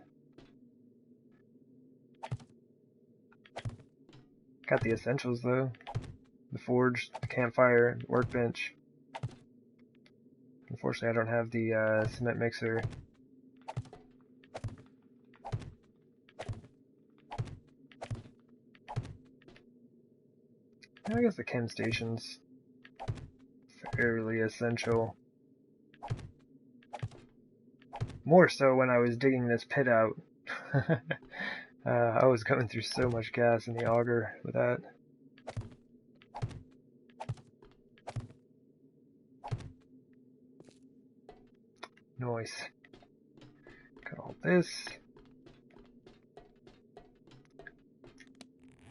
Got the essentials though. The forge, the campfire, workbench. Unfortunately, I don't have the cement mixer. I guess the chem station's fairly essential. More so when I was digging this pit out. I was going through so much gas in the auger with that. Nice. Got all this.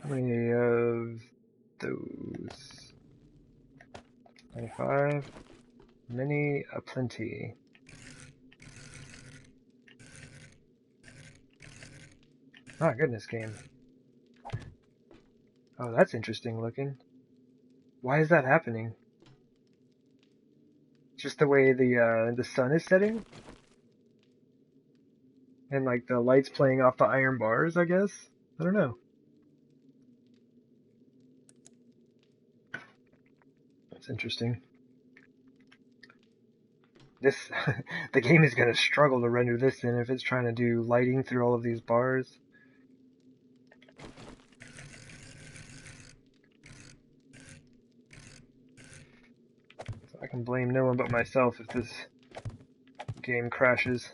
How many of those? 25. Many aplenty. Oh, goodness, game. Oh, that's interesting looking. Why is that happening? Just the way the sun is setting? And like the lights playing off the iron bars, I guess? I don't know. That's interesting. This, the game is gonna struggle to render this in if it's trying to do lighting through all of these bars. So I can blame no one but myself if this game crashes.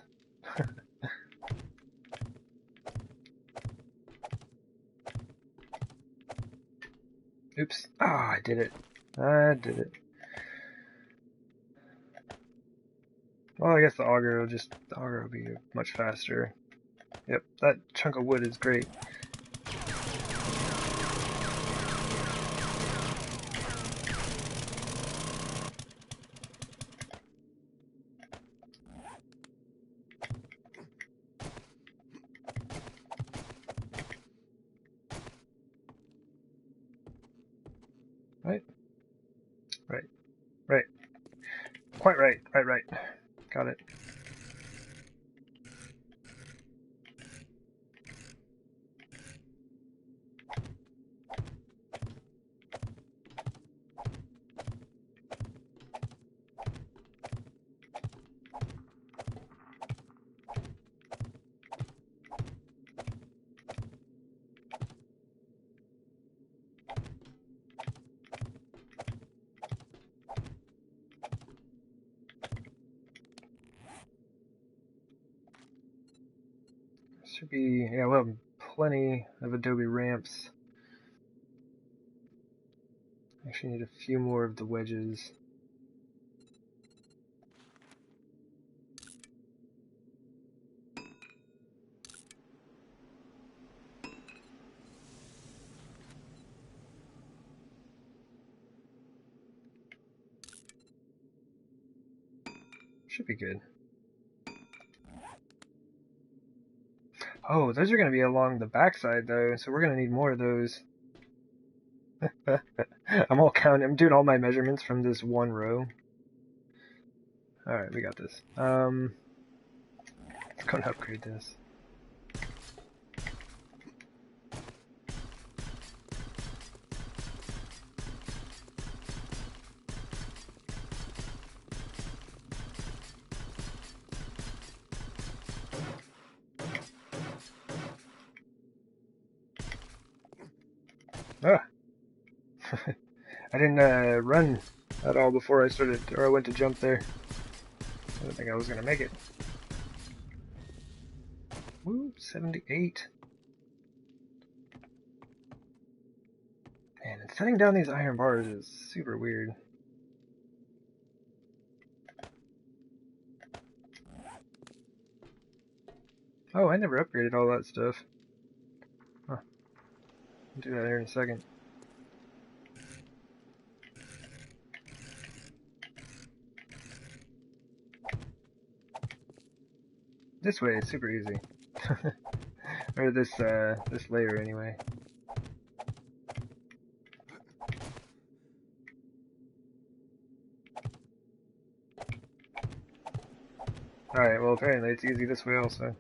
Oops. Ah, I did it. I did it. Well, I guess the auger will be much faster. Yep, that chunk of wood is great. Right? Right. Right. Quite right. Right. Got it. Should be, yeah, we'll have plenty of Adobe ramps. Actually need a few more of the wedges. Should be good. Oh, those are going to be along the backside though, so we're going to need more of those. I'm doing all my measurements from this one row. Alright, we got this. Let's go and upgrade this. Ah! I didn't run at all before I went to jump there. I didn't think I was going to make it. Woo, 78. Man, and setting down these iron bars is super weird. Oh, I never upgraded all that stuff. Huh. I'll do that here in a second. This way is super easy. Or this layer anyway. Alright, well apparently it's easy this way also.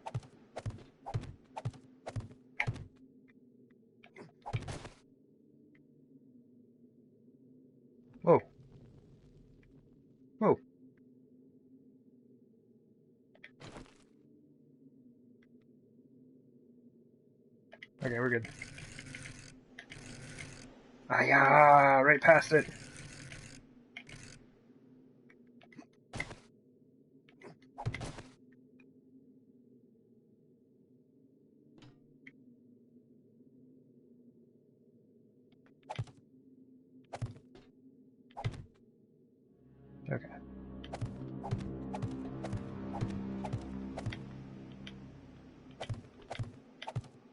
Whoa. Whoa. Okay, we're good. Ah, yeah, right past it. Okay.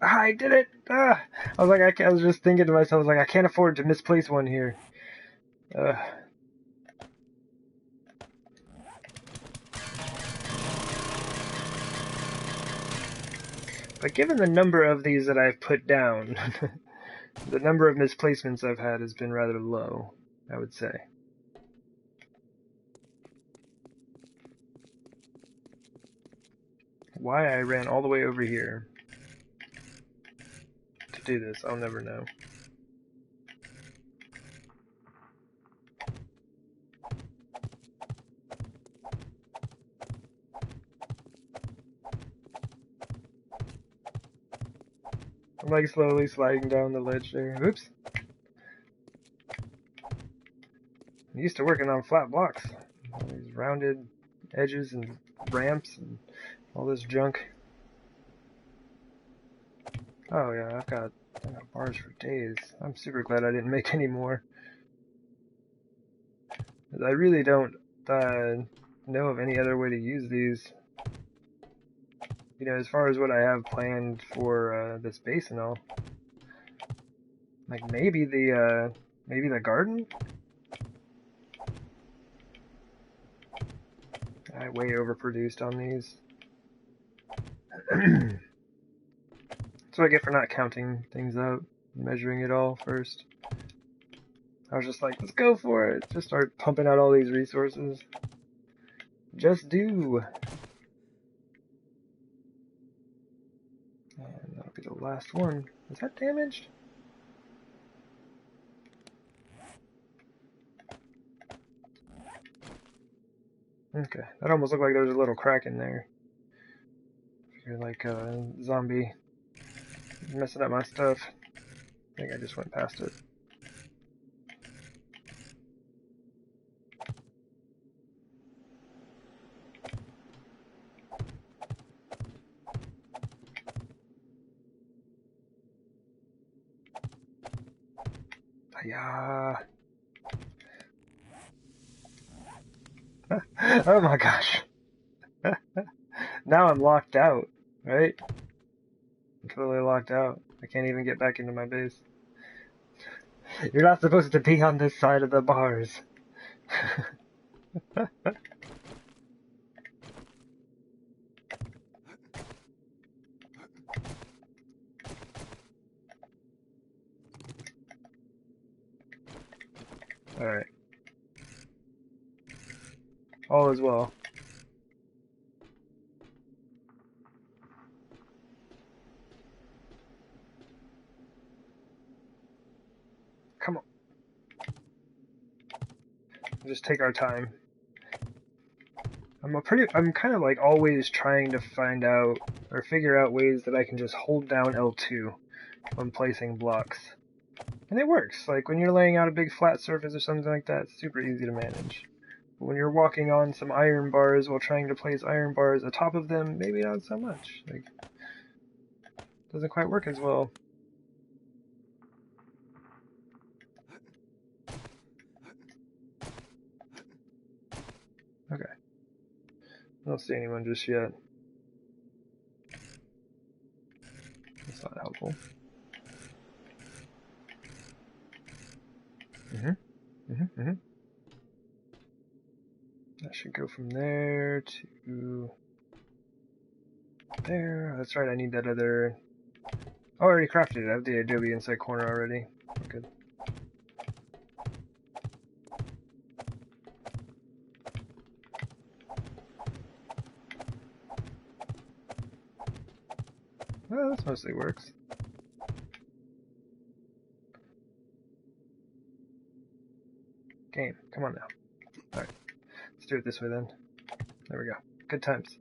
Ah, I did it! Ah! I was like, I was just thinking to myself, I was like, I can't afford to misplace one here. But given the number of these that I've put down, the number of misplacements I've had has been rather low, I would say. Why I ran all the way over here to do this, I'll never know. I'm like slowly sliding down the ledge there. Oops. I'm used to working on flat blocks. All these rounded edges and ramps and all this junk. Oh yeah, I've got bars for days. I'm super glad I didn't make any more. I really don't know of any other way to use these. You know, as far as what I have planned for this base and all. Like maybe the garden? I way overproduced on these. That's what I get for not counting things out, measuring it all first. I was just like, let's go for it. Just start pumping out all these resources. Just do. And that'll be the last one. Is that damaged? Okay, that almost looked like there was a little crack in there. You're like a zombie messing up my stuff. I think I just went past it. Yeah. Oh my gosh. Now I'm locked out, right? I'm totally locked out. I can't even get back into my base. You're not supposed to be on this side of the bars. Alright. All is well. Come on. Just take our time. I'm kind of like always trying to find out or figure out ways that I can just hold down L2 when placing blocks. And it works. Like when you're laying out a big flat surface or something like that, it's super easy to manage. But when you're walking on some iron bars while trying to place iron bars atop of them, maybe not so much. Like, doesn't quite work as well. Okay. I don't see anyone just yet. That's not helpful. That should go from there to there. That's right, I need that other... Oh, I already crafted it. I have the adobe inside corner already. We're good. Well, this mostly works. Game, come on now. Alright, let's do it this way then. There we go. Good times.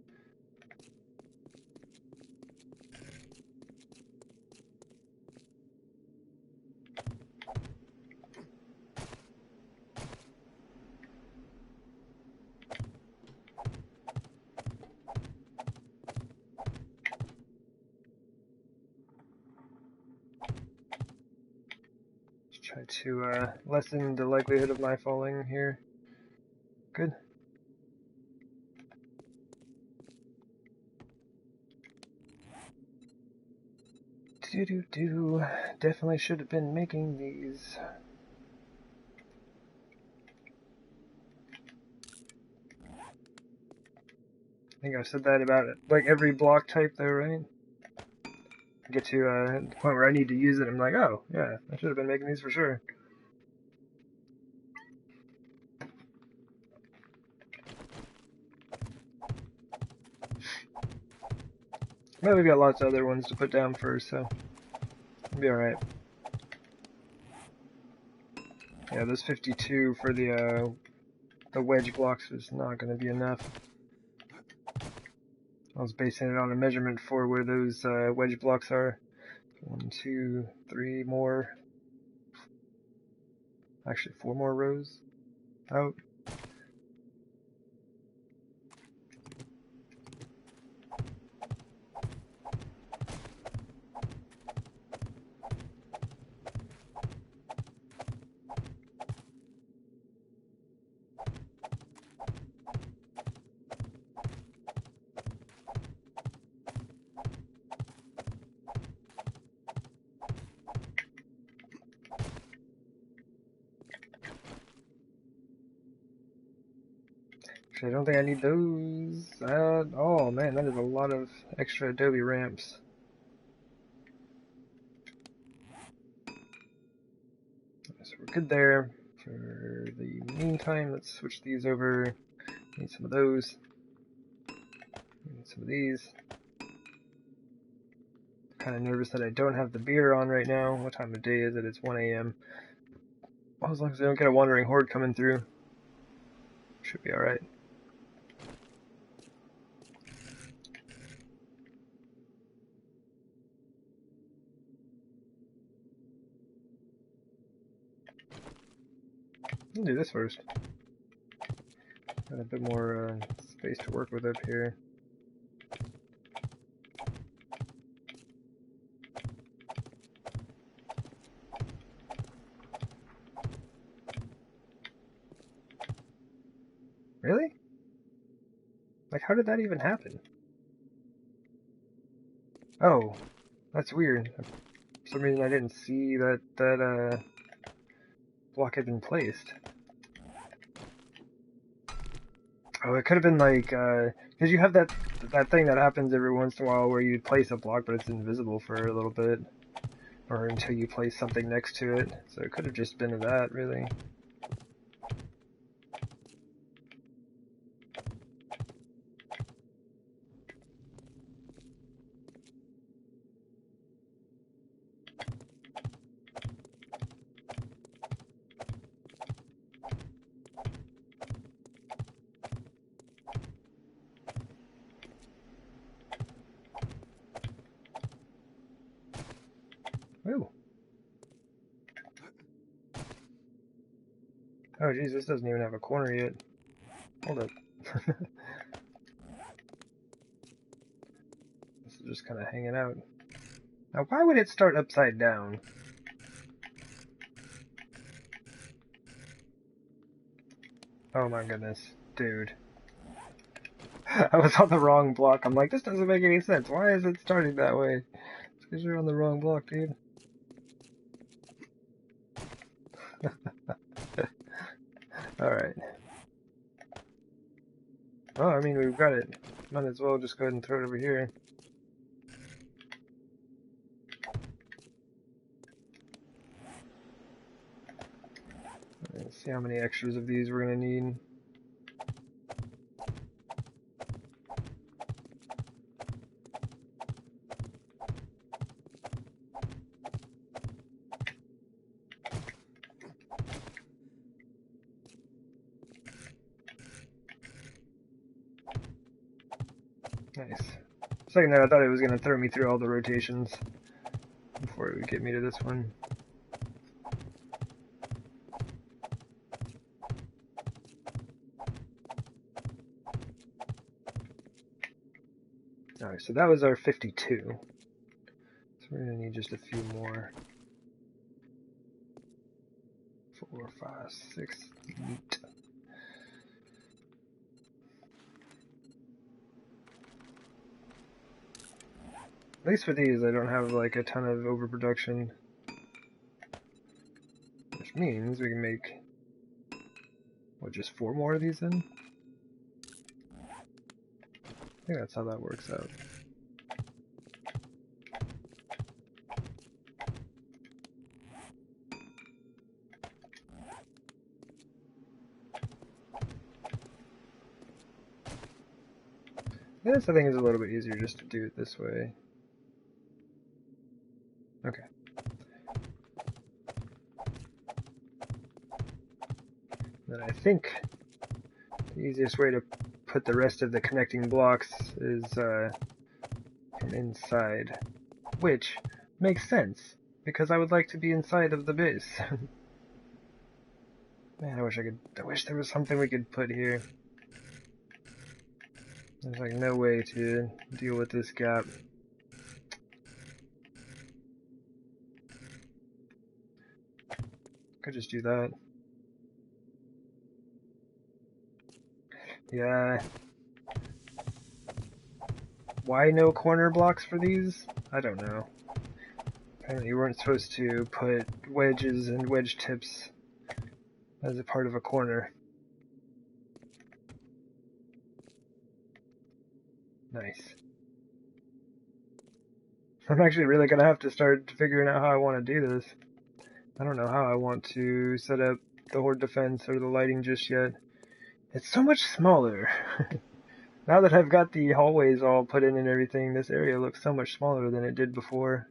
Try to lessen the likelihood of my falling here. good. Do. Definitely should have been making these. I think I've said that about it. Like every block type though, right? Get to the point where I need to use it, I'm like, oh, yeah, I should have been making these for sure. But we've got lots of other ones to put down first, so it'll be alright. Yeah, those 52 for the wedge blocks is not going to be enough. I was basing it on a measurement for where those wedge blocks are. 1, 2, 3 more. Actually, 4 more rows out. Actually, I don't think I need those. Oh man, that is a lot of extra adobe ramps. So we're good there. For the meantime, let's switch these over. Need some of those. Need some of these. Kind of nervous that I don't have the beer on right now. What time of day is it? It's 1 a.m. Well, as long as I don't get a wandering horde coming through, should be alright. I'll do this first. Got a bit more space to work with up here. Really? Like, how did that even happen? Oh, that's weird. For some reason I didn't see that block had been placed. Oh, it could have been like, because you have that thing that happens every once in a while where you place a block but it's invisible for a little bit. Or until you place something next to it. So it could have just been that, really. Ooh. Oh geez, this doesn't even have a corner yet. Hold up. This is just kind of hanging out. Now why would it start upside down? Oh my goodness. Dude. I was on the wrong block. I'm like, this doesn't make any sense. Why is it starting that way? It's because you're on the wrong block, dude. Alright. Oh, I mean, we've got it. Might as well just go ahead and throw it over here. Let's see how many extras of these we're going to need. Nice. Second there, I thought it was going to throw me through all the rotations before it would get me to this one. Alright, so that was our 52. So we're going to need just a few more. 4, 5, 6, 8. At least for these, I don't have like a ton of overproduction. Which means we can make, what, just 4 more of these then? I think that's how that works out. This I think is a little bit easier just to do it this way. Okay. Then I think the easiest way to put the rest of the connecting blocks is from inside, which makes sense because I would like to be inside of the base. Man, I wish there was something we could put here. There's like no way to deal with this gap. Could just do that. Yeah. Why no corner blocks for these? I don't know. Apparently you weren't supposed to put wedges and wedge tips as a part of a corner. Nice. I'm actually really gonna have to start figuring out how I want to do this. I don't know how I want to set up the horde defense or the lighting just yet. It's so much smaller. Now that I've got the hallways all put in and everything, this area looks so much smaller than it did before.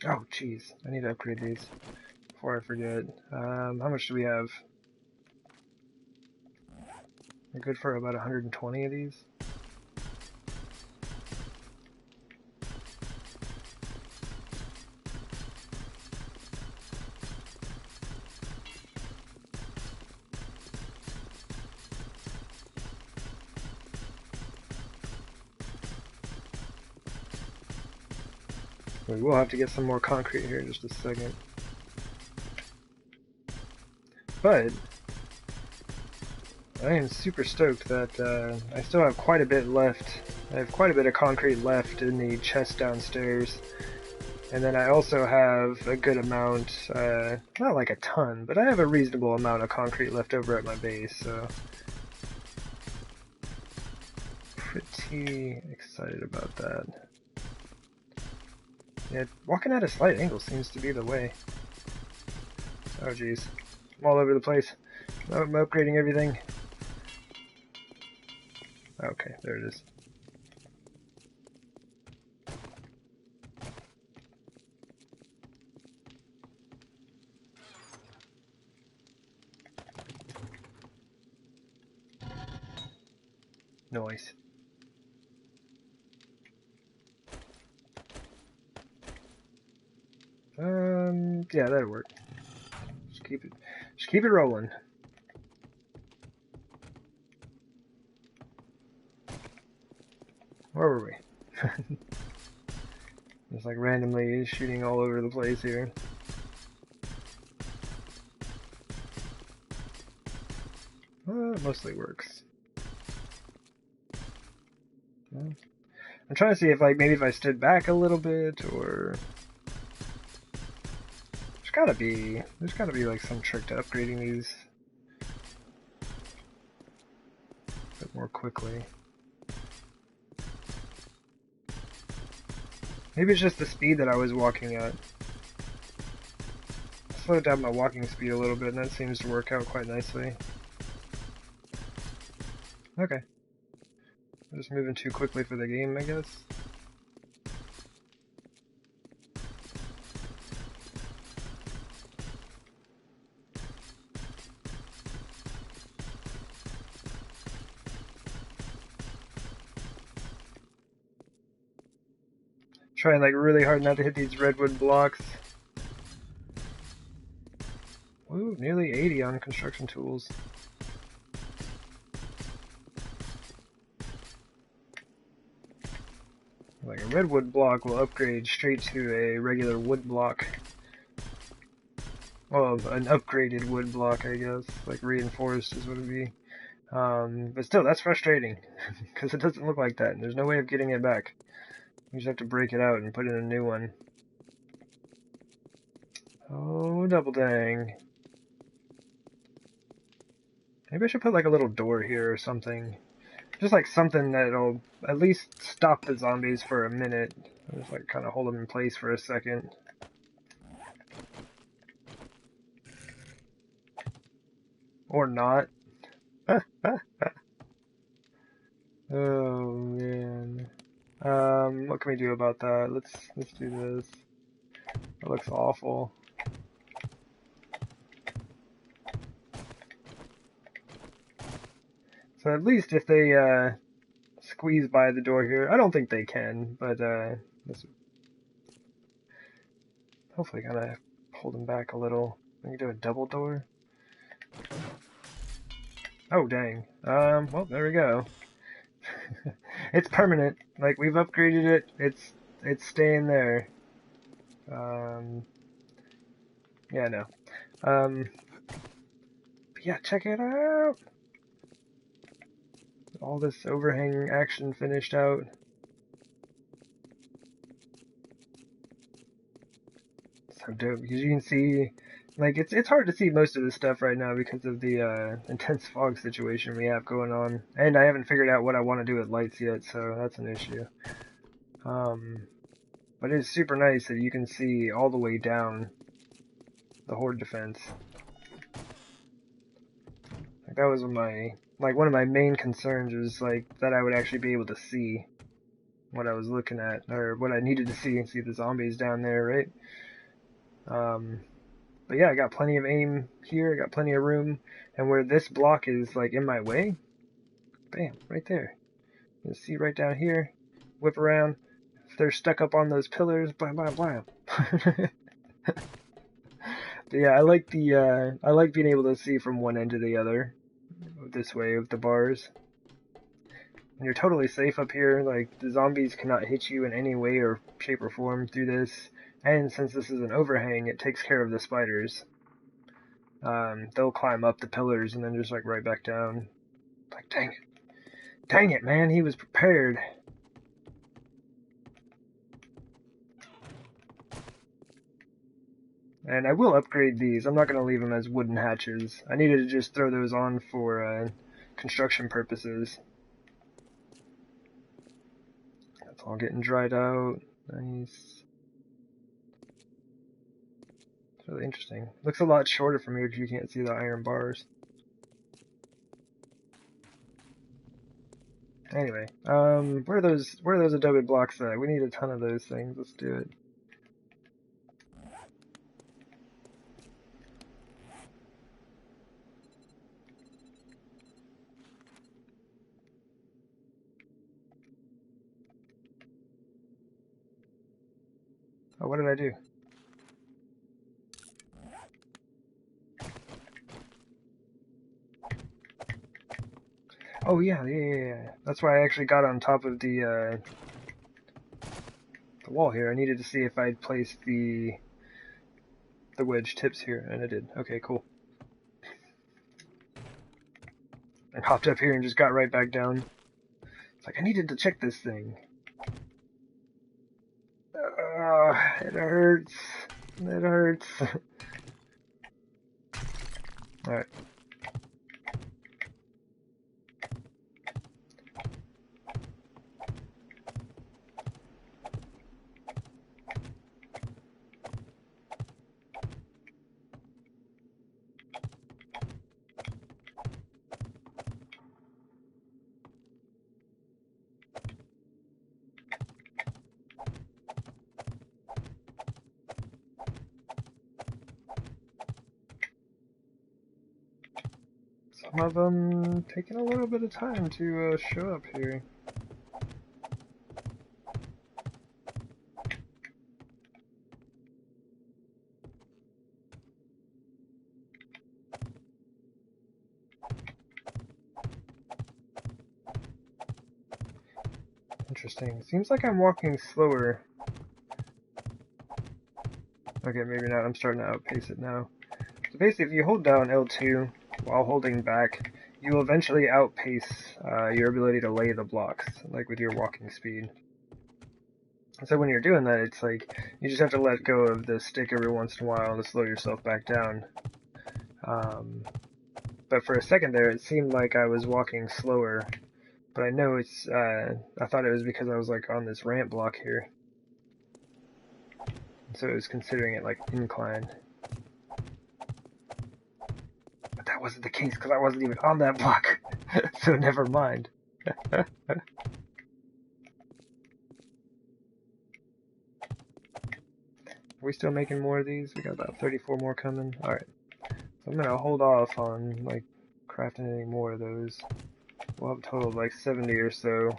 Oh, jeez. I need to upgrade these before I forget. How much do we have? We're good for about 120 of these. We will have to get some more concrete here in just a second. But I am super stoked that I still have quite a bit left. I have quite a bit of concrete left in the chest downstairs. And then I also have a good amount, not like a ton, but I have a reasonable amount of concrete left over at my base, so pretty excited about that. Yeah, walking at a slight angle seems to be the way. Oh jeez. I'm all over the place. I'm upgrading everything. Okay, there it is. Nice. Yeah, that'll work. Just keep it rolling. Where were we? Just like randomly shooting all over the place here. Well, it mostly works. I'm trying to see if maybe if I stood back a little bit, or there's gotta be like some trick to upgrading these a bit more quickly. Maybe it's just the speed that I was walking at. I slowed down my walking speed a little bit, and that seems to work out quite nicely. Okay. I'm just moving too quickly for the game, I guess. Trying really hard not to hit these redwood blocks. Ooh, nearly 80 on construction tools. Like a redwood block will upgrade straight to a regular wood block. well, an upgraded wood block, I guess, like reinforced is what it'd be. But still, that's frustrating, because it doesn't look like that, and there's no way of getting it back. You just have to break it out and put in a new one. Oh, double dang. Maybe I should put like a little door here or something. Just like something that'll at least stop the zombies for a minute. Just like kind of hold them in place for a second. Or not. Oh man. What can we do about that? Let's do this. That looks awful. So at least if they squeeze by the door here, I don't think they can, but this hopefully kind of hold them back a little. We can do a double door. Oh dang. Well there we go. It's permanent. Like we've upgraded it. It's staying there. Yeah, no. But yeah, check it out. All this overhang action finished out. So dope because you can see, like it's hard to see most of this stuff right now because of the intense fog situation we have going on, and I haven't figured out what I want to do with lights yet, so that's an issue. But it's super nice that you can see all the way down the horde defense. Like that was one of my main concerns was like that I would actually be able to see what I was looking at or what I needed to see and see the zombies down there, right? But yeah, I got plenty of aim here, I got plenty of room, and where this block is like in my way, bam, right there. You can see right down here, whip around. If they're stuck up on those pillars, blam, blam, blam. But yeah, I like being able to see from one end to the other, this way with the bars. And you're totally safe up here, like the zombies cannot hit you in any way or shape or form through this. And since this is an overhang, it takes care of the spiders. They'll climb up the pillars and then just like right back down. Like, dang it. Dang it, man, he was prepared. And I will upgrade these. I'm not going to leave them as wooden hatches. I needed to just throw those on for construction purposes. That's all getting dried out. Nice. It's really interesting. Looks a lot shorter from here because you can't see the iron bars. Anyway, where are those adobe blocks at? We need a ton of those things. Let's do it. Oh, what did I do? Oh yeah. That's why I actually got on top of the wall here. I needed to see if I'd placed the wedge tips here, and I did. Okay, cool. I hopped up here and just got right back down. It's like I needed to check this thing. It hurts. It hurts. Alright. Some of them taking a little bit of time to show up here. Interesting. Seems like I'm walking slower. Okay, maybe not. I'm starting to outpace it now. So basically, if you hold down L2 while holding back, you will eventually outpace your ability to lay the blocks, like with your walking speed. So when you're doing that, it's like you just have to let go of the stick every once in a while to slow yourself back down. But for a second there, it seemed like I was walking slower. But I know it's, I thought it was because I was like on this ramp block here. So it was considering it like incline. But that wasn't the case because I wasn't even on that block. So never mind. Are we still making more of these? We got about 34 more coming. Alright. So I'm gonna hold off on like crafting any more of those. We'll have a total of like 70 or so.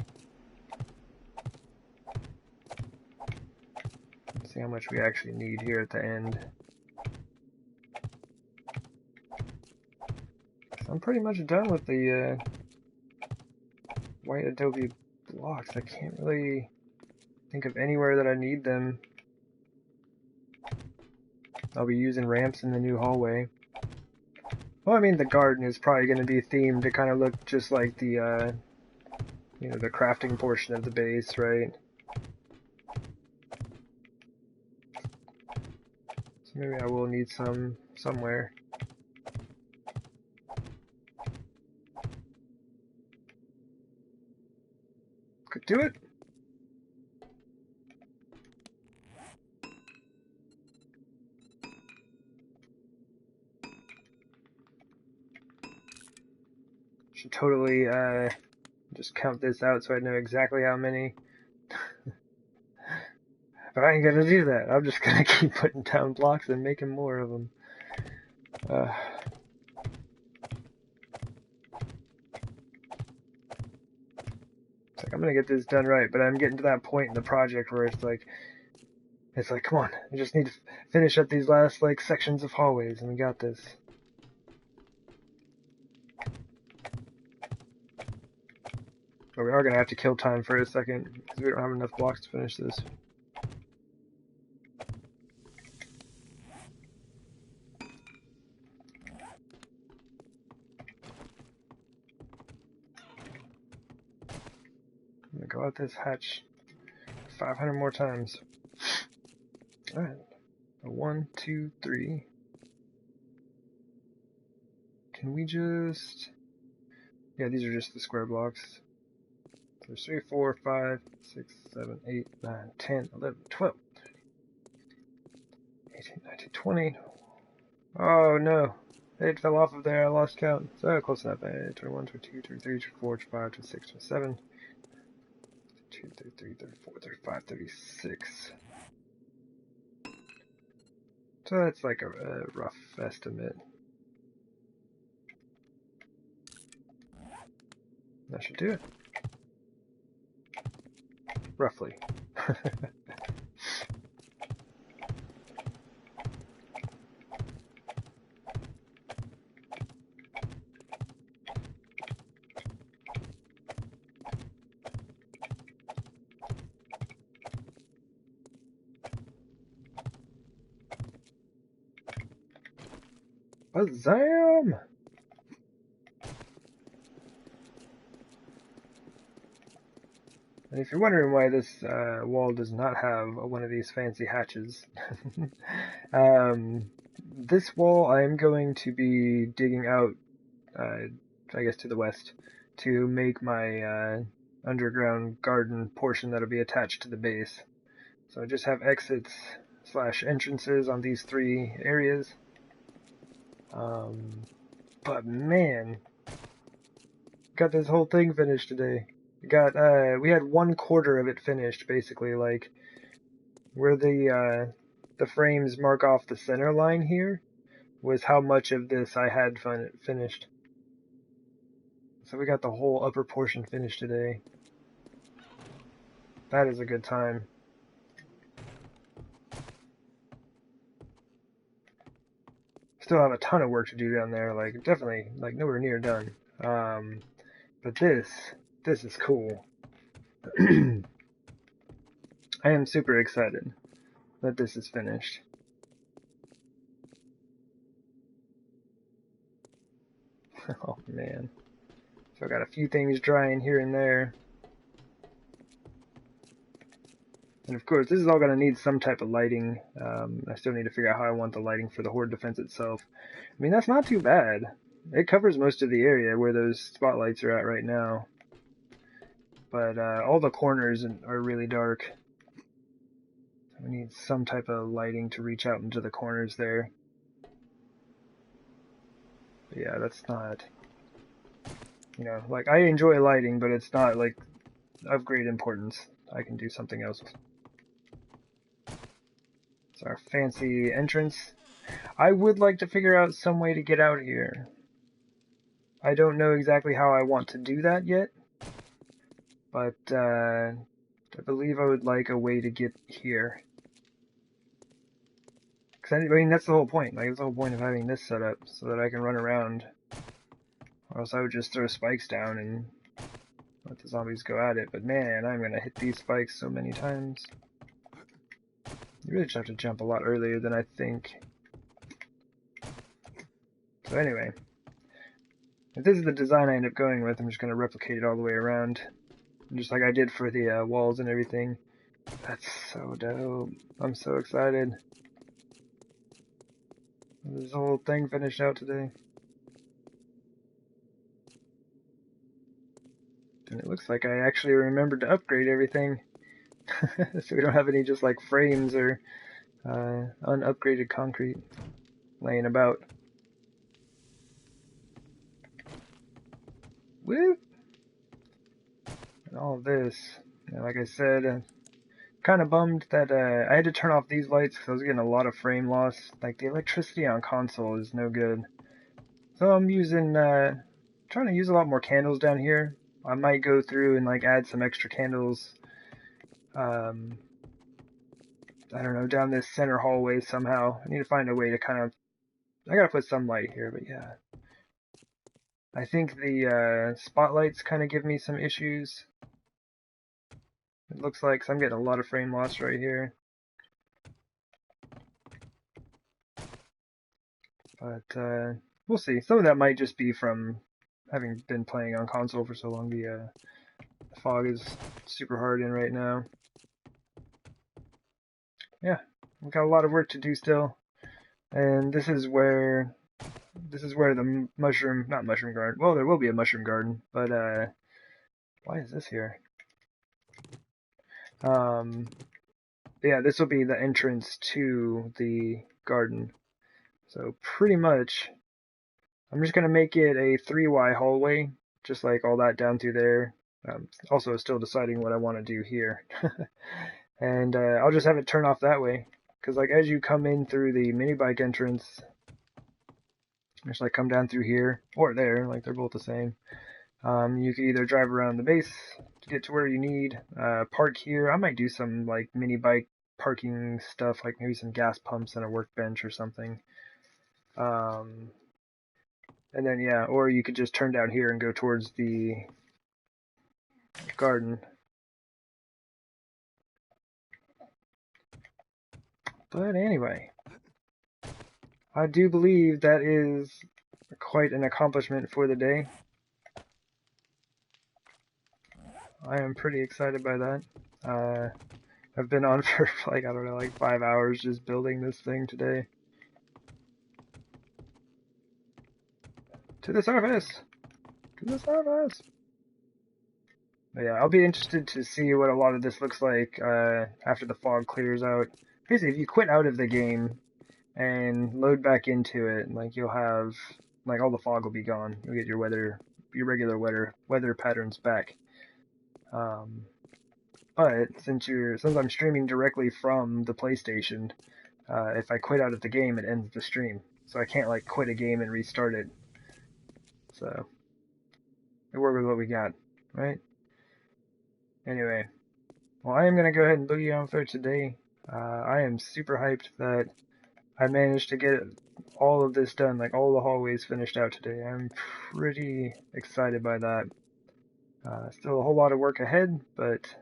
Let's see how much we actually need here at the end. So I'm pretty much done with the white adobe blocks. I can't really think of anywhere that I need them. I'll be using ramps in the new hallway. Well, I mean, the garden is probably going to be themed to kind of look just like the, you know, the crafting portion of the base, right? So maybe I will need some somewhere. Could do it. Should totally just count this out so I know exactly how many. But I ain't gonna do that. I'm just gonna keep putting down blocks and making more of them. It's like, I'm gonna get this done right, but I'm getting to that point in the project where it's like, come on, I just need to finish up these last, like, sections of hallways, and we got this. But we are gonna have to kill time for a second, because we don't have enough blocks to finish this. I'm gonna go out this hatch 500 more times. Alright. 1, 2, 3. Can we just... Yeah, these are just the square blocks. So there's 3, 4, 5, 6, 7, 8, 9, 10, 11, 12, 18, 19, 20. Oh no. 8 fell off of there, I lost count. So close enough. 21, 22, 23, 24, 25, 26, 27. 32, 33, 34, 35, 36. So that's like a rough estimate. That should do it. Roughly. Bazam! And if you're wondering why this wall does not have one of these fancy hatches, this wall I am going to be digging out, I guess to the west, to make my underground garden portion that'll be attached to the base. So I just have exits / entrances on these 3 areas. But man, got this whole thing finished today. We had 1/4 of it finished, basically, like where the frames mark off the center line here was how much of this I had finished. So we got the whole upper portion finished today. That is a good time. Still have a ton of work to do down there, like definitely like nowhere near done. But this is cool. I am super excited that this is finished. man. So I got a few things drying here and there. And of course, this is all going to need some type of lighting. I still need to figure out how I want the lighting for the horde defense itself. I mean, that's not too bad. It covers most of the area where those spotlights are at right now. But all the corners are really dark. We need some type of lighting to reach out into the corners there. But yeah, that's not... You know, like, I enjoy lighting, but it's not, like, of great importance. I can do something else. It's our fancy entrance. I would like to figure out some way to get out here. I don't know exactly how I want to do that yet, but I believe I would like a way to get here. Because I mean, that's the whole point. Like, that's the whole point of having this set up, so that I can run around. Or else I would just throw spikes down and let the zombies go at it. But man, I'm gonna hit these spikes so many times. You really just have to jump a lot earlier than I think. So anyway, if this is the design I end up going with, I'm just going to replicate it all the way around. Just like I did for the walls and everything. That's so dope. I'm so excited. This whole thing finished out today. And it looks like I actually remembered to upgrade everything. So we don't have any just like frames or unupgraded concrete laying about. Woo! And all of this, you know, like I said, kind of bummed that I had to turn off these lights because I was getting a lot of frame loss. Like, the electricity on console is no good. So I'm using, trying to use a lot more candles down here. I might go through and like add some extra candles, I don't know, down this center hallway somehow. I need to find a way to kind of, I gotta put some light here, but yeah. I think the spotlights kind of give me some issues. It looks like, 'cause I'm getting a lot of frame loss right here. But we'll see. Some of that might just be from having been playing on console for so long. The fog is super hard in right now. Yeah, we've got a lot of work to do still. And this is where the mushroom, not mushroom garden, well, there will be a mushroom garden, but why is this here? Yeah, this will be the entrance to the garden. So pretty much, I'm just going to make it a 3Y hallway, just like all that down through there. Also still deciding what I want to do here. And I'll just have it turn off that way. Because like as you come in through the mini bike entrance, just like come down through here, or there, like they're both the same. You can either drive around the base to get to where you need, park here. I might do some like mini bike parking stuff, like maybe some gas pumps and a workbench or something. And then yeah, or you could just turn down here and go towards the garden. But anyway, I do believe that is quite an accomplishment for the day. I am pretty excited by that. I've been on for like, I don't know, like 5 hours just building this thing today. To the surface! To the surface! But yeah, I'll be interested to see what a lot of this looks like after the fog clears out. Basically, if you quit out of the game and load back into it, like you'll have, like all the fog will be gone. You'll get your regular weather patterns back. But since I'm streaming directly from the PlayStation, if I quit out of the game, it ends the stream. So I can't like quit a game and restart it. So we work with what we got, right? Anyway, well, I am gonna go ahead and boogie on for today. I am super hyped that I managed to get all of this done, like all the hallways finished out today. I'm pretty excited by that. Still a whole lot of work ahead, but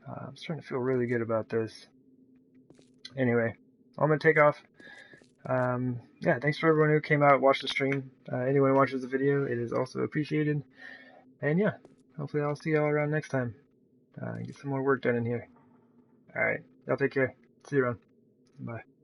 I'm starting to feel really good about this. Anyway, I'm gonna take off. Yeah, thanks for everyone who came out, watched the stream. Anyone who watches the video, it is also appreciated. And yeah, hopefully I'll see y'all around next time. Get some more work done in here. Alright, y'all take care. See you around. Bye.